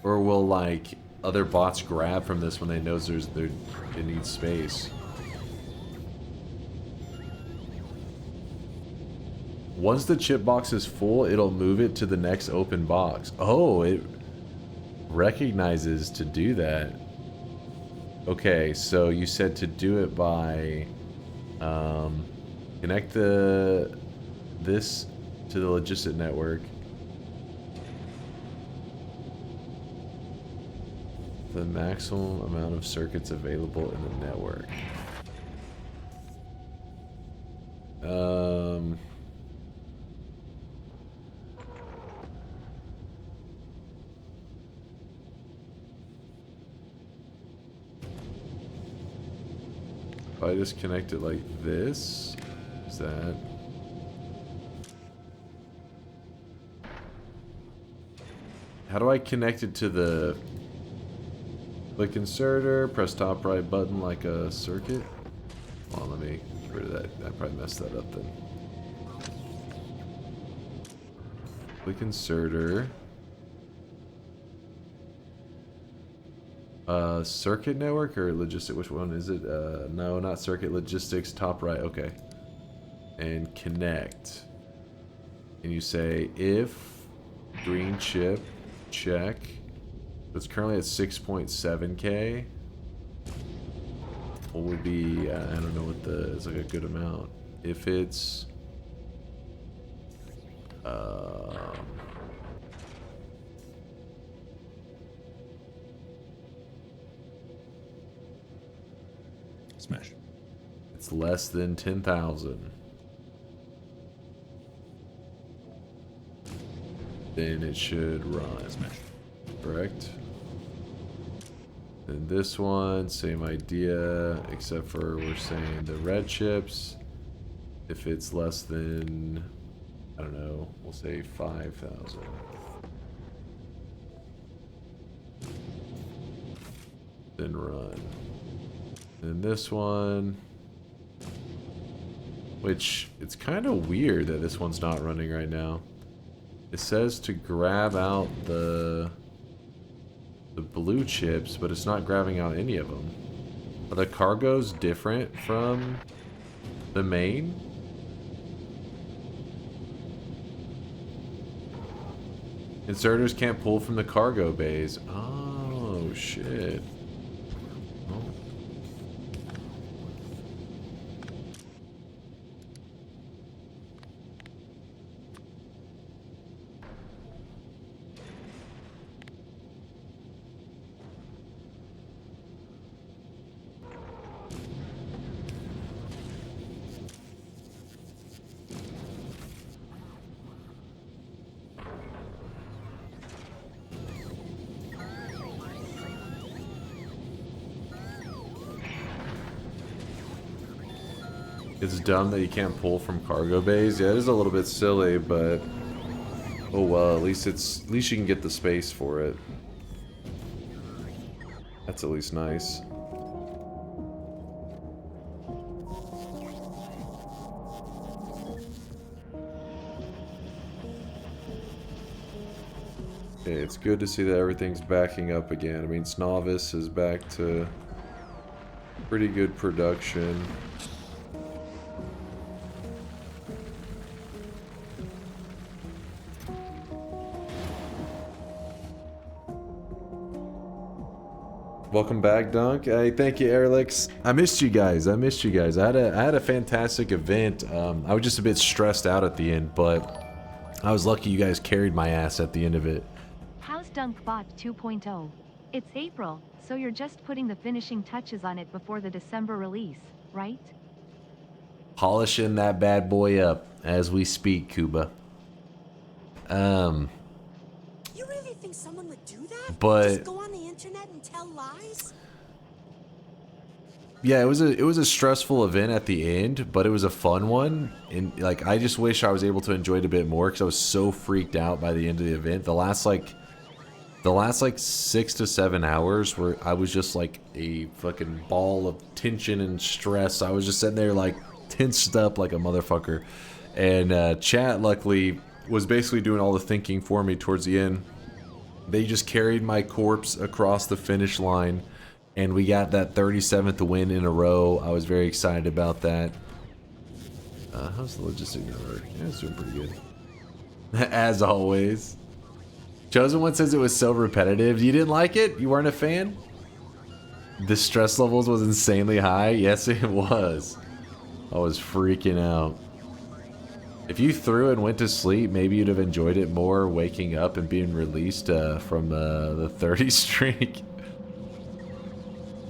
Or will like other bots grab from this when they know it needs space? Once the chip box is full, it'll move it to the next open box. Oh, it recognizes to do that. Okay, so you said to do it by connect this to the logistic network. The maximum amount of circuits available in the network. If I just connect it like this, is that? How do I connect it to the click inserter, press top right button like a circuit? Hold on, let me get rid of that. I probably messed that up then. Click inserter. Circuit network or logistic? Which one is it? No, not circuit. Logistics, top right. Okay. And connect. And you say if green chip, check. It's currently at 6.7K. What would be? I don't know what it's like a good amount. If it's smash. It's less than 10,000. Then it should run. Smash. Correct. And this one, same idea, except for we're saying the red chips. If it's less than, I don't know, we'll say 5,000. Then run. And this one, which it's kind of weird that this one's not running right now. It says to grab out the blue chips, but it's not grabbing out any of them. Are the cargos different from the main? Inserters can't pull from the cargo bays. Oh, shit. Oh. It's dumb that you can't pull from cargo bays. Yeah, it is a little bit silly, but oh well. At least you can get the space for it. That's at least nice. Okay, it's good to see that everything's backing up again. I mean, Snovis is back to pretty good production. Welcome back, Dunk. Hey, thank you, Airlix. I missed you guys. I had a fantastic event. I was just a bit stressed out at the end, but I was lucky you guys carried my ass at the end of it. How's DunkBot 2.0? It's April, so you're just putting the finishing touches on it before the December release, right? Polishing that bad boy up as we speak, Kuba. You really think someone would do that? But just go on the internet and tell lies? yeah, it was a stressful event at the end, but it was a fun one. And like, I just wish I was able to enjoy it a bit more because I was so freaked out by the end of the event. The last like 6 to 7 hours where I was just like a fucking ball of tension and stress. I was just sitting there like tensed up like a motherfucker. And chat luckily was basically doing all the thinking for me towards the end. They just carried my corpse across the finish line, and we got that 37th win in a row. I was very excited about that. How's the logistic network? Yeah, it's doing pretty good. As always. Chosen One says it was so repetitive. You didn't like it? You weren't a fan? The stress levels was insanely high? Yes, it was. I was freaking out. If you threw and went to sleep, maybe you'd have enjoyed it more, waking up and being released from the 30 streak.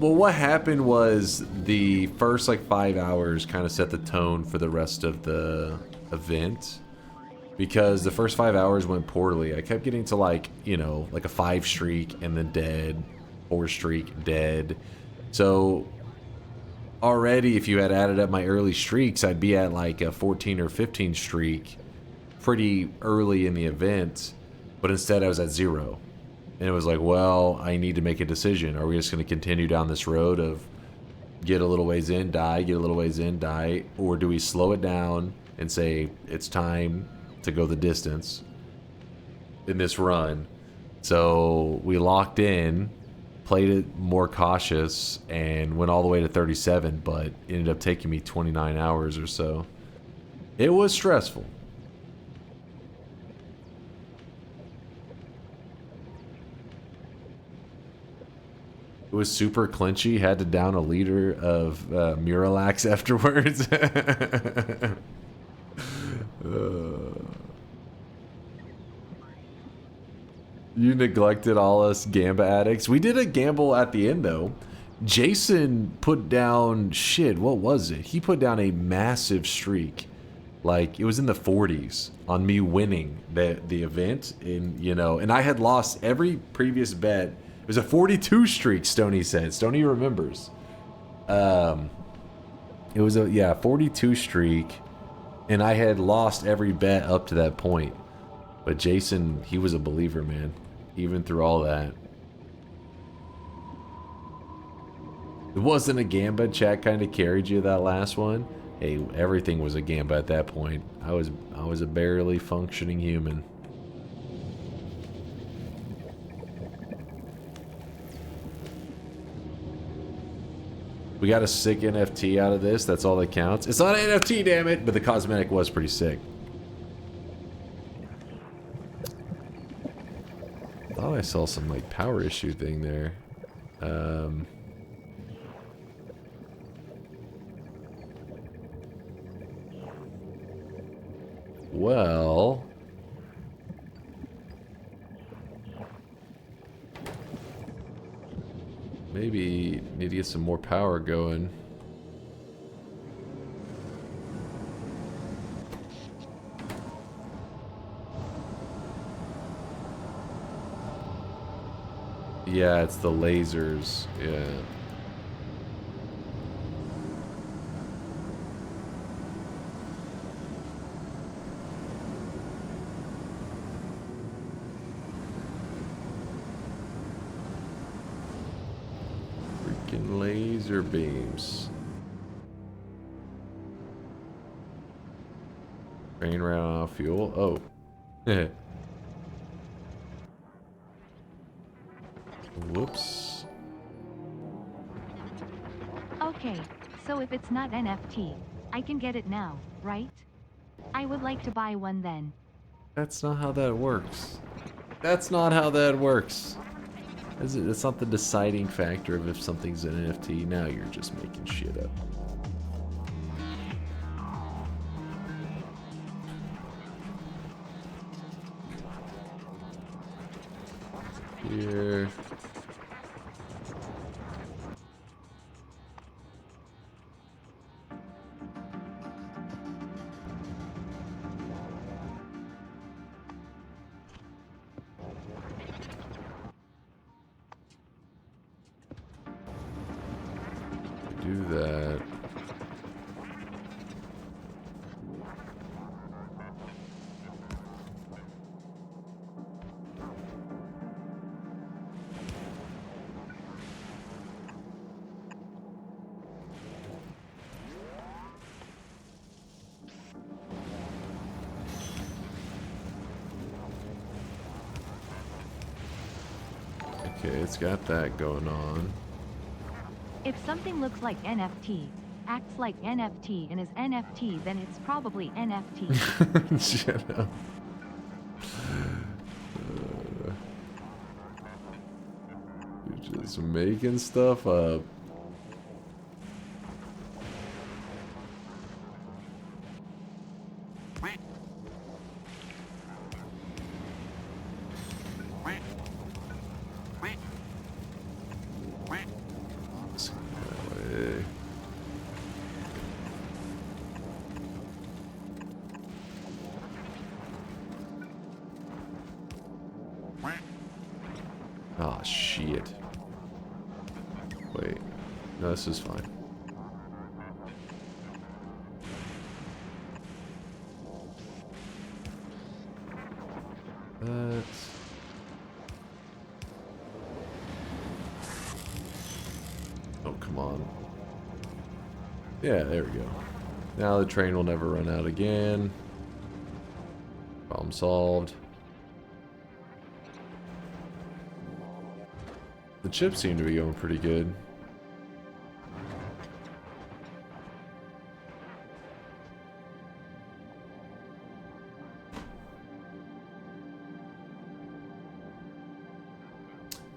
Well, what happened was the first like 5 hours kind of set the tone for the rest of the event. Because the first 5 hours went poorly. I kept getting to like, you know, like a 5 streak and then dead, 4 streak, dead. So already, if you had added up my early streaks, I'd be at like a 14 or 15 streak pretty early in the event, but instead I was at 0. And it was like, well, I need to make a decision. Are we just going to continue down this road of get a little ways in, die, get a little ways in, die, or do we slow it down and say it's time to go the distance in this run? So we locked in, played it more cautious, and went all the way to 37, but it ended up taking me 29 hours or so. It was stressful. It was super clinchy, had to down a liter of Miralax afterwards. You neglected all us Gamba addicts. We did a gamble at the end, though. Jason put down, shit, what was it? He put down a massive streak. Like, it was in the 40s on me winning the event. And, you know, and I had lost every previous bet. It was a 42 streak, Stoney said. Stoney remembers. It was a, yeah, 42 streak. And I had lost every bet up to that point. But Jason, he was a believer, man. Even through all that. It wasn't a Gamba. Chat kind of carried you that last one. Hey, everything was a Gamba at that point. I was a barely functioning human. We got a sick NFT out of this. That's all that counts. It's not an NFT, damn it! But the cosmetic was pretty sick. Thought I saw some like power issue thing there. Well, maybe need to get some more power going. Yeah, it's the lasers. Yeah. Freaking laser beams. Train ran out of fuel. Oh. Whoops. Okay, so if it's not NFT, I can get it now, right? I would like to buy one then. That's not how that works. That's not how that works. It's not the deciding factor of if something's an NFT. Now you're just making shit up. Here. do that. Okay, it's got that going on. If something looks like NFT, acts like NFT, and is NFT, then it's probably NFT. Shut up. You're just making stuff up. Oh shit. Wait. No, this is fine. That's... Oh, come on. Yeah, there we go. Now the train will never run out again. Problem solved. The chips seem to be going pretty good.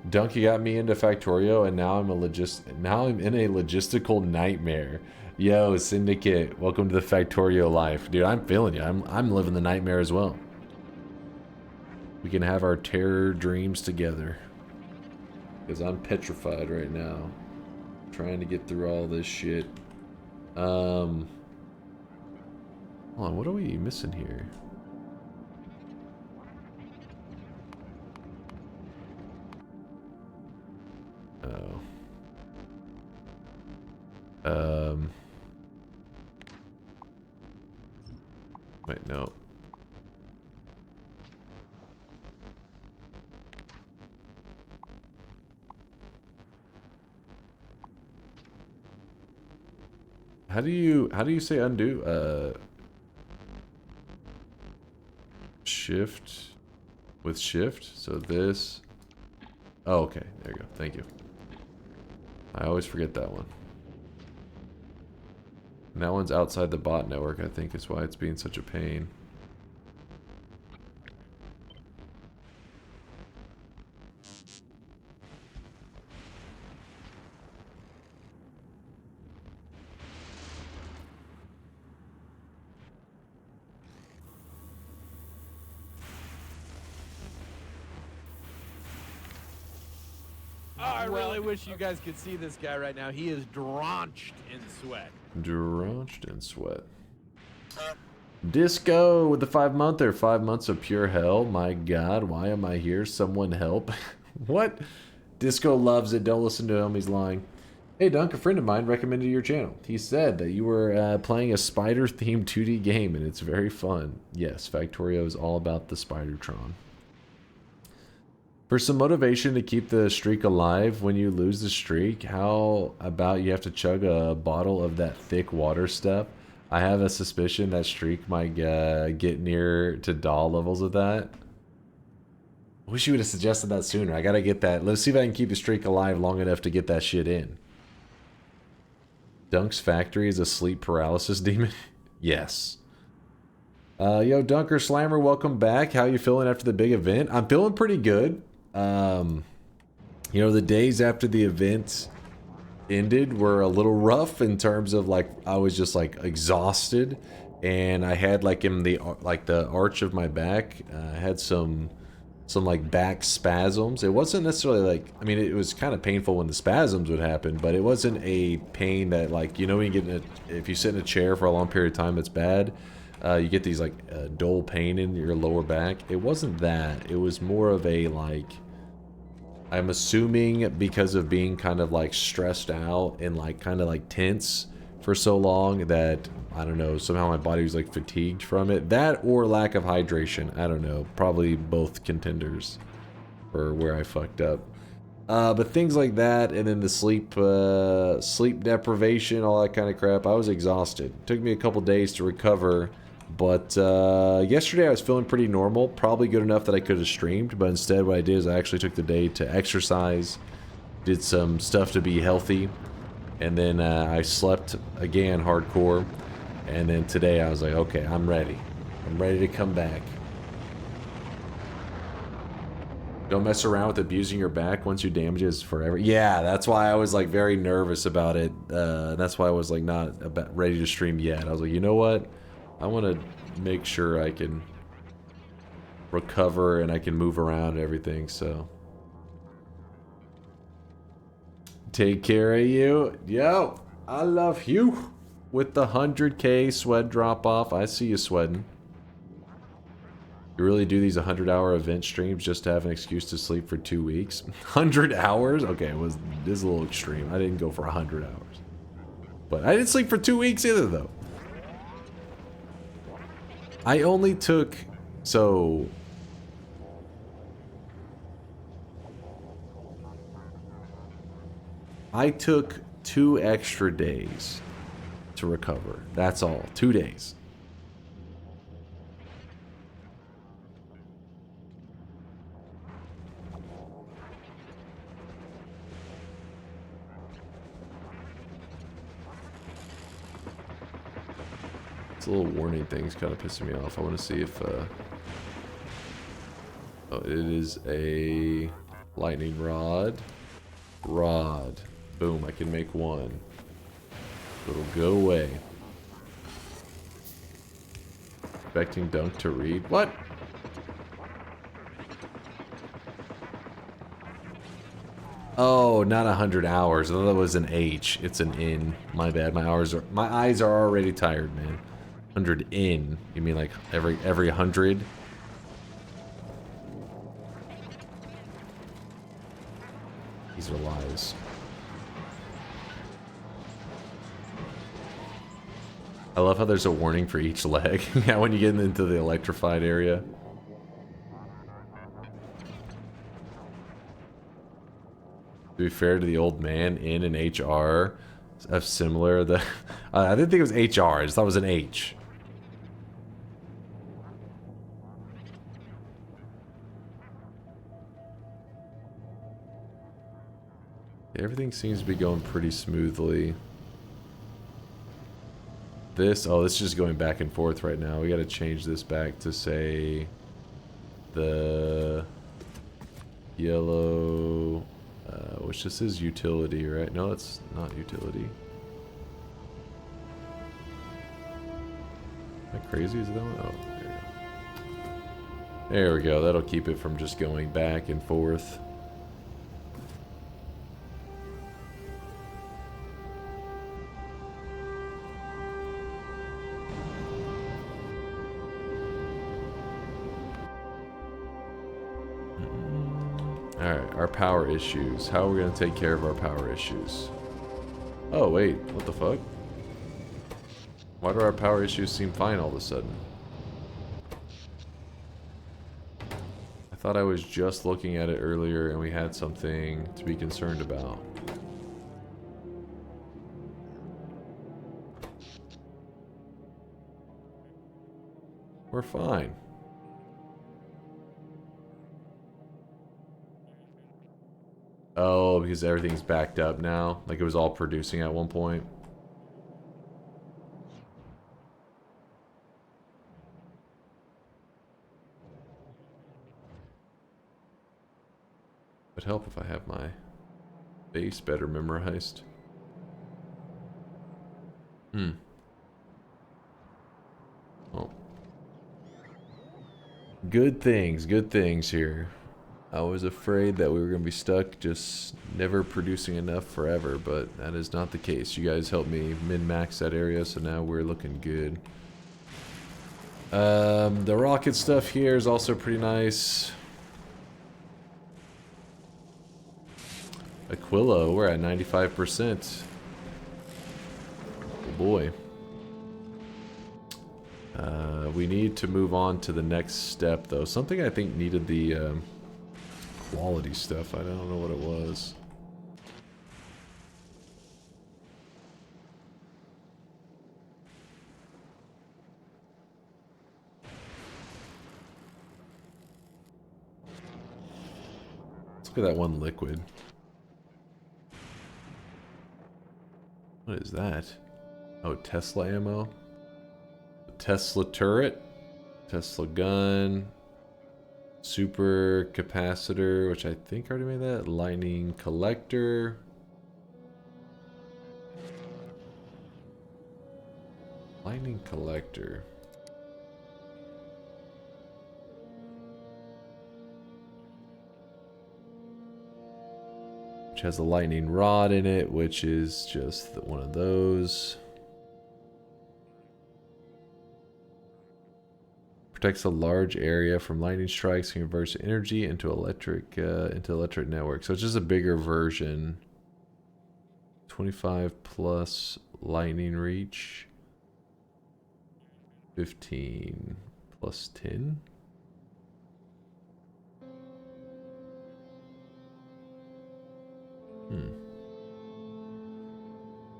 Donkey got me into Factorio, and now I'm in a logistical nightmare. Yo, Syndicate, welcome to the Factorio life, dude. I'm feeling you. I'm living the nightmare as well. We can have our terror dreams together. Because I'm petrified right now. Trying to get through all this shit. Hold on, what are we missing here? Oh. Wait, no. How do you say undo? Shift with shift. So this. Oh, okay. There you go. Thank you. I always forget that one. And that one's outside the bot network, I think is why it's being such a pain. I really wish you guys could see this guy right now. He is drenched in sweat. Drenched in sweat. Disco with the 5-monther. 5 months of pure hell. My God, why am I here? Someone help. What? Disco loves it. Don't listen to him. He's lying. Hey, Dunk, a friend of mine recommended your channel. He said that you were playing a spider-themed 2D game, and it's very fun. Yes, Factorio is all about the Spidertron. For some motivation to keep the streak alive when you lose the streak, how about you have to chug a bottle of that thick water stuff? I have a suspicion that streak might get near to doll levels of that. I wish you would have suggested that sooner. I gotta get that. Let's see if I can keep the streak alive long enough to get that shit in. Dunk's factory is a sleep paralysis demon? Yes. Yo, DunkOrSlammer, welcome back. How you feeling after the big event? I'm feeling pretty good. You know, the days after the event ended were a little rough in terms of like I was just like exhausted, and I had like in the arch of my back, I had some like back spasms. It wasn't necessarily like, I mean, it was kind of painful when the spasms would happen, but it wasn't a pain that like, you know, when you get if you sit in a chair for a long period of time, it's bad. You get these like dull pain in your lower back. It wasn't that. It was more of a like, I'm assuming because of being kind of like stressed out and like kind of like tense for so long that, I don't know, somehow my body was like fatigued from it. That or lack of hydration. I don't know. Probably both contenders for where I fucked up. But things like that, and then the sleep deprivation, all that kind of crap. I was exhausted. It took me a couple days to recover, but yesterday I was feeling pretty normal, probably good enough that I could have streamed. But instead, what I did is I actually took the day to exercise, did some stuff to be healthy, and then I slept again hardcore. And then today I was like, okay, I'm ready. I'm ready to come back. Don't mess around with abusing your back. Once you damage it, it's forever. Yeah, that's why I was like very nervous about it. That's why I was like not ready to stream yet. I was like, you know what? I want to make sure I can recover and I can move around and everything, so. Take care of you. Yo, I love you. With the 100K sweat drop off, I see you sweating. You really do these 100-hour event streams just to have an excuse to sleep for 2 weeks? 100 hours? Okay, this is a little extreme. I didn't go for 100 hours. But I didn't sleep for 2 weeks either, though. I only took... So... I took 2 extra days to recover. That's all. 2 days. It's a little warning thing's kind of pissing me off. I want to see if oh, it is a lightning rod. Boom, I can make 1. It'll go away. Expecting Dunk to read. What? Oh, not 100 hours. I thought that was an H. It's an N. My bad. My eyes are already tired, man. 100 in. You mean like every 100? These are lies. I love how there's a warning for each leg. Yeah, when you get into the electrified area. To be fair to the old man, N and HR have similar. I didn't think it was HR. I just thought it was an H. Everything seems to be going pretty smoothly. This is just going back and forth right now. We got to change this back to say the yellow, which this is utility, right? No, it's not utility. Am I crazy? Is that one? Oh, there we go. There we go. That'll keep it from just going back and forth. Alright, our power issues. How are we going to take care of our power issues? Oh, wait. What the fuck? Why do our power issues seem fine all of a sudden? I thought I was just looking at it earlier and we had something to be concerned about. We're fine. Oh, because everything's backed up now. Like it was all producing at one point. Would help if I have my base better memorized. Oh. Good things here. I was afraid that we were going to be stuck just never producing enough forever, but that is not the case. You guys helped me min-max that area, so now we're looking good. The rocket stuff here is also pretty nice. Aquilo, we're at 95%. Oh boy. We need to move on to the next step, though. Something I think needed the quality stuff. I don't know what it was. Let's look at that one liquid. What is that? Oh, Tesla ammo. Tesla turret. Tesla gun. Super capacitor, which I think I already made that. Lightning collector. Lightning collector. Which has a lightning rod in it, which is just one of those. Protects a large area from lightning strikes and converts energy into electric network. So it's just a bigger version. 25 plus lightning reach. 15 plus 10.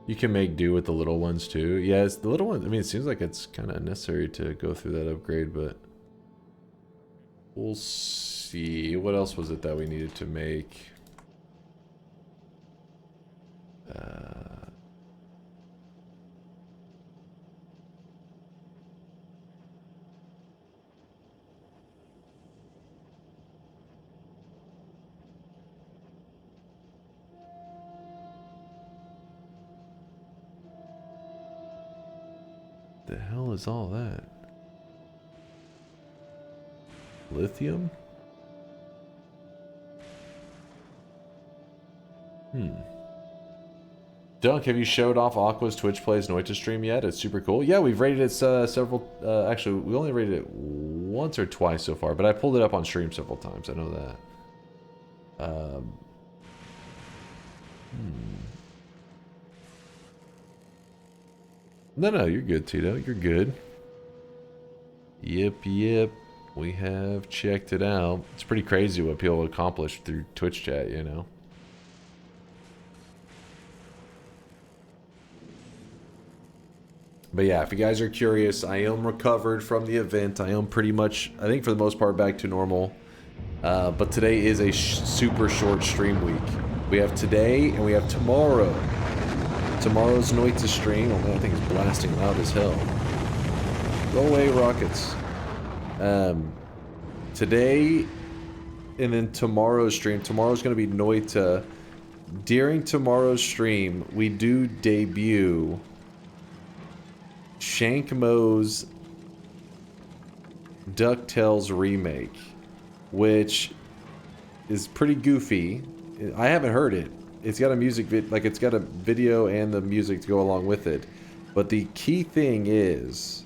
You can make do with the little ones too. Yeah, it's the little ones. I mean, it seems like it's kind of necessary to go through that upgrade, but we'll see. What else was it that we needed to make? The hell is all that? Lithium? Dunk, have you showed off Aqua's Twitch Plays Noita stream yet? It's super cool. Yeah, we've rated it several... actually, we only rated it once or twice so far, but I pulled it up on stream several times. I know that. No, you're good, Tito. You're good. Yep. We have checked it out. It's pretty crazy what people accomplish through Twitch chat, you know? But yeah, if you guys are curious, I am recovered from the event. I am pretty much, I think for the most part, back to normal. But today is a super short stream week. We have today and we have tomorrow. Tomorrow's Noita stream. Oh man, that thing is blasting loud as hell. Go away, rockets. Today and then tomorrow's stream. Tomorrow's going to be Noita. During tomorrow's stream, we do debut Shankmo's DuckTales remake, which is pretty goofy. I haven't heard it. It's got a music like it's got a video and the music to go along with it. But the key thing is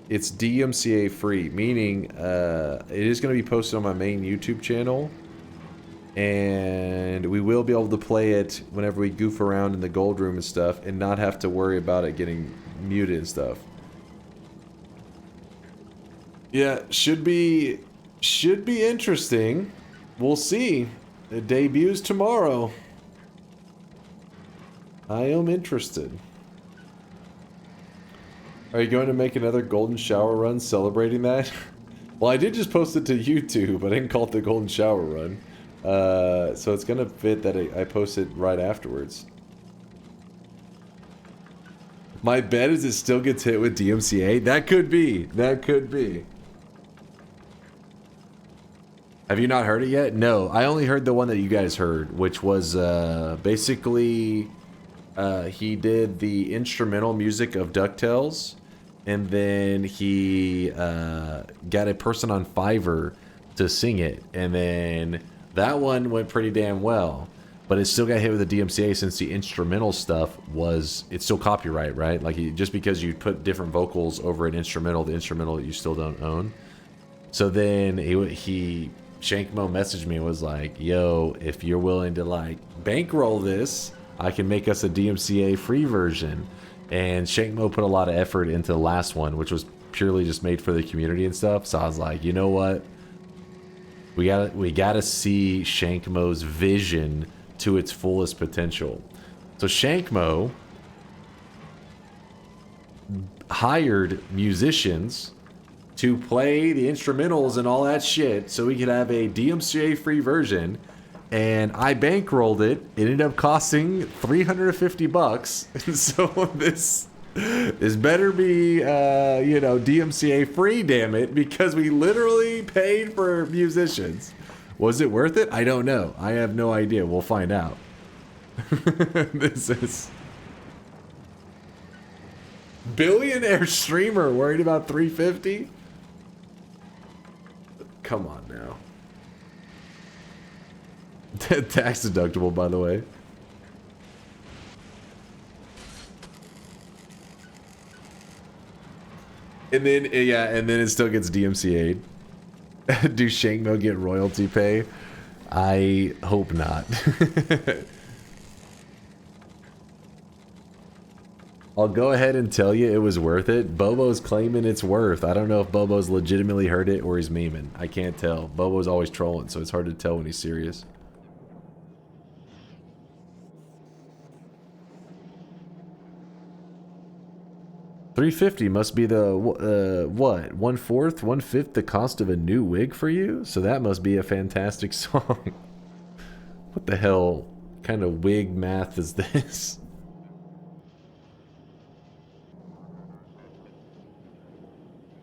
it's DMCA free, meaning it is going to be posted on my main YouTube channel, and we will be able to play it whenever we goof around in the gold room and stuff and not have to worry about it getting muted and stuff. Yeah, should be interesting. We'll see. It debuts tomorrow. I am interested. Are you going to make another golden shower run celebrating that? Well, I did just post it to YouTube, but I didn't call it the golden shower run. So it's going to fit that I post it right afterwards. My bet is it still gets hit with DMCA. That could be. That could be. Have you not heard it yet? No, I only heard the one that you guys heard, which was basically he did the instrumental music of DuckTales, and then he got a person on Fiverr to sing it, and then that one went pretty damn well. But it still got hit with the DMCA since the instrumental stuff it's still copyright, right? Like just because you put different vocals over an instrumental, the instrumental that you still don't own. So then he Shankmo messaged me and was like, yo, if you're willing to like bankroll this, I can make us a DMCA free version. And Shankmo put a lot of effort into the last one, which was purely just made for the community and stuff. So I was like, you know what? We gotta see Shankmo's vision to its fullest potential. So Shankmo hired musicians to play the instrumentals and all that shit so we could have a DMCA free version, and I bankrolled it. It ended up costing $350. So this better be you know, DMCA free, damn it, because we literally paid for musicians. Was it worth it? I don't know. I have no idea. We'll find out. This is billionaire streamer worried about 350. Come on now. Tax deductible, by the way. And then, yeah, and then it still gets DMCA'd. Do Shankmo get royalty pay? I hope not. I'll go ahead and tell you it was worth it. Bobo's claiming it's worth. I don't know if Bobo's legitimately heard it or he's memeing. I can't tell. Bobo's always trolling, so it's hard to tell when he's serious. $350 must be the what? 1/4, 1/5 the cost of a new wig for you? So that must be a fantastic song. What the hell kind of wig math is this?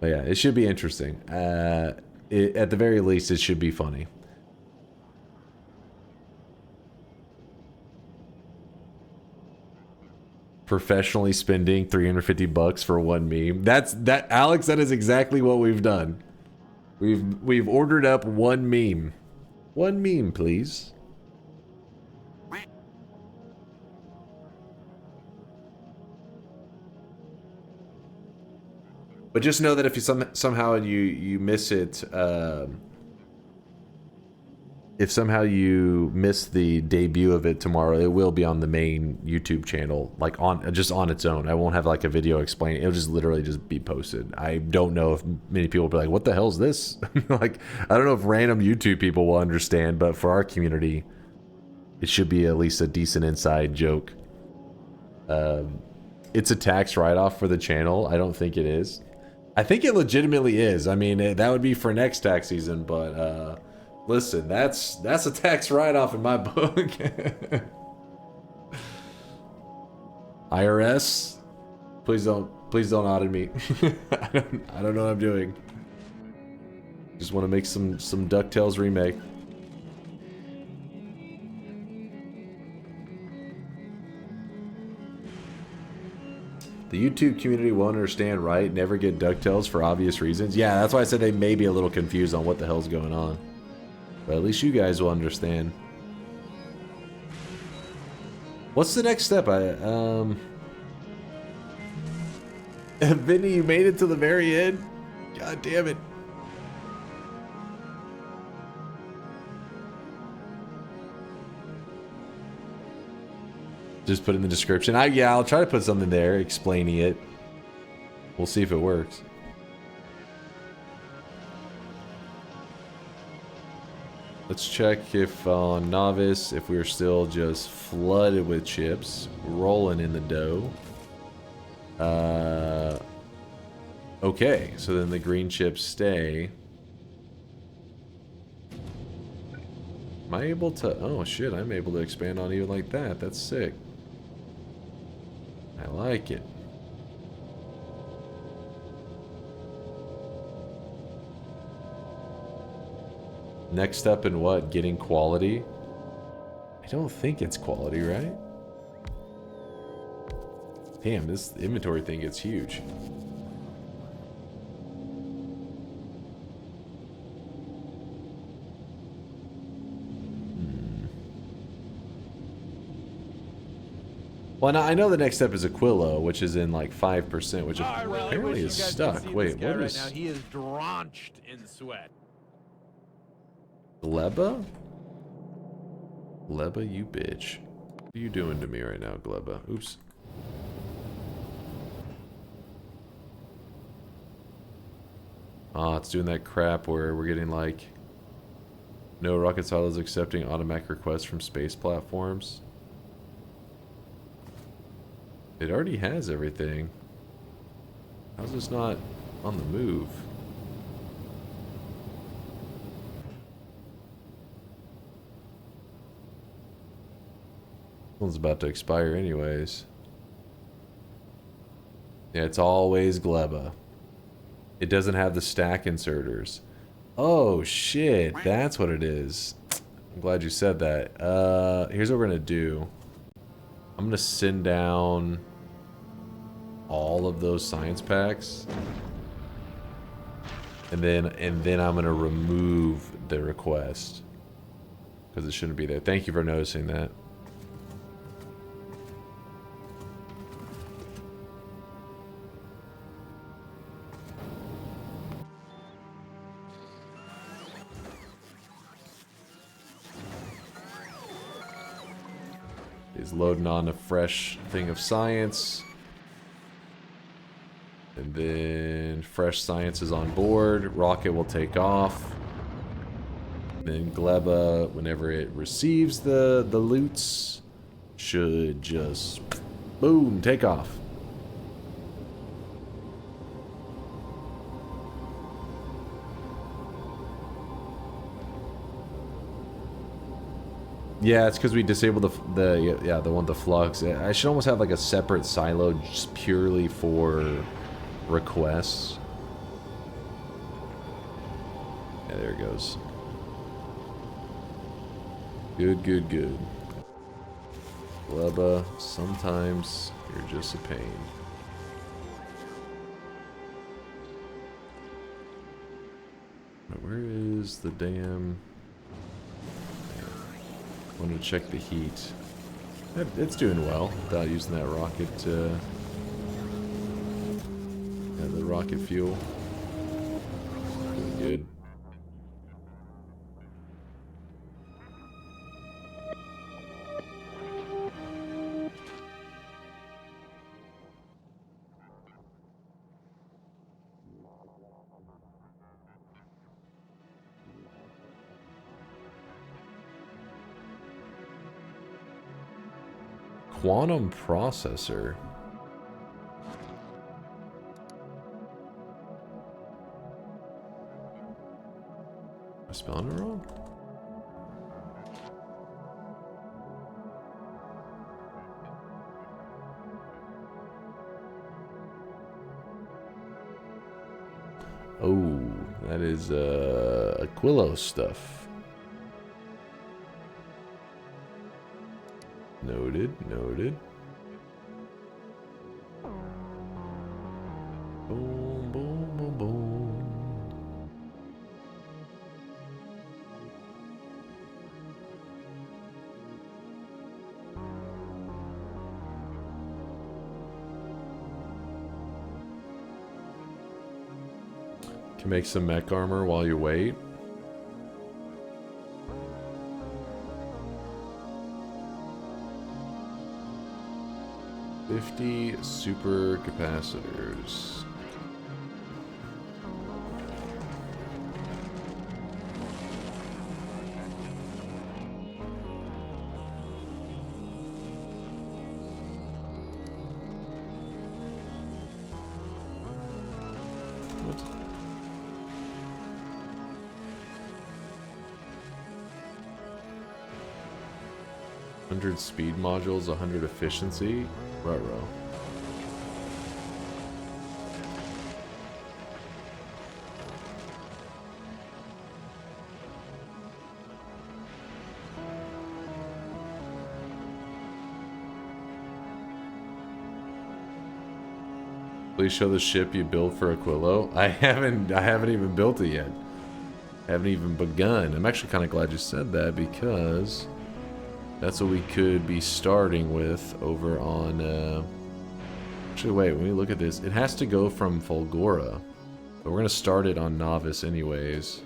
But yeah, it should be interesting. At the very least, it should be funny. Professionally spending $350 for one meme. Alex, that is exactly what we've done. We've ordered up one meme. One meme, please. But just know that if you somehow you miss it, if somehow you miss the debut of it tomorrow, it will be on the main YouTube channel, like just on its own. I won't have like a video explaining. It'll just literally just be posted. I don't know if many people will be like, "What the hell is this?" Like, I don't know if random YouTube people will understand, but for our community, it should be at least a decent inside joke. It's a tax write-off for the channel. I don't think it is. I think it legitimately is. I mean, that would be for next tax season, but listen, that's a tax write-off in my book. IRS, please don't audit me. I don't know what I'm doing. Just want to make some DuckTales remake. The YouTube community won't understand, right? Never get DuckTales for obvious reasons. Yeah, that's why I said they may be a little confused on what the hell's going on. But at least you guys will understand. What's the next step? Vinny, you made it to the very end? God damn it. Just put in the description. Yeah, I'll try to put something there explaining it. We'll see if it works. Let's check if on Novice, if we're still just flooded with chips, rolling in the dough. Okay, so then the green chips stay. Am I able to... Oh shit, I'm able to expand on even like that. That's sick. I like it. Next step in what? Getting quality? I don't think it's quality, right? Damn, this inventory thing gets huge. Well, I know the next step is Aquilo, which is in like 5%, which apparently is stuck. Wait, what is... Right now, he is drenched in sweat. Gleba? Gleba, you bitch. What are you doing to me right now, Gleba? Oops. Ah, it's doing that crap where we're getting like... No rocket silos accepting automatic requests from space platforms. It already has everything. How's this not on the move? One's about to expire anyways. Yeah, it's always Gleba. It doesn't have the stack inserters. Oh shit, that's what it is. I'm glad you said that. Here's what we're gonna do. I'm gonna send down all of those science packs. And then I'm gonna remove the request. Because it shouldn't be there. Thank you for noticing that. Is loading on a fresh thing of science. And then fresh science is on board. Rocket will take off. Then Gleba, whenever it receives the loots, should just boom, take off. Yeah, it's because we disabled the one with the flux. I should almost have like a separate silo just purely for requests. Yeah, there it goes. Good, good, good. Gleba, sometimes you're just a pain. Where is the damn... I want to check the heat. It's doing well without using that rocket, the rocket fuel. Doing good. Quantum processor. Am I spelling it wrong? Oh, that is Aquilo stuff. Noted, noted. Boom, boom, boom, boom. Can make some mech armor while you wait. Super capacitors. What? 100 speed modules, 100 efficiency. Ruh-roh. Please show the ship you built for Aquilo. I haven't even built it yet. I haven't even begun. I'm actually kind of glad you said that because that's what we could be starting with over on... Actually, wait, when we look at this, it has to go from Fulgora. But we're going to start it on Novice anyways.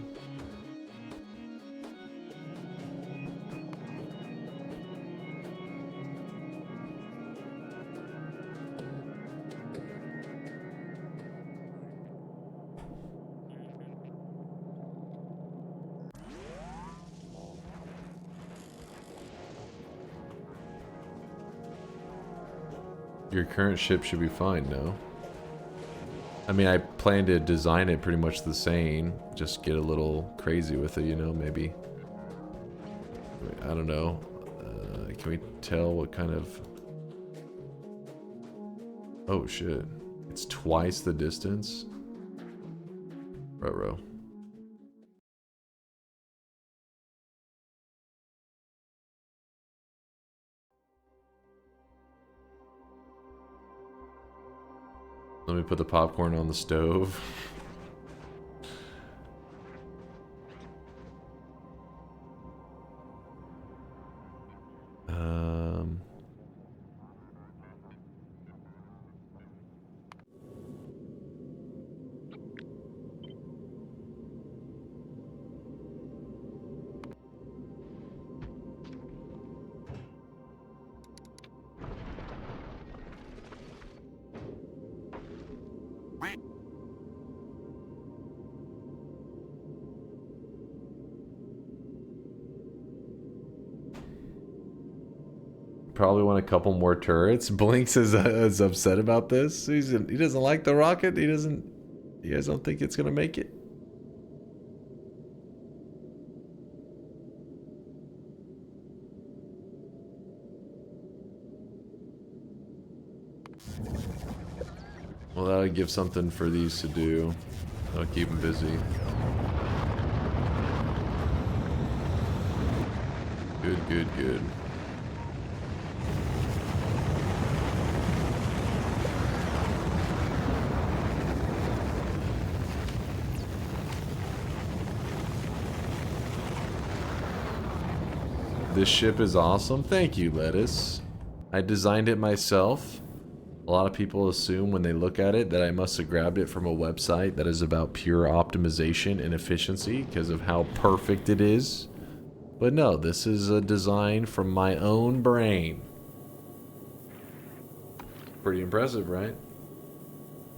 your current ship should be fine, no? I mean, I plan to design it pretty much the same. Just get a little crazy with it, you know, maybe. I don't know. Can we tell what kind of... Oh, shit. It's twice the distance? Ruh-roh. Let me put the popcorn on the stove. Probably want a couple more turrets. Blinks is upset about this. He doesn't like the rocket. He doesn't. You guys don't think it's gonna make it? Well, that'll give something for these to do. That'll keep them busy. Good, good, good. This ship is awesome. Thank you, Lettuce. I designed it myself. A lot of people assume when they look at it that I must have grabbed it from a website that is about pure optimization and efficiency because of how perfect it is. But no, this is a design from my own brain. Pretty impressive, right?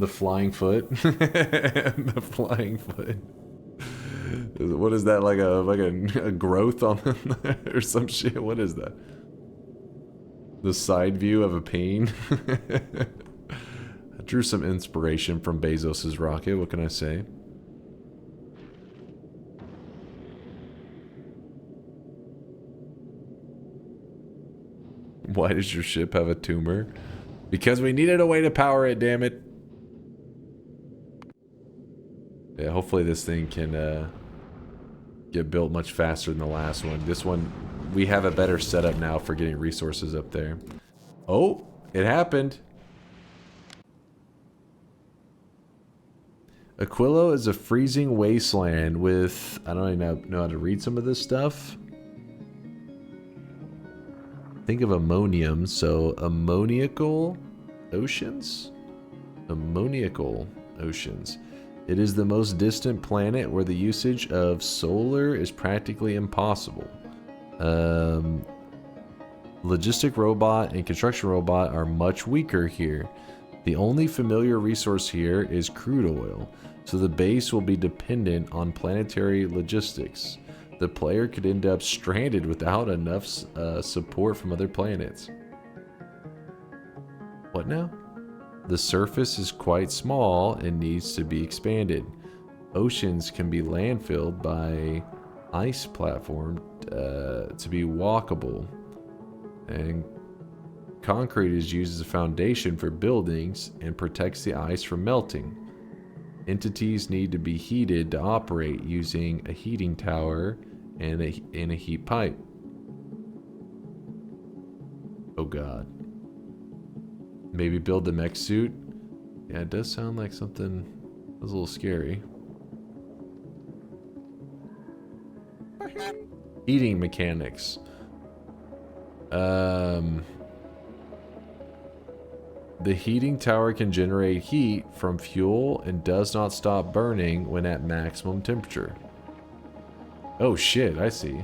The flying foot. The flying foot. What is that, like a growth on or some shit? What is that? The side view of a pane. I drew some inspiration from Bezos's rocket. What can I say? Why does your ship have a tumor? Because we needed a way to power it, damn it. Yeah, hopefully this thing can get built much faster than the last one. This one, we have a better setup now for getting resources up there. Oh, it happened. Aquilo is a freezing wasteland with... I don't even know how to read some of this stuff. Think of ammonium, so ammoniacal oceans? Ammoniacal oceans. It is the most distant planet where the usage of solar is practically impossible. Logistic robot and construction robot are much weaker here. The only familiar resource here is crude oil, so the base will be dependent on planetary logistics. The player could end up stranded without enough support from other planets. What now? The surface is quite small and needs to be expanded. Oceans can be landfilled by ice platform to be walkable. And concrete is used as a foundation for buildings and protects the ice from melting. Entities need to be heated to operate using a heating tower and a heat pipe. Oh god. Maybe build the mech suit. Yeah, it does sound like something that's a little scary. Heating mechanics. The heating tower can generate heat from fuel and does not stop burning when at maximum temperature. Oh shit, I see.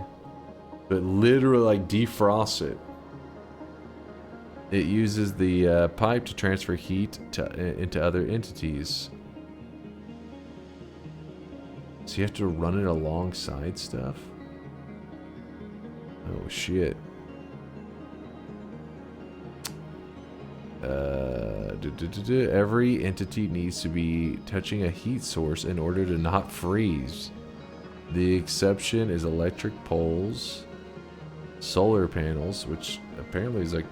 But literally like defrost it. It uses the pipe to transfer heat into other entities. So you have to run it alongside stuff? Oh shit. Every entity needs to be touching a heat source in order to not freeze. The exception is electric poles, solar panels, which apparently is like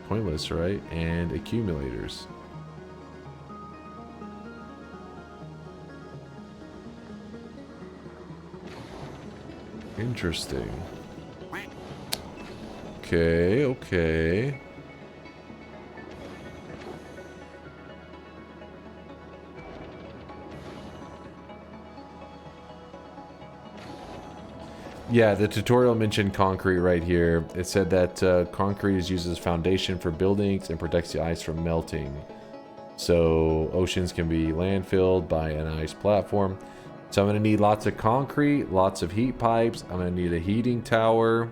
pointless, right? And accumulators. Interesting. Okay, okay. Yeah, the tutorial mentioned concrete right here. It said that concrete is used as foundation for buildings and protects the ice from melting. So oceans can be landfilled by an ice platform. So I'm going to need lots of concrete, lots of heat pipes. I'm going to need a heating tower.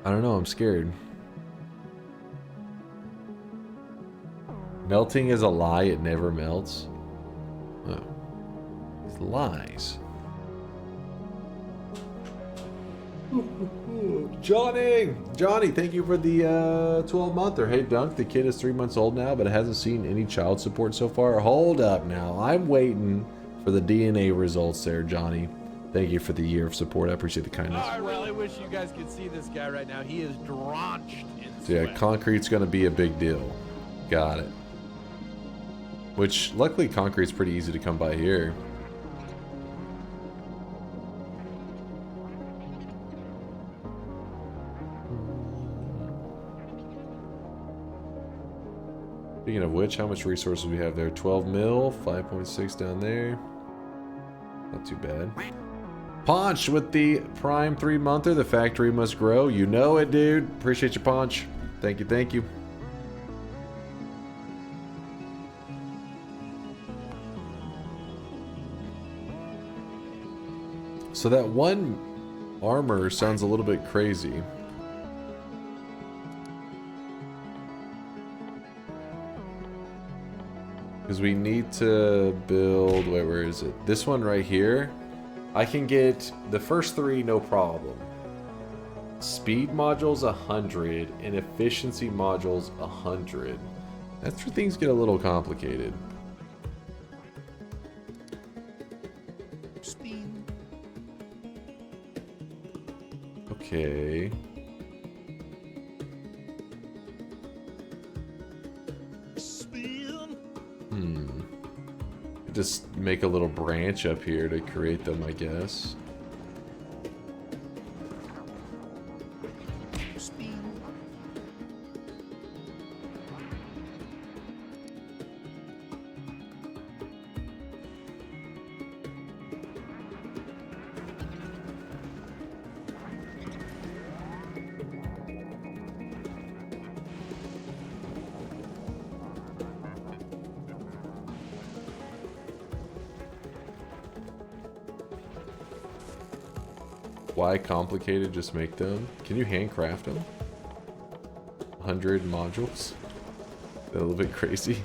I don't know, I'm scared. Melting is a lie, it never melts. Oh. It's lies. Johnny, thank you for the 12-monther. Hey, Dunk, the kid is 3 months old now, but hasn't seen any child support so far. Hold up now. I'm waiting for the DNA results there, Johnny. Thank you for the year of support. I appreciate the kindness. I really wish you guys could see this guy right now. He is drenched in So sweat. yeah, concrete's going to be a big deal. Got it. Which, luckily, concrete's pretty easy to come by here. Speaking of which, how much resources we have there? 12 mil, 5.6 down there. Not too bad. Ponch with the Prime 3-monther. The factory must grow. You know it, dude. Appreciate you, Ponch. Thank you, thank you. So that one armor sounds a little bit crazy. Because we need to build, wait, where is it? This one right here. I can get the first 3, no problem. Speed modules 100 and efficiency modules 100. That's where things get a little complicated. Speed. Okay. Just make a little branch up here to create them, I guess. Speed. Why complicated? Just make them. Can you handcraft them? 100 modules? A little bit crazy.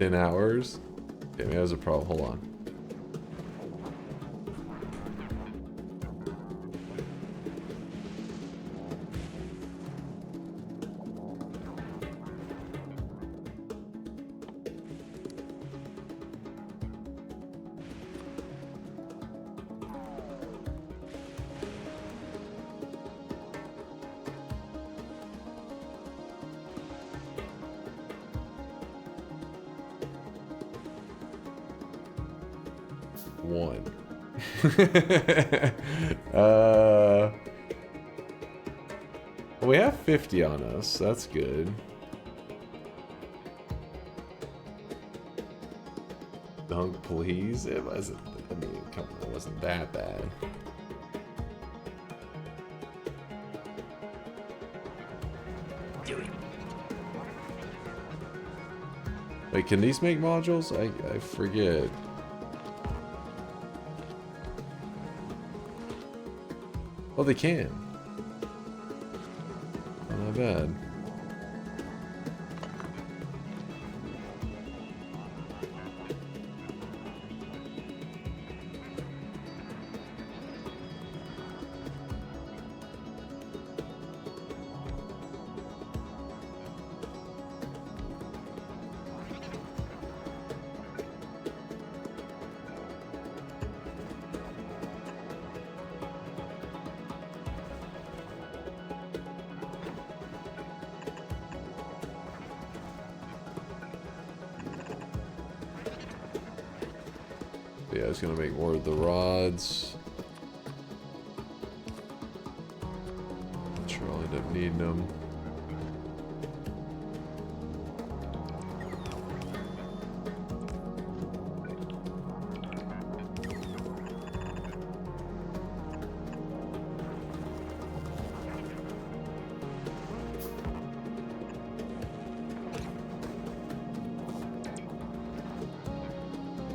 In hours? Yeah, maybe that was a problem. Hold on. One. We have 50 on us. That's good. Dunk, please. It wasn't. I mean, come on, it wasn't that bad. Wait, can these make modules? I forget. Oh, they can. bad. Yeah, I was gonna make more of the rods. I'm sure I'll end up needing them.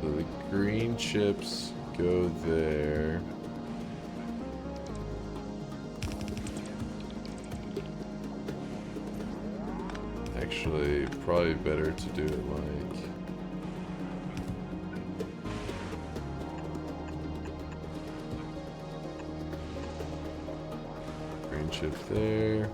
So the green chips go there. Actually, probably better to do it like... green chip there.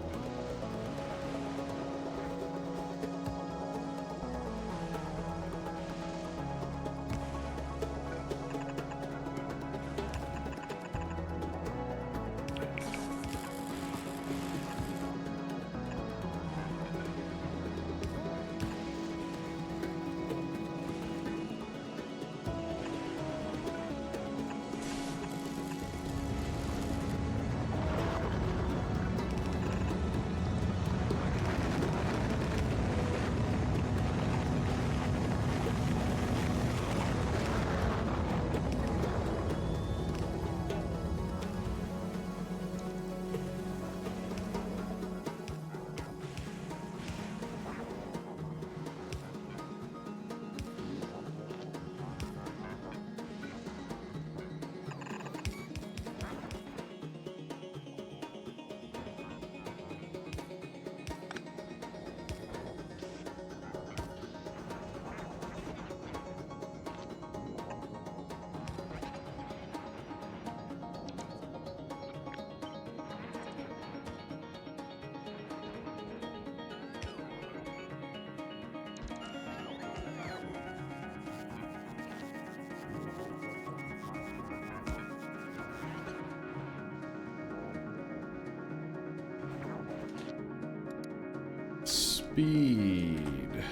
Speed.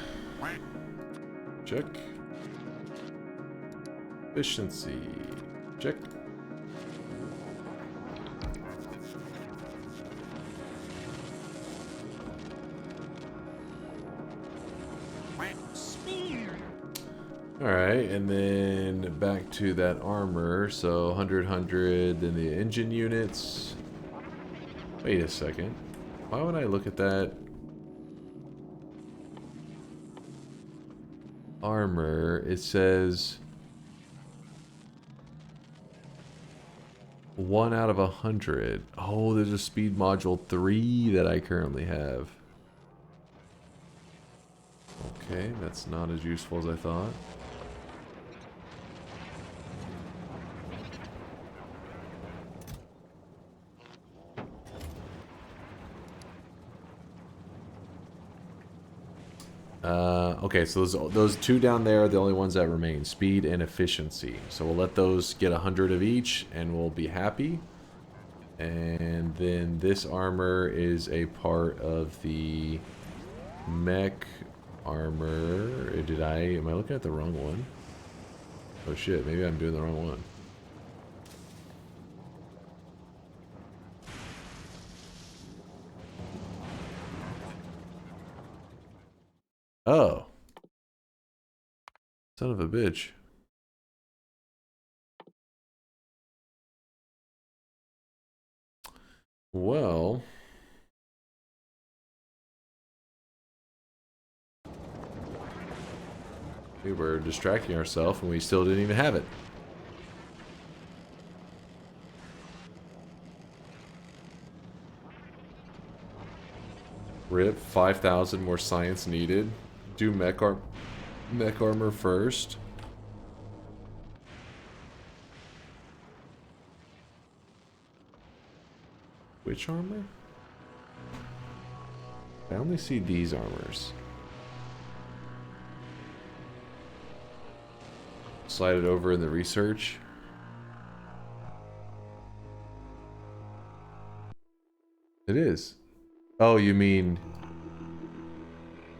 Check. Efficiency. Check. Alright, and then back to that armor. So 100, 100, then the engine units. Wait a second. Why would I look at that? Armor, it says 1 out of 100. Oh, there's a speed module 3 that I currently have. Okay, that's not as useful as I thought. Okay, so those two down there are the only ones that remain, speed and efficiency. So we'll let those get 100 of each, and we'll be happy. And then this armor is a part of the mech armor. Am I looking at the wrong one? Oh shit, maybe I'm doing the wrong one. Oh. Son of a bitch. Well. We were distracting ourselves and we still didn't even have it. Rip, 5,000 more science needed. Do mech armor first. Which armor? I only see these armors. Slide it over in the research. It is. Oh, you mean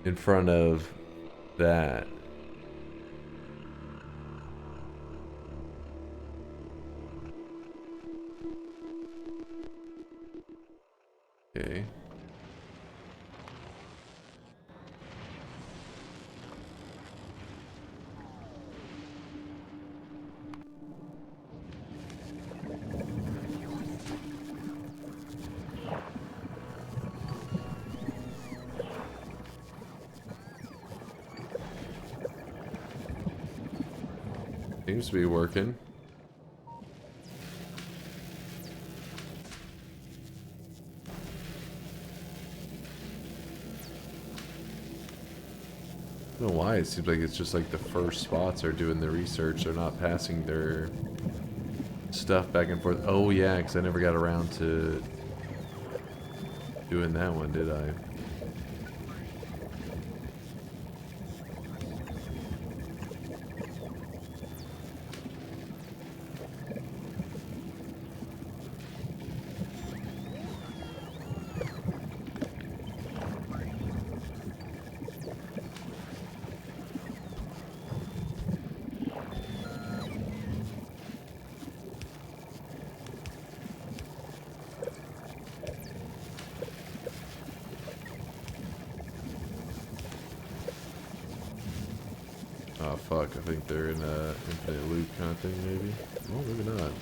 in front of that. Okay. Seems to be working. I don't know why, it seems like it's just like the first spots are doing the research. They're not passing their stuff back and forth. Oh yeah, because I never got around to doing that one, did I? Oh fuck, I think they're in a infinite loop kind of thing maybe. Oh, maybe not.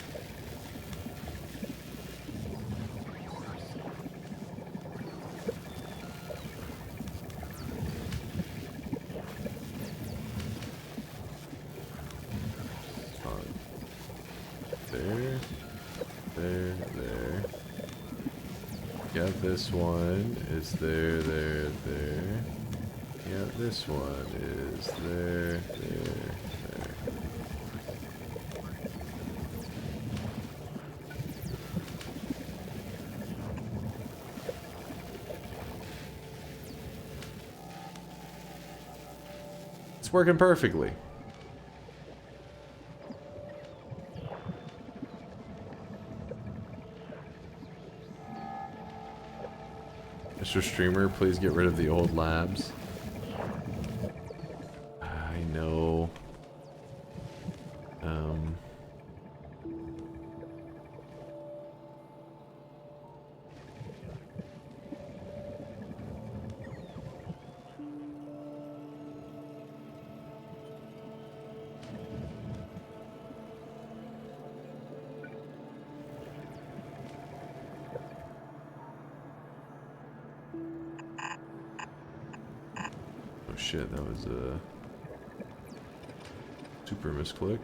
There. Yeah, this one is there. Yeah, this one is there. It's working perfectly. Mr. Streamer, please get rid of the old labs. I know. Oh shit, that was a super misclick.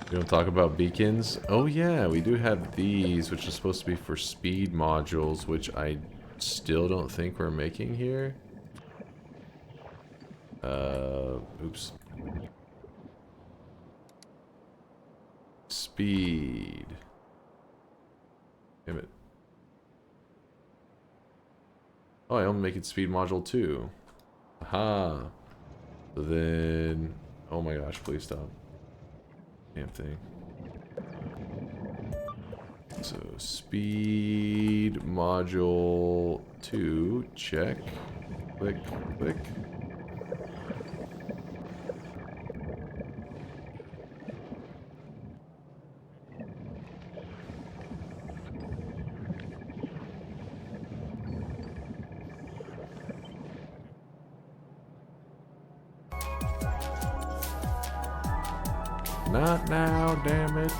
You don't talk about beacons? Oh yeah, we do have these, which is supposed to be for speed modules, which I still don't think we're making here. Oops. Speed. Damn it. Oh, I am making speed module 2. Aha. So then... Oh my gosh, please stop. Damn thing. So, speed module 2, check. Click, click. Not now, damn it.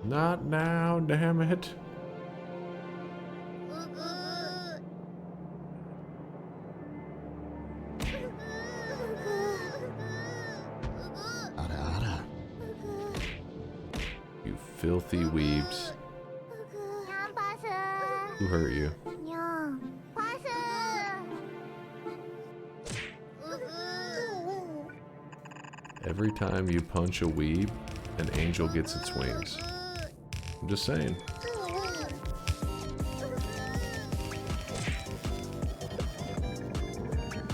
Not now, damn it. You filthy weebs. Who hurt you? Every time you punch a weeb, an angel gets its wings. I'm just saying.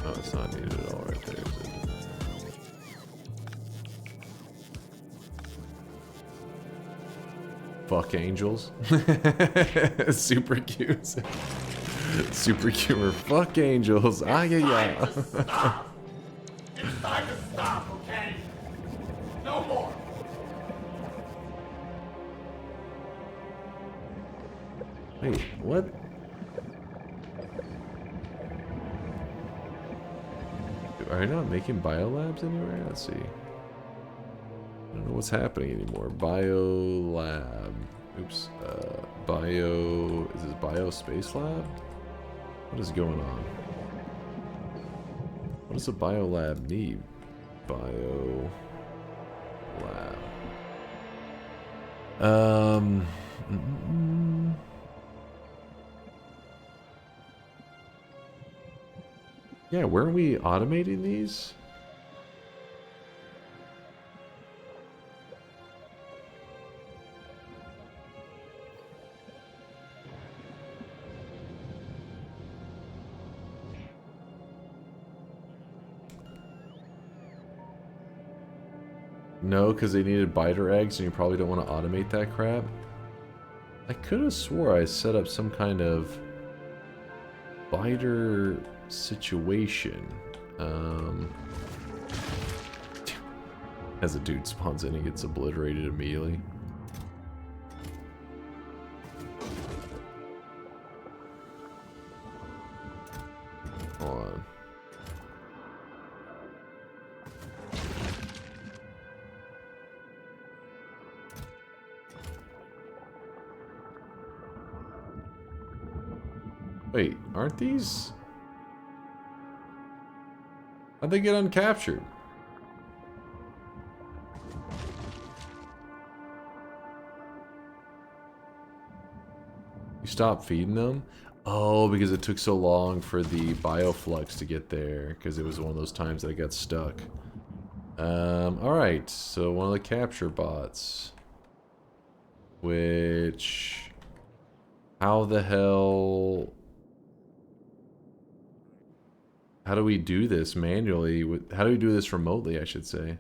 Oh, it's not needed at all right there, is it? Fuck angels. Super cute. Super humor. Fuck angels. Ah, yeah, yeah. It's time to stop, okay? No more. Wait, what? Are you not making biolabs anywhere? Let's see. I don't know what's happening anymore. Biolab. Oops. Bio. Is this Bio Space Lab? What is going on? What does a biolab need? Bio lab. Yeah, where are we automating these? No, because they needed biter eggs and you probably don't want to automate that crap. I could have swore I set up some kind of biter situation. As a dude spawns in, he gets obliterated immediately. Hold on. Wait, aren't these... How'd they get uncaptured? You stopped feeding them? Oh, because it took so long for the bioflux to get there, because it was one of those times that it got stuck. Alright, so one of the capture bots. Which... How the hell... How do we do this manually? How do we do this remotely, I should say?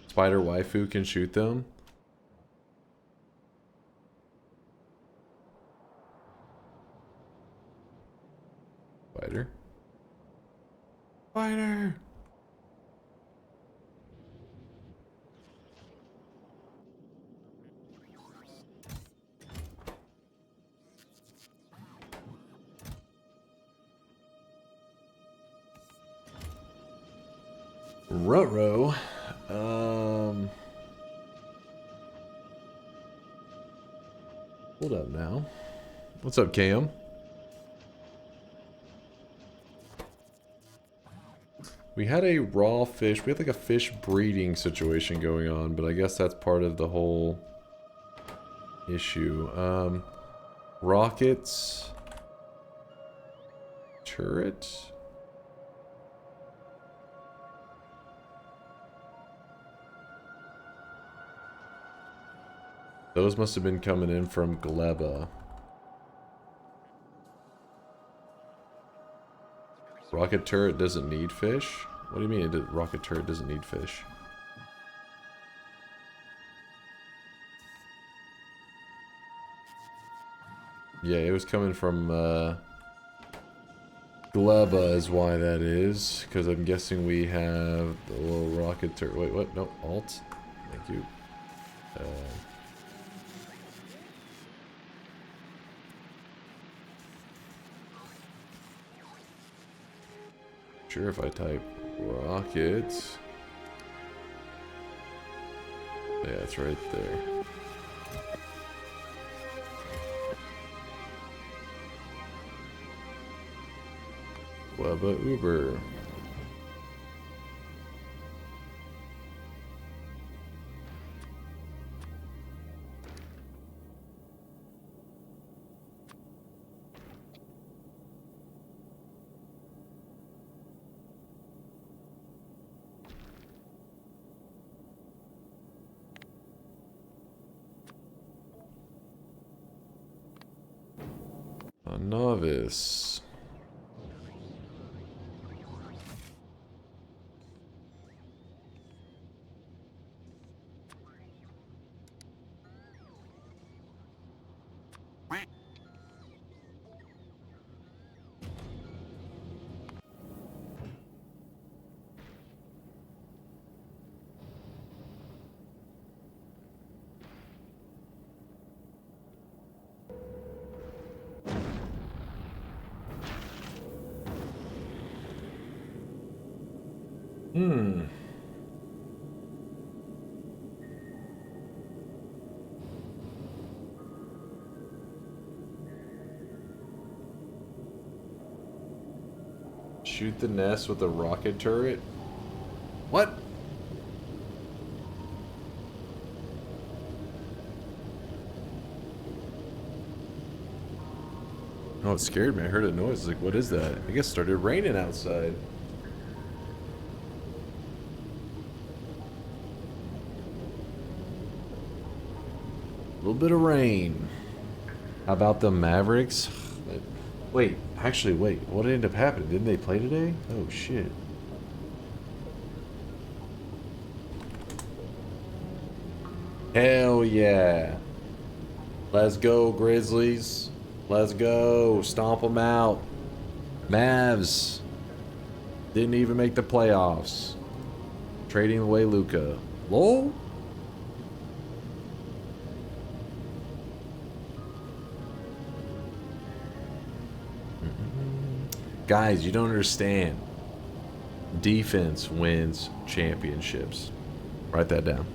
Spider waifu can shoot them? Spider? Spider! Ruh-roh. Hold up now. What's up, Cam? We had a raw fish. We had like a fish breeding situation going on, but I guess that's part of the whole issue. Rockets. Turret. Those must have been coming in from Gleba. Rocket turret doesn't need fish? What do you mean rocket turret doesn't need fish? Yeah, it was coming from Gleba is why that is. Because I'm guessing we have the little rocket turret. Wait, what? No, alt. Thank you. Sure, if I type rocket. Yeah, it's right there. Gleba Uber. A novice. Shoot the nest with a rocket turret? What? Oh, it scared me. I heard a noise. Like, what is that? I guess it started raining outside. A little bit of rain. How about the Mavericks? Wait, actually, wait. What ended up happening? Didn't they play today? Oh, shit. Hell yeah. Let's go, Grizzlies. Let's go. Stomp them out. Mavs. Didn't even make the playoffs. Trading away Luka. Lol. Guys, you don't understand. Defense wins championships. Write that down.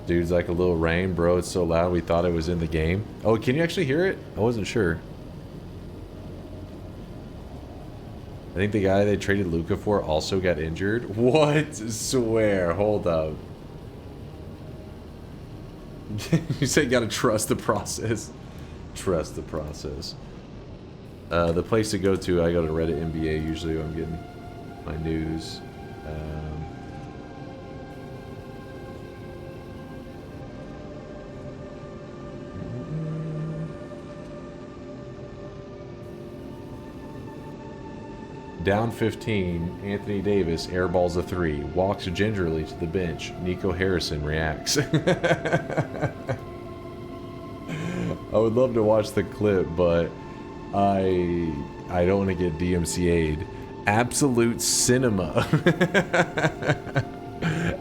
Dude's like a little rain, bro. It's so loud we thought it was in the game. Oh, can you actually hear it? I wasn't sure. I think the guy they traded Luka for also got injured. What? Swear. Hold up. You say you gotta trust the process. Trust the process. The place to go to, I go to Reddit NBA usually when I'm getting my news. Down 15, Anthony Davis airballs a 3, walks gingerly to the bench. Nico Harrison reacts. I would love to watch the clip, but I don't want to get DMCA'd. Absolute cinema.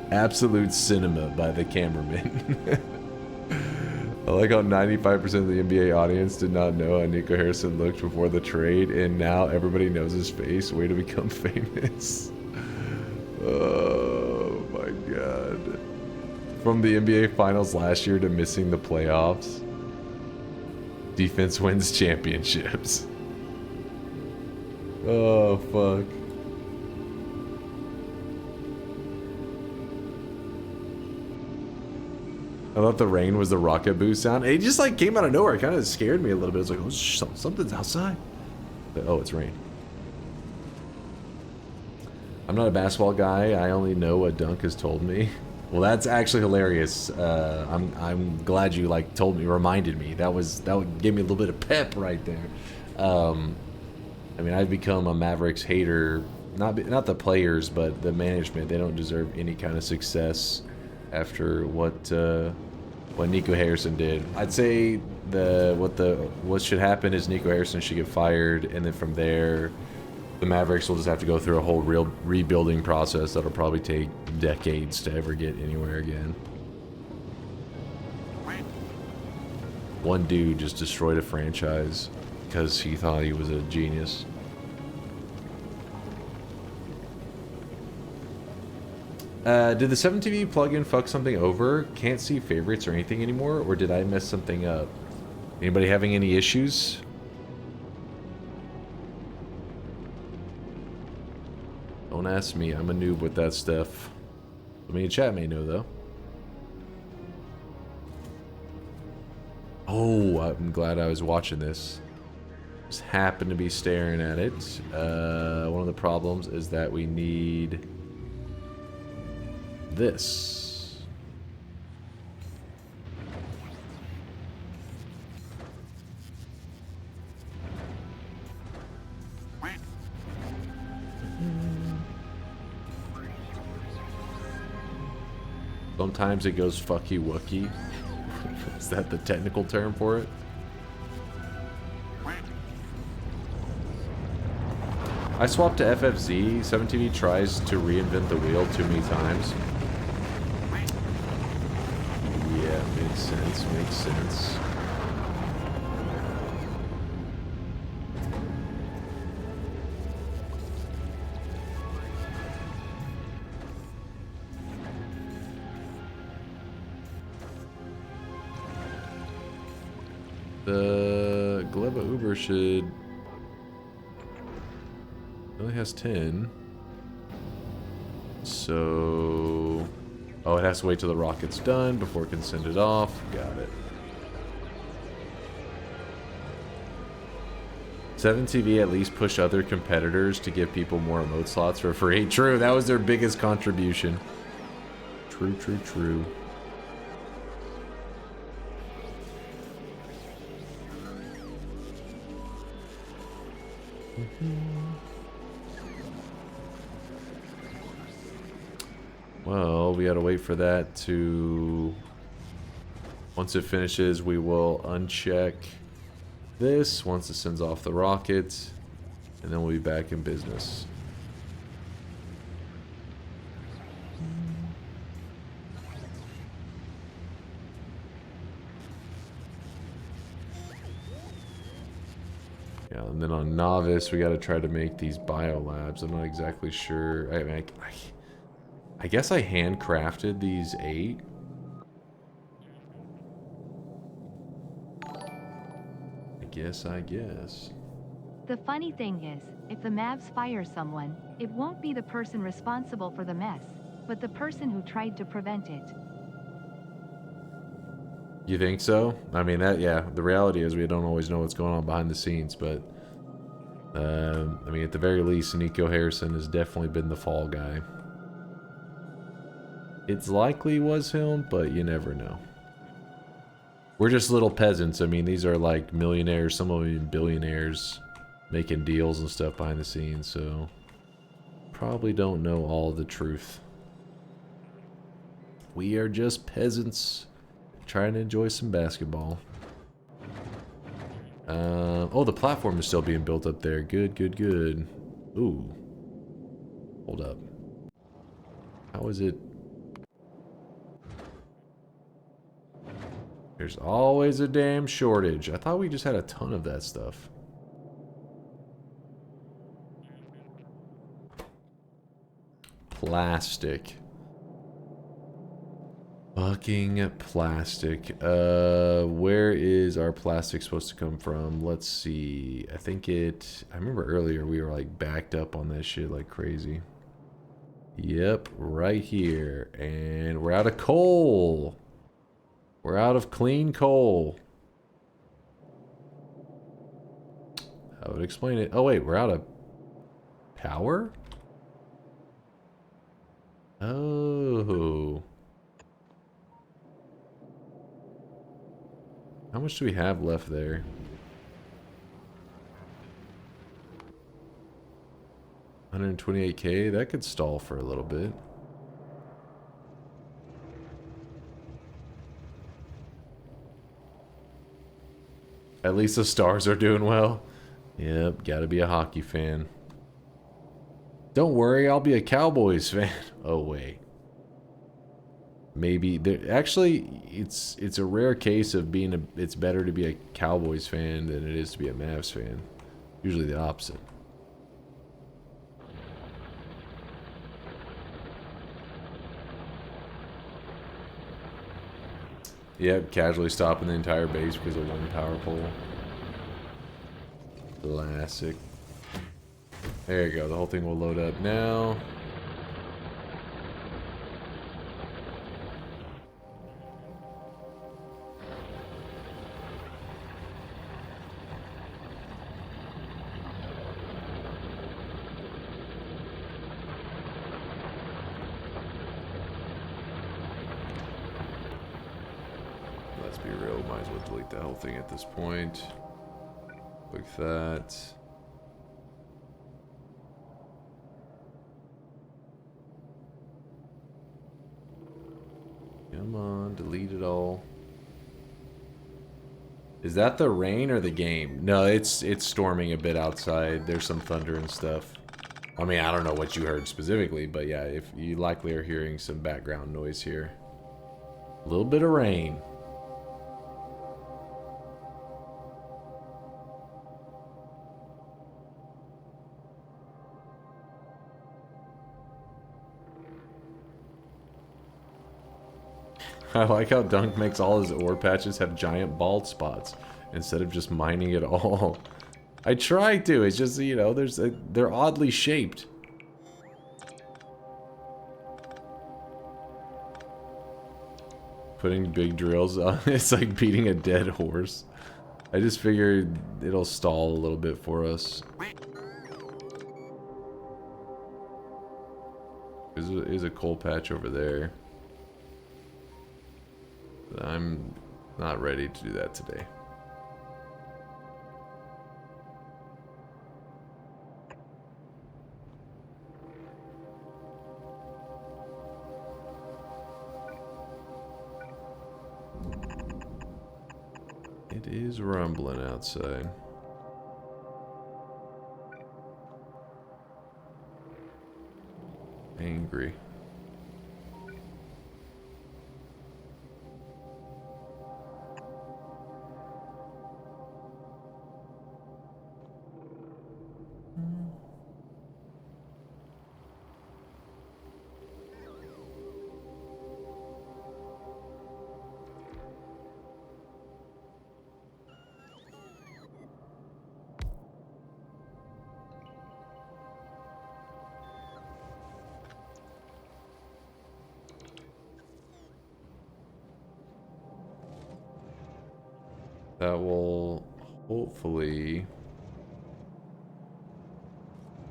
Absolute cinema by the cameraman. I like how 95% of the NBA audience did not know how Nico Harrison looked before the trade, and now everybody knows his face. Way to become famous. Oh my god. From the NBA Finals last year to missing the playoffs. Defense wins championships. Oh, fuck. I thought the rain was the rocket boost sound. It just like came out of nowhere. It kind of scared me a little bit. It's like, oh, something's outside. But, oh, it's rain. I'm not a basketball guy. I only know what Dunk has told me. Well, that's actually hilarious. I'm glad you like told me, reminded me. That gave me a little bit of pep right there. I mean, I've become a Mavericks hater. Not the players, but the management. They don't deserve any kind of success after what Nico Harrison did. I'd say what should happen is Nico Harrison should get fired, and then from there, the Mavericks will just have to go through a whole real rebuilding process that'll probably take decades to ever get anywhere again. One dude just destroyed a franchise because he thought he was a genius. Did the 7TV plugin fuck something over? Can't see favorites or anything anymore? Or did I mess something up? Anybody having any issues? Don't ask me. I'm a noob with that stuff. I mean, chat may know, though. Oh, I'm glad I was watching this. Just happened to be staring at it. One of the problems is that we need this. Sometimes it goes fucky wucky. Is that the technical term for it? I swapped to FFZ. 7TV tries to reinvent the wheel too many times. Yeah, makes sense, makes sense. The Gleba Uber should... It only has 10. So... Oh, it has to wait till the rocket's done before it can send it off. Got it. 7TV at least push other competitors to give people more emote slots for free. True, that was their biggest contribution. True, true, true. Well, we gotta wait for that to... Once it finishes, we will uncheck this once it sends off the rocket, and then we'll be back in business. Yeah, and then on Novice, we gotta try to make these biolabs. I'm not exactly sure. I mean, I guess I handcrafted these 8. I guess. The funny thing is, if the Mavs fire someone, it won't be the person responsible for the mess, but the person who tried to prevent it. You think so? I mean, yeah, the reality is we don't always know what's going on behind the scenes, but I mean, at the very least, Nico Harrison has definitely been the fall guy. It's likely was him, but you never know. We're just little peasants. I mean, these are like millionaires, some of them even billionaires, making deals and stuff behind the scenes, so probably don't know all the truth. We are just peasants trying to enjoy some basketball. Oh, the platform is still being built up there. Good, good, good. Ooh. Hold up. How is it? There's always a damn shortage. I thought we just had a ton of that stuff. Plastic. Fucking plastic. Where is our plastic supposed to come from? Let's see. I remember earlier we were like backed up on that shit like crazy. Yep, right here. And we're out of coal. We're out of clean coal. I would explain it. Oh wait, we're out of power? Oh. How much do we have left there? $128K? That could stall for a little bit. At least the Stars are doing well. Yep, gotta be a hockey fan. Don't worry, I'll be a Cowboys fan. Oh, wait. Maybe actually it's a rare case of it's better to be a Cowboys fan than it is to be a Mavs fan. Usually the opposite. Yep, casually stopping the entire base because of one power pole. Classic. There you go, the whole thing will load up now. Let's be real, might as well delete the whole thing at this point. Like that. Come on, delete it all. Is that the rain or the game? No, it's storming a bit outside. There's some thunder and stuff. I mean, I don't know what you heard specifically, but yeah, if you likely are hearing some background noise here. A little bit of rain. I like how Dunk makes all his ore patches have giant bald spots instead of just mining it all. I try to, it's just, you know, they're oddly shaped. Putting big drills on, it's like beating a dead horse. I just figured it'll stall a little bit for us. There's a coal patch over there. But I'm not ready to do that today. It is rumbling outside. Angry. That will hopefully,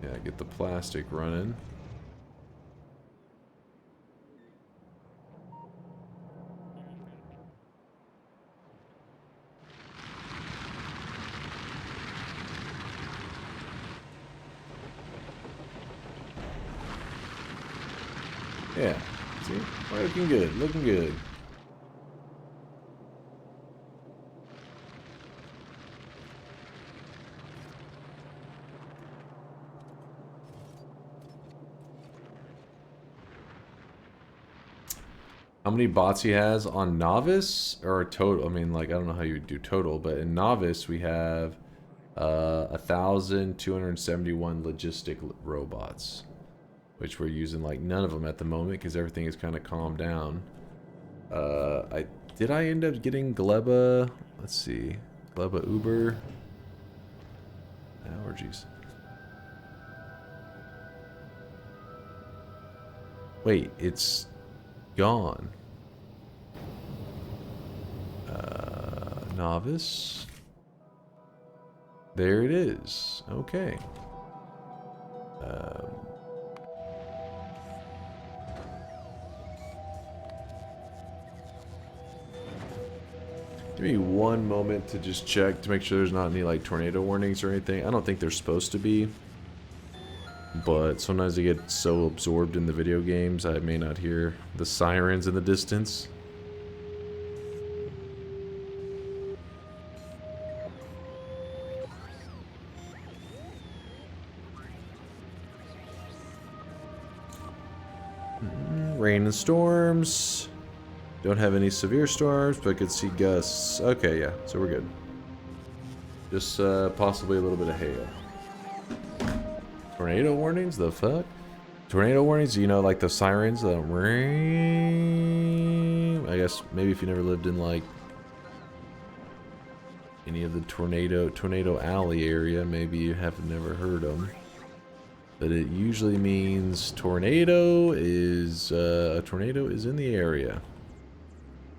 yeah, get the plastic running. Yeah, see, looking good, looking good. how many bots he has on Novice or total. I mean, like, I don't know how you would do total, but in Novice we have 1,271 logistic robots, which we're using like none of them at the moment because everything is kind of calmed down. Did I end up getting Gleba? Let's see, Gleba Uber. Allergies. Wait, it's gone. Novice. There it is. Okay. Give me one moment to just check to make sure there's not any like tornado warnings or anything. I don't think they're supposed to be. But sometimes I get so absorbed in the video games I may not hear the sirens in the distance. Rain and storms. Don't have any severe storms, but I could see gusts. Okay, yeah, so we're good. Just possibly a little bit of hail. Tornado warnings? The fuck? Tornado warnings? You know, like the sirens? The ring. I guess maybe if you never lived in like any of the tornado alley area, maybe you have never heard them. But it usually means tornado is a tornado is in the area.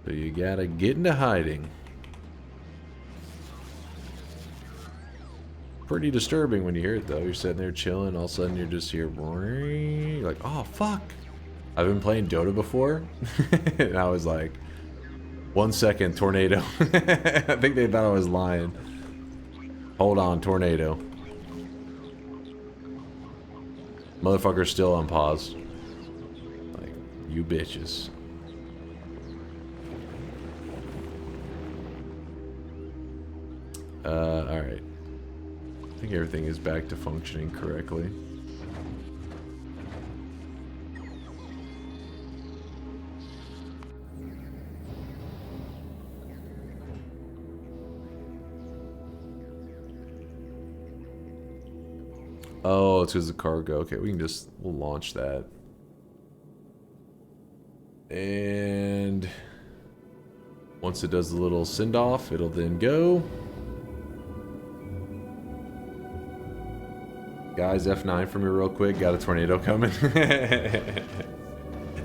So you gotta get into hiding. Pretty disturbing when you hear it though. You're sitting there chilling, all of a sudden you're just here, you're like, oh fuck. I've been playing Dota before, and I was like, 1 second, tornado. I think they thought I was lying. Hold on, tornado. Motherfucker's still on pause. Like, you bitches. Alright. I think everything is back to functioning correctly. Oh, it's because the cargo. Okay, we'll launch that. And once it does the little send off, it'll then go. Guys, F9 for me real quick. Got a tornado coming.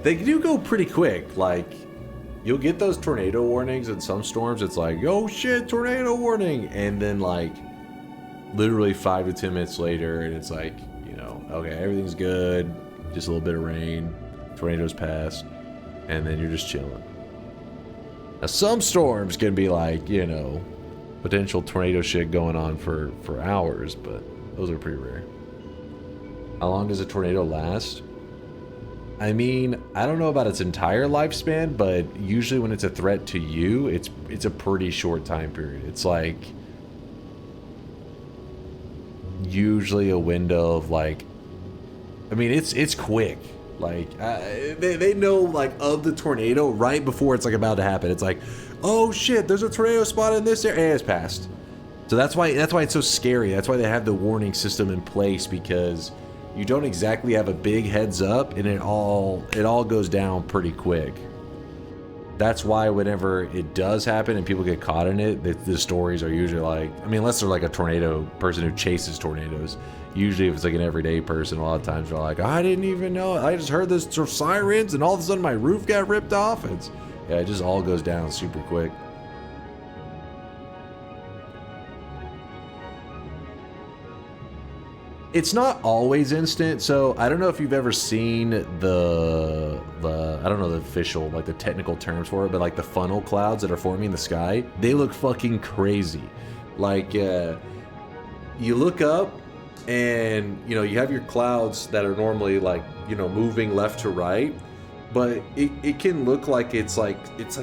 They do go pretty quick. Like, you'll get those tornado warnings in some storms. It's like, oh shit, tornado warning. And then like, literally 5 to 10 minutes later, and it's like, you know, okay, everything's good. Just a little bit of rain. Tornadoes passed. And then you're just chilling. Now, some storms can be like, you know, potential tornado shit going on for hours, but those are pretty rare. How long does a tornado last? I mean, I don't know about its entire lifespan, but usually when it's a threat to you, it's a pretty short time period. It's like usually a window of like, I mean, it's quick. Like they know like of the tornado right before it's like about to happen. It's like, oh shit, there's a tornado spot in this area, and it's passed. So that's why it's so scary. That's why they have the warning system in place, because you don't exactly have a big heads up, and it all goes down pretty quick. That's why whenever it does happen and people get caught in it, the stories are usually like, I mean, unless they're like a tornado person who chases tornadoes. Usually if it's like an everyday person, a lot of times they're like, I didn't even know, I just heard this sirens and all of a sudden my roof got ripped off. Yeah, it just all goes down super quick. It's not always instant, so I don't know if you've ever seen the I don't know the official, like the technical terms for it, but like the funnel clouds that are forming in the sky, they look fucking crazy. Like, you look up and, you know, you have your clouds that are normally like, you know, moving left to right, but it can look like it's like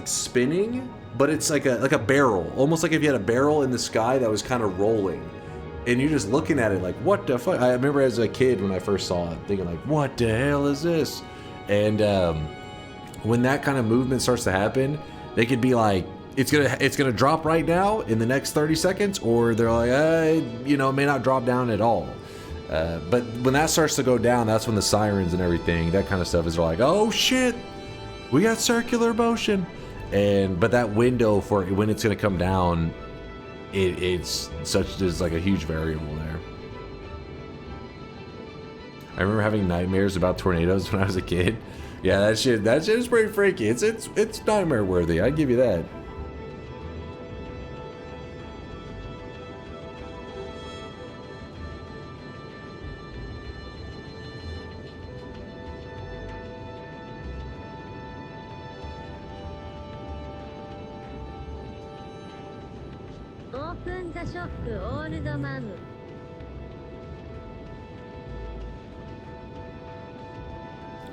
spinning, but it's like a barrel, almost like if you had a barrel in the sky that was kind of rolling. And you're just looking at it like, what the fuck? I remember as a kid when I first saw it, thinking like, what the hell is this? And when that kind of movement starts to happen, they could be like, it's gonna drop right now in the next 30 seconds, or they're like, you know, it may not drop down at all. But when that starts to go down, that's when the sirens and everything, that kind of stuff is like, oh shit, we got circular motion. But that window for when it's gonna come down, there's like a huge variable there. I remember having nightmares about tornadoes when I was a kid. Yeah, that shit is pretty freaky. It's nightmare worthy. I give you that. Open the shop, old man.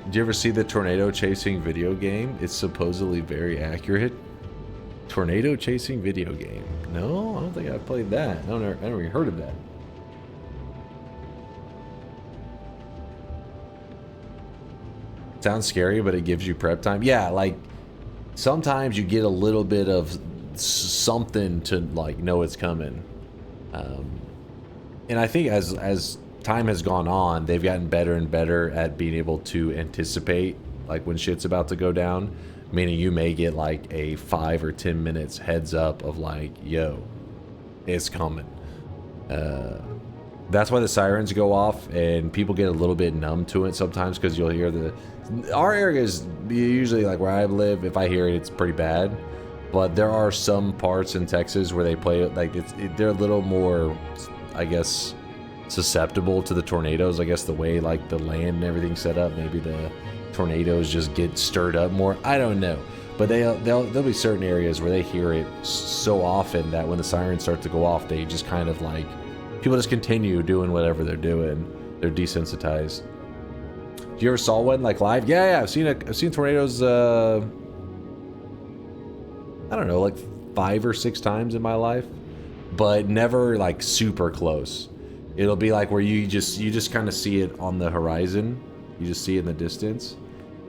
Did you ever see the tornado chasing video game? It's supposedly very accurate. Tornado chasing video game. No, I don't think I've played that. I never even heard of that. Sounds scary, but it gives you prep time. Yeah, like sometimes you get a little bit of something to like know it's coming. And I think as time has gone on, they've gotten better and better at being able to anticipate like when shit's about to go down, meaning you may get like a 5 or 10 minutes heads up of like, yo, it's coming. That's why the sirens go off and people get a little bit numb to it sometimes, because you'll hear our area is usually like where I live. If I hear it, it's pretty bad, but there are some parts in Texas where they play it like they're a little more, I guess, susceptible to the tornadoes. I guess the way like the land and everything's set up, maybe the tornadoes just get stirred up more. I don't know, but there'll be certain areas where they hear it so often that when the sirens start to go off, they just kind of like, people just continue doing whatever they're doing. They're desensitized. You ever saw one like live? Yeah, I've seen tornadoes. I don't know, like 5 or 6 times in my life, but never like super close. It'll be like where you just kind of see it on the horizon. You just see it in the distance.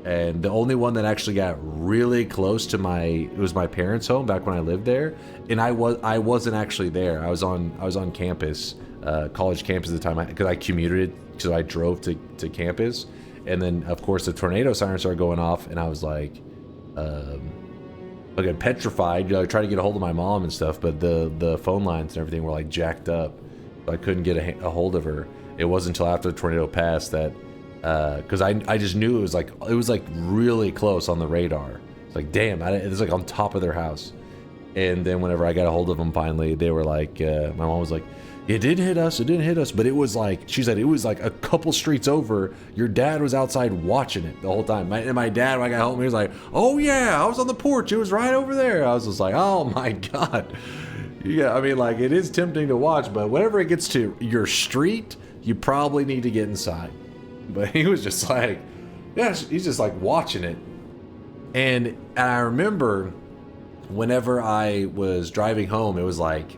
And the only one that actually got really close to it was my parents' home back when I lived there, and I wasn't actually there. I was on campus, college campus at the time, because I commuted, so I drove to campus. And then of course the tornado sirens started going off, and I was like petrified. I tried to get a hold of my mom and stuff, but the phone lines and everything were like jacked up. I couldn't get a hold of her. It wasn't until after the tornado passed that, because I just knew it was like really close on the radar. It's like, damn, it was like on top of their house. And then whenever I got a hold of them finally, they were like, my mom was like, it didn't hit us, but it was like, she said it was like a couple streets over. Your dad was outside watching it the whole time. My dad, when I got home, he was like, oh yeah, I was on the porch. It was right over there. I was just like, oh my God. Yeah, I mean, like, it is tempting to watch, but whenever it gets to your street, you probably need to get inside. But he was just like, yeah, he's just like watching it. And I remember whenever I was driving home, it was like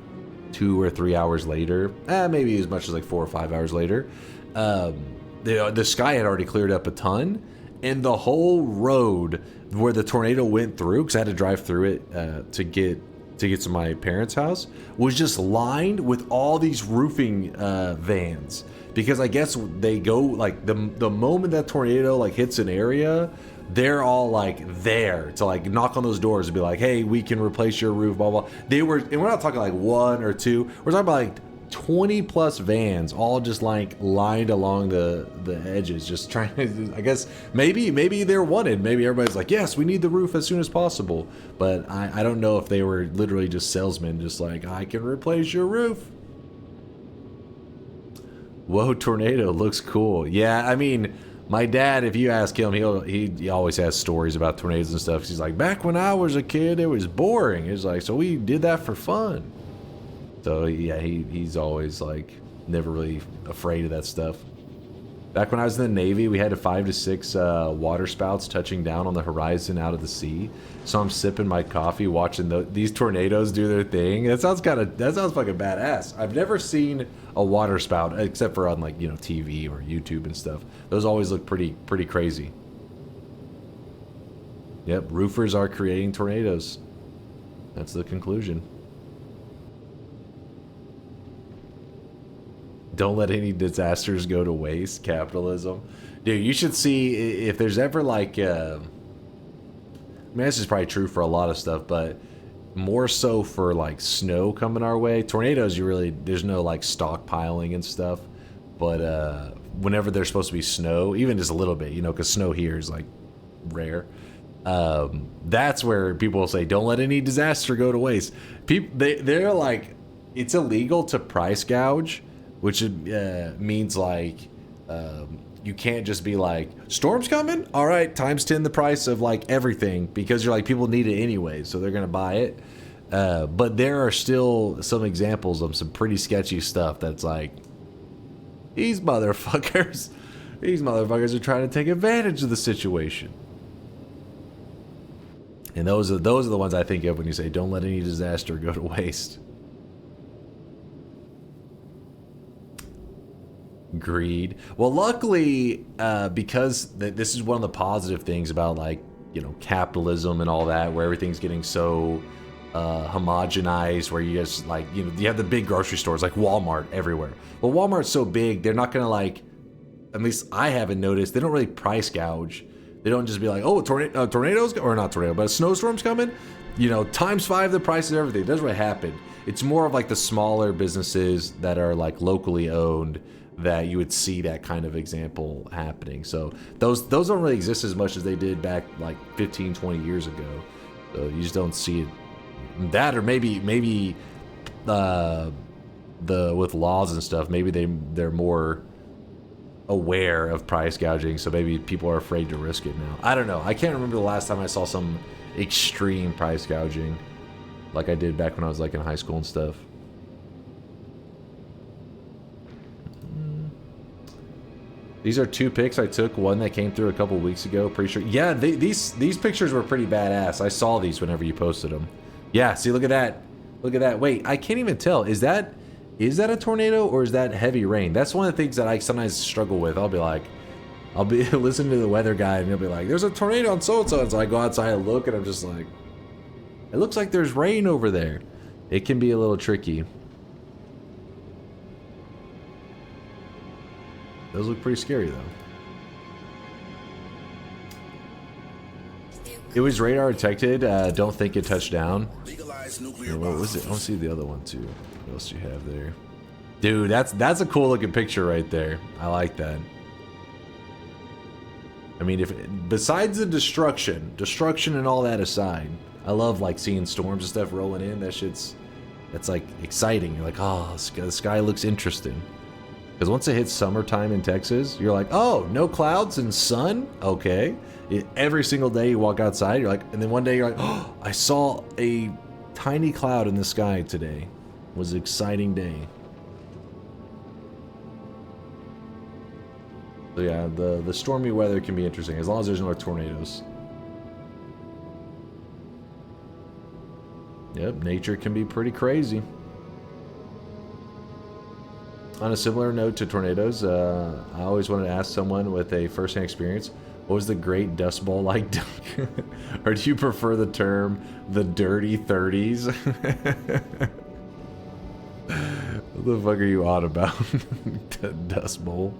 2 or 3 hours later, maybe as much as like 4 or 5 hours later, the sky had already cleared up a ton, and the whole road where the tornado went through, because I had to drive through it to get to my parents' house, was just lined with all these roofing vans, because I guess they go like the moment that tornado like hits an area, they're all like there to like knock on those doors and be like, hey, we can replace your roof, blah blah. And we're not talking like 1 or 2, we're talking about like 20 plus vans, all just like lined along the edges, just trying to, I guess maybe they're wanted, maybe everybody's like, yes, we need the roof as soon as possible, but I don't know if they were literally just salesmen, just like, I can replace your roof. Whoa, tornado looks cool. Yeah, I mean, my dad, if you ask him, he always has stories about tornadoes and stuff. He's like, back when I was a kid, it was boring. He's like, so we did that for fun. So yeah, he's always like never really afraid of that stuff. Back when I was in the Navy, we had 5 to 6 water spouts touching down on the horizon out of the sea. So I'm sipping my coffee, watching these tornadoes do their thing. That sounds fucking badass. I've never seen a water spout except for on like, you know, TV or YouTube and stuff. Those always look pretty crazy. Yep, roofers are creating tornadoes. That's the conclusion. Don't let any disasters go to waste. Capitalism. Dude, you should see if there's ever like... I mean, this is probably true for a lot of stuff, but more so for like snow coming our way. Tornadoes, there's no like stockpiling and stuff. But whenever there's supposed to be snow, even just a little bit, you know, because snow here is like rare. That's where people will say, don't let any disaster go to waste. They're like, it's illegal to price gouge, which means like you can't just be like, storm's coming? All right, times 10 the price of like everything, because you're like, people need it anyway, so they're gonna buy it. But there are still some examples of some pretty sketchy stuff that's like, these motherfuckers are trying to take advantage of the situation. And those are the ones I think of when you say, don't let any disaster go to waste. Greed. Well, luckily, because this is one of the positive things about, like, you know, capitalism and all that, where everything's getting so homogenized, where you just, like, you know, you have the big grocery stores like Walmart everywhere. Well, Walmart's so big, they're not gonna, like, at least I haven't noticed, they don't really price gouge. They don't just be like, oh, tornadoes, or not tornado, but a snowstorm's coming, you know, times 5 the price of everything. It doesn't really happen. It's more of like the smaller businesses that are like locally owned that you would see that kind of example happening. So those don't really exist as much as they did back like 15, 20 years ago. So you just don't see it. That, or maybe with laws and stuff, maybe they're more aware of price gouging, so maybe people are afraid to risk it now. I don't know. I can't remember the last time I saw some extreme price gouging like I did back when I was like in high school and stuff. These are 2 pics I took. One that came through a couple weeks ago. Pretty sure. Yeah, these pictures were pretty badass. I saw these whenever you posted them. Yeah, see, look at that. Look at that. Wait, I can't even tell. Is that a tornado or is that heavy rain? That's one of the things that I sometimes struggle with. I'll be listening to the weather guy and he'll be like, there's a tornado on so-and-so. And so I go outside and look and I'm just like, it looks like there's rain over there. It can be a little tricky. Those look pretty scary though. It was radar detected. Don't think it touched down. Yeah, what was it? I want to see the other one too. What else do you have there? Dude, that's a cool looking picture right there. I like that. I mean, besides the destruction and all that aside, I love like seeing storms and stuff rolling in. That's like exciting. You're like, oh, the sky looks interesting. Because once it hits summertime in Texas, you're like, oh, no clouds and sun? Okay. Every single day you walk outside, you're like, and then one day you're like, oh, I saw a tiny cloud in the sky today. It was an exciting day. So yeah, the stormy weather can be interesting, as long as there's no tornadoes. Yep, nature can be pretty crazy. On a similar note to tornadoes, I always wanted to ask someone with a first-hand experience, what was the Great Dust Bowl like? Or do you prefer the term the dirty 30s? What the fuck are you on about? The Dust Bowl.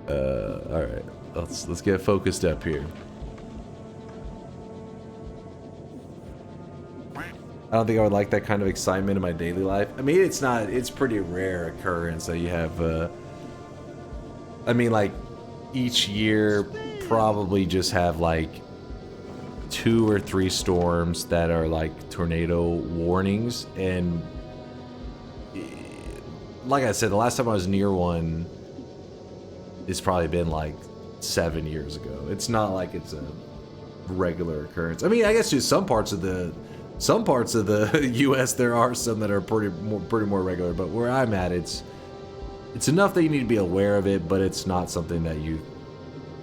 Alright, let's get focused up here. I don't think I would like that kind of excitement in my daily life. I mean, it's pretty rare occurrence that you have, I mean, like, each year probably just have, like, 2 or 3 storms that are, like, tornado warnings. And, like I said, the last time I was near one, it's probably been, like, 7 years ago. It's not like it's a regular occurrence. I mean, I guess just some parts of the U.S. there are some that are pretty more regular, but where I'm at, it's enough that you need to be aware of it, but it's not something that you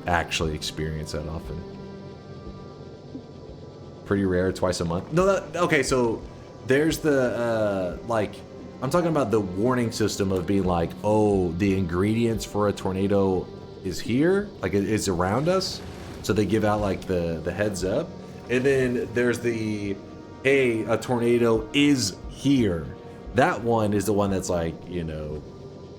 actually experience that often. Pretty rare, twice a month. No, okay, so there's the like, I'm talking about the warning system of being like, oh, the ingredients for a tornado is here, like it's around us. So they give out like the heads up. And then there's the, hey, a tornado is here. That one is the one that's like, you know,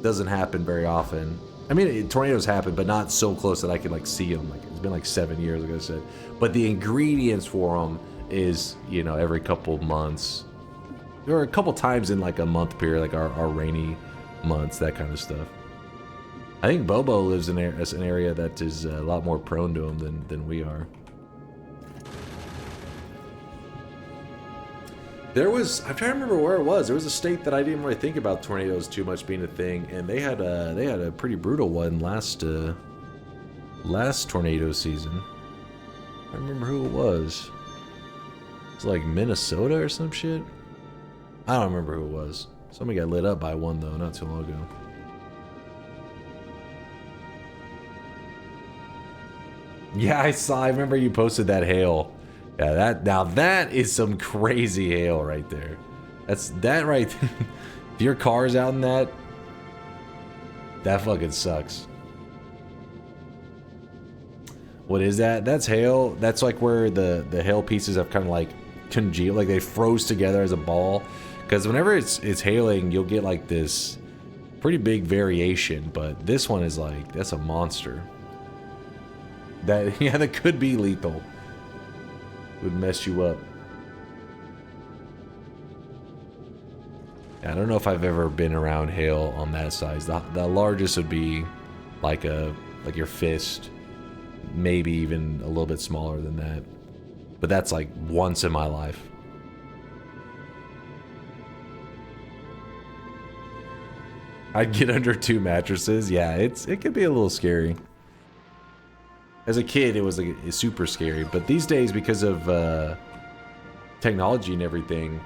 doesn't happen very often. I mean, tornadoes happen, but not so close that I can like see them. Like it's been like 7 years, like I said. But the ingredients for them is, you know, every couple months, or a couple times in like a month period, like our rainy months, that kind of stuff. I think Bobo lives in an area that is a lot more prone to them than we are. There was, I'm trying to remember where it was. There was a state that I didn't really think about tornadoes too much being a thing, and they had a pretty brutal one last tornado season. I don't remember who it was. It's like Minnesota or some shit. I don't remember who it was. Somebody got lit up by one though, not too long ago. Yeah, I remember you posted that hail. Yeah, that is some crazy hail right there. That right there. If your car's out in that fucking sucks. What is that? That's hail. That's like where the hail pieces have kind of like congealed, like they froze together as a ball. Because whenever it's hailing, you'll get like this pretty big variation. But this one is like, that's a monster. That could be lethal. Would mess you up. I don't know if I've ever been around hail on that size. The largest would be like your fist, maybe even a little bit smaller than that. But that's like once in my life. I'd get under 2 mattresses. Yeah, it could be a little scary. As a kid, it was like super scary, but these days, because of technology and everything,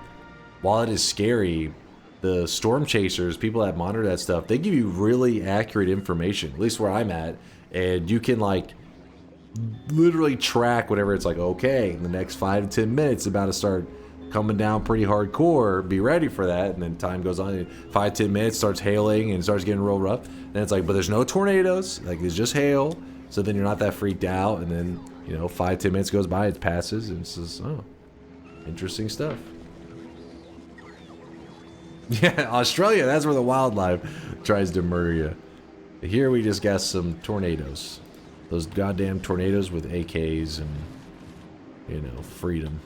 while it is scary, the storm chasers, people that monitor that stuff, they give you really accurate information, at least where I'm at, and you can like literally track whatever. It's like, okay, in the next 5 to 10 minutes, it's about to start coming down pretty hardcore, be ready for that. And then time goes on, 5-10 minutes, starts hailing and starts getting real rough. Then it's like, but there's no tornadoes, like there's just hail. So then you're not that freaked out, and then, you know, 5-10 minutes goes by, it passes, and it's just, oh, interesting stuff. Yeah, Australia, that's where the wildlife tries to murder you. Here we just got some tornadoes. Those goddamn tornadoes with AKs and, you know, freedom.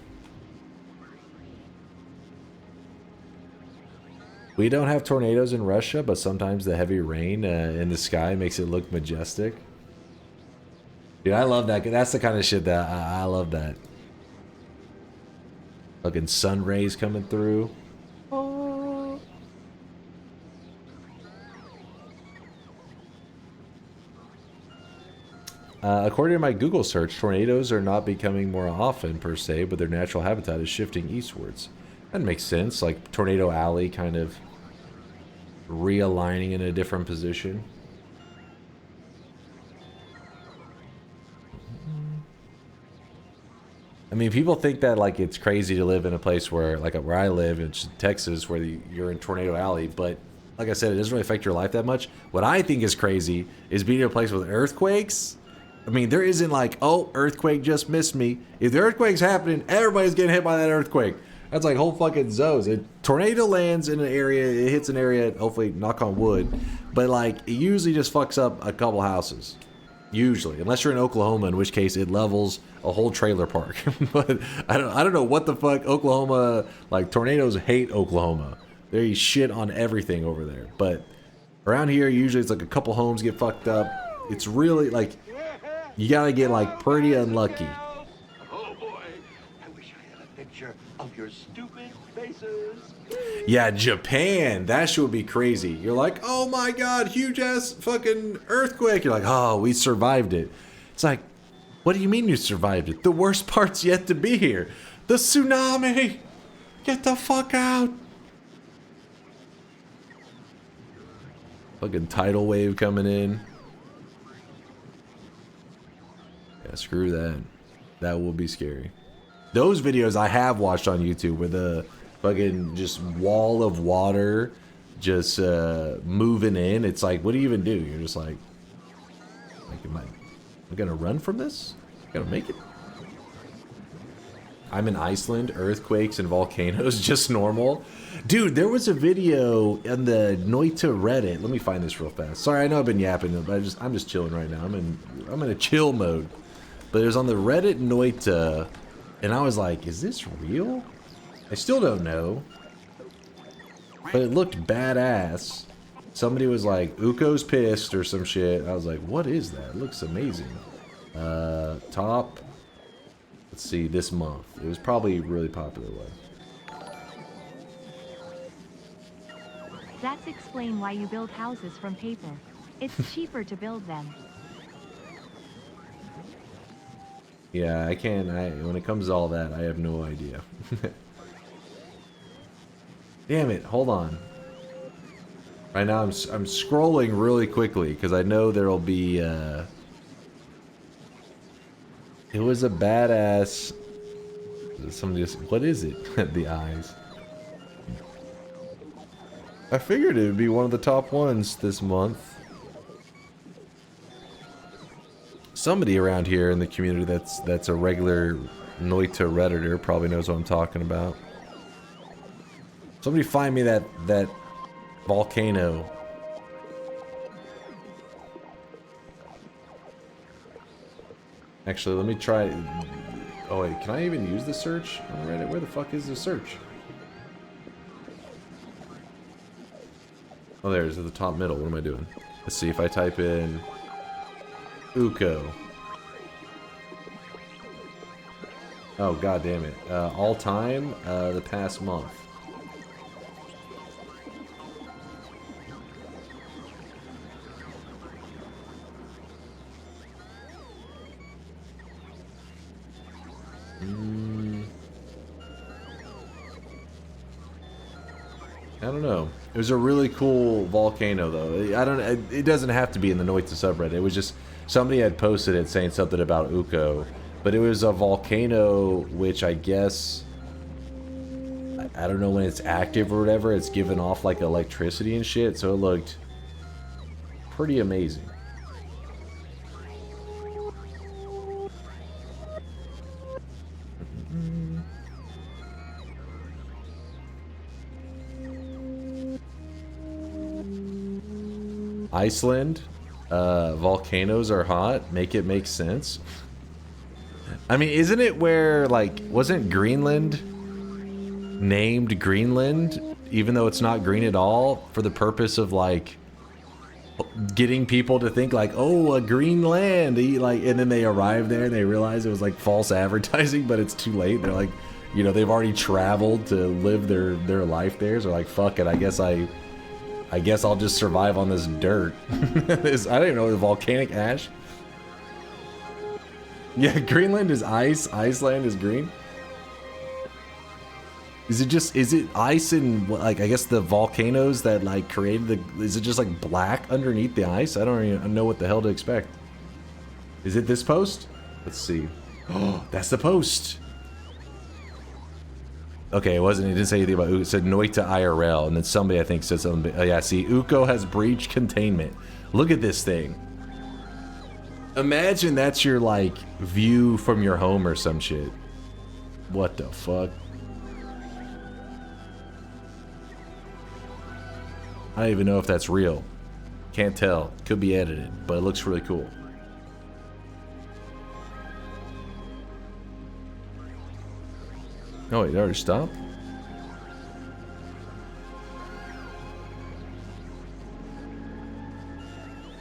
We don't have tornadoes in Russia, but sometimes the heavy rain in the sky makes it look majestic. Dude, I love that. That's the kind of shit that I love that. Fucking sun rays coming through. Oh. According to my Google search, tornadoes are not becoming more often per se, but their natural habitat is shifting eastwards. That makes sense. Like Tornado Alley kind of realigning in a different position. I mean, people think that like it's crazy to live in a place where, like where I live, it's Texas, where you're in Tornado Alley. But like I said, it doesn't really affect your life that much. What I think is crazy is being in a place with earthquakes. I mean, there isn't like, oh, earthquake just missed me. If the earthquake's happening, everybody's getting hit by that earthquake. That's like whole fucking zones. A tornado lands in an area, it hits an area, hopefully, knock on wood. But like, it usually just fucks up a couple houses. Usually, unless you're in Oklahoma, in which case it levels a whole trailer park. But I don't know what the fuck Oklahoma, like tornadoes hate Oklahoma. They shit on everything over there. But around here, usually it's like a couple homes get fucked up. It's really like, you gotta get like pretty unlucky. Oh boy, I wish I had a picture of your stupid faces. Yeah, Japan, that shit would be crazy. You're like, oh my god, huge ass fucking earthquake. You're like, oh, we survived it. It's like, what do you mean you survived it? The worst part's yet to be here. The tsunami. Get the fuck out. Fucking tidal wave coming in. Yeah, screw that. That will be scary. Those videos I have watched on YouTube with the fucking just wall of water just moving in. It's like, what do you even do? You're just like am I gonna run from this? Gotta make it. I'm in Iceland, earthquakes and volcanoes, just normal. Dude, there was a video in the Noita Reddit. Let me find this real fast. Sorry, I know I've been yapping, but I'm just chilling right now. I'm in a chill mode. But it was on the Reddit Noita, and I was like, is this real? I still don't know. But it looked badass. Somebody was like, Uko's pissed or some shit. I was like, what is that? It looks amazing. Top. Let's see, this month. It was probably a really popular one. That's explain why you build houses from paper. It's cheaper to build them. Yeah, I can't. When it comes to all that, I have no idea. Damn it! Hold on. Right now, I'm scrolling really quickly because I know there'll be. It was a badass. Somebody just. What is it? The eyes. I figured it would be one of the top ones this month. Somebody around here in the community that's a regular Noita Redditor probably knows what I'm talking about. Somebody find me that volcano. Actually, let me try. Oh wait, can I even use the search on Reddit? Where the fuck is the search? Oh, there's at the top middle. What am I doing? Let's see if I type in Uko. Oh, god damn it. All time, the past month. I don't know. It was a really cool volcano, though. I don't. It doesn't have to be in the Noita subreddit. It was just somebody had posted it saying something about Uko, but it was a volcano which I guess I don't know when it's active or whatever. It's giving off like electricity and shit, so it looked pretty amazing. Iceland, volcanoes are hot. Make it make sense. I mean, isn't it where, like, wasn't Greenland named Greenland, even though it's not green at all, for the purpose of, like, getting people to think, like, oh, a green land, like, and then they arrive there and they realize it was, like, false advertising, but it's too late. They're like, you know, they've already traveled to live their life there, so like, fuck it, I guess I'll just survive on this dirt. I don't even know, the volcanic ash. Yeah, Greenland is ice, Iceland is green. Is it ice and, like, I guess the volcanoes that, like, created the, is it just, like, black underneath the ice? I don't even know what the hell to expect. Is it this post? Let's see. Oh, that's the post. Okay, it didn't say anything about Uko. It said Noita IRL, and then somebody, I think, said something. Oh, yeah, see, Uko has breached containment. Look at this thing. Imagine that's your, like, view from your home or some shit. What the fuck? I don't even know if that's real. Can't tell. Could be edited, but it looks really cool. Oh, wait, it already stopped?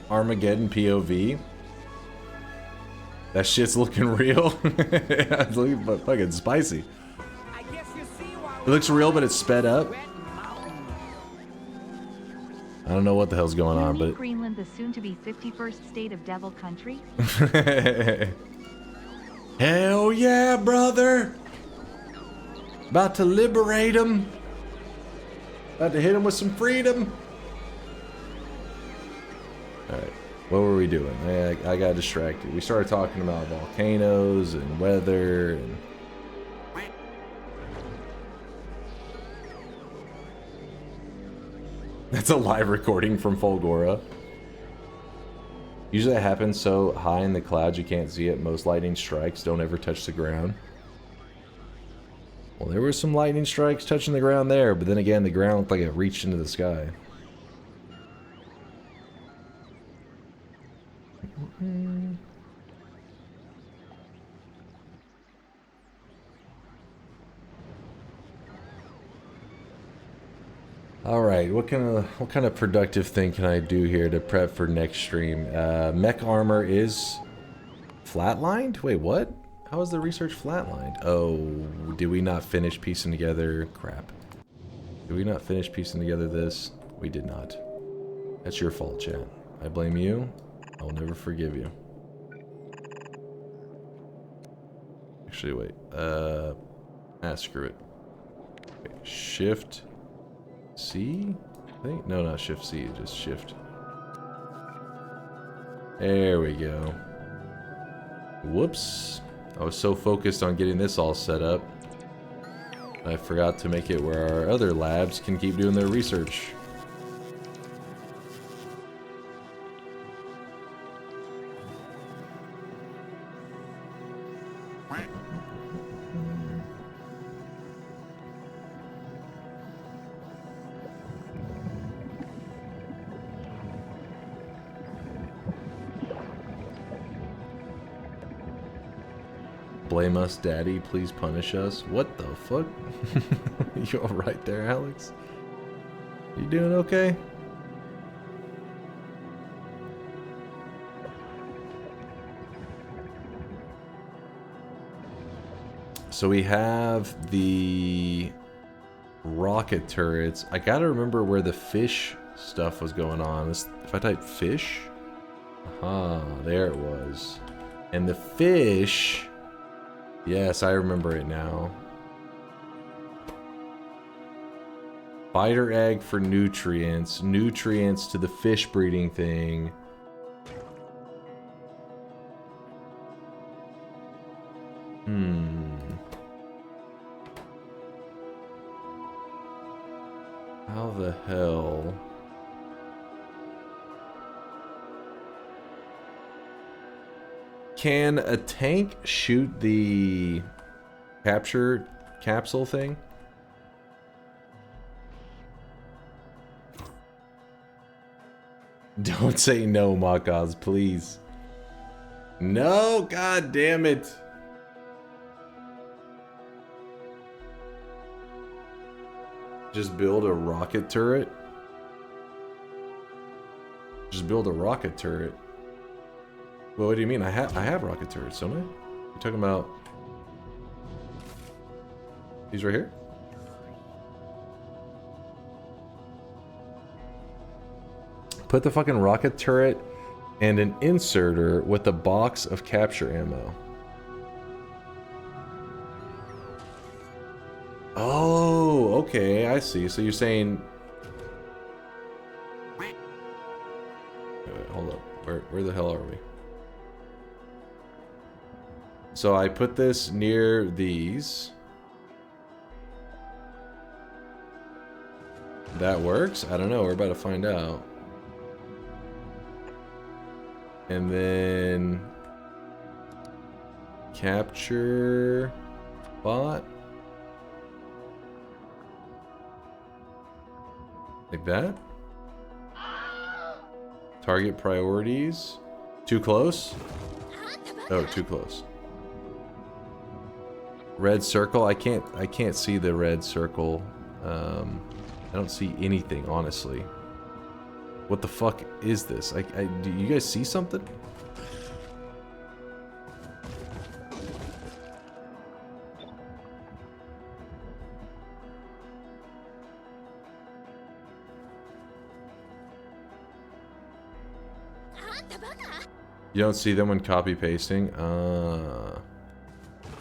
Armageddon POV. That shit's looking real. It's looking fucking spicy. It looks real, but it's sped up. I don't know what the hell's going on, but Greenland, the soon-to-be 51st state of Devil Country. Hell yeah, brother! About to liberate him. About to hit him with some freedom. Alright, what were we doing? I got distracted. We started talking about volcanoes and weather and... That's a live recording from Folgora. Usually that happens so high in the clouds you can't see it. Most lightning strikes don't ever touch the ground. Well, there were some lightning strikes touching the ground there, but then again, the ground looked like it reached into the sky. All right, what kind of productive thing can I do here to prep for next stream? Mech armor is flatlined? Wait, what? How is the research flatlined? Oh, did we not finish piecing together? Crap. Did we not finish piecing together this? We did not. That's your fault, chat. I blame you. I'll never forgive you. Actually, wait. Screw it. Okay, Shift C? I think? No, not Shift C, just Shift. There we go. Whoops. I was so focused on getting this all set up, I forgot to make it where our other labs can keep doing their research. Blame us, Daddy. Please punish us. What the fuck? You alright there, Alex? You doing okay? So we have the rocket turrets. I gotta remember where the fish stuff was going on. If I type fish... Aha, there it was. And the fish... Yes, I remember it now. Spider egg for nutrients. Nutrients to the fish breeding thing. How the hell... Can a tank shoot the capture capsule thing? Don't say no, Makaz, please. No, god damn it. Just build a rocket turret? Just build a rocket turret. Well, what do you mean? I have rocket turrets, don't I? You talking about these right here? Put the fucking rocket turret and an inserter with a box of capture ammo. Oh, okay, I see. So you're saying... Wait, hold up. Where the hell are we? So I put this near these. That works? I don't know. We're about to find out. And then... Capture... Bot? Like that? Target priorities? Too close? Oh, too close. Red circle? I can't see the red circle. I don't see anything, honestly. What the fuck is this? Do you guys see something? You don't see them when copy pasting?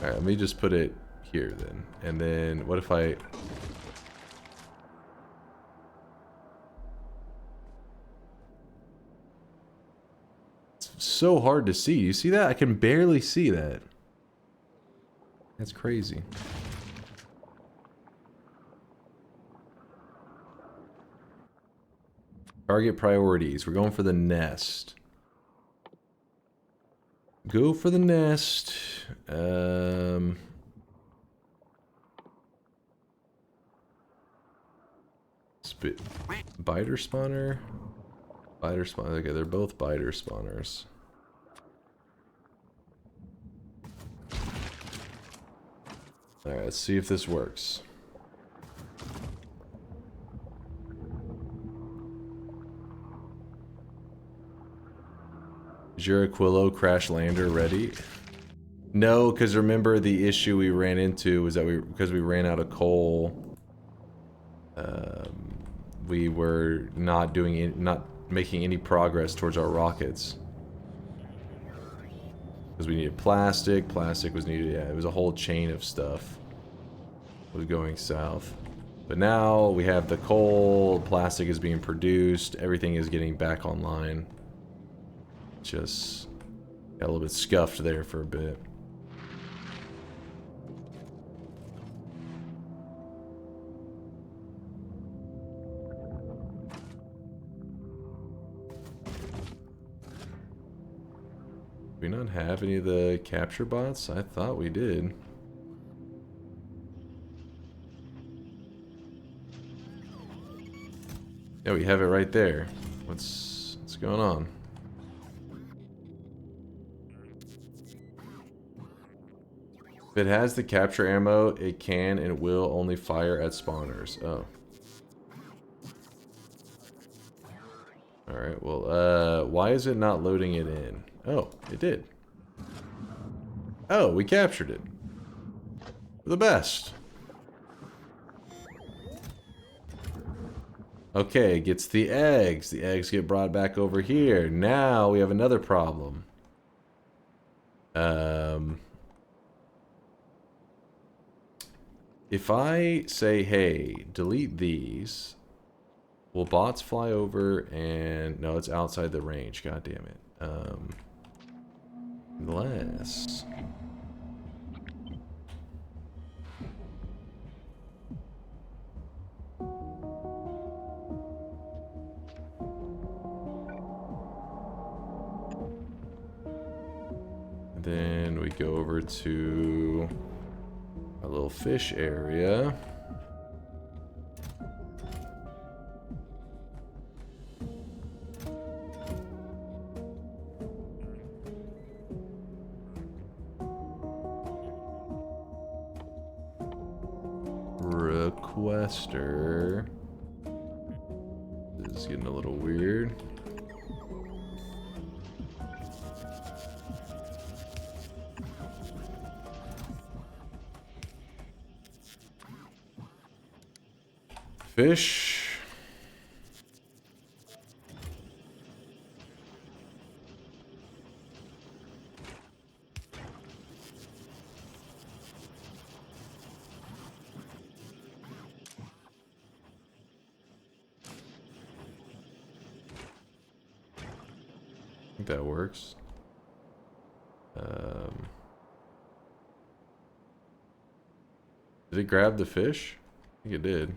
Alright, let me just put it here then. And then what if I... It's so hard to see. You see that? I can barely see that. That's crazy. Target priorities. We're going for the nest. go for the nest. Biter spawner? Biter spawner. Okay, they're both biter spawners. Alright, let's see if this works. Is your Aquilo crash lander ready? No, because remember the issue we ran into was that because we ran out of coal, we were not making any progress towards our rockets. Because we needed plastic was needed, yeah, it was a whole chain of stuff was going south. But now we have the coal, plastic is being produced, everything is getting back online. Just got a little bit scuffed there for a bit. Do we not have any of the capture bots? I thought we did. Yeah, we have it right there. What's going on? If it has the capture ammo, it can and will only fire at spawners. Oh. Alright, well, why is it not loading it in? Oh, it did. Oh, we captured it. The best. Okay, it gets the eggs. The eggs get brought back over here. Now we have another problem. If I say, hey, delete these, will bots fly over and... No, it's outside the range. God damn it. Unless... Then we go over to our little fish area. Requester. This is getting a little weird. Fish. I think that works. Did it grab the fish? I think it did.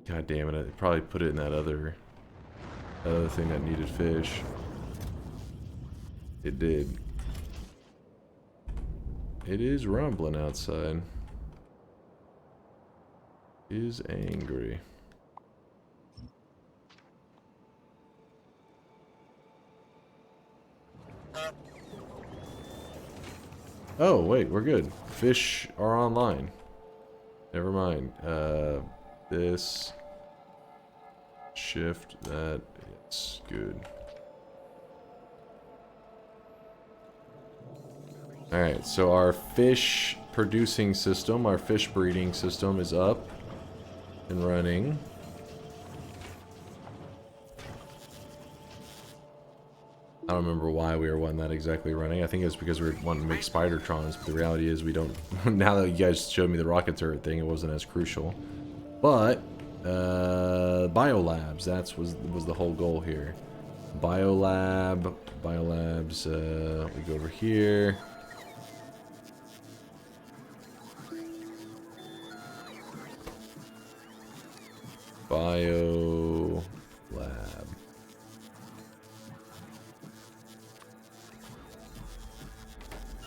God damn it, I probably put it in that other thing that needed fish. It did. It is rumbling outside. Is angry. Oh, wait, we're good. Fish are online. Never mind. This... Shift that. It's good. Alright, so our fish producing system, our fish breeding system is up and running. I don't remember why we were wanting that exactly running. I think it's because we were wanting to make Spidertrons, but the reality is we don't... Now that you guys showed me the rocket turret thing, it wasn't as crucial. But... biolabs, was the whole goal here. Biolabs, we go over here. Biolab.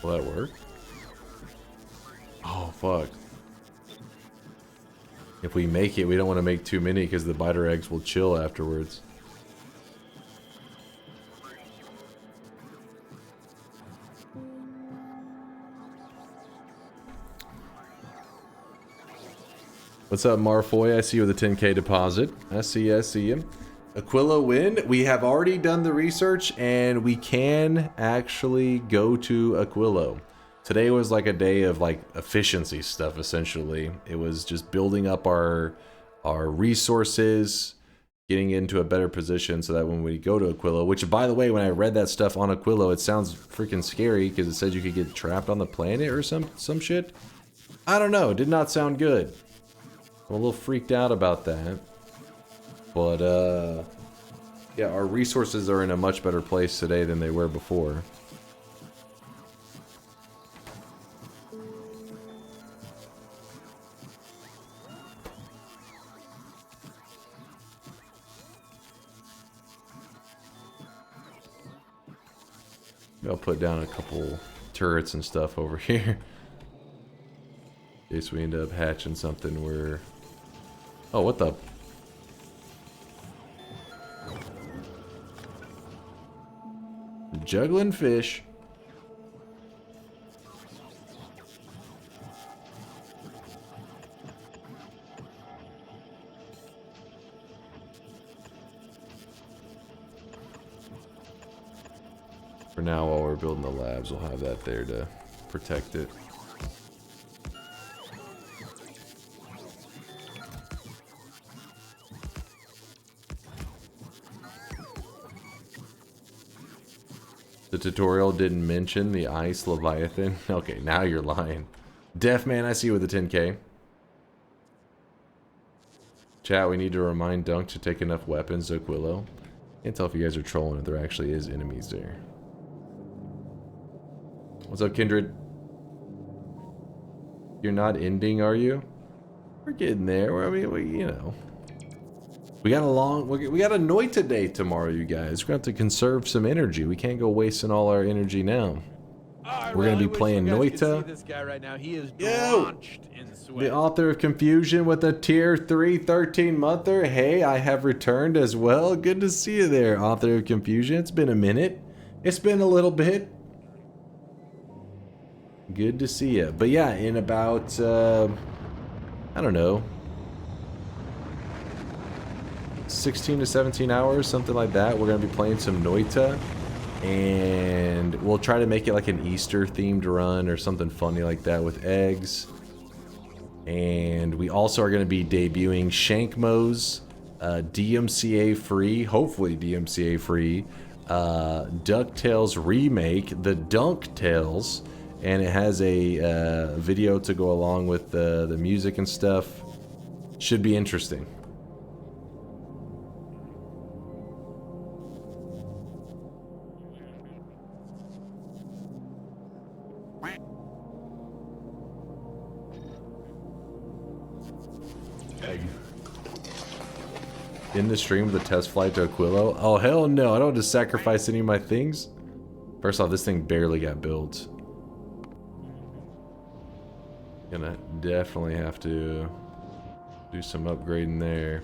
Will that work? Oh, fuck. If we make it, we don't want to make too many because the biter eggs will chill afterwards. What's up, Marfoy? I see you with a 10k deposit. I see you. Aquila win. We have already done the research and we can actually go to Aquilo. Today was like a day of like efficiency stuff, essentially. It was just building up our resources, getting into a better position so that when we go to Aquilo, which by the way, when I read that stuff on Aquilo, it sounds freaking scary because it said you could get trapped on the planet or some shit. I don't know. It did not sound good. I'm a little freaked out about that. But, yeah, our resources are in a much better place today than they were before. I'll put down a couple turrets and stuff over here. In case we end up hatching something where... Oh, what the... Juggling fish. For now, while we're building the labs, we'll have that there to protect it. The tutorial didn't mention the ice leviathan. Okay, now you're lying. Deaf man, I see you with the 10k. Chat, we need to remind Dunk to take enough weapons to Aquilo. Can't tell if you guys are trolling if there actually is enemies there. What's up, Kindred? You're not ending, are you? We're getting there. I mean, you know. We got a Noita day tomorrow, you guys. We're gonna have to conserve some energy. We can't go wasting all our energy now. We're gonna be playing Noita. This guy right now, he is drenched in sweat. The author of Confusion with a tier 3 13-monther. Hey, I have returned as well. Good to see you there, author of Confusion. It's been a minute. It's been a little bit. Good to see you. But yeah, in about, I don't know, 16 to 17 hours, something like that, we're going to be playing some Noita. And we'll try to make it like an Easter themed run or something funny like that with eggs. And we also are going to be debuting Shankmo's DMCA free, hopefully DMCA free, DuckTales remake, the DunkTales. And it has a video to go along with the music and stuff. Should be interesting. In the stream with a test flight to Aquilo? Oh, hell no. I don't have to sacrifice any of my things. First off, this thing barely got built. Gonna definitely have to do some upgrading there.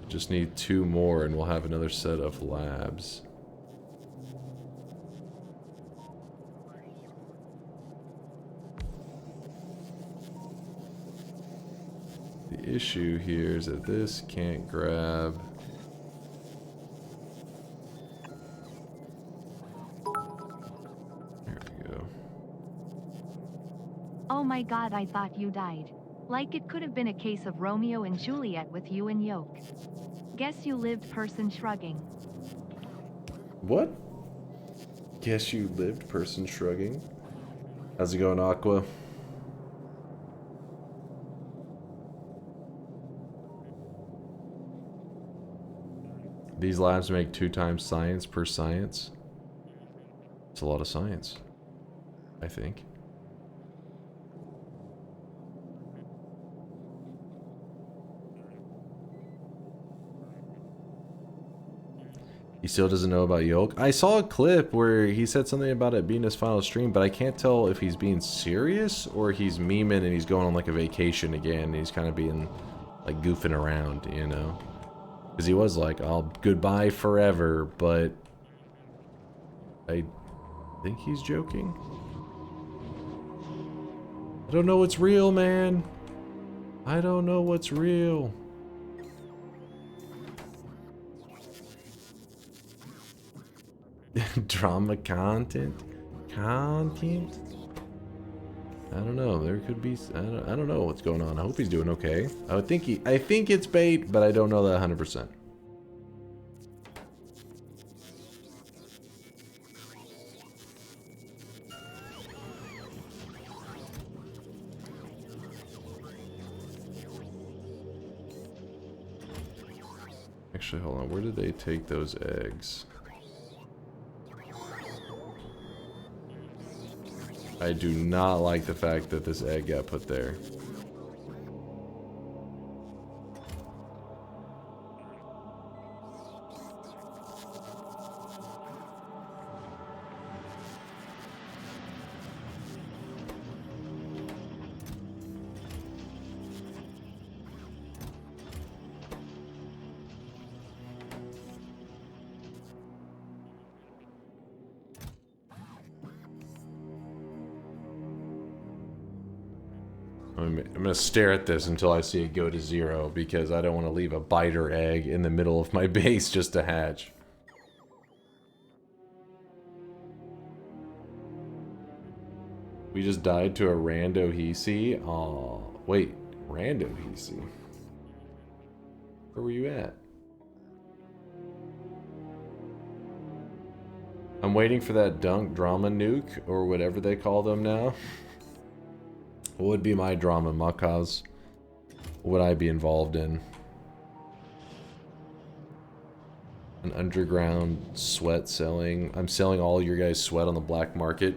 Just need 2 more and we'll have another set of labs. The issue here is that this can't grab. There we go. Oh my god, I thought you died. Like it could have been a case of Romeo and Juliet with you and Yoke. Guess you lived, person shrugging. What? Guess you lived, person shrugging. How's it going, Aqua? These labs make 2 times science per science. It's a lot of science, I think. He still doesn't know about Yolk. I saw a clip where he said something about it being his final stream, but I can't tell if he's being serious or he's memeing and he's going on like a vacation again. And he's kind of being like goofing around, you know? Because he was like, "Oh, goodbye forever," but I think he's joking. I don't know what's real, man. I don't know what's real. Drama content? Content? I don't know. There could be. I don't know what's going on. I hope he's doing okay. I think it's bait, but I don't know that 100%. Actually, hold on. Where did they take those eggs? I do not like the fact that this egg got put there. I'm gonna stare at this until I see it go to 0 because I don't want to leave a biter egg in the middle of my base just to hatch. We just died to a rando Hisi. Aw, wait, rando Hisi. Where were you at? I'm waiting for that dunk drama nuke or whatever they call them now. What would be my drama, Makaz? What would I be involved in? An underground sweat selling. I'm selling all your guys' sweat on the black market.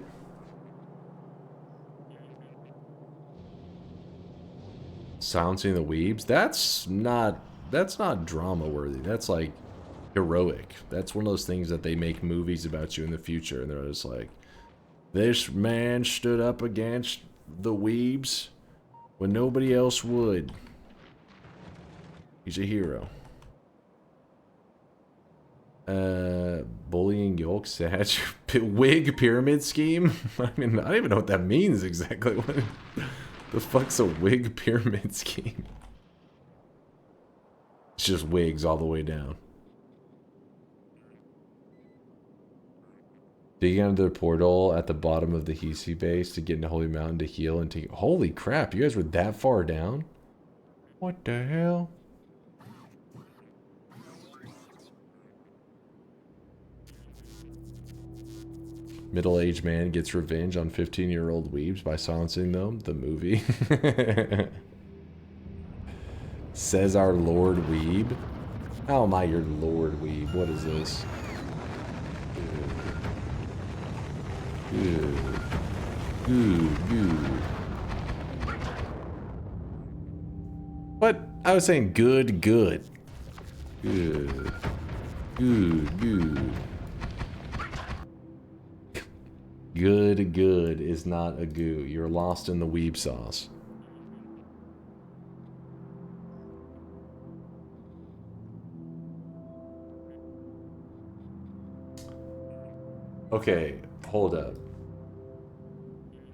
Silencing the weebs? That's not drama worthy. That's like heroic. That's one of those things that they make movies about you in the future and they're just like, this man stood up against the weebs when nobody else would. He's a hero. Bullying Yolk Satch wig pyramid scheme? I mean, I don't even know what that means exactly. What the fuck's a wig pyramid scheme? It's just wigs all the way down. Digging under the portal at the bottom of the Hisi base to get into Holy Mountain to heal and take... Holy crap, you guys were that far down? What the hell? Middle-aged man gets revenge on 15-year-old weebs by silencing them. The movie. Says our Lord Weeb. How am I your Lord Weeb? What is this? Good. What? I was saying good. Good. Good is not a goo. You're lost in the weeb sauce. Okay, hold up.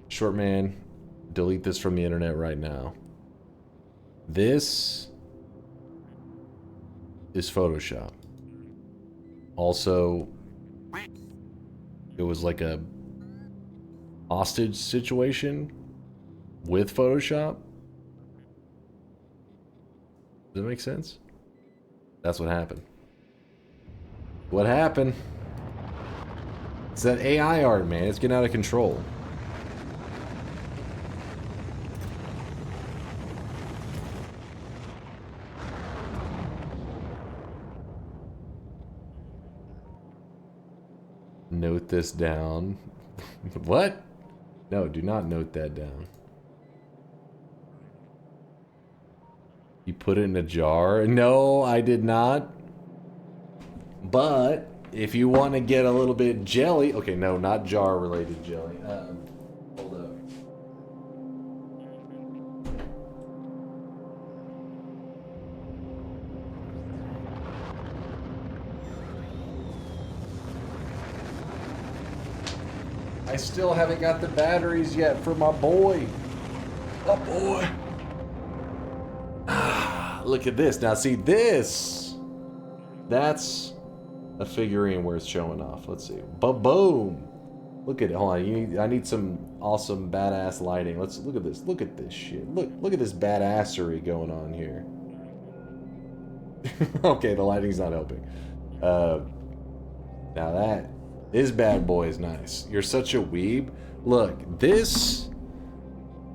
Short man, delete this from the internet right now. This is Photoshop. Also, it was like a hostage situation with Photoshop. Does that make sense? That's what happened. What happened? It's that AI art, man. It's getting out of control. Note this down. What? No, do not note that down. You put it in a jar? No, I did not. But if you want to get a little bit jelly, okay, no, not jar related jelly. Hold up. I still haven't got the batteries yet for my boy. Oh boy. Look at this. Now see this. That's a figurine worth showing off. Let's see. Ba-boom. Look at it. Hold on. I need some awesome badass lighting. Let's look at this. Look at this shit. Look at this badassery going on here. Okay, the lighting's not helping. Now this bad boy is nice. You're such a weeb. Look, this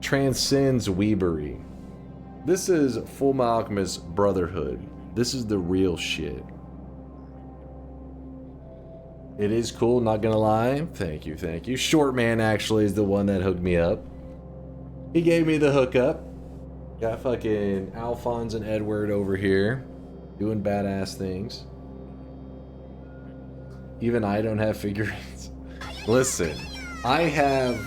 transcends weebery. This is Full Metal Alchemist Brotherhood. This is the real shit. It is cool, not gonna lie. Thank you, thank you. Short Man actually is the one that hooked me up. He gave me the hookup. Got fucking Alphonse and Edward over here doing badass things. Even I don't have figurines. Listen, I have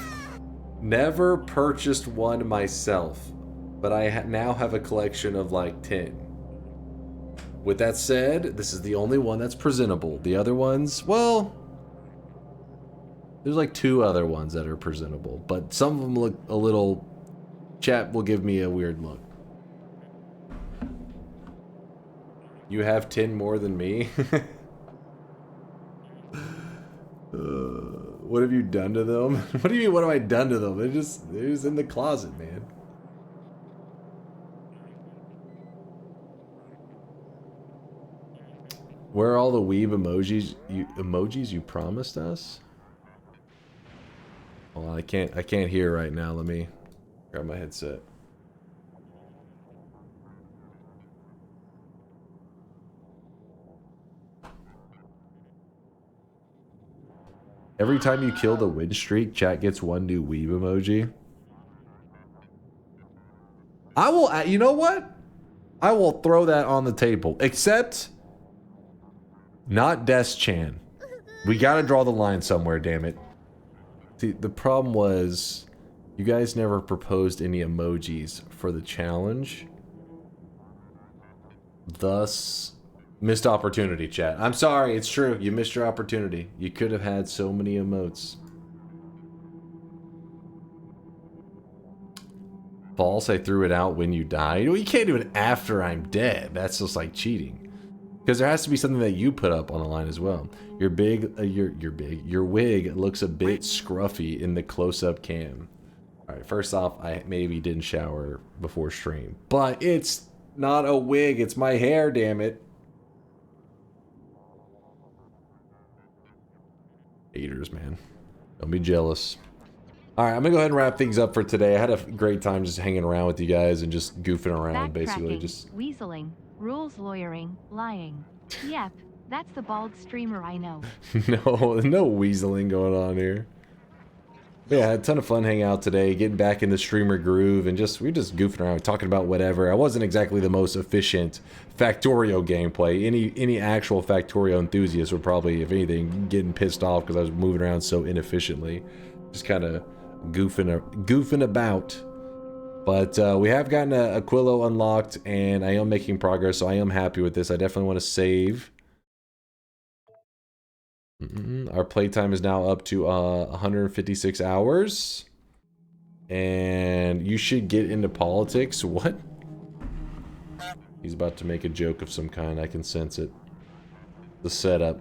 never purchased one myself, but I now have a collection of like 10. With that said, this is the only one that's presentable. The other ones, well, there's like 2 other ones that are presentable, but some of them look a little, chat will give me a weird look. You have 10 more than me? What have you done to them? What do you mean, what have I done to them? They're just in the closet, man. Where are all the weeb emojis you promised us? Well, I can't hear right now. Let me grab my headset. Every time you kill the win streak, chat gets 1 new weeb emoji. I will, you know what? I will throw that on the table. Except, not Des-chan. We gotta draw the line somewhere, damn it. See, the problem was, you guys never proposed any emojis for the challenge. Thus, missed opportunity, chat. I'm sorry, it's true. You missed your opportunity. You could have had so many emotes. False, I threw it out when you died. Well, you can't do it after I'm dead. That's just like cheating. Because there has to be something that you put up on the line as well. Your wig looks a bit scruffy in the close-up cam. All right, first off, I maybe didn't shower before stream, but it's not a wig. It's my hair, damn it. Haters, man. Don't be jealous. Alright, I'm gonna go ahead and wrap things up for today. I had a great time just hanging around with you guys and just goofing around, basically. Just weaseling, rules lawyering, lying. Yep, that's the bald streamer I know. no weaseling going on here. But yeah, I had a ton of fun hanging out today, getting back in the streamer groove, and we're just goofing around, talking about whatever. I wasn't exactly the most efficient Factorio gameplay. Any actual Factorio enthusiast would probably, if anything, getting pissed off because I was moving around so inefficiently. Just kind of goofing about. But we have gotten a Aquilo unlocked, and I am making progress, so I am happy with this. I definitely want to save. Our playtime is now up to 156 hours. And you should get into politics. What? He's about to make a joke of some kind. I can sense it. The setup.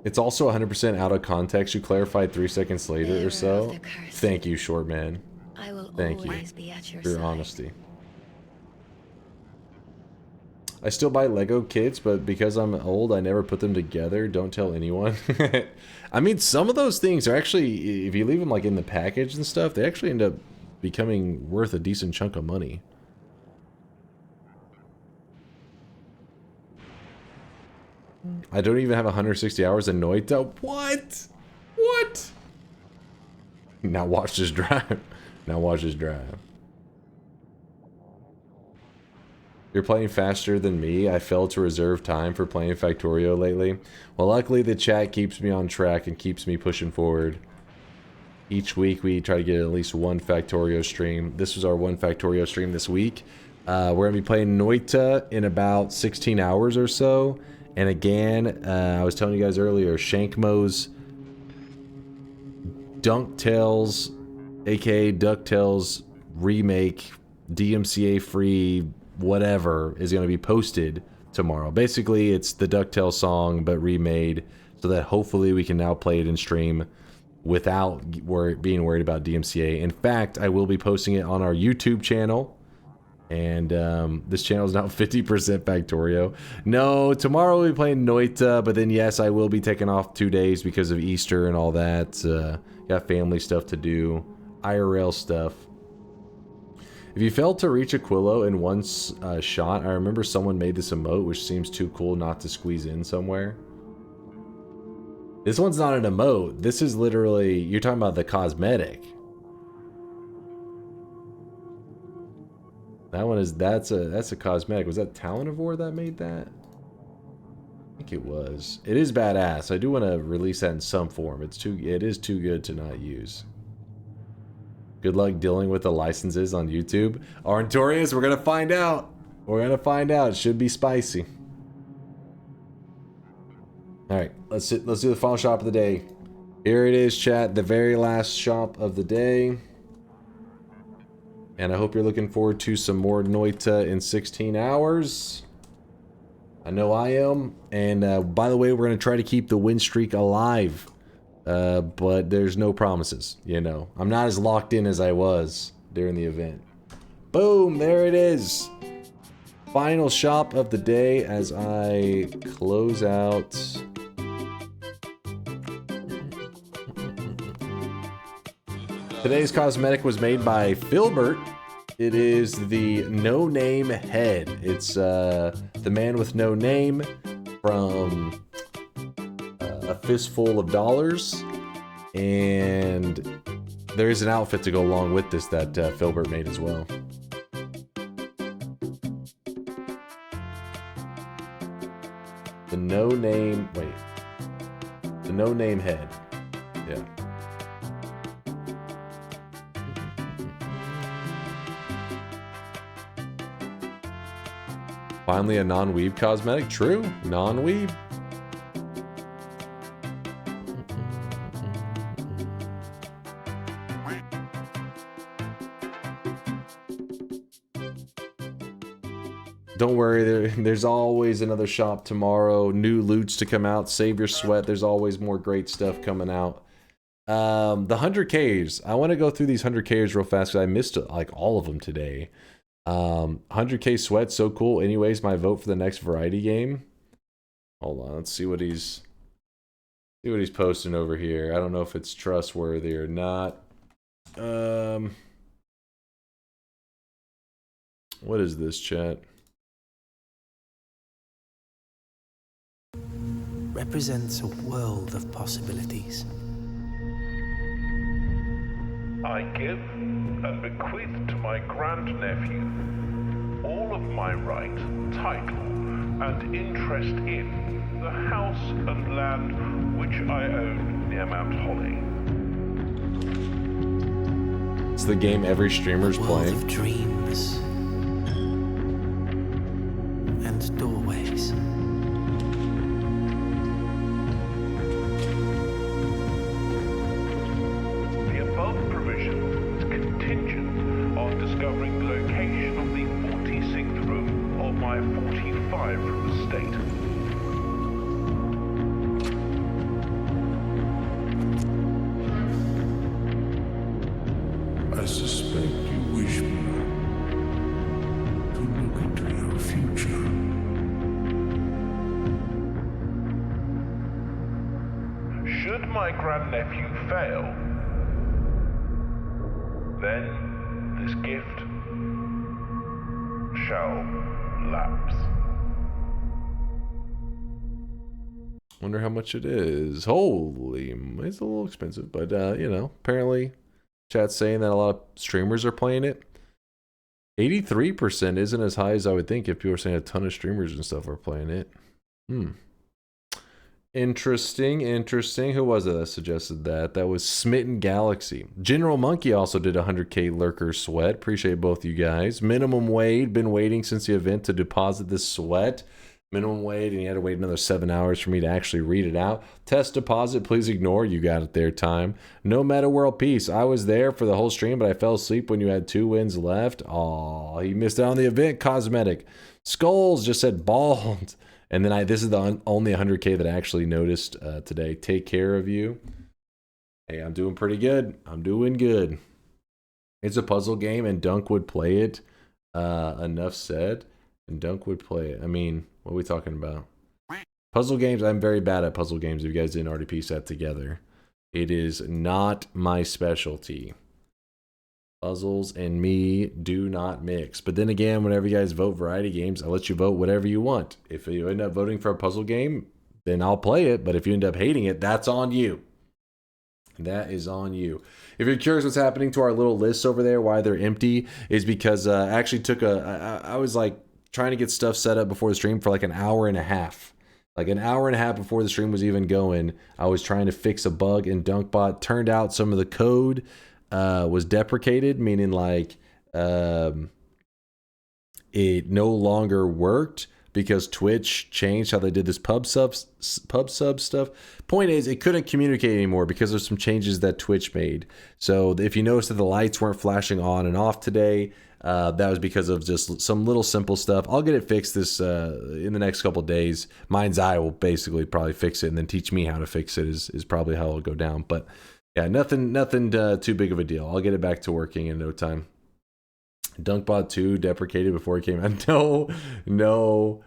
It's also 100% out of context. You clarified 3 seconds later or so. Thank you, short man. Thank you for your honesty. I still buy Lego kits, but because I'm old, I never put them together. Don't tell anyone. I mean, some of those things are actually, if you leave them like in the package and stuff, they actually end up becoming worth a decent chunk of money. I don't even have 160 hours in Noita. What? What? Now watch this drive. Now watch this drive. You're playing faster than me. I failed to reserve time for playing Factorio lately. Well, luckily the chat keeps me on track and keeps me pushing forward. Each week we try to get at least one Factorio stream. This was our one Factorio stream this week. We're going to be playing Noita in about 16 hours or so. And again, I was telling you guys earlier, Shankmo's DunkTales, aka DuckTales remake, DMCA free, whatever, is going to be posted tomorrow. Basically, it's the DuckTales song, but remade, so that hopefully we can now play it in stream without being worried about DMCA. In fact, I will be posting it on our YouTube channel. And this channel is now 50% Factorio. No, tomorrow we'll be playing Noita, but then yes, I will be taking off 2 days because of Easter and all that. Got family stuff to do, IRL stuff. If you failed to reach Aquilo in one shot, I remember someone made this emote, which seems too cool not to squeeze in somewhere. This one's not an emote. This is literally, you're talking about the cosmetic. That one is, that's a cosmetic. Was that Talonivore that made that? I think it was. It is badass. I do want to release that in some form. It is too good to not use. Good luck dealing with the licenses on YouTube. Arntorius, we're gonna find out. We're gonna find out. It should be spicy. Alright, let's do the final shop of the day. Here it is, chat. The very last shop of the day. And I hope you're looking forward to some more Noita in 16 hours. I know I am. And by the way, we're going to try to keep the win streak alive. But there's no promises, you know. I'm not as locked in as I was during the event. Boom, there it is. Final shop of the day as I close out. Today's cosmetic was made by Filbert. It is the No Name Head. It's the man with no name from A Fistful of Dollars. And there is an outfit to go along with this that Filbert made as well. The No Name, wait. The No Name Head. Yeah. Finally a non-weeb cosmetic? True, non-weeb. Don't worry, there's always another shop tomorrow. New loots to come out. Save your sweat. There's always more great stuff coming out. The 100Ks. I want to go through these 100Ks real fast because I missed like all of them today. 100K sweat, so cool. Anyways, my vote for the next variety game. Hold on, let's see what he's posting over here. I don't know if it's trustworthy or not. What is this, chat? Represents a world of possibilities. I give and bequeath to my grandnephew all of my right, title, and interest in the house and land which I own near Mount Holly. It's the game every streamer's playing. Of dreams and doorways. Discovering the location of the 46th room of my 45-room estate. I suspect you wish me to look into your future. Should my grandnephew fail, then this gift shall lapse. Wonder how much it is. Holy, it's a little expensive, but you know, apparently chat's saying that a lot of streamers are playing it. 83% isn't as high as I would think if people are saying a ton of streamers and stuff are playing it. Interesting. Who was it that suggested that? That was Smitten Galaxy. General Monkey also did 100k lurker sweat. Appreciate both you guys. Minimum Wade, been waiting since the event to deposit this sweat. Minimum Wade, and you had to wait another 7 hours for me to actually read it out. Test deposit, please ignore. You got it there, time. No Meta World Peace. I was there for the whole stream, but I fell asleep when you had 2 wins left. Aw, you missed out on the event. Cosmetic. Skulls just said bald. And then this is the only 100k that I actually noticed today. Take care of you. Hey, I'm doing pretty good. I'm doing good. It's a puzzle game, and Dunk would play it. Enough said. And Dunk would play it. I mean, what are we talking about? Puzzle games, I'm very bad at puzzle games if you guys didn't already piece that together. It is not my specialty. Puzzles and me do not mix. But then again, whenever you guys vote variety games, I'll let you vote whatever you want. If you end up voting for a puzzle game, then I'll play it. But if you end up hating it, that's on you. That is on you. If you're curious what's happening to our little lists over there, why they're empty, is because I actually took I was like trying to get stuff set up before the stream for like an hour and a half. Like an hour and a half before the stream was even going, I was trying to fix a bug in DunkBot. Turned out some of the code was deprecated, meaning like it no longer worked because Twitch changed how they did this pub sub stuff. Point is, it couldn't communicate anymore because there's some changes that Twitch made. So if you notice that the lights weren't flashing on and off today, that was because of just some little simple stuff. I'll get it fixed this in the next couple of days. Mind's Eye will basically probably fix it and then teach me how to fix it is probably how it'll go down. But yeah, nothing too big of a deal. I'll get it back to working in no time. DunkBot 2 deprecated before it came out. No.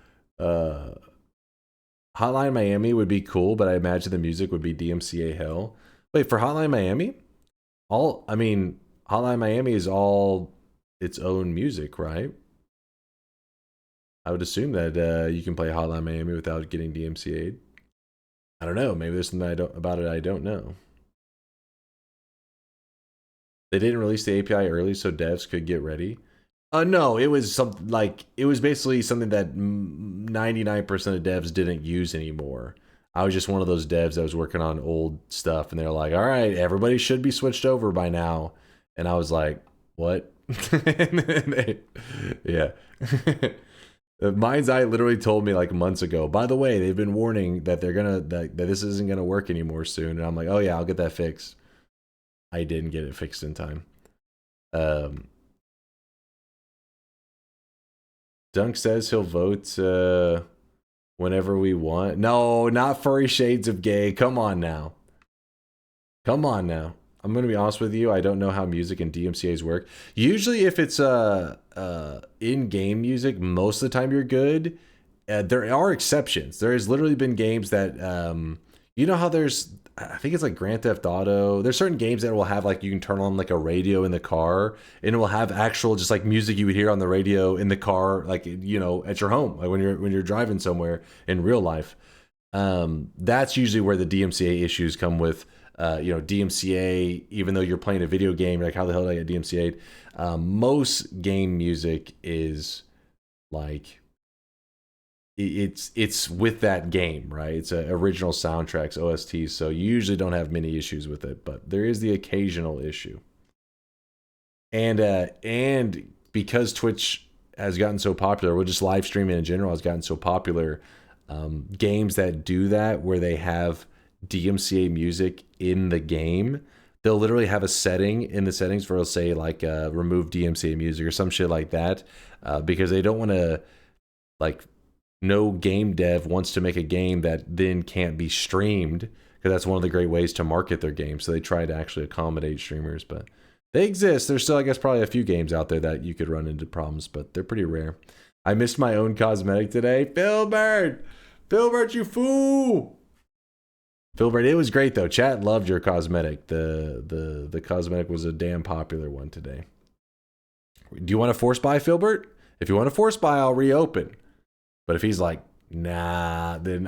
Hotline Miami would be cool, but I imagine the music would be DMCA hell. Wait, for Hotline Miami? Hotline Miami is all its own music, right? I would assume that you can play Hotline Miami without getting DMCA'd. I don't know. Maybe there's something I don't know. They didn't release the API early so devs could get ready. No, it was something like it was basically something that 99% of devs didn't use anymore. I was just one of those devs that was working on old stuff, and they're like, "All right, everybody should be switched over by now." And I was like, "What?" Yeah. Mind's Eye literally told me like months ago, by the way, they've been warning that that this isn't gonna work anymore soon. And I'm like, "Oh yeah, I'll get that fixed." I didn't get it fixed in time. Dunk says he'll vote whenever we want. No, not Furry Shades of Gay. Come on now. I'm going to be honest with you. I don't know how music and DMCAs work. Usually if it's in-game music, most of the time you're good. There are exceptions. There has literally been games that, you know how I think it's like Grand Theft Auto. There's certain games that will have like, you can turn on like a radio in the car and it will have actual just like music you would hear on the radio in the car, like, you know, at your home, like when you're driving somewhere in real life. That's usually where the DMCA issues come with, DMCA, even though you're playing a video game, like how the hell did I get DMCA'd? Most game music is like, it's with that game, right? It's original soundtracks, OSTs, so you usually don't have many issues with it, but there is the occasional issue. And because Twitch has gotten so popular, or just live streaming in general has gotten so popular, games that do that, where they have DMCA music in the game, they'll literally have a setting in the settings where it'll say like remove DMCA music or some shit like that, because they don't want to, like, no game dev wants to make a game that then can't be streamed, because that's one of the great ways to market their game. So they try to actually accommodate streamers, but they exist. There's still, I guess, probably a few games out there that you could run into problems, but they're pretty rare. I missed my own cosmetic today. Filbert, you fool! Filbert, it was great though. Chat loved your cosmetic. The cosmetic was a damn popular one today. Do you want to force buy, Filbert? If you want to force buy, I'll reopen. But if he's like, nah, then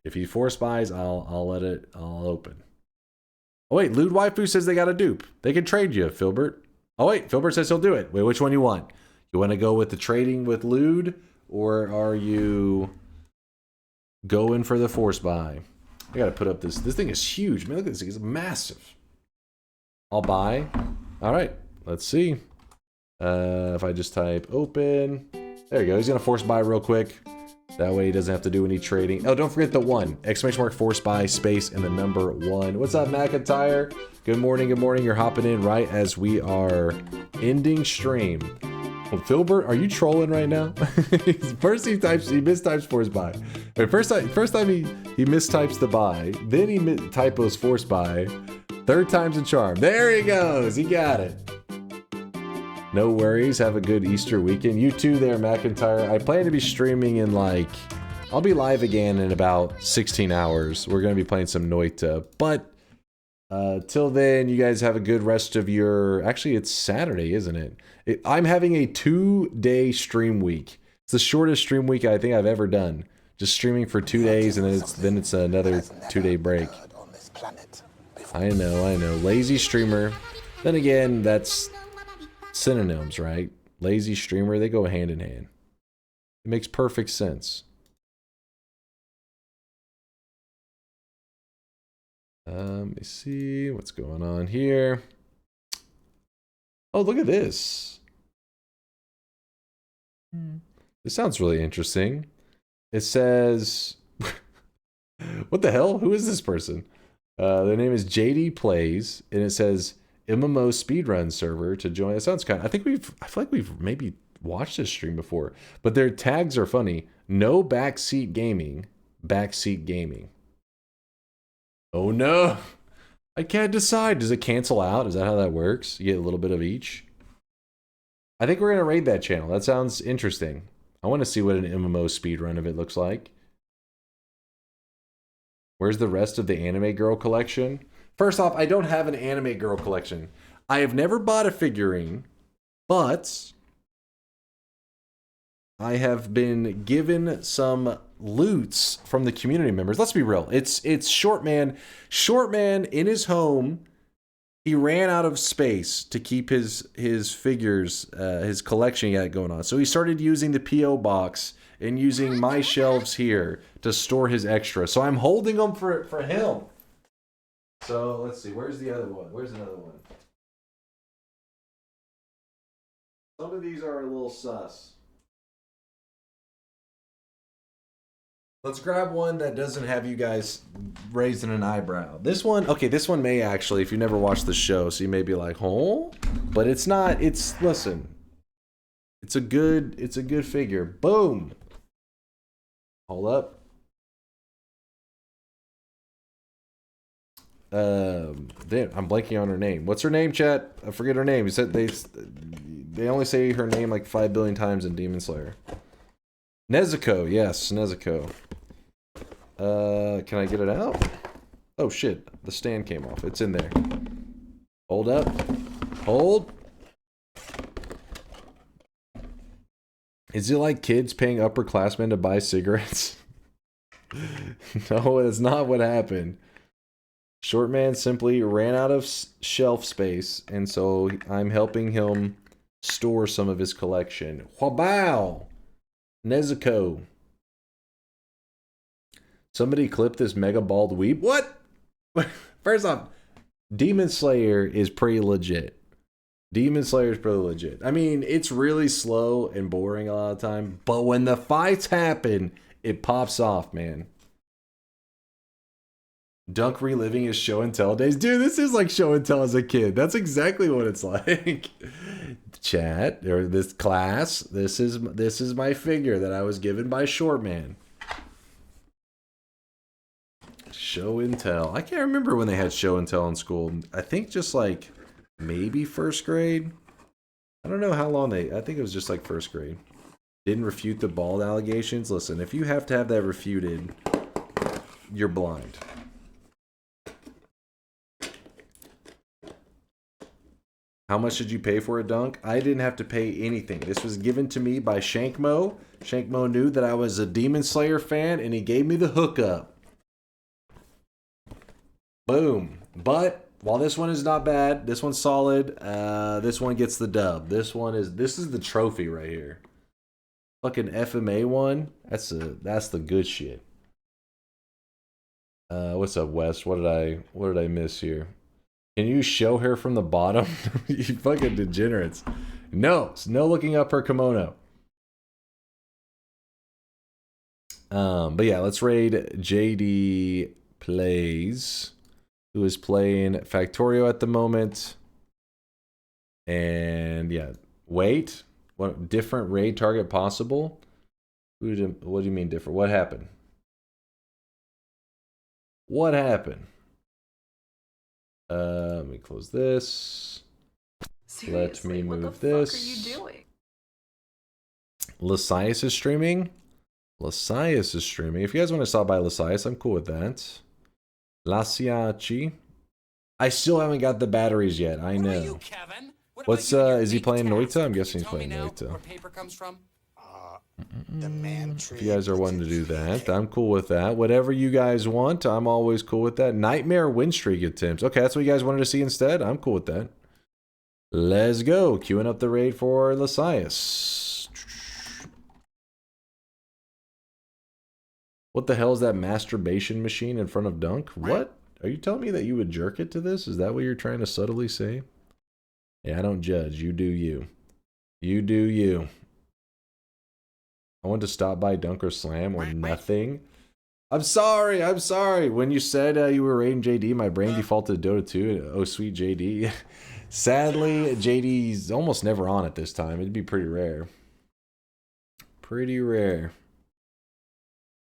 If he force buys, I'll open. Oh wait, Lewd Waifu says they got a dupe. They can trade you, Filbert. Oh wait, Filbert says he'll do it. Wait, which one you want? You want to go with the trading with Lewd, or are you going for the force buy? I gotta put up this. This thing is huge, man. Look at this thing. It's massive. I'll buy. All right, let's see. If I just type open, there you go. He's gonna force buy real quick. That way he doesn't have to do any trading. Oh, don't forget the 1! Exclamation mark, force buy, space, and the number 1. What's up, McIntyre? Good morning, good morning. You're hopping in right as we are ending stream. Well, Filbert, are you trolling right now? First he mistypes force buy. Right, first time he mistypes the buy, then he typos force buy. Third time's a charm. There he goes. He got it. No worries. Have a good Easter weekend. You too there, McIntyre. I plan to be streaming in I'll be live again in about 16 hours. We're going to be playing some Noita. But till then, you guys have a good rest of your... Actually, it's Saturday, isn't it? I'm having a 2-day stream week. It's the shortest stream week I think I've ever done. Just streaming for 2 days, and then it's another 2-day break. I know. Lazy streamer. Then again, that's synonyms, right? Lazy streamer, they go hand in hand. It makes perfect sense. Let me see what's going on here. Oh, look at this. This sounds really interesting. It says, what the hell? Who is this person? Their name is JD Plays, and it says MMO speedrun server to join. That sounds kind of, I feel like we've maybe watched this stream before, but their tags are funny. No backseat gaming, backseat gaming. Oh no, I can't decide. Does it cancel out? Is that how that works? You get a little bit of each. I think we're gonna raid that channel. That sounds interesting. I want to see what an MMO speedrun of it looks like. Where's the rest of the anime girl collection? First off, I don't have an anime girl collection. I have never bought a figurine, but I have been given some loots from the community members. Let's be real. It's Shortman. Shortman in his home, he ran out of space to keep his figures, his collection he had going on. So he started using the P.O. box and using my shelves here to store his extra. So I'm holding them for him. So let's see, where's the other one? Where's another one? Some of these are a little sus. Let's grab one that doesn't have you guys raising an eyebrow. This one, okay, this one may actually, if you never watched the show, so you may be like, oh, but it's not, listen, it's a good figure. Boom. Hold up. Damn, I'm blanking on her name. What's her name, chat? I forget her name. You said they only say her name like 5 billion times in Demon Slayer. Nezuko, yes, Nezuko. Can I get it out? Oh shit, the stand came off. It's in there. Hold up. Hold. Is it like kids paying upperclassmen to buy cigarettes? No, that's not what happened. Shortman simply ran out of shelf space, and so I'm helping him store some of his collection. Wow! Nezuko. Somebody clip this mega bald weeb. What? First off, Demon Slayer is pretty legit. Demon Slayer is pretty legit. I mean, it's really slow and boring a lot of the time, but when the fights happen, it pops off, man. Dunk reliving his show and tell days. Dude, this is like show and tell as a kid. That's exactly what it's like. Chat, or this class, this is my figure that I was given by Shortman. Show and tell. I can't remember when they had show and tell in school. I think just like maybe first grade. I don't know how long I think it was just like first grade. Didn't refute the bald allegations. Listen, if you have to have that refuted, you're blind. How much did you pay for a dunk? I didn't have to pay anything. This was given to me by Shankmo. Shankmo knew that I was a Demon Slayer fan, and he gave me the hookup. Boom. But while this one is not bad, this one's solid. This one gets the dub. This is the trophy right here. Fucking FMA one. That's the good shit. What's up, West? What did I miss here? Can you show her from the bottom? You fucking degenerates. No, it's no looking up her kimono. But yeah, let's raid JD Plays, who is playing Factorio at the moment. And yeah, wait, what different raid target possible? What do you mean different? What happened? What happened? Let me close this. Let me move this. What the fuck are you doing? Lasias is streaming. Lasias is streaming. If you guys want to stop by Lasias, I'm cool with that. Lasiachi. I still haven't got the batteries yet. I know. What's is he playing Noita? I'm guessing he's playing Noita. If you guys are wanting to do that, I'm cool with that. Whatever you guys want, I'm always cool with that. Nightmare win streak attempts. Okay, that's what you guys wanted to see instead. I'm cool with that. Let's go. Queuing up the raid for Lasias. What the hell is that masturbation machine in front of Dunk? What? Are you telling me that you would jerk it to this? Is that what you're trying to subtly say? Yeah, I don't judge. You do you. You do you. I want to stop by DunkOrSlam or nothing. I'm sorry. I'm sorry. When you said you were raiding JD, my brain defaulted to Dota 2. And, oh, sweet JD. Sadly, JD's almost never on at this time. It'd be pretty rare. Pretty rare.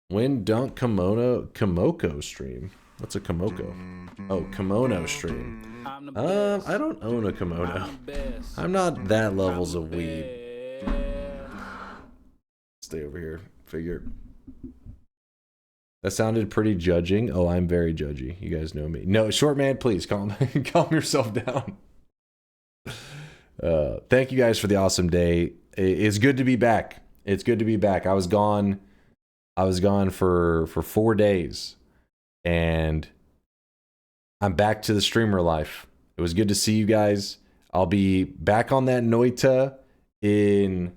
When Dunk Komoko stream? What's a Komoko? Oh, kimono stream. I don't own a kimono. I'm not that levels of weeb. Stay over here. Figure. That sounded pretty judging. Oh, I'm very judgy. You guys know me. No, short man, please calm yourself down. Thank you guys for the awesome day. It's good to be back. It's good to be back. I was gone for 4 days, and I'm back to the streamer life. It was good to see you guys. I'll be back on that Noita in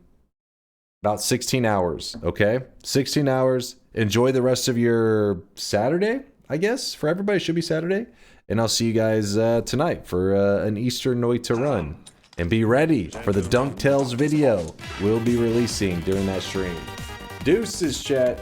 about 16 hours, okay? 16 hours. Enjoy the rest of your Saturday, I guess. For everybody, it should be Saturday. And I'll see you guys tonight for an Easter Noita run. And be ready for the Dunk Tales video we'll be releasing during that stream. Deuces, chat.